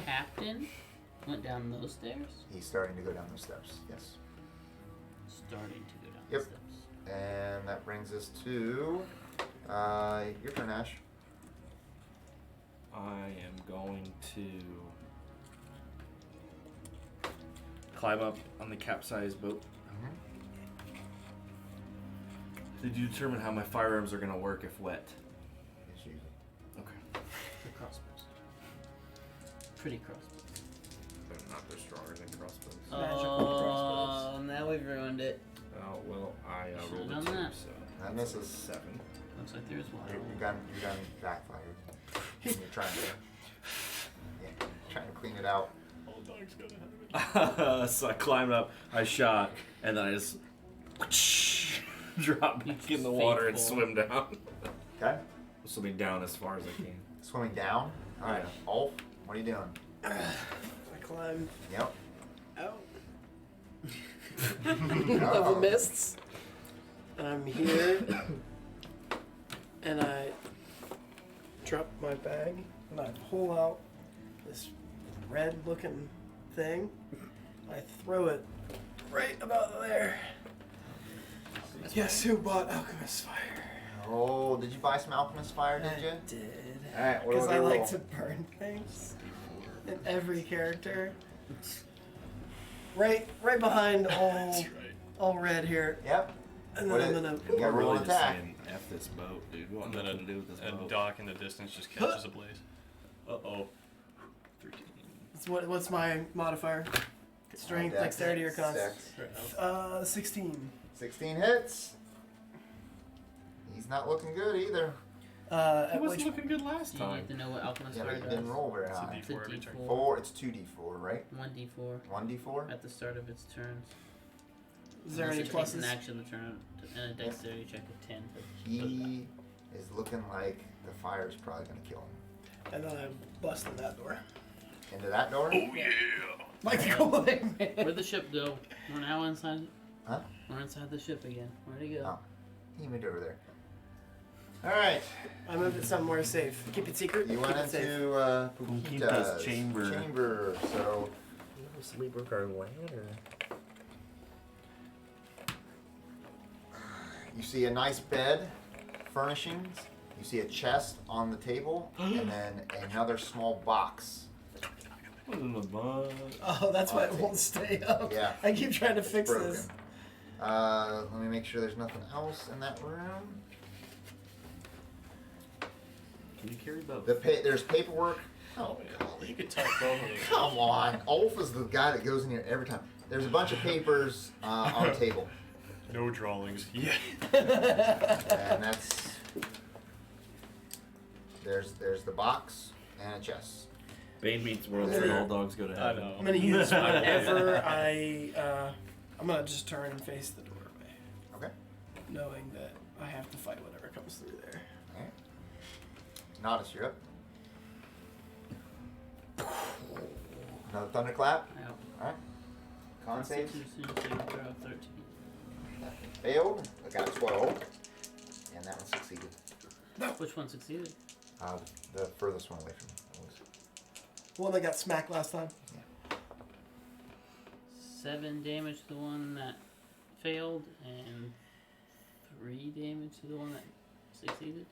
captain went down those stairs? He's starting to go down those steps, yes. Starting to go down Yep. the steps. And that brings us to your turn, Ashe. I am going to climb up on the capsized boat. Did you determine how my firearms are going to work if wet? Yes, you. Okay. The crossbows. Pretty crossbows. They're stronger than crossbows. Magical crossbows. Oh, now we've ruined it. Oh, well, I Should've rolled a done 2, that. so That that's a misses. 7. Looks like there's one. Your gun backfired. You're trying to clean it out. All dogs gotta So I climbed up, I shot, and then I just drop back in the water and Faithful. swim down. Okay. Swimming down as far as I can. Swimming down. All right. Yeah. Ulf, what are you doing? I climbed Yep. out Uh-oh. of the mists. I'm here, and I drop my bag, and I pull out this red-looking thing. I throw it right about there. Guess who bought Alchemist Fire? Oh, did you buy some Alchemist Fire, did you? I did. All right, what Because do we I roll? like to burn things in every character. Right behind all, That's right. all red here. Yep. And What then I'm it- gonna. You gotta roll an just attack. saying, F this boat, dude. What And am I then gonna do with this a boat? dock in the distance just catches a blaze. Uh-oh. 13. What's my modifier? Strength, Dex. dexterity, or const? Dex. 16. 16 hits. He's not looking good either. He At wasn't which looking good last Do you time. need to know what Alchemist Yeah, Fire but he does? didn't roll very It's a high. It's a D4 every turn. D4. 4, it's 2d4, right? 1d4 1d4? at the start of its turns. is there Unless any it takes an pluses? action to turn and a dexterity check of 10. He is looking like the fire is probably going to kill him. And then I bust in that door. Into that door? Like to go away, man. Where'd the ship go? We're now inside. Huh? We're inside the ship again. Where'd he go? Oh. He moved over there. Alright. I moved it somewhere safe. Keep it secret. You keep went it safe. into Pukita's chamber. chamber. So Sleep work our land, or you see a nice bed, furnishings. You see a chest on the table, and then another small box. what's in the bud? Oh, that's why it won't stay up. Yeah. I keep trying to fix Broken. this. Let me make sure there's nothing else in that room. Can you carry both? There's paperwork. Oh, yeah. You could type both of those. Come on, Ulf is the guy that goes in here every time. There's a bunch of papers on the table, No drawings. Yeah. and that's there's the box and a chest. Bane meets world, Yeah. and all dogs go to I heaven. know. I'm gonna use whatever I'm gonna just turn and face the doorway, Okay. knowing that I have to fight whatever comes through there. All right. Natas, you're up. Another thunderclap. Out. All right. Con saves. Constitution saving throw, 13. Failed. I got 12, and that one succeeded. Which one succeeded? The furthest one away from me. One that got smacked last time. 7 damage to the one that failed, and 3 damage to the one that succeeded.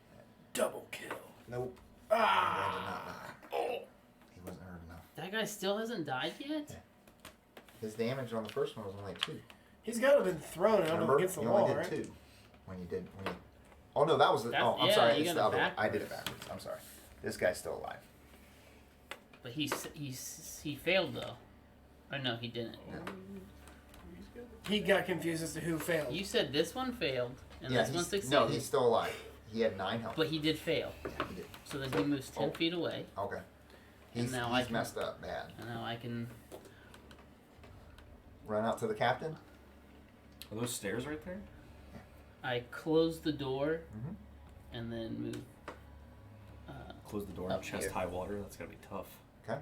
Double kill. Nope. Ah! He did not die. He wasn't hurt enough. That guy still hasn't died yet? His damage on the first one was only 2. He's got to have been thrown out Remember? against the You wall, only did right? 2 when you did. Oh no, that was the. That's- Oh, I'm yeah, sorry. you It's got the it other one. I did it backwards. backwards. I'm sorry. This guy's still alive. But he failed though. Or no, he didn't. He got confused as to who failed. You said this one failed and Yeah, this one he's, succeeded. no, he's still alive. He had 9 health. But he did fail. Yeah, he did. So then he moves 10 Oh. feet away, Okay. And He's, now I he's can- messed up bad. and now I can. Run out to the captain. Are those stairs right there? I close the door Mhm. and then move. Close the door Up in chest here. high water. That's gotta be tough. Okay.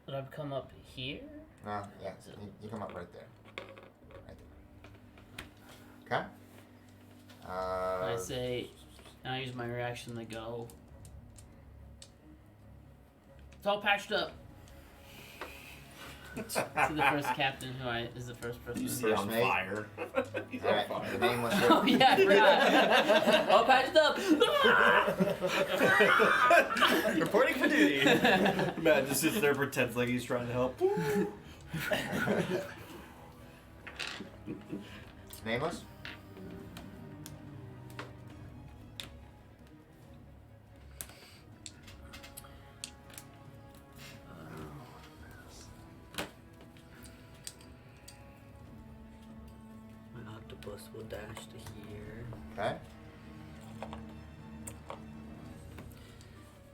Would I come up here? Yeah. So- You come up right there. Right there. Okay. I say, and I use my reaction to go. It's all patched up. To the first captain who is the first person. You to- see First on mate. fire. He's All on right. fire. The nameless. Oh yeah, I forgot. All patched up. Reporting for duty. Matt just sits there and pretends like he's trying to help. Nameless. My octopus will dash to here. Okay.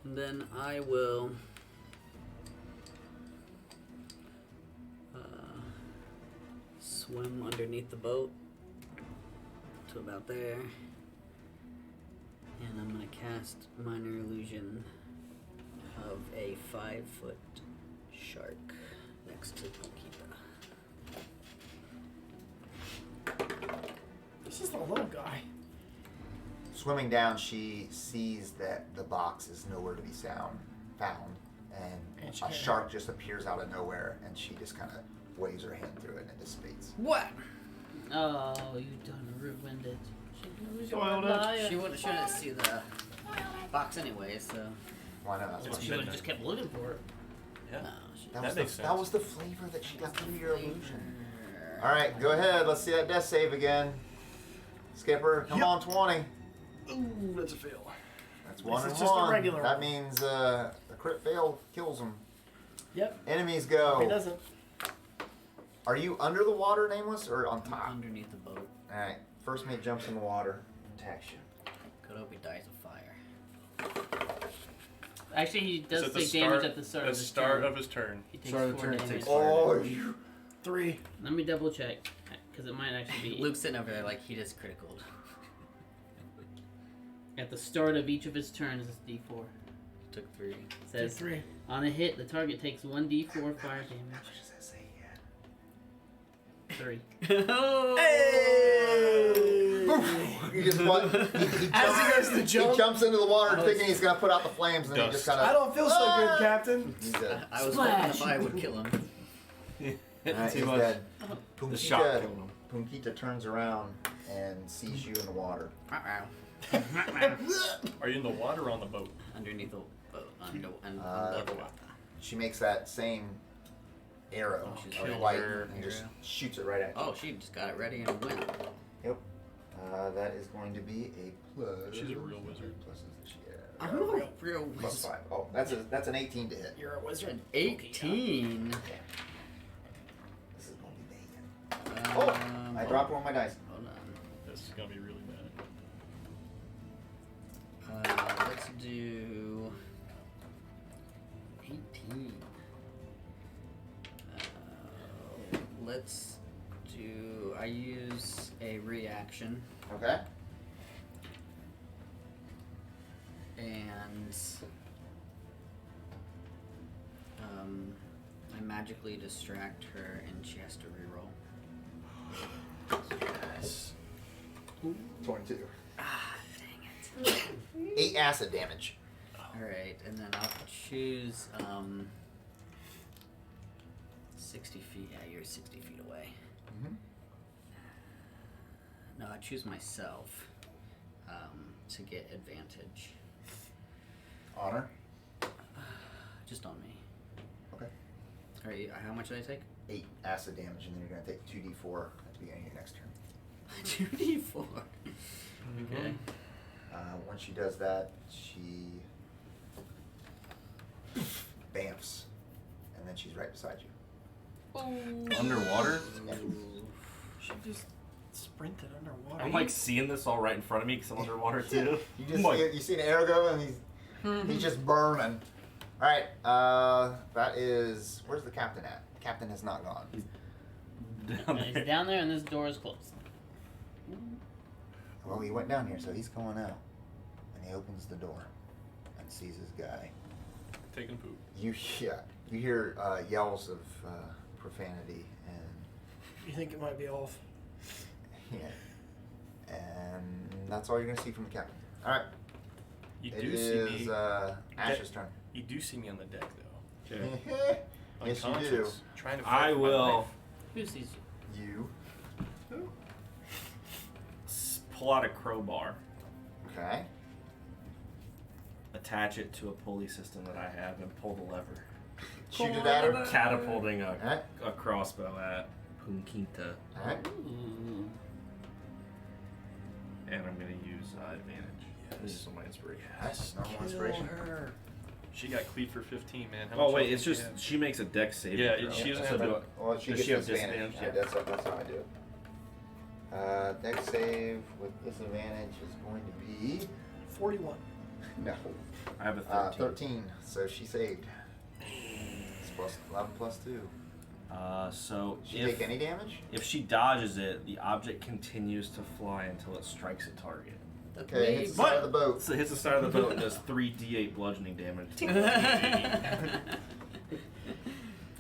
And then I will swim underneath the boat to about there. And I'm going to cast Minor Illusion of a 5-foot shark next to Pokita. This is the little guy. Swimming down, she sees that the box is nowhere to be found, and And she a can't shark just appears out of nowhere, and she just kind of waves her hand through it, and it dissipates. What? Oh, you done ruined it. Spoiled it. She shouldn't see the box anyway, so. Why not? Well, she would have just kept looking for it. Yeah. No, she That, That was makes that sense. was the flavor that she got through your illusion. All right, go ahead. Let's see that death save again. Skipper, come Yep. on, 20. Ooh, that's a fail. That's 1 and is just a 1. regular That one. means a crit fail kills him. Yep. Enemies He go. doesn't. Are you under the water, Nameless, or on I'm top? underneath the boat. All right. First mate jumps in the water, attacks you. Could hope he dies of fire. Actually, he does at the take damage start- at the start the of his start turn. of his turn. He takes Start of the 4 turn, he damage. takes Oh, you. 3. Let me double check, because it might actually be. Luke's sitting over there like he just critical. At the start of each of his turns, it's D4. Took 3. It says, 3. on a hit, the target takes 1d4 fire damage. 3. Oh! He just he jumps into the water thinking he's gonna put out the flames, and then he just kind I of. don't feel so good, Captain. He's dead. I was Splash. hoping the fire would kill him. He's Too much. dead. The shock Punkita, killed him. Punkita turns around and sees you in the water. Are you in the water or on the boat? Underneath the boat. Under the water. She makes that same arrow, Oh, she's of killer light, and just arrow. shoots it right at you. Oh, she just got it ready and went. Yep. That is going to be a plus. She's a real wizard. Pluses that she has. I'm a real Plus wizard. 5. Oh, that's an 18 to hit. You're a wizard. 18. This is going to be bacon. I dropped one of my dice. Hold on. This is gonna be really bad. Let's do 18. Let's do. I use a reaction Okay. and I magically distract her and she has to reroll. Yes. 22. Ah, dang it. 8 acid damage. Alright, and then I'll choose 60 feet. Yeah, you're 60 feet away. Mm-hmm. No, I choose myself to get advantage. Honor. Just on me. Okay. Alright, how much did I take? 8 acid damage, and then you're going to take 2d4 at the beginning of your next turn. 2d4. Okay. Once she does that, she bamfs, and then she's right beside you. Underwater? Yeah. She just sprinted underwater. I'm like seeing this all right in front of me because I'm underwater too. You just I'm like, you see an arrow go, and he's just burning. All right, that is where's the captain at? Captain has not gone. down He's there. down there and this door is closed. Well, he went down here, so he's going out, and he opens the door and sees his guy. Taking poop. You hear yells of profanity and You think it might be off? yeah, and that's all you're gonna see from the captain. All right, You it do see is me. Ash's turn. You do see me on the deck though. Okay. Yes, you do. Unconscious, trying to. I fight for my will life. Who sees you? You. pull out a crowbar, Okay. attach it to a pulley system that I have, and pull the lever. Shoot it at her. Catapulting Alright. a crossbow at Punkinta. Alright. Ooh. And I'm going to use advantage. This is my inspiration. That's normal inspiration. Her. She got cleat for 15, man. How Oh much wait, else it's do you just have? she makes a dex saving Yeah, throw. she doesn't So have do that- it. Well, she Does gets she have disadvantage. disadvantage? Yeah, that's how I do it. Dex save with disadvantage is going to be 41. no. I have a 13. 13. So she saved. It's plus 11 plus 2. So She if take any damage? if she dodges it, the object continues to fly until it strikes a target. Okay, hits the side of the boat. So it hits the side of the boat and does 3d8 bludgeoning damage.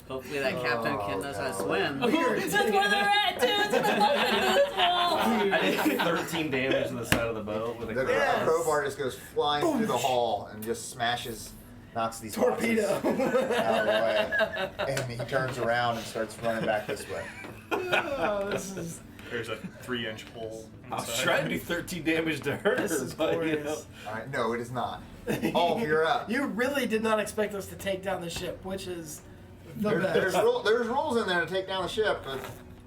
Hopefully that captain can knows how to no. swim. This is where they're at, too. It's in the fucking I did 13 damage to the side of the boat with a The crowbar. crowbar just goes flying through the hall and just smashes, knocks these Torpedo. boxes out of the way. And he turns around and starts running back this way. Oh, this is There's a 3-inch hole. I was inside. trying to do 13 damage to her, This is but you know. glorious. Alright, no, it is not. Oh, you're up. You really did not expect us to take down the ship, which is the There's best. rules in there to take down the ship, but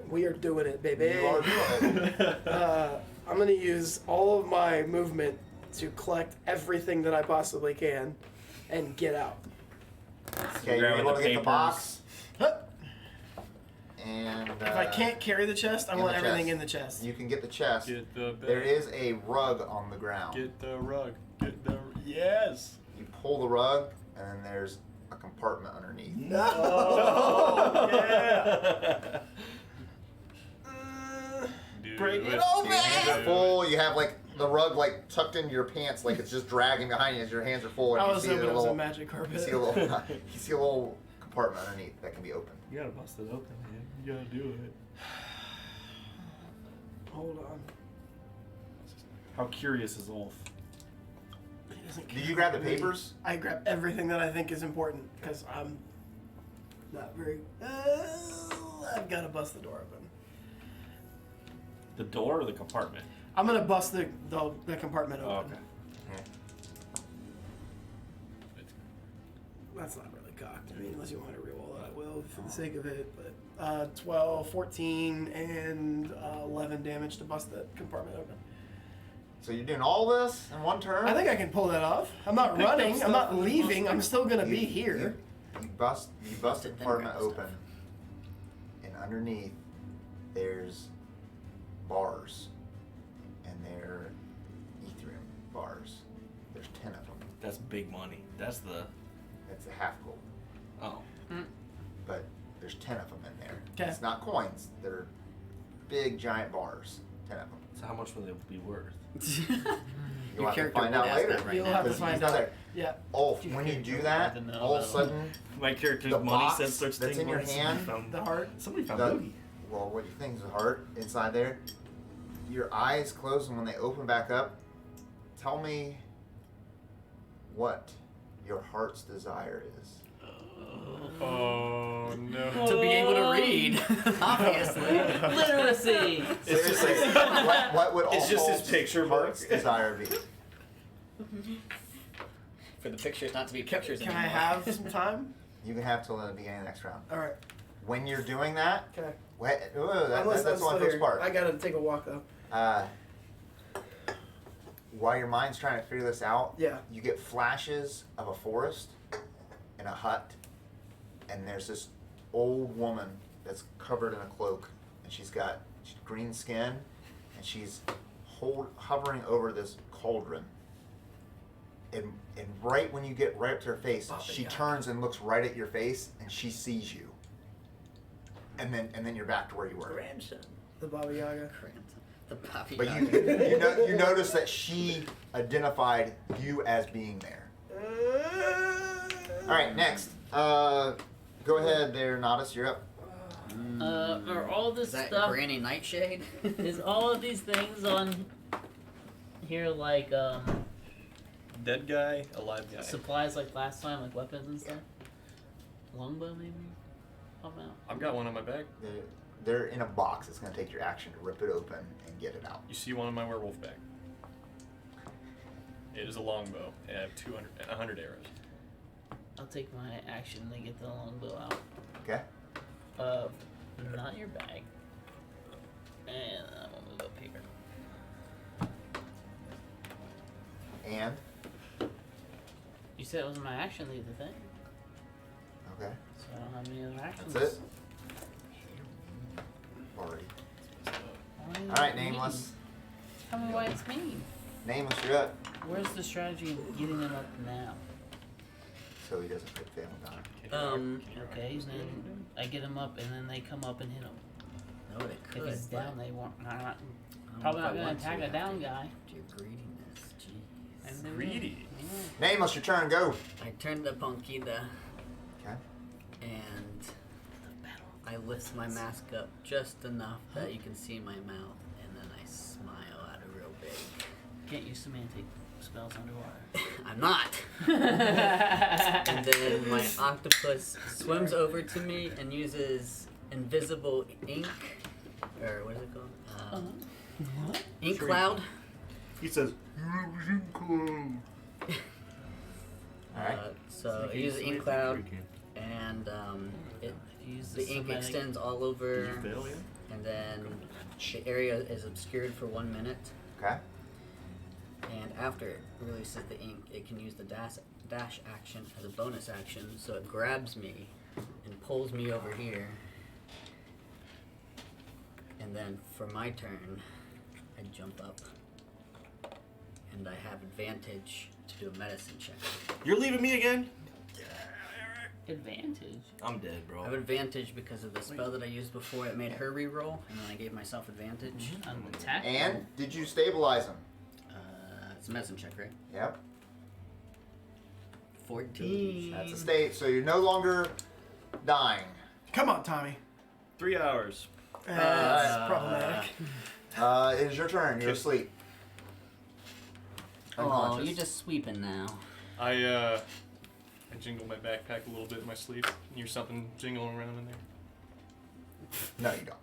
We are doing it, baby. you are doing it. I'm going to use all of my movement to collect everything that I possibly can and get out. Okay, you're Grabbing able the to get the papers. box. Hup. And If I can't carry the chest, I in want the everything chest. in the chest. you can get the chest. Get the bag. There is a rug on the ground. Get the rug. Get the. Yes. You pull the rug, and then there's a compartment underneath. Oh, yeah. Uh, Dude, Break it do open! Do it. Full. You have like the rug like tucked into your pants, like it's just dragging behind you as your hands are full. And I you was see hoping a it was a little, magic carpet. you see a little compartment underneath that can be open. You gotta bust it open, man. You gotta do it. Hold on. How curious is Ulf? He doesn't Did you care grab the about me. papers? I grab everything that I think is important because I'm not very. I've got to bust the door open. The door or the compartment? I'm gonna bust the compartment Oh, open. okay. That's not really cocked. I mean, unless you want to reroll it, I will for the sake of it. But 12, 14, and 11 damage to bust that compartment open. So you're doing all this in one turn? I think I can pull that off. I'm not picked up running. I'm stuff not in the leaving. monster. I'm still gonna be here. You bust the Then compartment grab stuff. open, and underneath there's bars, and they're Ethereum bars. There's 10 of them. That's big money. That's the. That's a half gold, Oh. but there's 10 of them in there. 'Kay. It's not coins. They're big giant bars. 10 of them. So how much will they be worth? You'll have to character find would out ask later. that right You'll now. have to because find he's not out. there. Yeah. Ulf, Your when you character do would that, have to know all of a about sudden, My character's The money box sense starts that's in your tingling. hand, Somebody The found, heart. somebody found the, Boogie. well, what do you think is the heart inside there? Your eyes close, and when they open back up, tell me what your heart's desire is. Oh no. To be able to read, obviously. Literacy. It's just Seriously, like what would It's just his Ulf's picture heart's book. desire be? For the pictures not to be pictures Can anymore. I have some time? You can have till the beginning of the next round. All right. When you're doing that, Okay. that's I'm only still the first here. part. I gotta take a walk though. While your mind's trying to figure this out, Yeah. you get flashes of a forest and a hut, and there's this old woman that's covered in a cloak, and she's got green skin, and she's hovering over this cauldron. And right when you get right up to her face, she turns and looks right at your face, and she sees you. And then you're back to where you were. Grandson. The Baba Yaga. The Bobby But Yaga. you notice that she identified you as being there. All right, next. Go ahead there, Natas. You're up. Are all this Is that stuff? Granny Nightshade? Is all of these things on here like Dead guy, alive guy. supplies like last time, like weapons and stuff? Longbow maybe? Help out. I've got one on my back. They're in a box. It's going to take your action to rip it open and get it out. You see one on my werewolf back. It is a longbow. I have 100 arrows. I'll take my action to get the longbow out. Okay? Not your bag. And I'm gonna move up here. And? You said it was my action lead the thing, Okay. so I don't have any other actions. That's it? Already. Why is All right, it me? Nameless. Tell me why it's me. Nameless, you're up. Where's the strategy of getting them up now? So he doesn't put fail down. Okay, then I get them up and then they come up and hit him. No, they could. If he's but down, they won't. Not, I don't probably know not if I gonna want attack to. a down guy. Your greediness, jeez. And then Greedy. Yeah. Nameless, your turn. Go. I turned the Punkida Okay. and I lift my mask up just enough that you can see my mouth, and then I smile at it real big. Can't use semantic spells underwater. I'm not. And then my octopus swims over to me and uses invisible ink, or what is it called? Ink cloud. He says, Alright. So I use ink cloud, and it Use the ink semantic- extends all over, Did you fail yet? and then the area is obscured for 1 minute. Okay. And after it releases the ink, it can use the dash action as a bonus action, so it grabs me and pulls me over here. And then for my turn, I jump up, and I have advantage to do a medicine check. You're leaving me again? Advantage. I'm dead, bro. I have advantage because of the spell that I used before. It made her reroll, and then I gave myself advantage. I'm attacking. And did you stabilize him? It's a medicine check, right? Yep. 14. That's a state, so you're no longer dying. Come on, Tommy. 3 hours. That's problematic. It is your turn. You're asleep. Oh, Unconscious. you're just sweeping now. I jingle my backpack a little bit in my sleep. And hear something jingling around in there. No, you don't.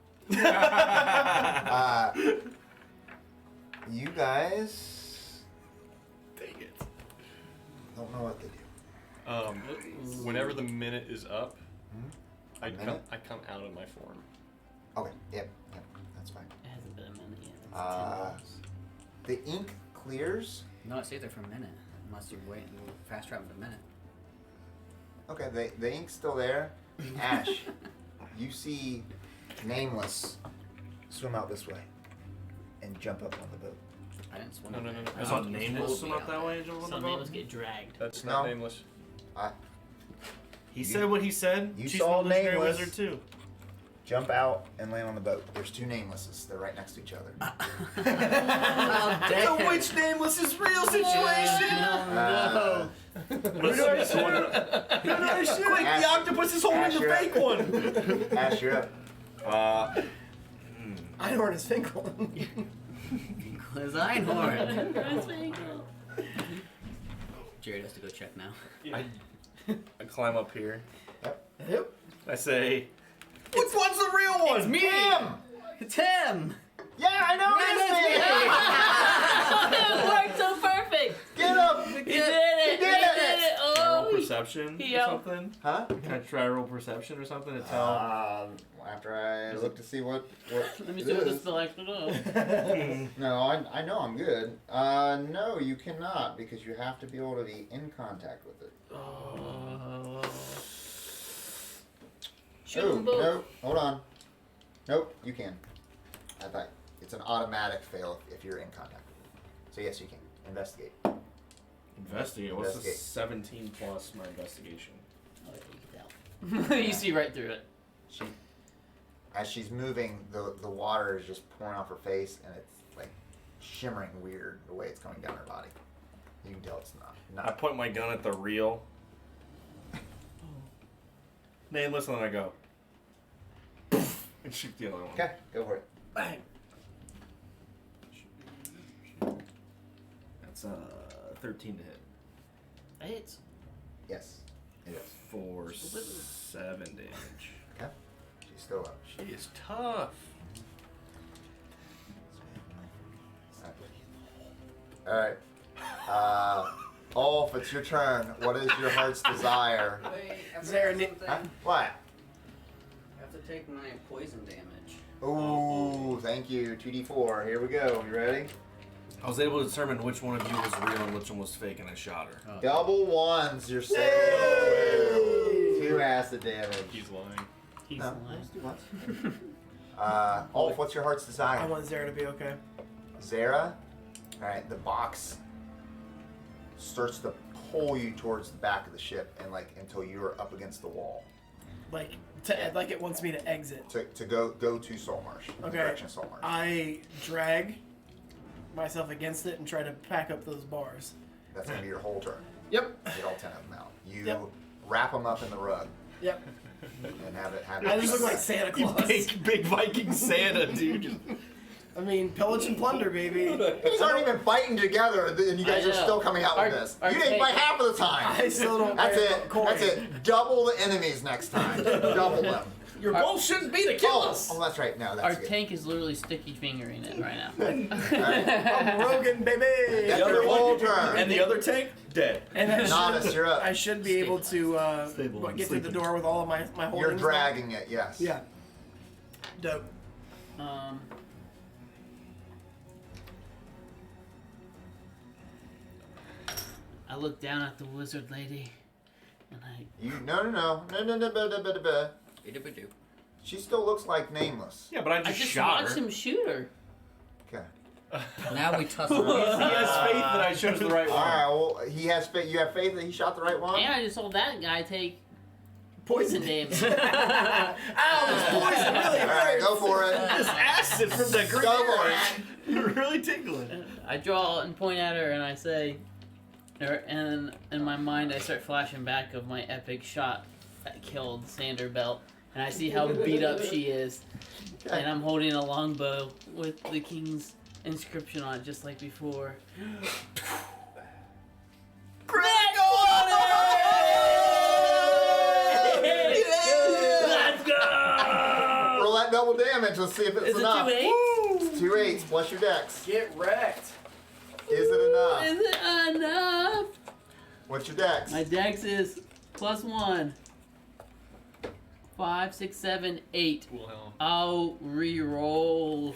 You guys Dang it. don't know what to do. Whenever the minute is up, A I minute? come out of my form. Okay. Yep. That's fine. It hasn't been a minute yet. It's 10 Uh, hours. The ink clears. No, it stays there for a minute. Unless you're waiting, fast travel for a minute. Okay. The ink's still there. Ashe, you see Nameless swim out this way and jump up on the boat. I didn't swim. No. I saw Nameless swim out that way and jump on Some the names boat. get dragged. That's No. not nameless. He said what he said. You She's saw a legendary Nameless. wizard too. Jump out and land on the boat. There's two Namelesses. They're right next to each other. Oh, damn. So which Nameless is real situation? Uh, Quick, the octopus is holding Ashe, the you're fake up. one. Ashe, you're up. Einhorn is Finkel. Cause Einhorn. Jared has to go check now. Yeah. I climb up here. Yep. I say, which one's the real one? It's me! Him! It's him! Yeah, I know It worked so perfect. Get him! He did it. did it. Oh, Roll perception or Yeah. something? Huh? Can I try roll perception or something to tell? After I look to see what Let me it see what the is. spell actually does. No, I know I'm good. No, you cannot because you have to be able to be in contact with it. Shoot Oh, them both. no, hold on. Nope, you can. I thought it's an automatic fail if you're in contact with it. So yes, you can. Investigate. Investigate. What's Investigate. the 17 plus my investigation? Oh, yeah, you can tell. You see right through it. As she's moving, the water is just pouring off her face, and it's like shimmering weird the way it's coming down her body. You can tell it's I not. point my gun at the reel. Nameless, and then I go. And shoot the other one. Okay, go for it. Bang. That's 13 to hit. That hits. Yes, it is. For 7 damage. Okay, she's still up. She is tough. All right. Ulf, it's your turn. What is your heart's desire? Wait, I Zara, forgot something. Huh? What? I have to take my poison damage. Ooh, thank you. 2d4. Here we go. You ready? I was able to determine which one of you was real and which one was fake, and I shot her. Oh. Double ones. You're safe. 2 acid damage. He's lying. He's No, lying. let's do once. Ulf, what's your heart's I desire? want Zara to be okay. Zara? Alright, the box starts to pull you towards the back of the ship and until you're up against the wall. Like it wants me to exit. To go to Saltmarsh. The Okay. direction of Saltmarsh. I drag myself against it and try to pack up those bars. That's gonna be your whole turn. Yep. Get all 10 of them out. You Yep. wrap them up in the rug Yep. and have it I just look like Santa Claus. Big Viking Santa, dude. I mean, pillage and plunder, baby. You guys aren't even fighting together, and you guys I are know. still coming out with Our- this. our You didn't take- fight half of the time. I still don't. That's care it. about coin. That's it. Double the enemies next time. Double them. Your goal shouldn't be to kill us. Oh, that's right. No, Our that's good. tank is literally sticky fingering it right now. I'm Rogan, baby. That's your whole turn. And the other tank, dead. And I Natas, should, you're up. I should be able to Stable and get through the sleeping. door with all of my holdings. You're dragging it, yes. Yeah. Dope. I look down at the wizard lady, and I No. Bidoo-bidoo. She still looks like Nameless. Yeah, but I I just just shot watched her. him shoot her. Okay. Now we tussle. He has faith that I chose the right All one. right. Well, he has faith. You have faith that he shot the right one. And I just saw that guy take poison damage. Ow, this poison really All right, hurts. go for it. This acid from the green Go for area. it. You're really tickling. I draw and point at her and I say, and in my mind I start flashing back of my epic shot that killed Sanderbelt, and I see how beat up she is, and I'm holding a longbow with the king's inscription on it, just like before. Let's go! Roll that double damage. Let's see if it's Is it enough. 2 8s? It's 2 8s plus your dex. Get wrecked. Is it enough? Is it enough? What's your dex? My dex is +1. 5, 6, 7, 8. Wilhelm. I'll re-roll.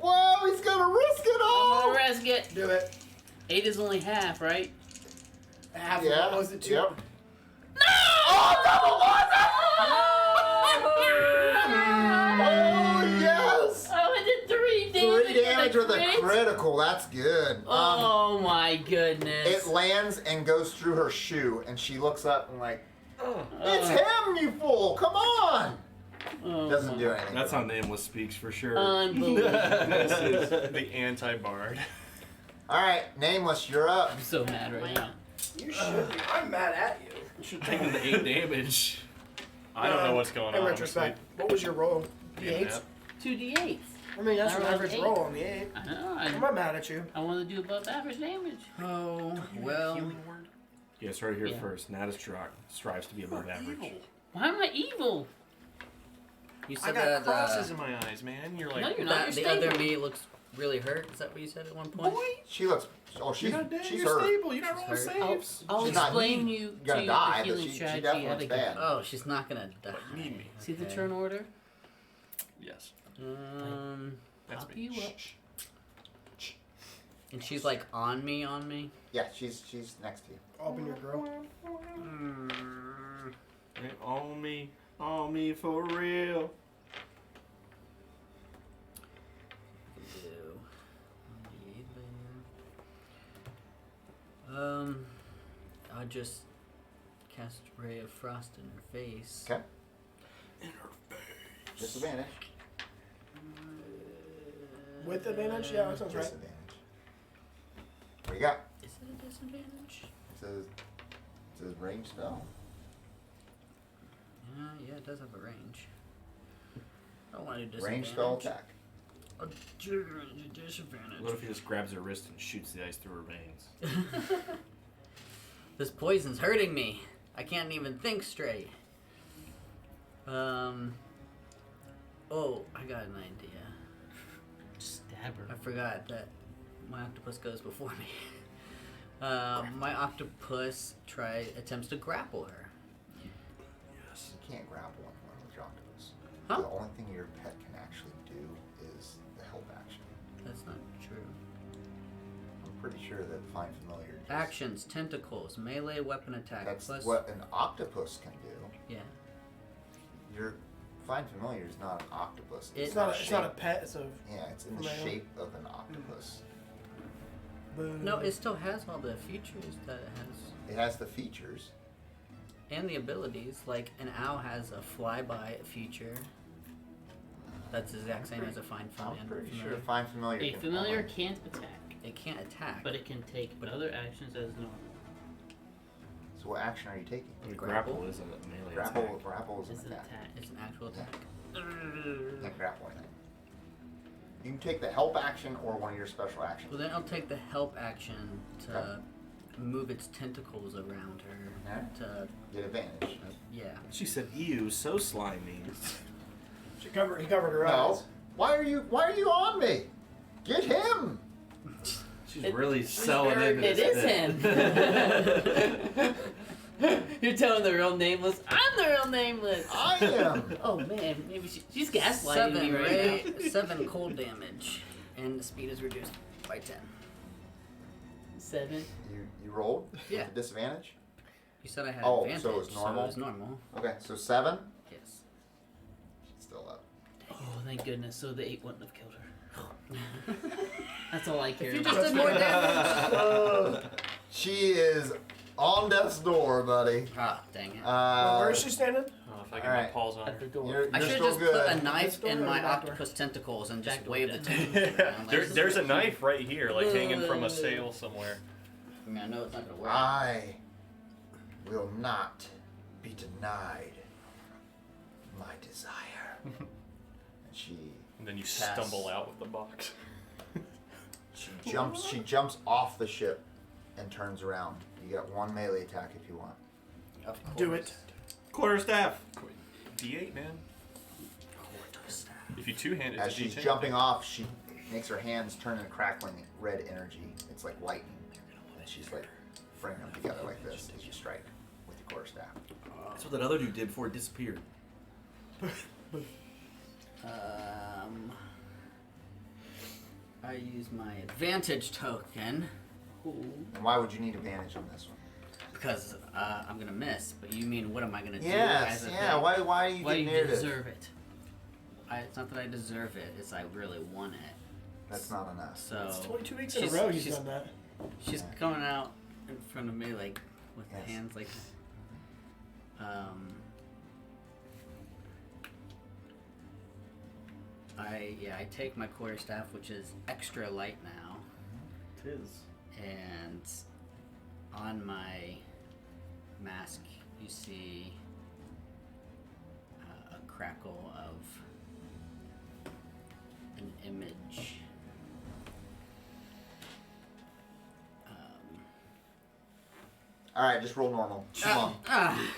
Whoa, he's gonna risk it I'm all! gonna risk it. Do it. 8 is only half, right? Half Yeah. of what was it? 2? Yep. Oh, double Oh, yes! Oh, I did 3 damage. 3 damage with a crit? critical. That's good. Oh my goodness. It lands and goes through her shoe, and she looks up and like, it's him, you fool! Come on! Oh Doesn't my- do anything. That's how Nameless speaks for sure. Unbelievable. This is the anti-bard. All right, Nameless, you're up. I'm so mad right now. You should be. I'm mad at you. You should take him to 8 damage. I don't know what's going In on. retrospect, what was your roll? Yeah, D8s? man. 2d8s. I mean, that's I an rolled average 8. roll on the 8. I know. I'm not mad at you. I want to do above average damage. Oh, well. Yes, right here Yeah. first. Natas strives to be above average. Why am I evil? You I said got that crosses in my eyes, man. You're like, No, you're not. the You're other stable. me looks really hurt. Is that what you said at one point? boy, She looks. Oh, you're not dead. she's You're hurt. stable. You're not rolling She's hurt. saves. I'll She's not explain me. you You're to gonna you die, the but healing she strategy definitely how looks to get. bad. Oh, she's not gonna die. Need me. See the Okay. turn order? Yes. That's Pop me. you up. And she's like on me. Yeah, she's next to you. Open your grill. On me for real. I'll just cast Ray of Frost in her face. Okay. Disadvantage. With advantage? Yeah, that sounds right. Disadvantage. What you got? Is it a disadvantage? It says range spell. Yeah, it does have a range. I don't want to do disadvantage. Range spell attack. A disadvantage. What if he just grabs her wrist and shoots the ice through her veins? This poison's hurting me. I can't even think straight. Oh, I got an idea. Stab her. I forgot that my octopus goes before me. My octopus attempts to grapple her. Yes. You can't grapple one with your octopus. Huh? The only thing your pet can actually do is the help action. That's not true. I'm pretty sure that Find Familiar just, Actions, tentacles, melee weapon attack. that's plus, what an octopus can do. Yeah. Your Find Familiar is not an octopus. It's in not. the It's not a shape- pet. It's a. Yeah, it's in the Familiar. shape of an octopus. No, it still has all the features that it has. It has the features. And the abilities. Like, an owl has a flyby feature. That's the exact same as a find I'm familiar. pretty sure Find Familiar. A can familiar only- can't attack, It can't attack. but it can take other actions as normal. So what action are you taking? I mean, Grapple? grapple isn't a melee Grapple. attack. Grapple is It's an an attack. attack. It's an actual attack. You can't grapple anything. You can take the help action or one of your special actions. Well, then I'll take the help action to Okay. move its tentacles around her. Alright. To, Get advantage. yeah. She said, "Ew, so slimy." He covered her No. eyes. Why are you on me? Get him! She's really selling into It this is bit. him. You're telling the real Nameless. I'm the real Nameless. I am. Oh man, maybe she's gaslighting me right now. 7 cold damage, and the speed is reduced by 10. 7. You rolled? Yeah. With a disadvantage? You said I had Oh, advantage, so it's normal? it's normal. Okay, so 7. Yes. Still up. Oh, thank goodness. So the 8 wouldn't have killed her. That's all I care You about. just did more damage. She is on death's door, buddy. Ah, dang it. Where is she standing? Oh if I get Alright. my paws on At the her. door. You're I should still just good. put a knife This door in or my the back door? octopus tentacles and just Back door, wave the yeah. tentacles around. Like, There's a knife right here, like hanging from a sail somewhere. I mean, I know it's not gonna work. I will not be denied my desire. And she And then you Pass. stumble out with the box. She jumps off the ship and turns around. You got one melee attack if you want. Of course. Do it. Quarterstaff. D8, man. If you two-hand, it's As a she's D10. jumping off, she makes her hands turn into crackling red energy. It's like lightning. And she's like bringing them together like this as you strike with your quarterstaff. That's what that other dude did before it disappeared. I use my advantage token And why would you need advantage on this one? because I'm gonna miss. But you mean what am I gonna do? Yes, as a yeah. thing? Why do you Why get you near deserve it? It's not that I deserve it. It's I really want it. That's not enough. So It's 22 weeks in a she's- row he's she's- done that. she's Yeah. coming out in front of me like with Yes. hands like. I take my quarterstaff, which is extra light now, Tis. and on my mask you see a crackle of an image. All right, just roll normal. Come on.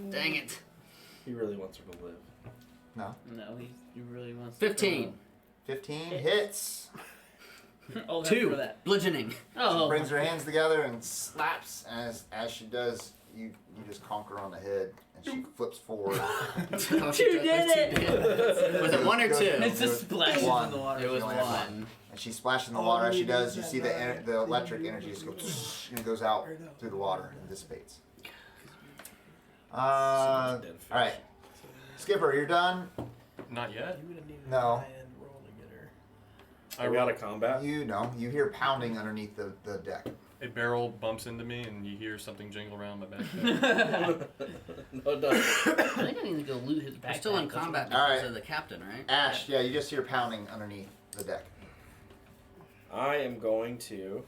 Dang it! He really wants her to live. No. No, he really wants. 15. 15 hits. Oh, that's 2. for that. Bludgeoning. Oh, Brings her hands together and slaps. And as she does, you just conk her on the head, and she flips forward. Oh, she You took did those 2 damage. Was it 1 or 2? It's just splashes One. in the water. It was You only have 1. And she splashes in the All water. As we she need does, is you that see the electric energy just goes and goes out through the water and dissipates. All right, Skipper, you're done. Not yet. You would have needed No. a high-end roll to get her. Are we out of combat? You know, you hear pounding underneath the deck. A barrel bumps into me, and you hear something jingle around my back. No, no. I think I need to go loot his backpack. We're still in That's combat All because right. of the captain, right? Ashe, yeah, you just hear pounding underneath the deck. I am going to.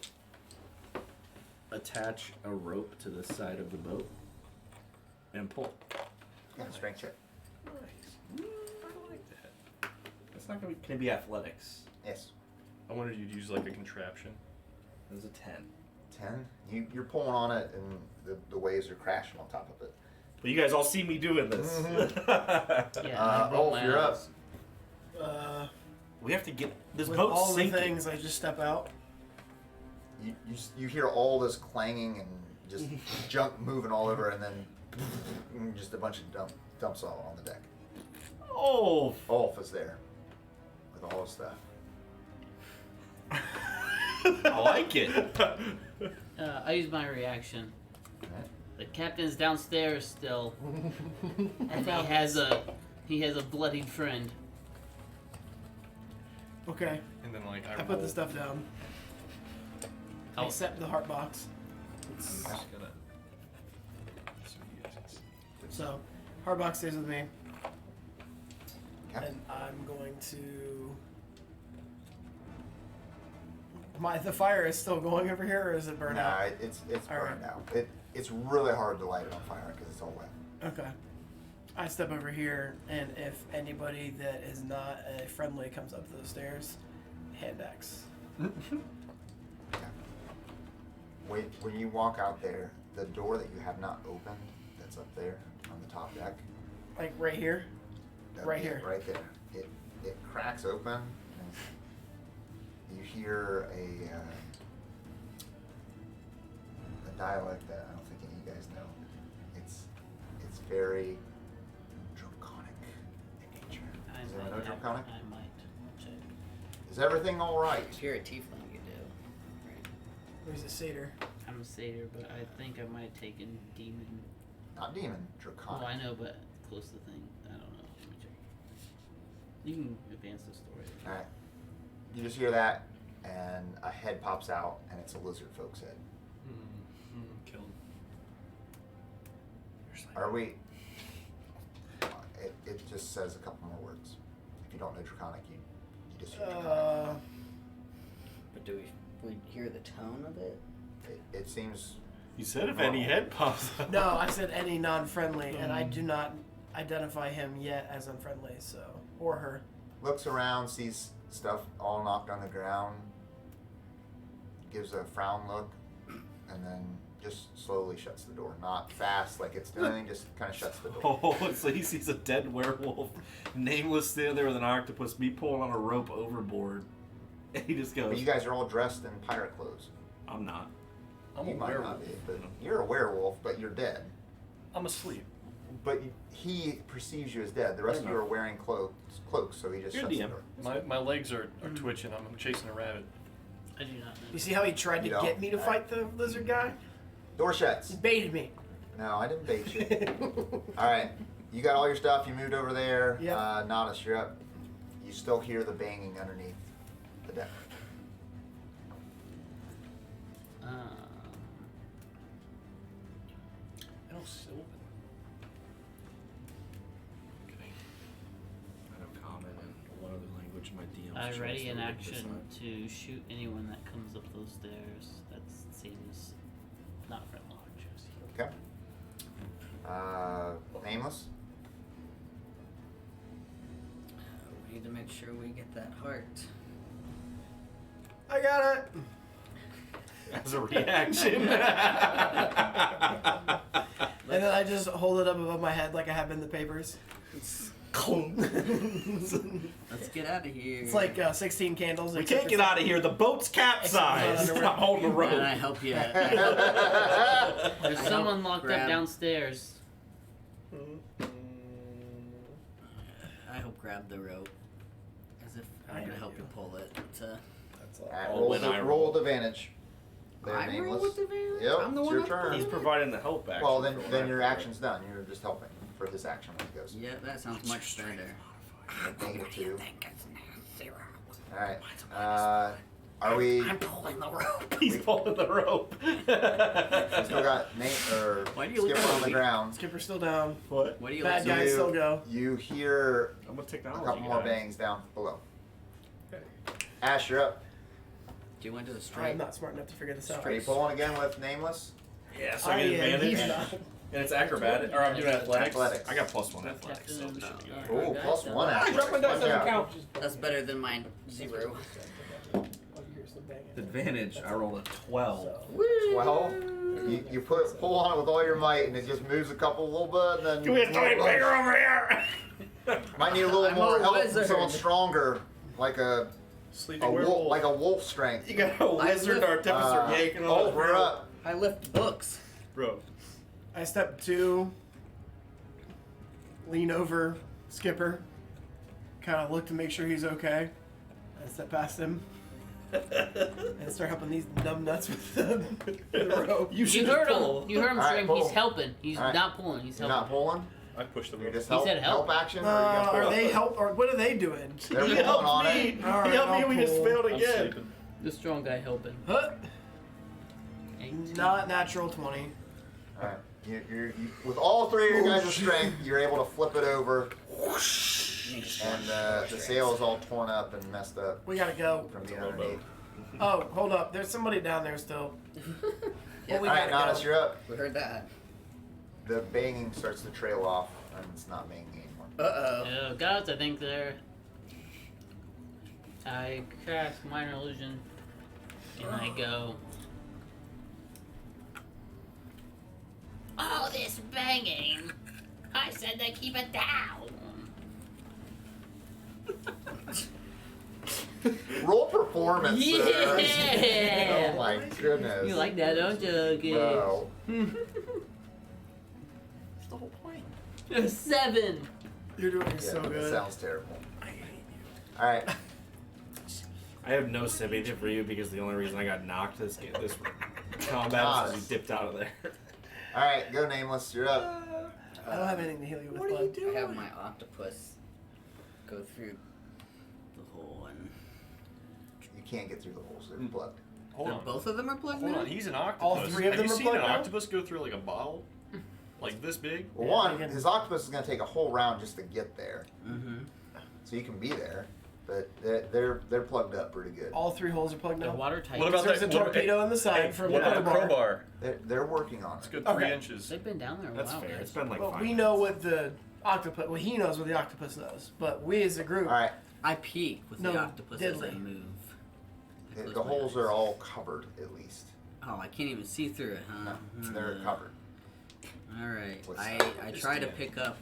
Attach a rope to the side of the boat and pull. Yeah, strength check. Nice. I like that. It's not going to be. Can it be athletics? Yes. I wanted you to use like a contraption. It was a 10. 10. You're pulling on it, and the waves are crashing on top of it. But you guys all see me doing this. Yeah, I roll my You're up. eyes. We have to get this With boat all sinking. the things, I just step out. You hear all this clanging and just junk moving all over, and then just a bunch of dumps all on the deck. Oh, Ulf is there with all his stuff. I like it. I use my reaction. Alright. The captain's downstairs still, and he has a bloodied friend. Okay, And then like I roll. put the stuff down. Except the heart box. I'm just gonna. So you guys can see. So, heart box stays with me. Okay. And I'm going to. The fire is still going over here, or is it burned Nah, out? it's All burned out. It's really hard to light it on fire because it's all wet. Okay. I step over here, and if anybody that is not a friendly comes up the stairs, hand axe. When you walk out there, the door that you have not opened, that's up there on the top deck. Like right here. Right here. Right there. It cracks open. And you hear a dialect that I don't think any of you guys know. It's very draconic in nature. Does anyone know draconic? I might check. Is everything all right? If you're a tiefling, you do. Right. There's a satyr. I'm a satyr, but I think I might have taken demon. Not demon, draconic. Well, I know, but close to thing. I don't know. Let me check. You can advance the story. All right. You just hear that, and a head pops out, and it's a lizard folk's head. Kill him. Are we? it just says a couple more words. If you don't know Draconic, you just hear Draconic. But do we hear the tone of it? It seems. You said if any head pops up. No, I said any non-friendly, and I do not identify him yet as unfriendly, so or her. Looks around, sees stuff all knocked on the ground, gives a frown look, and then just slowly shuts the door. Not fast, like it's doing anything, just kind of shuts the door. Oh, so he sees a dead werewolf, Nameless standing there with an octopus, me pulling on a rope overboard, and he just goes, But you guys are all dressed in pirate clothes. I'm not. I'm You a might werewolf. not be, but you're a werewolf, but you're dead. I'm asleep. But he perceives you as dead. The rest of you are wearing cloaks, so he just You're shuts the DM. door. My legs are twitching. I'm chasing a rabbit. I do not know. You see how he tried to You don't? get me to fight the lizard guy? Door shuts. He baited me. No, I didn't bait you. Alright, you got all your stuff, you moved over there. Yep. Natas, you're up. You still hear the banging underneath the deck. I don't Sylvan. Okay. I know common and one other language my DM. I ready in action to shoot anyone that comes up those stairs. That seems not friendly. Okay. Nameless? We need to make sure we get that heart. I got it. As a reaction. And then I just hold it up above my head like I have in the papers. Let's get out of here. It's like 16 candles. We except can't get it's out of here. The boat's capsized. Except I'm holding the rope. And I help you. There's someone locked grab- up downstairs. I help grab the rope. As if I'm gonna help you pull it. Alright, Oh, when I roll with advantage. There, I roll Nameless. with advantage? Yep, I'm the it's one your up turn. He's providing the help action. Well, then your action's done. You're just helping for this action when it goes. Yeah, that sounds much better. -2. Alright. Are we? I'm pulling the rope. He's pulling the rope. We still got Why do you look Skipper at on the me? ground. Skipper's still down. What? What do you Bad like? guys You- still go. You hear I'm a a technology couple more guy. bangs down below. Okay. Ash, you're up. Do you want to the I'm straight? not smart enough to figure this out. Are you pulling again with Nameless? Yeah, so I I get am, advantage. he's not. And it's acrobatic, or I'm doing athletics. Athletics. I got +1 athletics, so this should be good. Ooh, plus one I athletics. dropped my dice Good on the job. couch. That's better than mine. 0. Advantage, I rolled a 12. 12. You pull on it with all your might, and it just moves a couple a little bit, and then Can we have something bigger over here? might need a little I'm more a help from wizard. someone stronger, like a Sleeping wolf, werewolf. like a wolf strength. You got a wizard artificer yanking on oh, his we're rope. up. I lift books. Bro. I step 2, lean over Skipper, kind of look to make sure he's okay. I step past him and start helping these numb nuts with the rope. You heard him. You heard him All right, scream. pull. He's helping. He's All right. not pulling. He's You're helping. not pulling. I pushed the You're rope. just He help, said help. action. Or are you gonna Are pull? they help or what are they doing? They're He pulling helped on me. it. All right, He helped me. I'll We just pull. failed I'm again. sleeping. The strong guy helping. Huh? 18. Not natural 20. All right. You with all three of your guys' strength, you're able to flip it over, and the sail is all torn up and messed up We gotta go. from being underneath. Oh, hold up. There's somebody down there still. Yeah, Well, we All right, gotta Natas, go. you're up. we heard that. The banging starts to trail off, and it's not banging anymore. Uh-oh. Gods, I think they're. I cast minor illusion, and I go. All this banging. I said to keep it down. Roll performance. sir. Yeah. Oh my goodness. You like that, don't you? No. That's the whole point. 7. You're doing Yeah, so that good. sounds terrible. All right. I have no sympathy for you because the only reason I got knocked this combat is because you dipped out of there. All right. Go, Nameless. You're up. I don't have anything to heal you with What are blood. you doing? I have my octopus go through the hole and You can't get through the holes. They're plugged. Hold on. both of them are plugged Hold now? on. He's an octopus. All three of Have them you are seen an plugged out? octopus go through like a bottle? Like this big? Well, Yeah, one, you can- his octopus is going to take a whole round just to get there, Mm-hmm. so you can be there. But they're plugged up pretty good. All 3 holes are plugged They're now. watertight. What about There's that a torpedo on the side for what about the the bar. crowbar? They're working on It's it. good 3 Okay. inches. They've been down there a That's while. fair. guys. It's been like Well, 5 we minutes. know what the octopus. Well, he knows what the octopus knows, but we as a group. All right, I peek with No, the octopus as I deadly. move. I close the my holes eyes. are all covered at least. Oh, I can't even see through it, huh? No, they're covered. All right. What's I that? try to Just pick up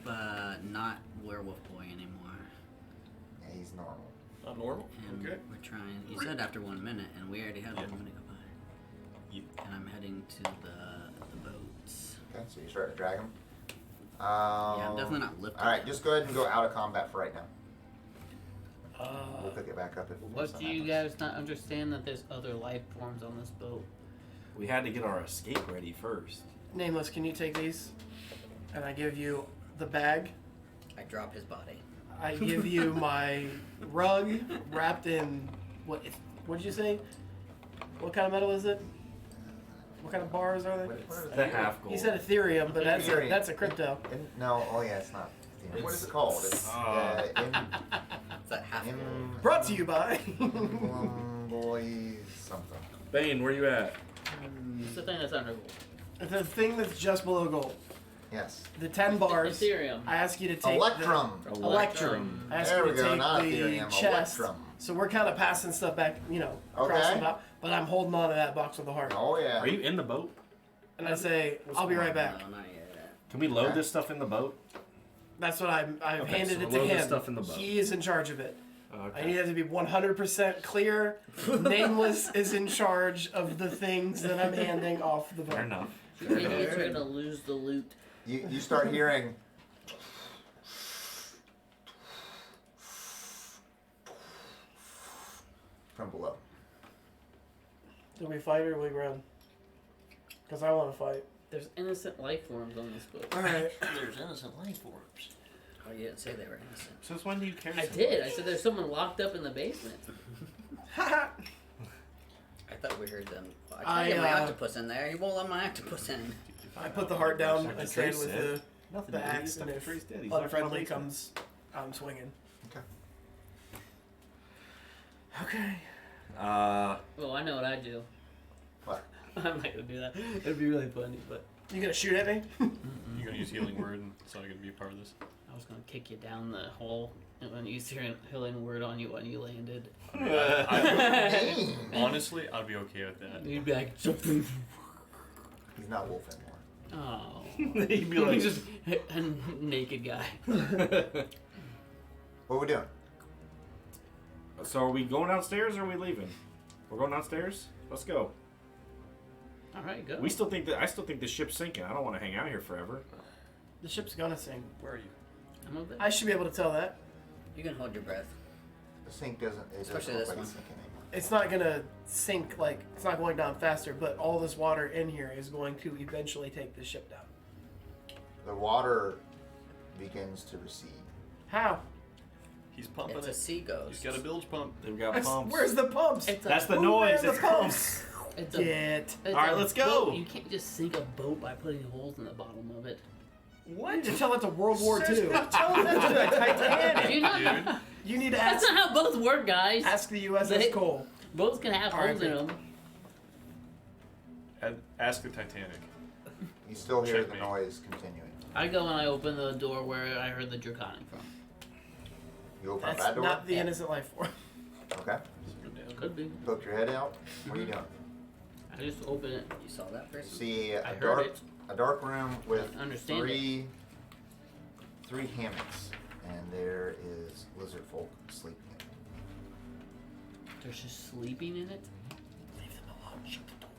not werewolf boy anymore. Yeah, he's normal. Not normal? And Okay. we're trying. You said after 1 minute, and we already had Yeah. 1 minute go by. Yeah. And I'm heading to the boats. Okay, so you start to drag him. Yeah, I'm definitely not lifting. All right, them. just go ahead and go out of combat for right now. We'll Uh, pick it back up if What something do you happens. guys not understand that there's other life forms on this boat? We had to get our escape ready first. Nameless, can you take these? And I give you the bag. I drop his body. I give you my rug wrapped in what did you say? What kind of metal is it? What kind of bars are they? What is The half gold. He said Ethereum, but Ethereum. that's a crypto. No, oh yeah, it's not. What is it called? It's Is that half gold? Brought to you by. Boys something. Bane, where you at? It's the thing that's under gold. It's the thing that's just below gold. Yes. The 10 bars. Ethereum. I ask you to take Electrum. the Electrum. I ask There you we to go, take not the Ethereum, chest. Electrum. So we're kind of passing stuff back, across Okay. the top. But I'm holding on to that box with the heart. Oh yeah. Are you in the boat? And I say, I'll be right back. No, not yet. Can we load Okay. this stuff in the boat? That's what I've Okay, handed so it to load the him. stuff in the boat. He is in charge of it. Okay. I need it to be 100% clear. Nameless is in charge of the things that I'm handing off the Fair boat. enough. You idiots are gonna lose the loot. You start hearing. From below. Do we fight or do we run? Because I want to fight. There's innocent life forms on this boat. Alright. There's innocent life forms. Oh, you didn't say they were innocent. Since when do you care? I so did. I much? said there's someone locked up in the basement. I thought we heard them. I tried to get my octopus in there. He won't let my octopus in. I put the heart down. Dr. I stand Trace with said. the Nothing. axe, and Dr. if Trace dead. He's locked in the unfriendly basement. comes, I'm swinging. Okay. Okay. Well, I know what I do. What? I'm not gonna do that. It'd be really funny, but You gonna shoot at me? You're gonna use healing word, and it's not gonna be a part of this. I was gonna kick you down the hole and then use your healing word on you when you landed. Dang. Honestly, I'd be okay with that. You'd be like, He's not wolf anymore. oh. He'd be like, just a naked guy. What are we doing? So are we going downstairs or are we leaving? We're going downstairs. Let's go. All right, go. I still think the ship's sinking. I don't want to hang out here forever. The ship's gonna sink. Where are you? I'm over there. I should be able to tell that. You can hold your breath. The sink doesn't. It doesn't Especially look this like one. it's sinking anymore. It's not gonna sink like it's not going down faster, but all this water in here is going to eventually take the ship down. The water begins to recede. How? He's pumping It's a it. sea ghost. He's got a bilge pump. They've got pumps. Where's the pumps? It's a, That's the Who noise ran the that comes. pumps? it's Get. it's All right, a let's boat. go. You can't just sink a boat by putting holes in the bottom of it. What? You tell it to World War II. Says- Tell it to the Do Titanic. you not? Dude. You need to That's ask not how boats work, guys. ask the USS They- Cole. Boats can have holes in them. Ask the Titanic. You still hear the Checkmate. noise continuing. I go and I open the door where I heard the draconic from. You open up That's that door. not the innocent life form. Okay. Could be. Poke your head out. What are you doing? I just open it. You saw that You person? see I a heard dark room with Understand three hammocks, and there is lizard folk sleeping in them. They're just sleeping in it. Leave them alone. Shut the door.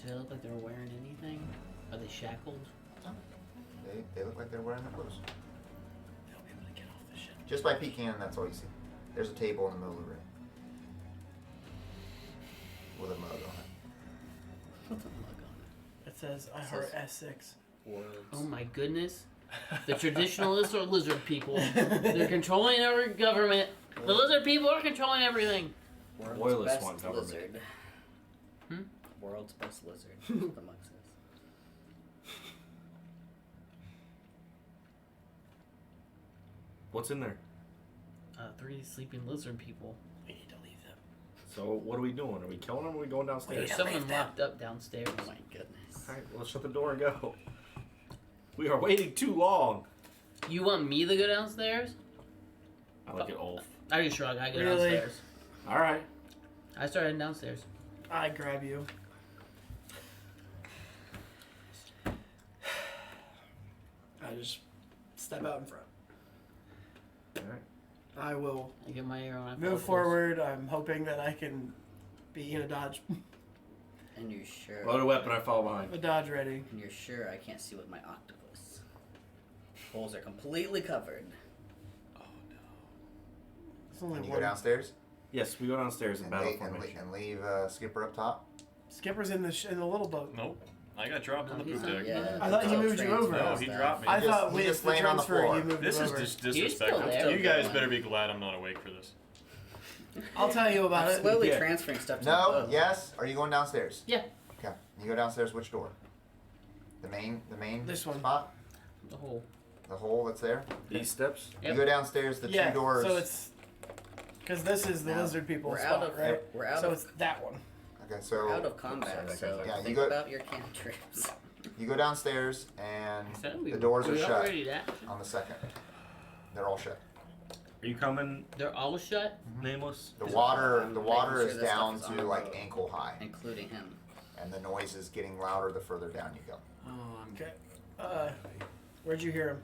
Do they look like they're wearing anything? Are they shackled? They look like they're wearing their clothes. They'll be able to get off the ship. Just by peeking in, that's all you see. There's a table in the middle of the room with a mug on it. What's a mug on It says I heart S6. it? Worlds. Oh my goodness. The traditionalists are lizard people. They're controlling our government. The lizard people are controlling everything. World's Loyalist best one, government. lizard. Hmm? World's best lizard. That's what the mug says. What's in there? 3 sleeping lizard people. We need to leave them. So what are we doing? Are we killing them or are we going downstairs? There's someone locked up downstairs. Oh my goodness. Alright, well, let's shut the door and go. We are waiting too long. You want me to go downstairs? I look at Ulf. Are you sure I gotta go Really? downstairs? Alright. I started downstairs. I grab you. I just step out in front. Alright. I will I get my arrow and I move forward. I'm hoping that I can be in a dodge. And you're sure? Load a weapon, I follow behind. A dodge ready. And you're sure I can't see with my octopus? Holes are completely covered. It's only And you one. go downstairs Yes, we go downstairs in and, battle leave, formation. and leave Skipper up top. Skipper's in the little boat. Nope. I got dropped on the No, he's poop not. deck. Yeah. I thought he it's moved you over. No, he dropped me. I He thought just- he with just the laying on the transfer floor. you moved This him is over. just still disrespectful. there. You guys better be glad I'm not awake for this. I'll tell you about I'm it. slowly Yeah. transferring stuff to the No, boat. yes. Are you going downstairs? Yeah. Okay. You go downstairs. Which door? The main This one. spot. The hole. The hole that's there. These steps? Yep. You go downstairs. The Yeah, two doors. so it's because this is the Now, lizard people we're spot, out of right? we're out So of it's that one. Okay, so we're out of combat, Sorry, so yeah, you think go- about your cantrips. you go downstairs and So the doors are we shut already that. on the second. They're all shut. Are you coming, They're all shut. Nameless? The I'm water making is sure this down stuff is on to the like boat. ankle high, Including him. and the noise is getting louder the further down you go. Oh, I'm Okay. Where'd you hear him?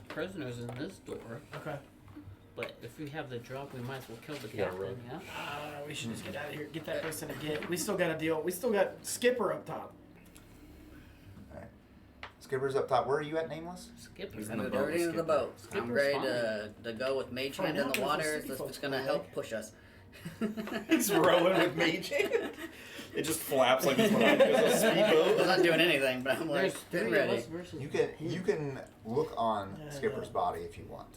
Prisoners in this door. Okay. But if we have the drop, we might as well kill the Yeah, captain. right. Yeah. We should just get out of here. Get that person again. We still got to deal. We still got Skipper up top. Skipper's up top. Where are you at, Nameless? Skipper. He's I in the moved boat, everything to the Skipper. boat. I'm Skipper's ready to go with Mage Fine, Hand in now the there's water. the It's city folks going to going, help like- push us. He's rowing with Mage Hand. It just flaps like it's behind him as a speedboat. I'm not doing anything, but I'm There's like, 3 get of ready. us versus You can look on Yeah, Skipper's yeah. body if you want.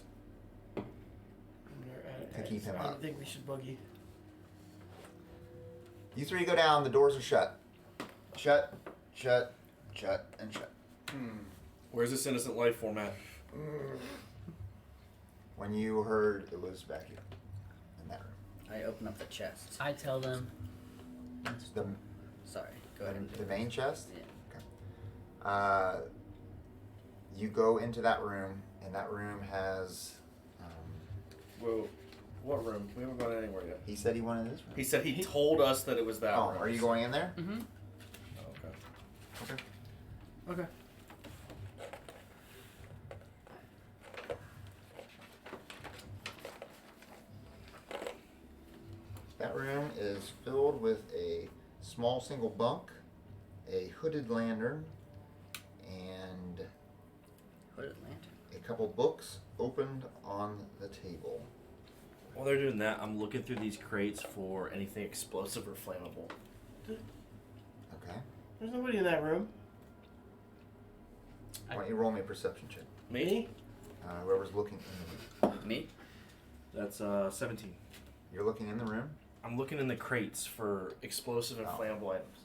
To keep him I up. think we should boogie. You three go down. The doors are shut. Shut, shut, shut, and shut. Where's this innocent life form at? When you heard, it was back here in that room. I open up the chest. I tell them. The, Sorry, go ahead and do the it. main chest. Yeah. You go into that room, and that room has. Whoa. What room? We haven't gone anywhere yet. He said he wanted this room. He said he told us that it was that Oh, room. are you going in there? Mm-hmm. Oh, okay. Okay. That room is filled with a small single bunk, a hooded lantern, and Hooded lantern. a couple books opened on the table. While they're doing that, I'm looking through these crates for anything explosive or flammable. Okay. There's nobody in that room. Why don't you roll me a perception check? Me? Whoever's looking in the room. Me? That's 17. You're looking in the room. I'm looking in the crates for explosive and Oh. flammable items.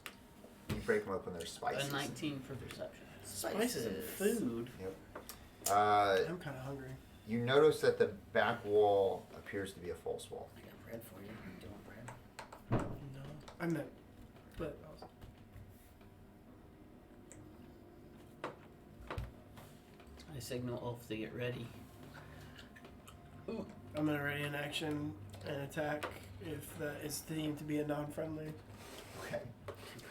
You break them open. There's spices. A 19 for perception. Spices and food. I'm kind of hungry. You notice that the back wall appears to be a false wall. I got bread for you. Do you want bread? No, I meant, but I signal Ulf to get ready. I'm gonna ready an action and attack if that is deemed to be a non-friendly. Okay.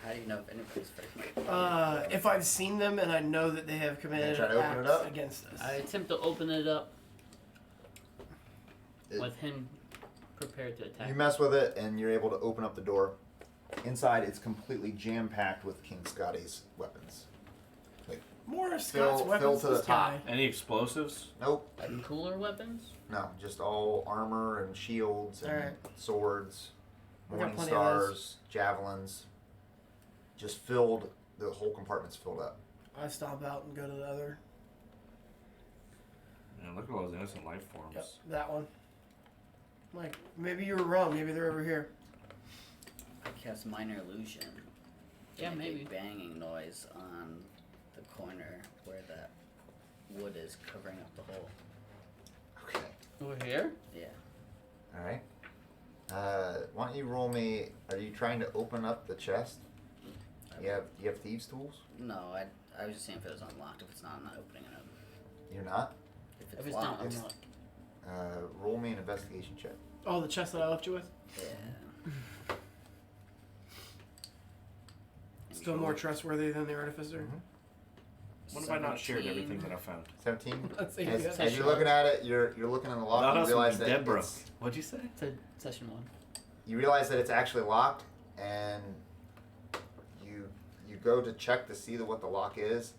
How do you know if anybody's friendly? If I've seen them and I know that they have committed try to open it acts up? against us. I attempt to open it up It- with him prepared to attack. You mess with it, and you're able to open up the door. Inside, it's completely jam-packed with King Scotty's weapons. More of Fill- Scott's fill weapons to the this top. guy. Any explosives? Nope. Like cooler weapons? No, just all armor and shields and Alright. swords, We got morning plenty of those. stars, javelins. Just filled. The whole compartment's filled up. I stomp out and go to the other. Man, look at all those innocent life forms. Yep, that one. Like, maybe you were wrong. Maybe they're over here. I cast minor illusion. to Yeah, make maybe. a banging noise on the corner where that wood is covering up the hole. Okay. Over here? Yeah. All right. Why don't you roll me? Are you trying to open up the chest? You have thieves' tools? No, I was just saying if it was unlocked. If it's not, I'm not opening it up. You're not. If If it's it's not locked, unlocked. Roll me an investigation check. Oh, the chest that I left you with? yeah. Still more trustworthy than the Artificer? What if I not shared everything that I found? 17. Let's see. As you're looking at it, you're looking in the lock. Not And us you realize would be that dead, bro. it's- What'd you say? Said session 1. you realize that it's actually locked, and you go to check to see what the lock is,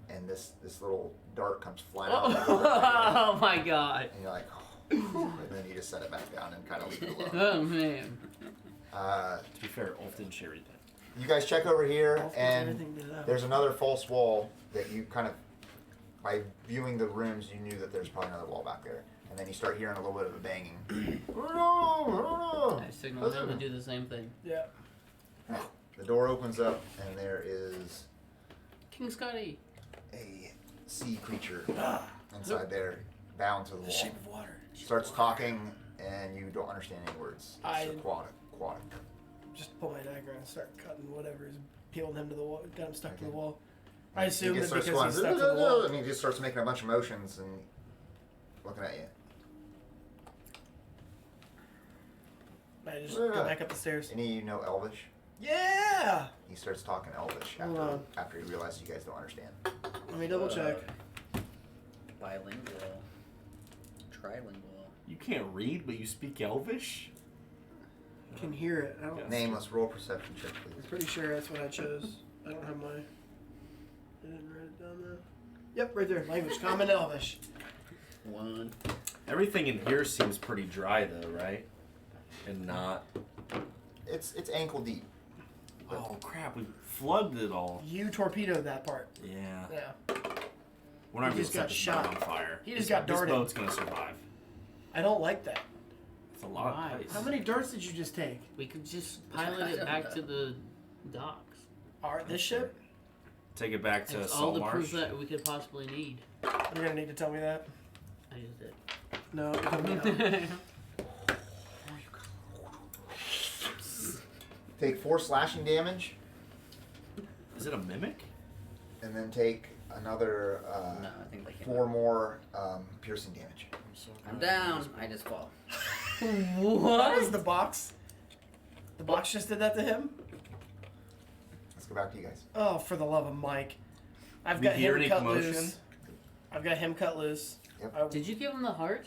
and this little dart comes flying out, of the door, Oh my god. and you're like, oh, and then you just set it back down and kind of leave it alone. Oh man. To be fair, Ulf didn't share anything. You guys check over here, Ulf puts and everything to that. there's another false wall that you kind of, by viewing the rooms, you knew that there's probably another wall back there. And then you start hearing a little bit of a banging. I signaled him to do the same thing. Yeah. The door opens up, and there is King Scotty. a sea creature inside there, bound to the The wall. shape of water. Starts talking, and you don't understand any words. It's aquatic. Just pull my dagger and start cutting whatever is peeling him to the wall, got him stuck to the Okay. wall. I assume He that just because starts he's going, stuck to the wall. and he just starts making a bunch of motions and looking at you. I just go back up the stairs. Any of you know Elvish? Yeah! He starts talking Elvish Hold on. after he realizes you guys don't understand. Let me double check. Bilingual. Trilingual. You can't read, but you speak Elvish? I can hear it. I don't, Nameless, roll perception check, I'm please. pretty sure that's what I chose. I don't have my. I didn't write it down there. Yep, right there. Language, common Elvish. 1. Everything in here seems pretty dry, though, right? And not. It's ankle deep. Oh crap! We flooded it all. You torpedoed that part. Yeah. Yeah. We're not He gonna just set got this shot. boat on fire. He just got darted. This boat's gonna survive. I don't like that. It's a lot Why? of ice. How many darts did you just take? We could just pilot it back to the docks. This ship? Take it back to It's all the proof Saltmarsh. that we could possibly need. You're gonna need to tell me that. I just did. No, you told me no. Take 4 slashing damage, Is it a mimic? and then take another No, I think they came 4 more piercing damage. I'm down. I just fall. That What? was the box. The box just did that to him? Let's go back to you guys. Oh, for the love of Mike. I've We got hear him any cut commotion? loose. I've got him cut loose. Yep. Did you give him the heart?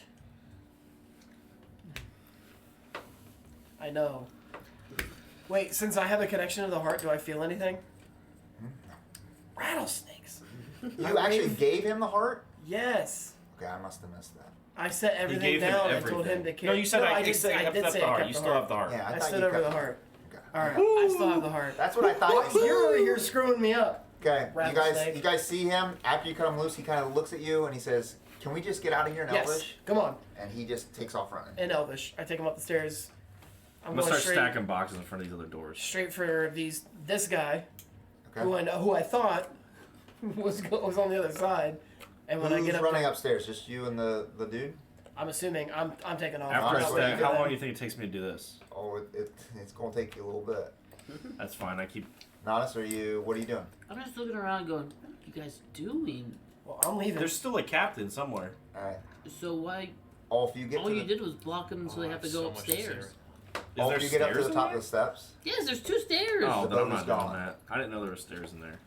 I know. Wait, since I have a connection to the heart, do I feel anything? Rattlesnakes. You actually gave him the heart? Yes. Okay, I must have missed that. I set everything gave him down. I told him everything. to carry. No, you said no, I did did say I I did kept say the I heart. kept You the still heart. have the heart. Yeah, I I thought stood you over cut the heart. Okay. All right, I still have the heart. That's what I thought. What? you said. You're over here screwing me up. Okay, Rattlesnake. you guys see him after you cut him loose. He kind of looks at you and he says, "Can we just get out of here in Yes. Elvish?" Come on. And he just takes off running. In Elvish. I take him up the stairs. I'm I'm gonna going start straight, stacking boxes in front of these other doors. straight for this guy, Okay. who I thought was on the other side. And when I Who's get up running there, upstairs? Just you and the dude? I'm assuming I'm taking off. After I Honestly, I'm stack, not how gonna long do you think it takes me to do this? Oh, it's going to take you a little bit. That's fine. I keep. Natas, what are you doing? I'm just looking around going, what are you guys doing? Well, I'm leaving. There's still a captain somewhere. All right. So why? If you get All to you the, did was block them so they have to go upstairs. Is there if you get up to stairs the in top there? of the steps, Yes, there's 2 stairs. Oh, The then I'm boat not is doing gone. that. I didn't know there were stairs in there.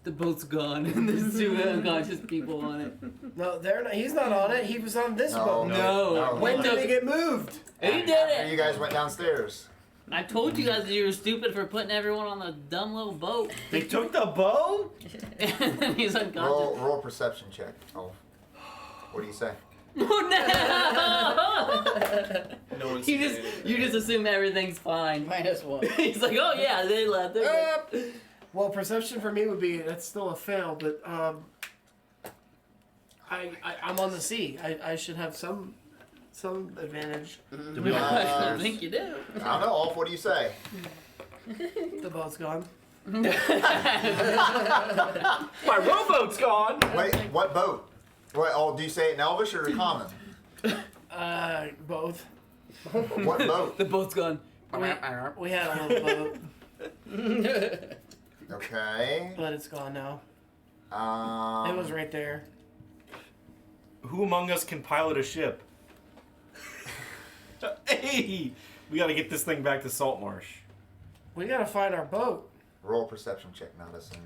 The boat's gone and there's 2 unconscious people on it. No, they're not. He's not on it. He was on this No, boat. No. When He did took- they get moved? He did after you it. guys went downstairs. I told you guys that you were stupid for putting everyone on the dumb little boat. They took the boat? And he's unconscious. Roll a perception check. Oh, what do you say? Oh no! No one's You just assume everything's fine. -1. He's like, oh yeah, they left. They're good." Well, perception for me would be that's still a fail, but I'm on the sea. I should have some advantage. Do we all I think you do. I don't know. What do you say? The boat's gone. My rowboat's gone. Wait, what boat? What? Oh, do you say it in Elvish or common? Both. What boat? The boat's gone. We had a little boat, Okay. but it's gone now. Um. It was right there. Who among us can pilot a ship? Hey, we got to get this thing back to Saltmarsh. We gotta find our boat. Roll a perception check, Natas and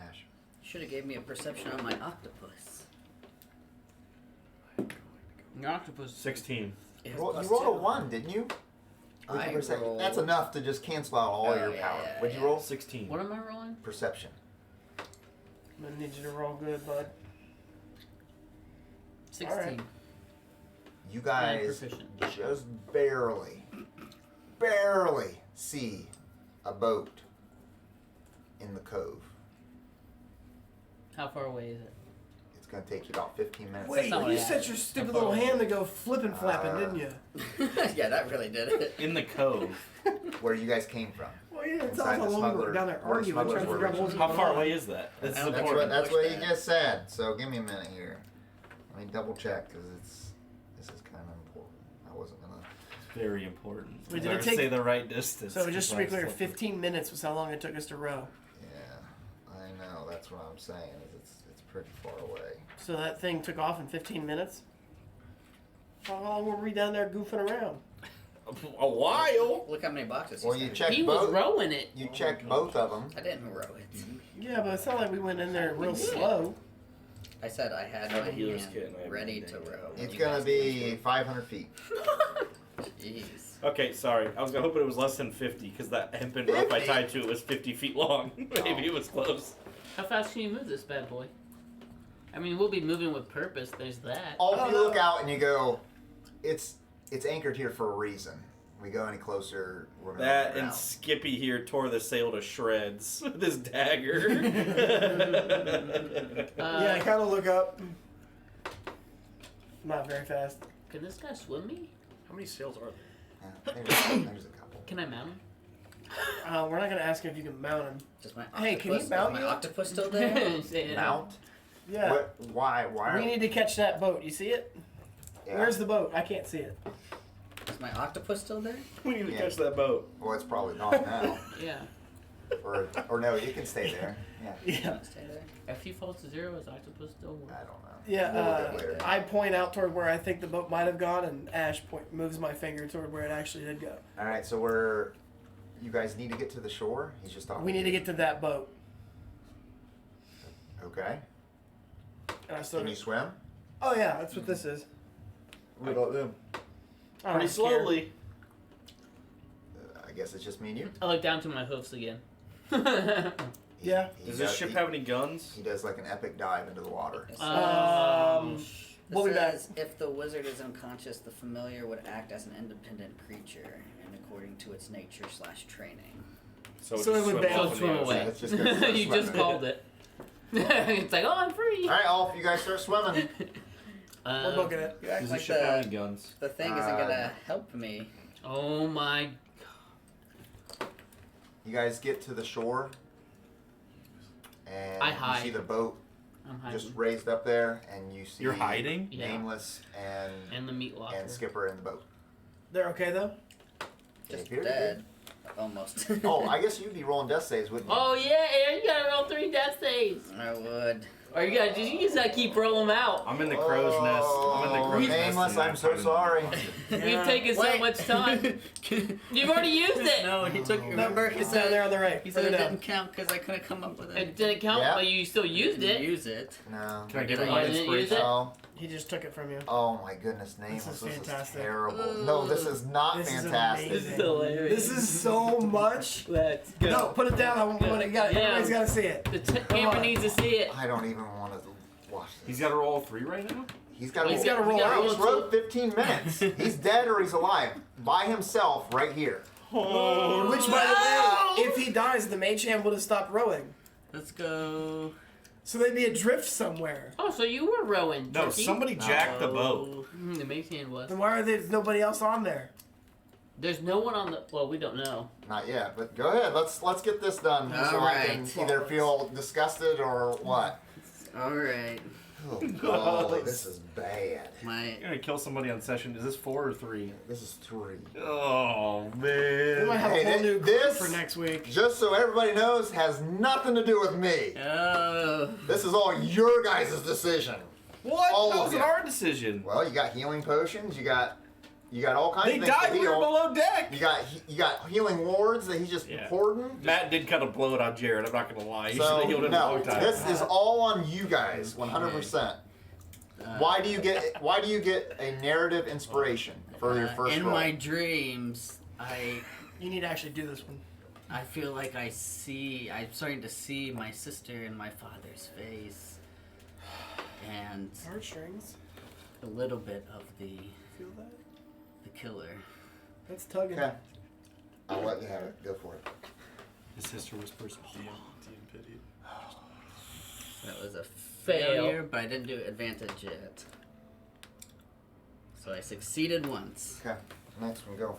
Ashe. Should have gave me a perception on my octopus. Your octopus. 16. It has You plus rolled a 2. 1, didn't you? With I your perception. rolled- That's enough to just cancel out all Oh, your yeah, power. yeah, What'd you yeah. roll? 16. What am I rolling? Perception. I'm gonna need you to roll good, bud. 16. Alright. You I'm guys proficient. just barely see a boat in the cove. How far away is it? It's going to take you about 15 minutes. Wait, not what you I set asked. your stupid How far little away? hand to go flipping flapping, didn't you? Yeah, that really did it. In the cove. Where you guys came from. Well, you didn't tell Inside us the how long we were smuggler- down there where the arguing, trying to smugglers figure out were what was How going far on. away is that? This is That's what- important. That's what he Push that. just said. So give me a minute here. Let me double check because this is kind of important. I wasn't gonna. Very important. Wait, did Better it take- say the right distance. So just to be 'cause clear, I slipped. 15 minutes was how long it took us to row. Yeah, I know. That's what I'm saying. Is it's pretty far away. So that thing took off in 15 minutes? How long were we down there goofing around? A while. Look how many boxes he Well, you started. checked He was both. rowing it. You checked both of them. I didn't row it. Yeah, but it's not like we went in there real We did. slow. I said I had I have my a healer's hand kit and I have ready no to idea. row. It's You gonna guys be 500 feet. Jeez. Okay, sorry. I was gonna hope it was less than 50 because that hempen rope I 50? tied to it was 50 feet long. Maybe it was close. How fast can you move this bad boy? I mean, we'll be moving with purpose. There's that. All of you look out and you go, it's anchored here for a reason. We go any closer, we're gonna That run and out. Skippy here tore the sail to shreds with his dagger. Yeah, I kind of look up. Not very fast. Can this guy swim me? How many sails are there? Yeah, there's a couple. Can I mount him? We're not gonna ask if you can mount him. Just my Hey, can you octopus. mount Is my you? octopus still there? Say it. Mount? Yeah. What, why? We need to catch that boat. You see it? Yeah. Where's the boat? I can't see it. Is my octopus still there? We need to Yeah. catch that boat. Well, it's probably gone now. Yeah. or no, you can stay there. Yeah. Yeah. Stay there. If he falls to 0, is octopus still I work? don't know. Yeah, We'll look at it later. I point out toward where I think the boat might have gone, and Ash moves my finger toward where it actually did go. All right, so you guys need to get to the shore. He's just talking. We need to get to that boat. Okay. And I sort Can of, you swim? oh yeah, that's what this is. What about them? I'm Pretty scared. slowly. I guess it's just me and you. I look down to my hoofs again. Yeah. Does this ship have any guns? He does like an epic dive into the water. It Um, We'll be back. says, if the wizard is unconscious, the familiar would act as an independent creature, and according to its nature/training. So just it would swim bail. off So in swim the ocean. away. Let's just go start You just swimming. called it. It's like, oh, I'm free. All right, Alf, you guys start swimming. We're booking it. You act Does like this ship have the, any guns? the thing isn't gonna help me. Oh my. You guys get to the shore, and I you hide. see the boat I'm hiding. just raised up there, and you see You're hiding? Yeah. Nameless And the meat locker. and Skipper in the boat. They're okay though. They Just appear to be. dead. Almost. Oh, I guess you'd be rolling death saves, wouldn't you? Oh yeah, Aaron, you gotta roll 3 death saves. I would. Or you just gotta keep rolling them out. I'm in the crow's nest. I'm in the crow's nest. Nameless, and I'm so hiding. sorry. We've taken so Wait. much time. You've already used it. No, he took. Remember, he It's down there said on the right. he said Further it down. didn't count because I couldn't come up with it. It didn't count, Yeah. but you still used Didn't it. use it. No. Can I get Oh, my you didn't use inspiration? it? No. He just took it from you. Oh my goodness, Nameless, is this is fantastic. terrible. No, this is not This is fantastic. This is amazing. hilarious. This is so much. Let's go. No, put it down. I want it. Yeah. Everybody's got to see it. The Come camera on. needs to see it. I don't even want to watch this. He's got to roll 3 right now? He's got He's gotta roll out. He just rode 15 minutes. He's dead or he's alive by himself right here. Oh, Which, by the way, if he dies, the mage hand would have stopped rowing. Let's go. So they'd be adrift somewhere. Oh, so you were rowing. No, turkey? somebody jacked the boat. The mage hand was. Then why are there nobody else on there? There's no one on the. Well, we don't know. Not yet, but go ahead. Let's get this done so I can Alright. either feel disgusted or what. All right. Oh, golly, this is bad. My You're gonna kill somebody on session. Is this 4 or 3? This is 3. Oh We man. might have Hey, a whole new this- group for next week. Just so everybody knows, has nothing to do with me. This is all your guys' decision. What? All That of was an you. our decision. Well, you got healing potions. You got all kinds They of things died. to We were heal. below deck. You got healing wards that he's just Yeah. hoarding. Matt did kind of blow it on Jared. I'm not gonna lie. He should So have healed him a no, long time. this is all on you guys, 100%. Why do you get a narrative inspiration for your first in roll? my dreams, You need to actually do this one. I feel like I'm starting to see my sister and my father's face, and Heartstrings. a little bit of the Feel that? killer. That's tugging. Okay. I'll let you have it. Go for it. His sister was person. pity. That was a Fail. failure, but I didn't do advantage yet. So I succeeded once. Okay. Next one, go.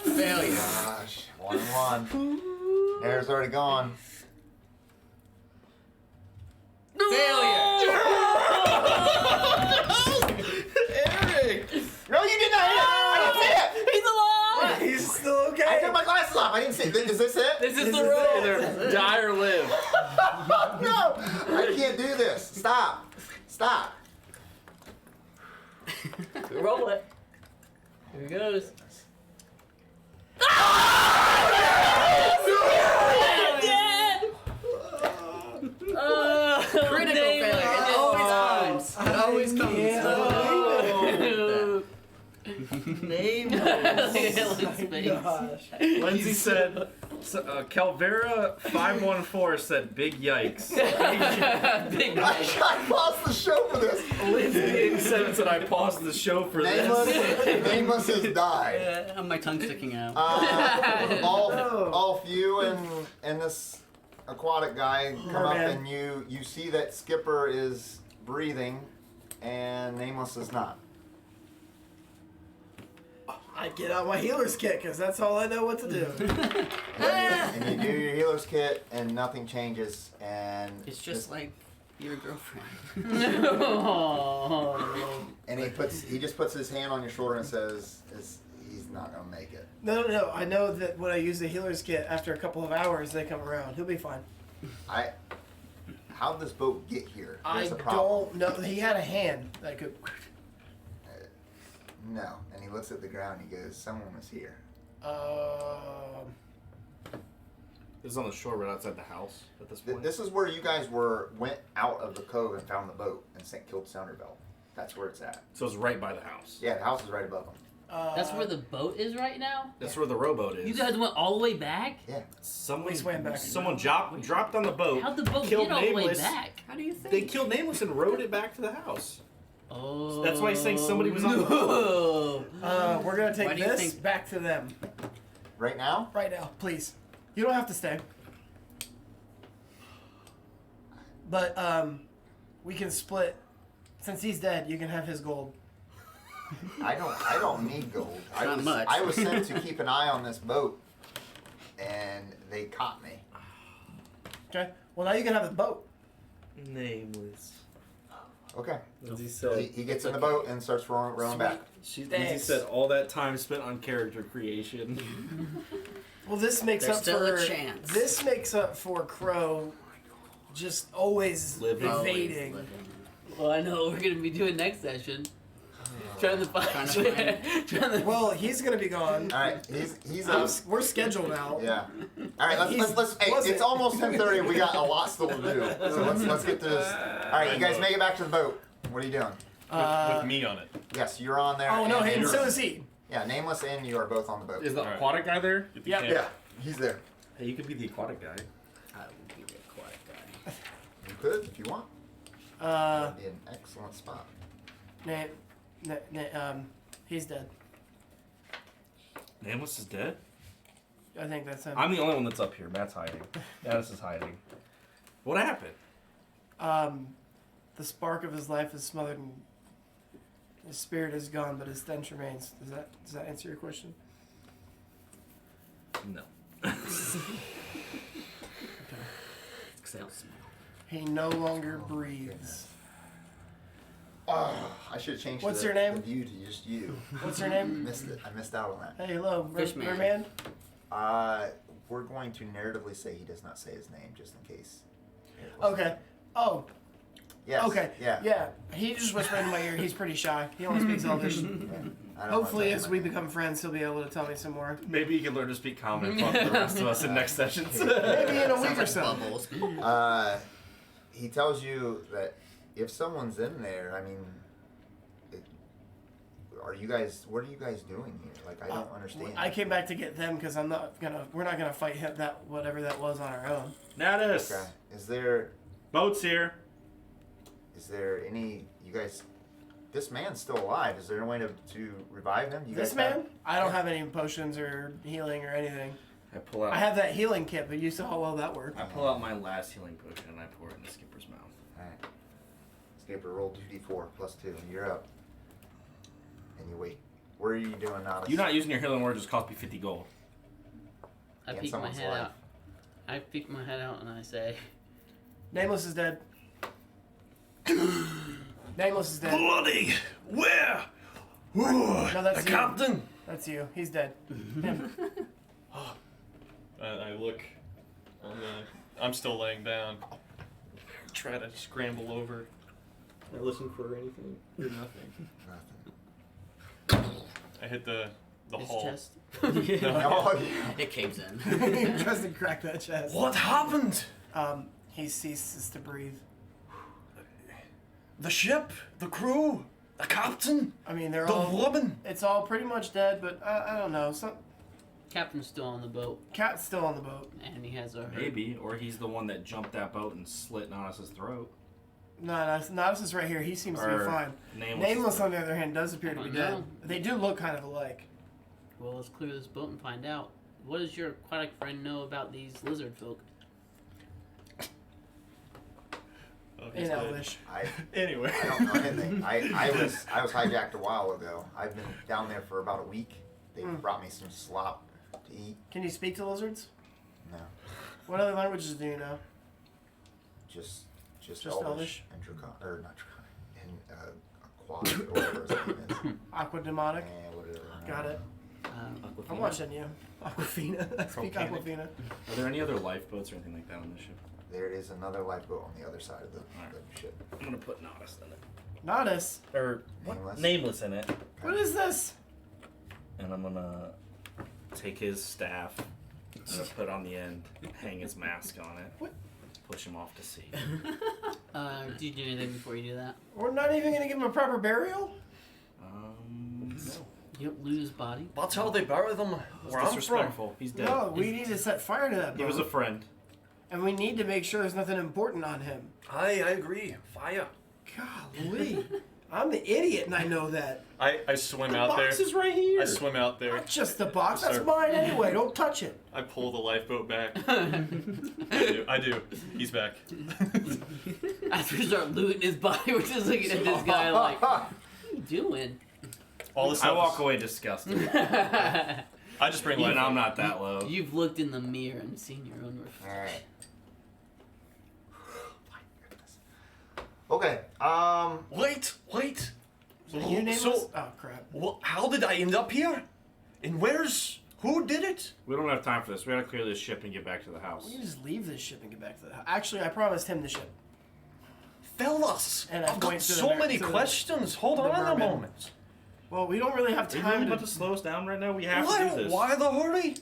Failure. Gosh, 1-1. Air's already gone. Failure. Eric! No, you did not hit it. I didn't see it. He's alive. He's still okay. I took my glasses off. I didn't see it. Is this it? This is This the is roll. Either die or live. No, I can't do this. Stop. Stop. Roll it. Here goes. Critical failure. It always comes. It always comes. Gosh. Lindsay said, Calvera 514 said, big yikes. Big I paused the show for this. Lindsay said that I paused the show for this. Nameless has died. My tongue's sticking out. All of you and this aquatic guy come up Merman. and you see that Skipper is breathing and Nameless is not. I get out my healer's kit because that's all I know what to do. And you do your healer's kit and nothing changes and It's just like your girlfriend. and he just puts his hand on your shoulder and says he's not gonna make it. No. I know that when I use the healer's kit, after a couple of hours, they come around. He'll be fine. How'd this boat get here? I That's the problem. don't know. He had a hand that could. No. And he looks at the ground and he goes, someone was here. This is on the shore right outside the house at this point. This is where you guys went out of the cove and found the boat and killed Sounderbell. That's where it's at. So it's right by the house. Yeah, the house is right above them. That's where the boat is right now? That's where the rowboat is. You guys went all the way back? Yeah. Someone We swam back. Someone dropped on the boat. How'd the boat killed get all the way Nameless. back? How do you think? They killed Nameless and rowed it back to the house. Oh. That's why he's saying somebody was on the boat. We're gonna Why take do you this think- back to them Right now? right now, please. You don't have to stay. But we can split. Since he's dead, you can have his gold. I don't need gold. Not much. I was sent to keep an eye on this boat, and they caught me. Okay. Well, now you can have the boat. Nameless. Okay. Lindsay So said. he gets in the boat and starts rowing back. Lindsay Thanks. said all that time spent on character creation. Well, this makes There's up still for a chance. This makes up for Crow just always Living. evading. Well, I know what we're going to be doing next session. Trying to find. Trying to Well, he's gonna be gone. All right. He's We're scheduled out. Yeah. All right. Let's. Hey, Wasn't- it's almost 10:30. We got a lot still to do. So let's get to this. All right, you guys make it back to the boat. What are you doing? With me on it. Yes, you're on there. Oh no, and and you're- so is he. Yeah, Nameless and you are both on the boat. Is the Alright. aquatic guy there? Get the Yep. camera. Yeah, he's there. Hey, you could be the aquatic guy. I will be the aquatic guy. You could if you want. That'd be an excellent spot. He's dead. Nameless is dead? I think that's him. I'm the only one that's up here. Matt's hiding. Natas is hiding. What happened? The spark of his life is smothered in His spirit is gone, but his stench remains. Does that answer your question? No. Exhale smell. He no longer breathes. Oh, I should have changed What's the, your name? the view to just you. What's your name? Missed it. I missed out on that. Hey, hello, Fishman. merman. We're going to narratively say he does not say his name, just in case. Okay. Oh, Yes. okay. Yeah. Yeah. He just whispered in my ear. He's pretty shy. He only speaks Elvish. Yeah. I don't Hopefully, want as that. we become friends, he'll be able to tell me some more. Maybe you can learn to speak common and talk to the rest of us in next sessions. Maybe in a week Sounds or like so. bubbles. He tells you that if someone's in there, I mean, what are you guys doing here? Like, I don't understand. I came back to get them because we're not gonna fight him, whatever that was on our own. Natas! Okay. Is there any, you guys, this man's still alive. Is there any way to revive him? You This guys man? I don't have any potions or healing or anything. I pull out. I have that healing kit, but you saw how well that worked. I pull out my last healing potion and I pour it in the skipper's mouth. Alright. Skipper, roll 2d4 plus 2. You're up. And you wait. What are you doing now? You not using your healing word just cost me 50 gold. I And peek my someone's head life. out. I peek my head out and I say, Nameless is dead. Nameless is dead. Bloody! Where? No, that's the you. captain! That's you. He's dead. Him. I look. I'm still laying down. Try to scramble over. I listen for anything. Hear nothing. Nothing. I hit the his hall. chest. Oh, yeah. It caves in. He tries to crack that chest. What happened? He ceases to breathe. The ship, the crew, the captain, I mean, they're the all. woman. It's all pretty much dead, but I don't know. Some Captain's still on the boat, cat's still on the boat. and he has a hurt. Maybe, or he's the one that jumped that boat and slit Natas' throat. No, Natas is right here. He seems to be Or fine. Nameless. Nameless, on the other hand, does appear to be I don't dead. know. They do look kind of alike. Well, let's clear this boat and find out. What does your aquatic friend know about these lizard folk? Oh, he's In dead. Elvish. Anyway. I don't know anything. I was hijacked a while ago. I've been down there for about a week. They brought me some slop to eat. Can you speak to lizards? No, What other languages do you know? just Just Elvish, Elvish? and Dracon, or not Dracon, and Aquatic, or whatever his name is. Aquademonic. And whatever. Got it. I'm Aquafina. watching you. Aquafina. I speak Volcanic. Aquafina. Are there any other lifeboats or anything like that on this ship? There is another lifeboat on the other side of the ship. I'm gonna put Natas in it. Natas. Or Nameless. Nameless in it. What is this? And I'm gonna take his staff, I'm gonna put it on the end, hang his mask on it, What? push him off to sea. Do you do anything before you do that? We're not even gonna give him a proper burial? No. You don't lose his body. That's how they bury them It's where I'm from. disrespectful. He's dead. No, we need to set fire to that He was a boat. friend. And we need to make sure there's nothing important on him. I agree. Fire. Golly. I'm the idiot and I know that. I swim out there. Box is right here. I swim out there. Not just the box, that's Sir. mine anyway. Don't touch it. I pull the lifeboat back. I do. He's back. After we start looting his body, we're just looking at this guy like, what are you doing? All this I stuff walk is- away disgusted. I just bring Even life. I'm not that low. You've looked in the mirror and seen your own reflection. Alright. Okay, Wait. So you nameless? So, Oh crap. how did I end up here? And who did it? We don't have time for this. We gotta clear this ship and get back to the house. We can just leave this ship and get back to the house. Actually, I promised him the ship. Fellas, And I I've got point to the so mer- many to the- questions. Hold the on a merman. moment. Well, we don't really have Are you time really to. about to slow us down right now? We have to Why, do this. why the hurry?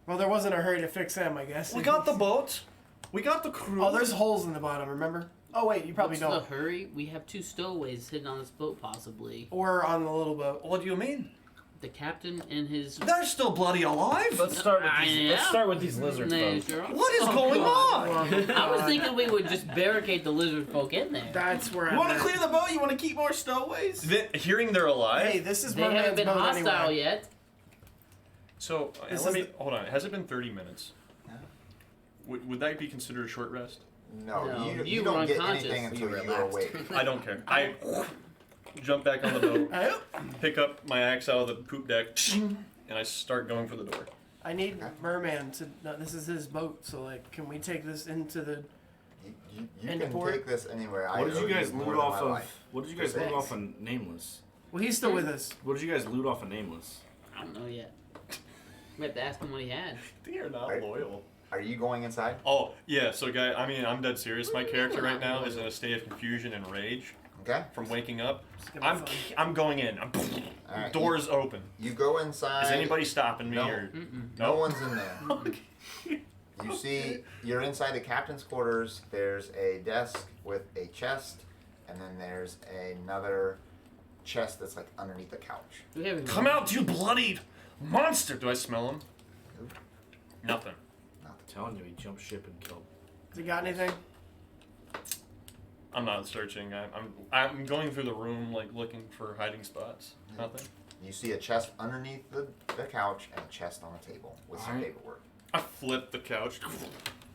Well, there wasn't a hurry to fix him, I guess. We got the boat. We got the crew. Oh, there's holes in the bottom. Remember? Oh wait, you probably What's don't. the hurry? We have 2 stowaways hidden on this boat, possibly. Or on the little boat. What do you mean? The captain and his. They're still bloody alive. Let's start with these. Yeah. Let's start with these lizard Nah, folk. sure. What is Oh, going God. on? I was thinking we would just barricade the lizard folk in there. That's where I'm You want to at. clear the boat? You want to keep more stowaways? Hearing they're alive. Hey, this is They haven't Merman's been boat hostile anyway. yet. So This let is me hold on. Has it been 30 minutes? Would that be considered a short rest? no, No, you you don't were get unconscious. anything until You you're relaxed. awake. I don't care. jump back on the boat, I, pick up my axe out of the poop deck, and I start going for the door. I need Merman to. No, this is his boat, so like, can we take this into the? You And can port. take this anywhere. I What did owe you guys more loot than off my of? life. What did you guys loot Thanks. off of Nameless? Well, he's still with us. What did you guys loot off of Nameless? I don't know yet. We have to ask him what he had. They are not Right. loyal. Are you going inside? Oh, yeah, so guy, I mean, I'm dead serious. My character right now loyal? is in a state of confusion and rage Okay. from waking up. It's gonna be fun. I'm going in. Alright, Doors open. You go inside. Is anybody stopping me? No. Or No one's in there. You see, you're inside the captain's quarters. There's a desk with a chest, and then there's another chest that's like underneath the couch. Do we have any Come out, you bloodied monster! Do I smell him? Nope. Nothing. I'm telling you, he jumped ship and killed. Has he got anything? I'm not searching. I'm going through the room, like looking for hiding spots. Nothing. You see a chest underneath the couch and a chest on the table with some Alright. paperwork. I flip the couch.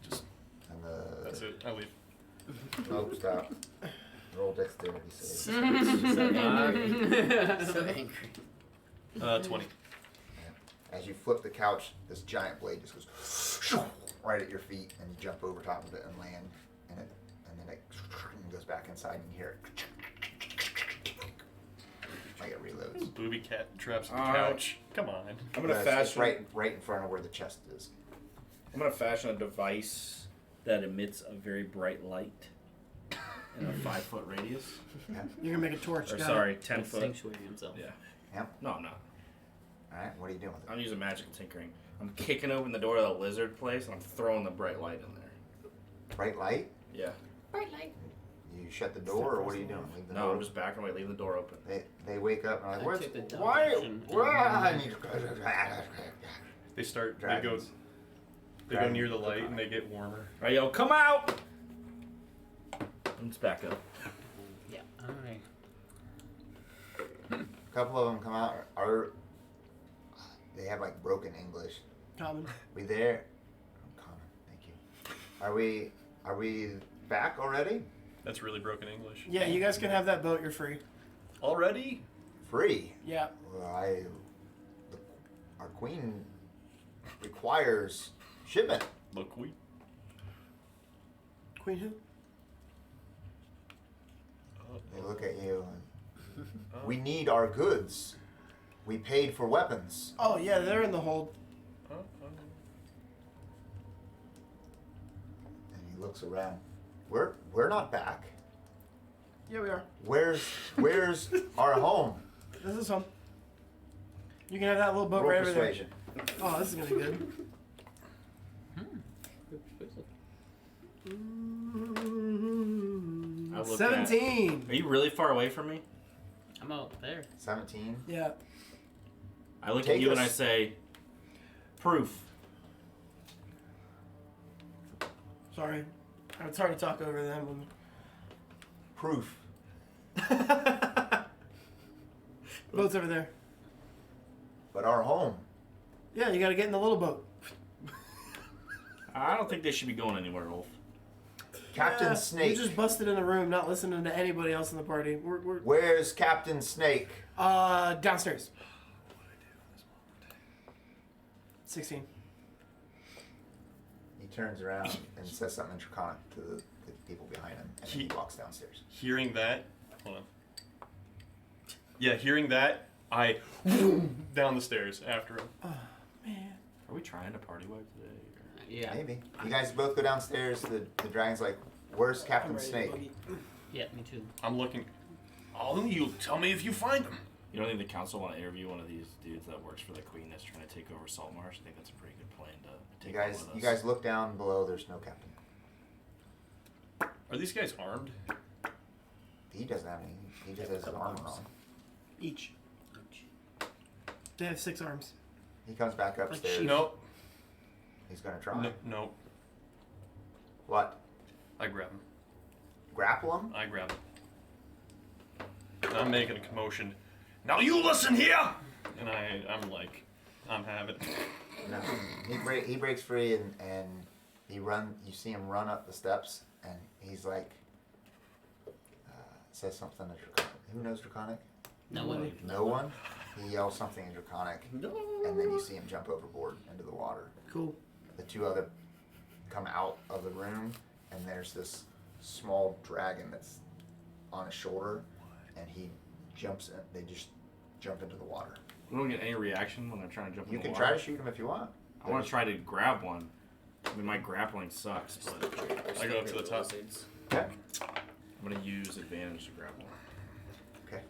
Just And that's it. I leave. Oh, stop. Roll dexterity save. so angry. So angry. 20. As you flip the couch, this giant blade just goes right at your feet, and you jump over top of it and land, and then it goes back inside, and you hear it. Like it reloads. Booby cat traps the Alright. couch. Come on. I'm gonna It's fashion. right in front of where the chest is. I'm gonna fashion a device that emits a very bright light in a 5-foot radius. You're gonna make a torch. Or got it. sorry, 10 foot. Sanctuary himself. Yeah. Yep. No, I'm not. All right. What are you doing with it? I'm using magical tinkering. I'm kicking open the door of the lizard place and I'm throwing the bright light in there. Bright light. Yeah. Bright light. You shut the door, or what are you doing? Leave the No, door. I'm just backing away, leaving the door open. They wake up and are like, I "What's took the dumb why? option. Why?" They start. They Dragons. go. They go near the light and they get warmer. Alright, yo, come out! Let's back up. Yeah. Alright. A couple of them come out. They have like broken English. Common. We there? Common. Thank you. Are we back already? That's really broken English. Yeah, you guys can have that boat. You're free. Already? Free. Yeah. Well, our queen requires shipment. Look, we. Queen who? They look at you and we need our goods. We paid for weapons. Oh yeah, they're in the hold. And he looks around. We're not back. Yeah, we are. Where's our home? This is home. You can have that little boat Roll right over there. persuasion. Oh, this is gonna be good. I look 17. Are you really far away from me? I'm out there. 17. Yeah. I look at Take you and us- I say, proof. Sorry. It's hard to talk over them. Proof. Boat's over there. But our home. Yeah, you gotta get in the little boat. I don't think they should be going anywhere, Wolf. Captain Yeah, Snake. You just busted in the room, not listening to anybody else in the party. We're Where's Captain Snake? downstairs. 16. He turns around and says something in Draconic to the people behind him, and then he walks downstairs. Hearing that, hold on. Yeah, hearing that, I down the stairs after him. Oh man. Are we trying to party wipe today? Yeah. Maybe. You guys both go downstairs. The dragon's like, "Where's I'm Captain ready to Snake?" boogie. Yeah, me too. I'm looking. All of you, tell me if you find him. You don't think the council want to interview one of these dudes that works for the queen that's trying to take over Saltmarsh? I think that's a pretty good plan to take one with us. You guys look down below. There's no captain. Are these guys armed? He doesn't have any. He just has his armor on. Each. They have 6 arms. He comes back upstairs. sheep. Nope. He's gonna try. No, nope. What? I grab him. Grapple him? I grab him. And I'm making a commotion. Now you listen here! And I'm like, I'm having. No. He breaks free and he run. You see him run up the steps and he's like, says something to Draconic. Who knows Draconic? No one. No one? He yells something in Draconic, No. and then you see him jump overboard into the water. Cool. The two other come out of the room, and there's this small dragon that's on his shoulder, and he jumps in. They just jump into the water. We don't get any reaction when they're trying to jump You in the can water. try to shoot him if you want. I want to try to grab one. I mean, my grappling sucks, but I go up to the top. Okay. I'm going to use advantage to grab one. Okay.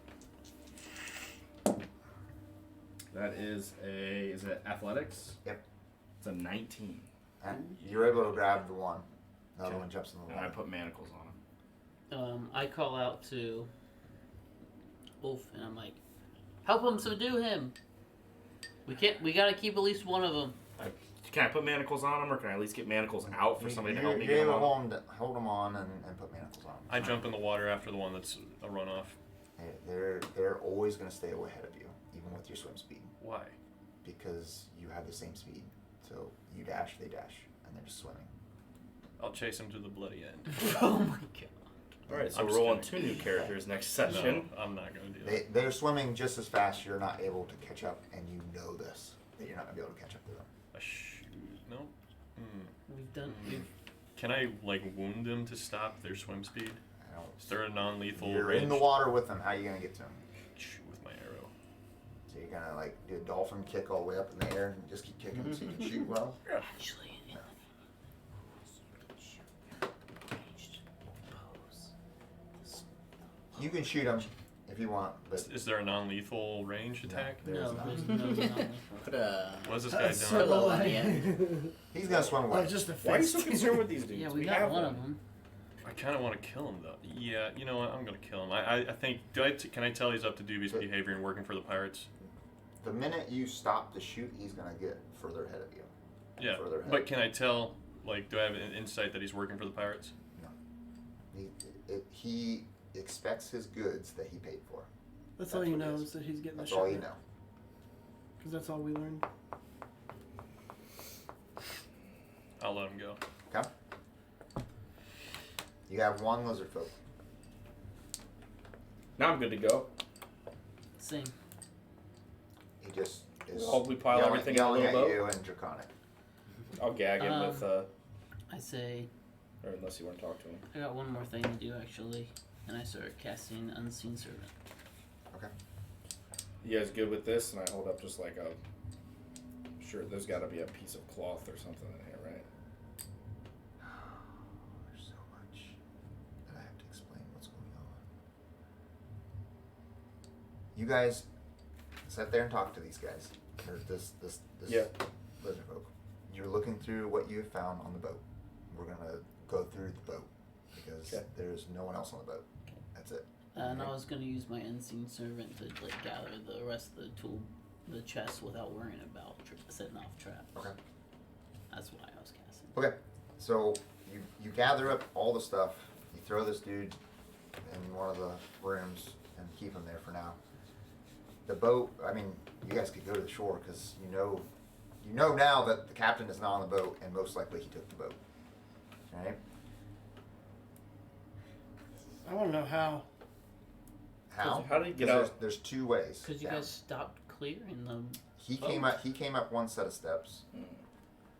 That is it athletics? Yep. It's a 19. And you're able to grab the one. The other one jumps in the And I water. put manacles on him. I call out to Wolf, and I'm like, "Help him subdue him. We gotta keep at least one of them." Can I put manacles on him, or can I at least get manacles out for somebody to help me You're get able him to on? hold them on and put manacles on them. I jump in the water after the one that's a runoff. They're always going to stay way ahead of you, even with your swim speed, Why? because you have the same speed. So you dash, they dash, and they're just swimming. I'll chase him to the bloody end. Oh my god. Alright, so I'm we're just rolling kidding. 2 new characters next session. No, I'm not gonna do that. They're swimming just as fast. You're not able to catch up, and you know this, that you're not going to be able to catch up to them. A shoot. No. We've done. Can I wound them to stop their swim speed? I don't. Is there a non-lethal You're range? in the water with them. How are you going to get to them? Shoot with my arrow. So you're going to do a dolphin kick all the way up in the air and just keep kicking so you can shoot well? Actually, You can shoot them if you want, but Is there a non-lethal range attack? there is no, not. there's no. Put a What is this guy doing? solo at the end. He's going to swim away. Oh, just a Why are you fist. so concerned with these dudes? Yeah, we got have one of them. I kind of want to kill him though. Yeah, you know what? I'm gonna kill him. I think. Can I tell he's up to dubious behavior and working for the pirates? The minute you stop to shoot, he's going to get further ahead of you. Yeah. Further ahead. But can I tell? Do I have an insight that he's working for the pirates? He expects his goods that he paid for. That's all That's you what it know is. is that he's getting That's the all shit. you know. Because that's all we learned. I'll let him go. Okay? You have one lizard folk. Now I'm good to go. Same. He just is Well, we pile yelling, everything in a yelling little at boat? you and draconic. I'll gag him with, I say, or unless you want to talk to him. I got one more thing to do actually, and I start casting Unseen Servant. Okay. You guys good with this? And I hold up just like a. Sure, there's got to be a piece of cloth or something in here, right? There's so much that I have to explain what's going on. You guys sit there and talk to these guys. Or this Yeah. lizard folk. You're looking through what you found on the boat. We're gonna go through the boat because Okay. there's no one else on the boat. That's it. And I was gonna use my Unseen Servant to gather the rest of the chest without worrying about setting off traps. Okay. That's why I was casting. Okay. So you gather up all the stuff. You throw this dude in one of the rooms and keep him there for now. The boat. I mean, you guys could go to the shore because you know now that the captain is not on the boat, and most likely he took the boat. All right. I want to know how. How? How did he get 'Cause out? There's 2 ways. Because you down. guys stopped clearing them. He came up. He came up one set of steps, and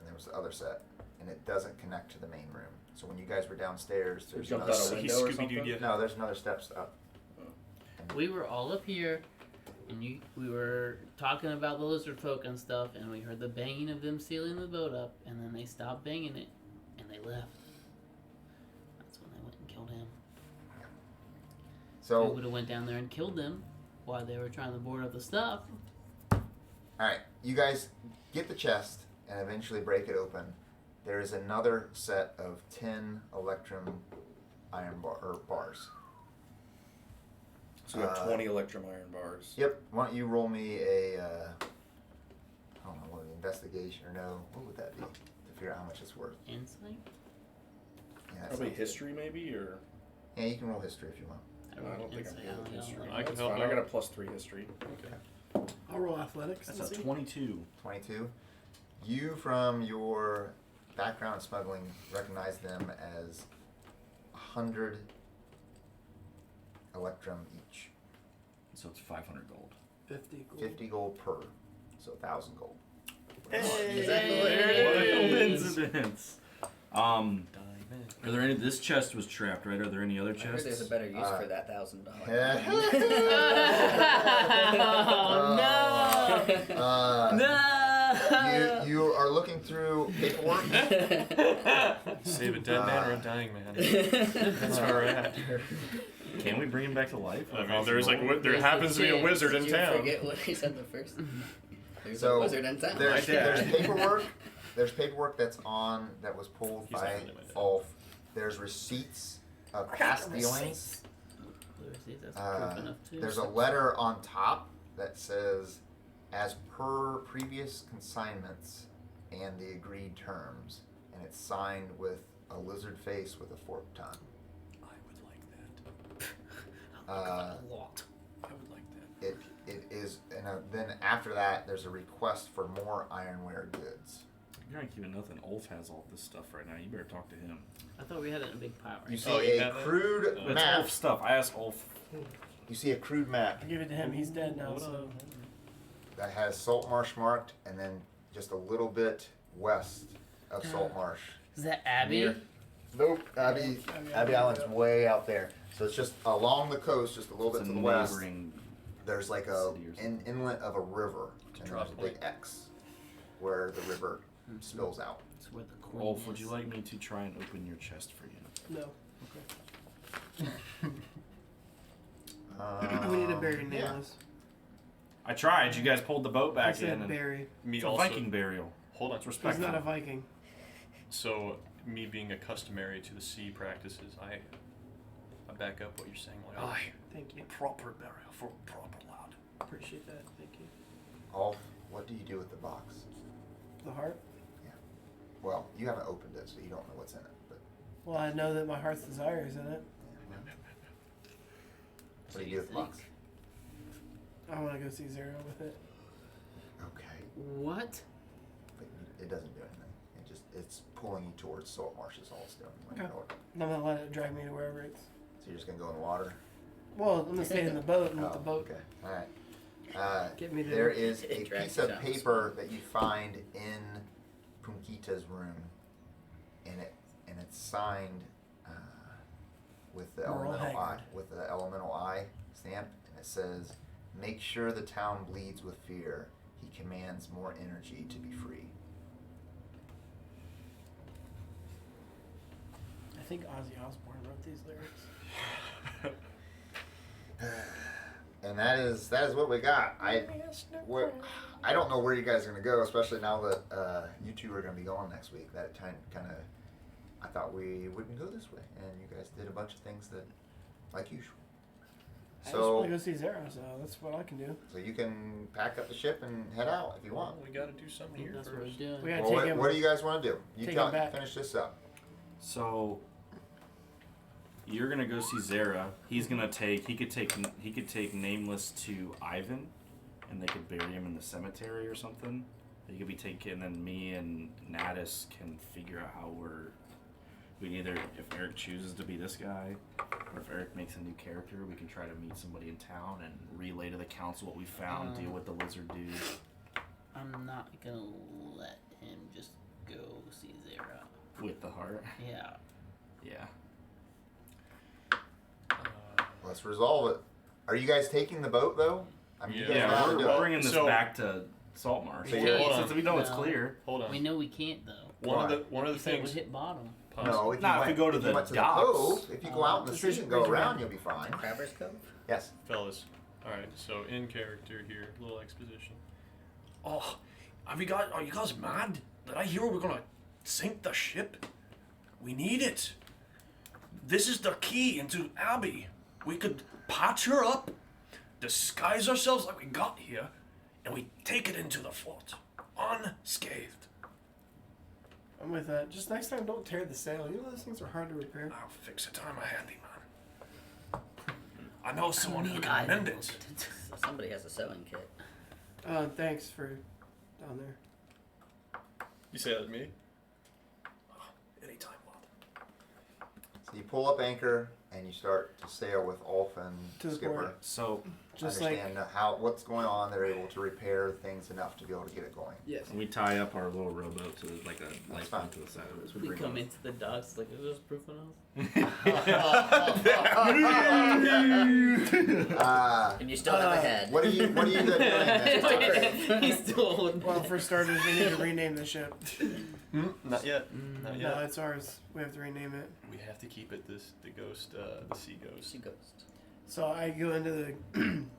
there was the other set, and it doesn't connect to the main room. So when you guys were downstairs, there's jumped another. out a He window or Scooby-Doo'd something? you. No, there's another steps up. We were all up here, and we were talking about the lizard folk and stuff, and we heard the banging of them sealing the boat up, and then they stopped banging it, and they left. That's when they went and killed him. So We would have went down there and killed them while they were trying to board up the stuff. Alright, you guys get the chest and eventually break it open. There is another set of 10 Electrum iron bars. So we have 20 electrum iron bars. Yep, why don't you roll me a, I don't know, what, investigation or no, what would that be? To figure out how much it's worth. Insight? Yeah, that Probably sounds good. history, maybe, or Yeah, you can roll history if you want. I don't think I'm Insight, good with I don't know. history. I can That's help fine. I out. got a +3 history. Okay. I'll roll athletics. That's and a see. 22. 22. You, from your background in smuggling, recognize them as 100 Electrum each. so it's 500 gold. 50 gold. 50 gold per, so 1,000 gold. Exactly. What a coincidence. Are there any? This chest was trapped, right? Are there any other I heard chests? there's a better use for that $1,000. No! You are looking through paperwork. Save a dead man or a dying man. That's where we're at. Can we bring him back to life? I mean, there happens to be a wizard in Did town. you forget what he said the first? There's So, a wizard in town. There's dad. paperwork. There's paperwork that was pulled He's by not really my dad. Ulf. There's receipts of past dealings. Proof enough too. There's a letter on top that says, as per previous consignments and the agreed terms, and it's signed with a lizard face with a forked tongue. I would like that. A lot. I would like that. It is, and then after that, there's a request for more ironware goods. You're not keeping nothing. Ulf has all this stuff right now. You better talk to him. I thought we had it in a big pile. You Right? see Oh, you a have that? crude It's map. Ulf stuff. I asked Ulf. You see a crude map Give it to him. He's dead now. Hold So on. that has Saltmarsh marked, and then just a little bit west of Saltmarsh. Is that Abby? Near- Nope, Abbey Island's way out there. So it's just along the coast, just a little bit It's to a the west. neighboring. There's like an inlet of a river, and there's drop a big X where the river spills out. That's where the queen Ulf, is. would you like me to try and open your chest for you? no. We need to bury Yeah. Nameless. I tried. You guys pulled the boat I back in. said And bury. Me it's a also. Viking burial. Hold on. It's He's respectful. not a Viking. So, me being a customary to the sea practices, I back up what you're saying. Like, aye, Thank you. proper burial for a proper lad. Appreciate that. Thank you. Ulf, what do you do with the box? The heart. Well, you haven't opened it, so you don't know what's in it. But Well, I know that my heart's desire is in it. what do you do with the box? I want to go see Zero with it. Okay, What? but it doesn't do anything. It's pulling you towards Saltmarsh is all it's doing. Like, Okay. I'm not gonna let it drag me to wherever it's. So you're just gonna go in the water? Well, I'm gonna stay in the boat and let the Oh, boat okay. All right. get me There there. is a It drags piece you of down. paper that you find in Punkita's room, and it's signed with the Merle elemental eye, Haggard. with the elemental eye stamp, and it says, "Make sure the town bleeds with fear. He commands more energy to be free." I think Ozzy Osbourne wrote these lyrics. And that is what we got. I don't know where you guys are gonna go, especially now that you two are gonna be going next week. That kind of I thought we wouldn't go this way, and you guys did a bunch of things that like usual. I just want to So go see Zero, so that's what I can do. you can pack up the ship and head out if you want. We gotta do something here That's what we're first. doing. We gotta Well, take what, him. what do you guys want to do? You take tell, him back. finish this up. So you're gonna go see Zara. He could take Nameless to Ivan, and they could bury him in the cemetery or something. He could be taken, and then me and Natas can figure out how we either, if Eric chooses to be this guy, or if Eric makes a new character, we can try to meet somebody in town and relay to the council what we found, deal with the lizard dude. I'm not gonna let him just go see Zero. With the heart. Yeah. Yeah. Let's resolve it. Are you guys taking the boat though? I mean, you guys know how to we're do it. bringing this So- back to Saltmarsh. So you're- Hold Since we know it's No. clear. Hold on. We know we can't though. One of Why? the He said it would things. hit bottom. No, if you, Nah, if went, we go to if the you went to docks. the cove, if you go out in the Just sea raise and your go around, hand. you'll be fine. Crabber's Cove? Yes. Fellas, alright, so in character here, little exposition. Oh, are you guys mad? Did I hear we're gonna sink the ship? We need it. This is the key into Abbey. We could patch her up, disguise ourselves like we got here, and we take it into the fort, unscathed. I'm with that. Just next time, don't tear the sail. You know those things are hard to repair. I'll fix it. I'm a handyman. I know someone who can mend it. Somebody has a sewing kit. Thanks for down there. You say that to me? Anytime, lad. So you pull up anchor and you start to sail with Ulf and To the Skipper. port. So Just like understand what's going on. They're able to repair things enough to be able to get it going. yes. And we tie up our little rowboat to like a That's lifeline fine. to the side of it. So We bring come it into the docks like, is this proof of And you still have a head. What are you doing this time? He's still holding. Well, for starters, we need to rename the ship. Not yet. Not No, yet. it's ours. We have to rename it. We have to keep it the sea ghost. Sea ghost. So I go into the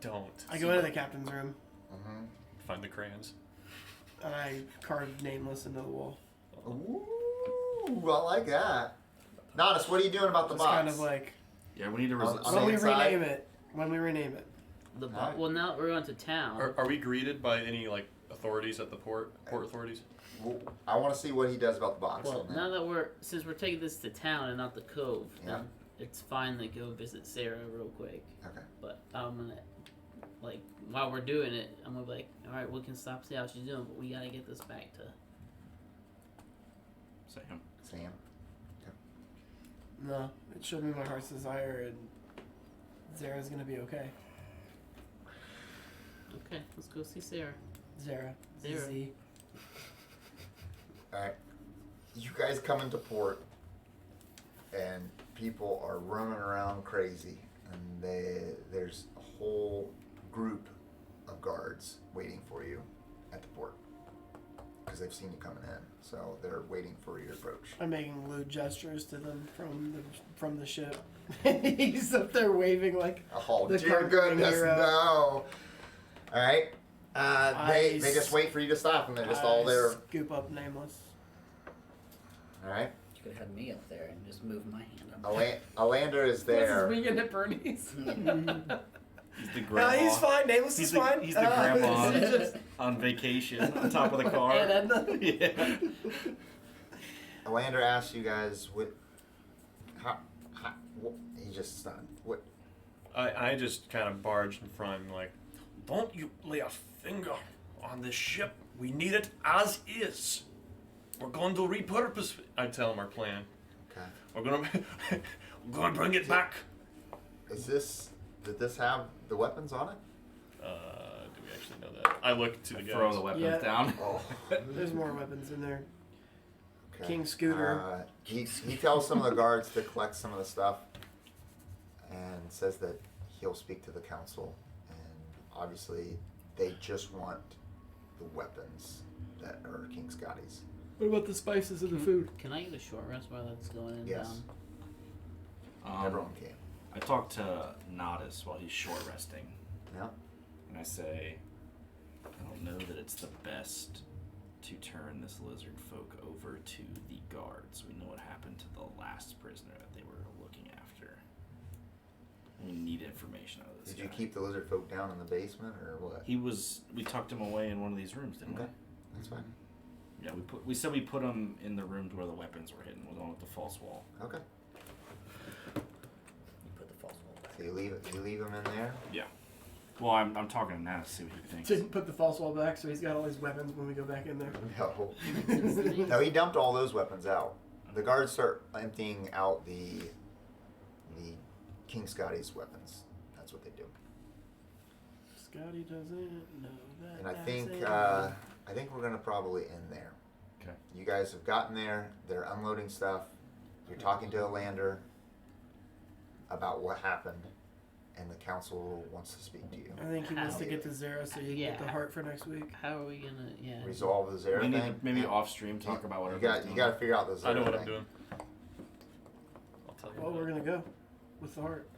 Don't. go into the captain's room Mm-hmm. Find the crayons. and I carve Nameless into the wall. Ooh, I like that. Natas, what are you doing about the It's box? kind of like Yeah, we need to On resolve. the when we inside? rename it. When we rename it. Alright. Well, now that we're going to town. Are we greeted by any like authorities at the port authorities? Well, I want to see what he does about the box. Well, and then- now that since we're taking this to town and not the cove, Yeah. then it's fine to go visit Sarah real quick. Okay. But I'm gonna, like, while we're doing it, I'm gonna be like, all right, we can stop, see how she's doing, but we gotta get this back to. Sam. Sam. No, it showed me my heart's desire, and Zara's gonna be okay. Okay, let's go see Sarah. Zara. Zara. Z. All right. You guys come into port, and people are running around crazy, and there's a whole group of guards waiting for you at the port because they've seen you coming in, so they're waiting for your approach. I'm making lewd gestures to them from the ship. He's up there waving like Oh the dear conquering goodness, hero. no! All right. They I just wait for you to stop, and they're just all there. Scoop up Nameless. All right. You could have had me up there and just move my hand up. Alander is there. This is weekend at Bernie's. He's the No, grandma. he's fine. Nameless He's is the- fine. he's the grandma. it's just- On vacation on top of the car. And Edna. Yeah. Alander asks you guys what. He just stunned. What? I just kind of barged in front and like, don't you lay a finger on this ship. We need it as is. We're going to repurpose. I tell him our plan. Okay. We're gonna bring it back. Did this have the weapons on it? Do we actually know that? I look to the guys. Throw the weapons Yeah. down. Oh. There's more weapons in there. Okay. King Scooter. He tells some of the guards to collect some of the stuff, and says that he'll speak to the council, and obviously they just want the weapons that are King Scotty's. What about the spices of the food? Can I get a short rest while that's going in Yes. down? Everyone can. I talk to Natas while he's short resting, Yeah. and I say, I don't know that it's the best to turn this lizard folk over to the guards. We know what happened to the last prisoner that they were looking after. We need information out of this Did you guy. keep the lizard folk down in the basement or what? We tucked him away in one of these rooms, didn't Okay. That's fine. we? Yeah, we said we put him in the rooms where the weapons were hidden, the one with the false wall. Okay. You put the false wall back. So you leave him in there. Yeah. Well, I'm talking to Natas to see what he thinks. Didn't put the false wall back, so he's got all his weapons when we go back in there. No. No, he dumped all those weapons out. The guards start emptying out the King Scotty's weapons. That's what they do. Scotty doesn't know that. And I say. think we're gonna probably end there. Okay. You guys have gotten there. They're unloading stuff. You're talking to a lander about what happened, and the council wants to speak to you. I think he wants to How? get to zero so you Yeah. get the heart for next week. How are we gonna? Yeah. Resolve the Zara We need thing. to maybe Yeah. off stream talk about You whatever. got he's you doing. got to figure out the I Zara know what thing. I'm doing. I'll tell you. Well, we're gonna go with the heart.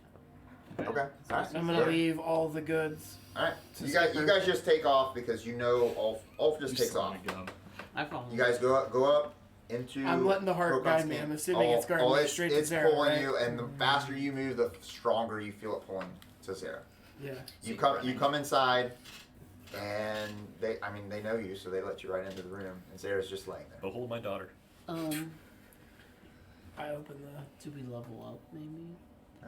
Okay. All right. I'm gonna leave all the goods. All right. to You guys Satyr. just take off because you know Ulf just You takes son off. of a gun. I follow. You guys go up into. I'm letting the heart Procon's guide me. camp. I'm assuming it's guarding me straight to It's Zara, pulling right? you, and the faster you move, the stronger you feel it pulling to Zara. Yeah. You come inside, and they know you, so they let you right into the room, and Zara's just laying there. Behold my daughter. I open Do we level up maybe?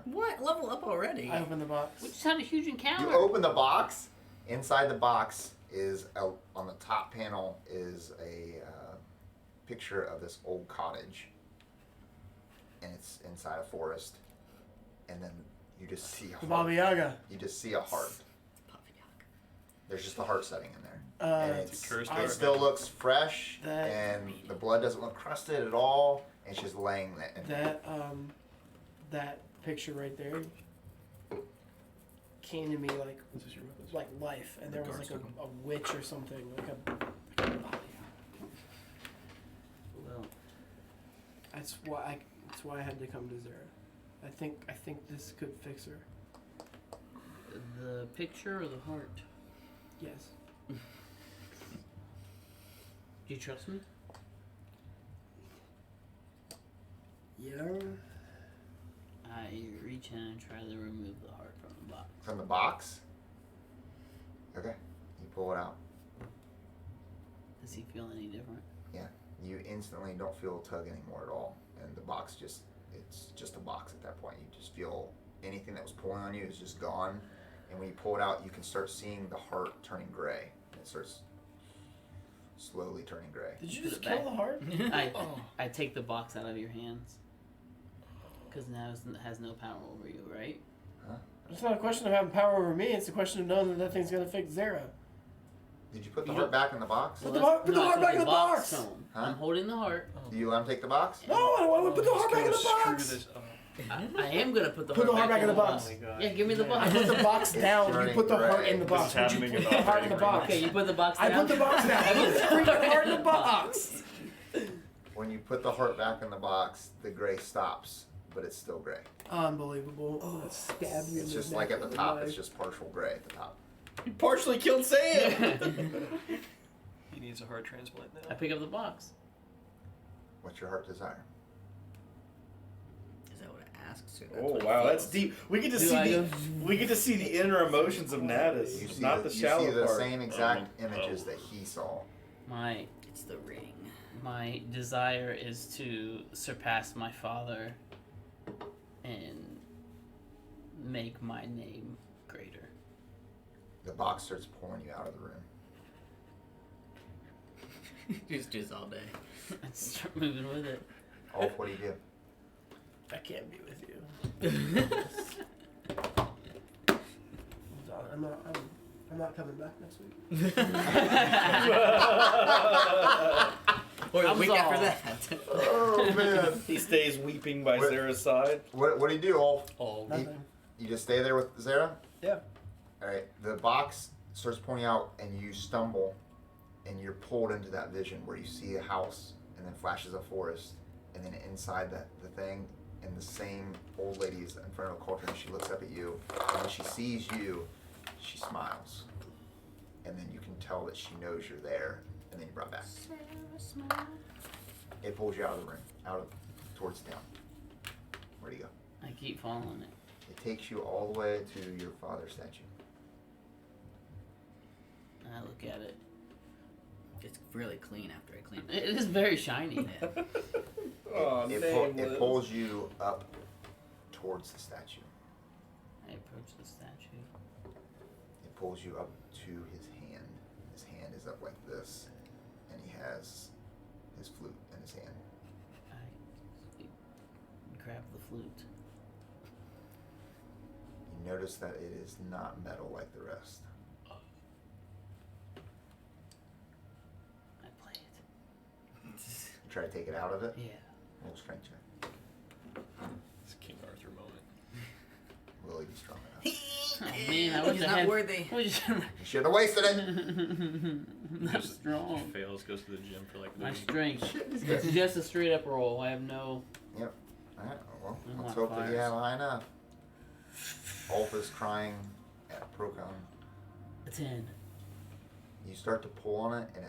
What? Level up already? I open the box. We just had a huge encounter. You open the box. Inside the box is on the top panel is a picture of this old cottage, and it's inside a forest, and then you just see a The heart. Baba Yaga. You just see a heart. There's just a heart setting in there. And It's a cursed it heart, still man. looks fresh, That- and the blood doesn't look crusted at all. It's just laying there. That picture right there came to me Is this your weapons? like life, and The there was guards like took 'em. a witch or something, like a Well, That's why I had to come to Zara. I think this could fix her. the picture or the heart? Yes. Do you trust me? Yeah. I reach in and try to remove the heart from the box. From the box? Okay. You pull it out. Does he feel any different? You instantly don't feel a tug anymore at all. And the box it's just a box at that point. You just feel anything that was pulling on you is just gone. And when you pull it out, you can start seeing the heart turning gray. It starts slowly turning gray. Did you Put just it kill back. the heart? I take the box out of your hands. Because now it has no power over you, right? It's not a question of having power over me. It's a question of knowing that thing's gonna fix Zara. Did you put the You heart don't- back in the box? Put the heart I back took in the box! to him. Huh? I'm holding the heart. Do you let him take the box? No, I don't want to put the heart back in the Screw box. this up. I am gonna put the Put heart the heart back in the box. Oh my god. Yeah, give me the I box. put the box It's down. You turning put the heart gray. in the This box. is Would you happening put in the heart in the operating box? Okay, you put the box I down. put the box down. I put the freaking heart in the box. When you put the heart back in the box, the gray stops, but it's still gray. Unbelievable. Oh, stab you in It's the just neck like at the with a top, knife. it's just partial gray at the top. You partially killed Sam. He needs a heart transplant I now. pick up the box. What's your heart desire? Is that what it asks? Or that's Oh what it wow, that's feels? deep. We get to Do see I the go- we get to see the inner emotions of Natas, You see not the shallow you see the part. same exact images that he saw. My It's the ring. my desire is to surpass my father and make my name greater. The box starts pulling you out of the room. Just do this all day. I start moving with it. Ulf, what do you do? I can't be with you. I'm not coming back next week. Or the I'm week after sorry. that. Oh man! He stays weeping by What- Zara's side. What do you do, Ulf? Oh, Nothing. You just stay there with Zara? Yeah. Alright, the box starts pulling out and you stumble and you're pulled into that vision where you see a house and then flashes a forest and then inside the thing and the same old lady is in front of a cauldron and she looks up at you and when she sees you, she smiles. And then you can tell that she knows you're there and then you're brought back. It pulls you out of the room, towards town. Where do you go? I keep following it. It takes you all the way to your father's statue. And I look at it. It's really clean after I clean it. It is very shiny. Oh, It pulls you up towards the statue. I approach the statue. It pulls you up to his hand. His hand is up like this, and he has his flute in his hand. I grab the flute. You notice that it is not metal like the rest. I play it. You try to take it out of it. Yeah. Roll strength check. it's King Arthur moment. Will he be strong enough? Oh man, I wish He's I not had. worthy. I wish You should have wasted it. Not Just strong. Fails, goes to the gym for like a My week. strength. It's just a straight up roll. I have no. Yep. Alright, well, I let's want hope that you fires. have high enough. Ulf is crying at Procon. A 10. You start to pull on it and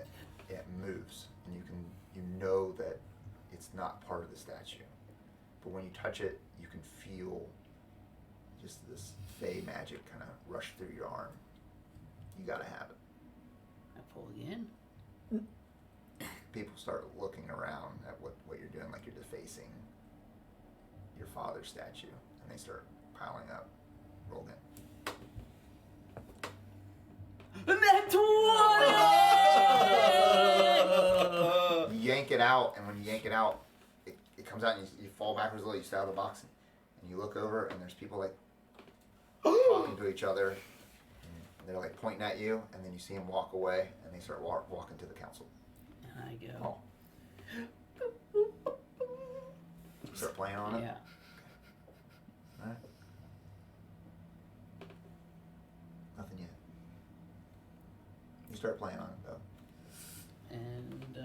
it moves and you know that it's not part of the statue. But when you touch it, you can feel just this fey magic kind of rush through your arm. You gotta have it. I pull again. People start looking around at what you're doing, like you're defacing your father's statue, and they start piling up. Roll again. Net 20! You yank it out, and when you yank it out, it comes out and you fall backwards a little, you stay out of the box, and you look over, and there's people like talking to each other. they're like pointing at you, and then you see them walk away, and they start walking to the council. And I go. Oh. Start playing on it? Yeah. Alright. Nothing yet. You start playing on it though. And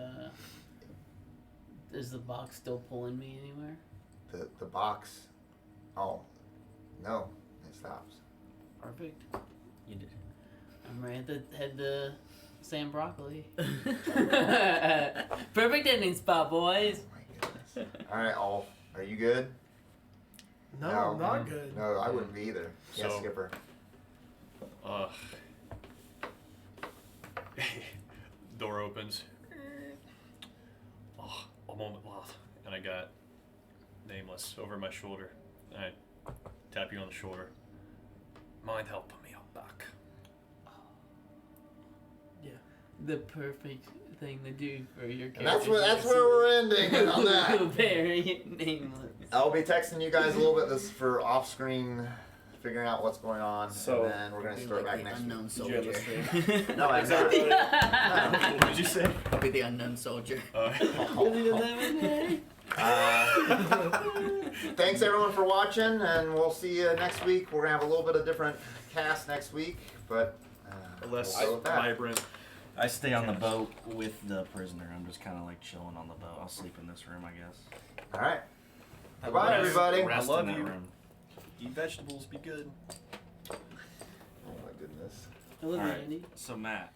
is the box still pulling me anywhere? The box. Oh, no, it stops. Perfect. You did. I'm ready to head to Sam Broccoli. Perfect ending spot, boys. Oh my goodness. All right, Alf, are you good? No, not good. No, I wouldn't be either. Yes, So- Skipper. Door opens. Oh, a moment left, and I got Nameless over my shoulder. And I tap you on the shoulder. Mind helping me out back? Yeah. The perfect thing to do for your character. And that's where we're ending it on that. Very nameless. I'll be texting you guys a little bit this for off-screen, figuring out what's going on, So- and then we're gonna Be start like back the next unknown week. Did you have soldier. this No, I'm not. What did you say? I'll be the unknown soldier. Thanks everyone for watching, and we'll see you next week. We're gonna have a little bit of different cast next week, but Less we'll go with that. vibrant. I stay on the boat with the prisoner. I'm just kind of like chilling on the boat. I'll sleep in this room, I guess. All right. Goodbye, everybody. Rest love in that you. room. Eat vegetables, be good. Oh my goodness. I love you, All right. Andy. So Matt,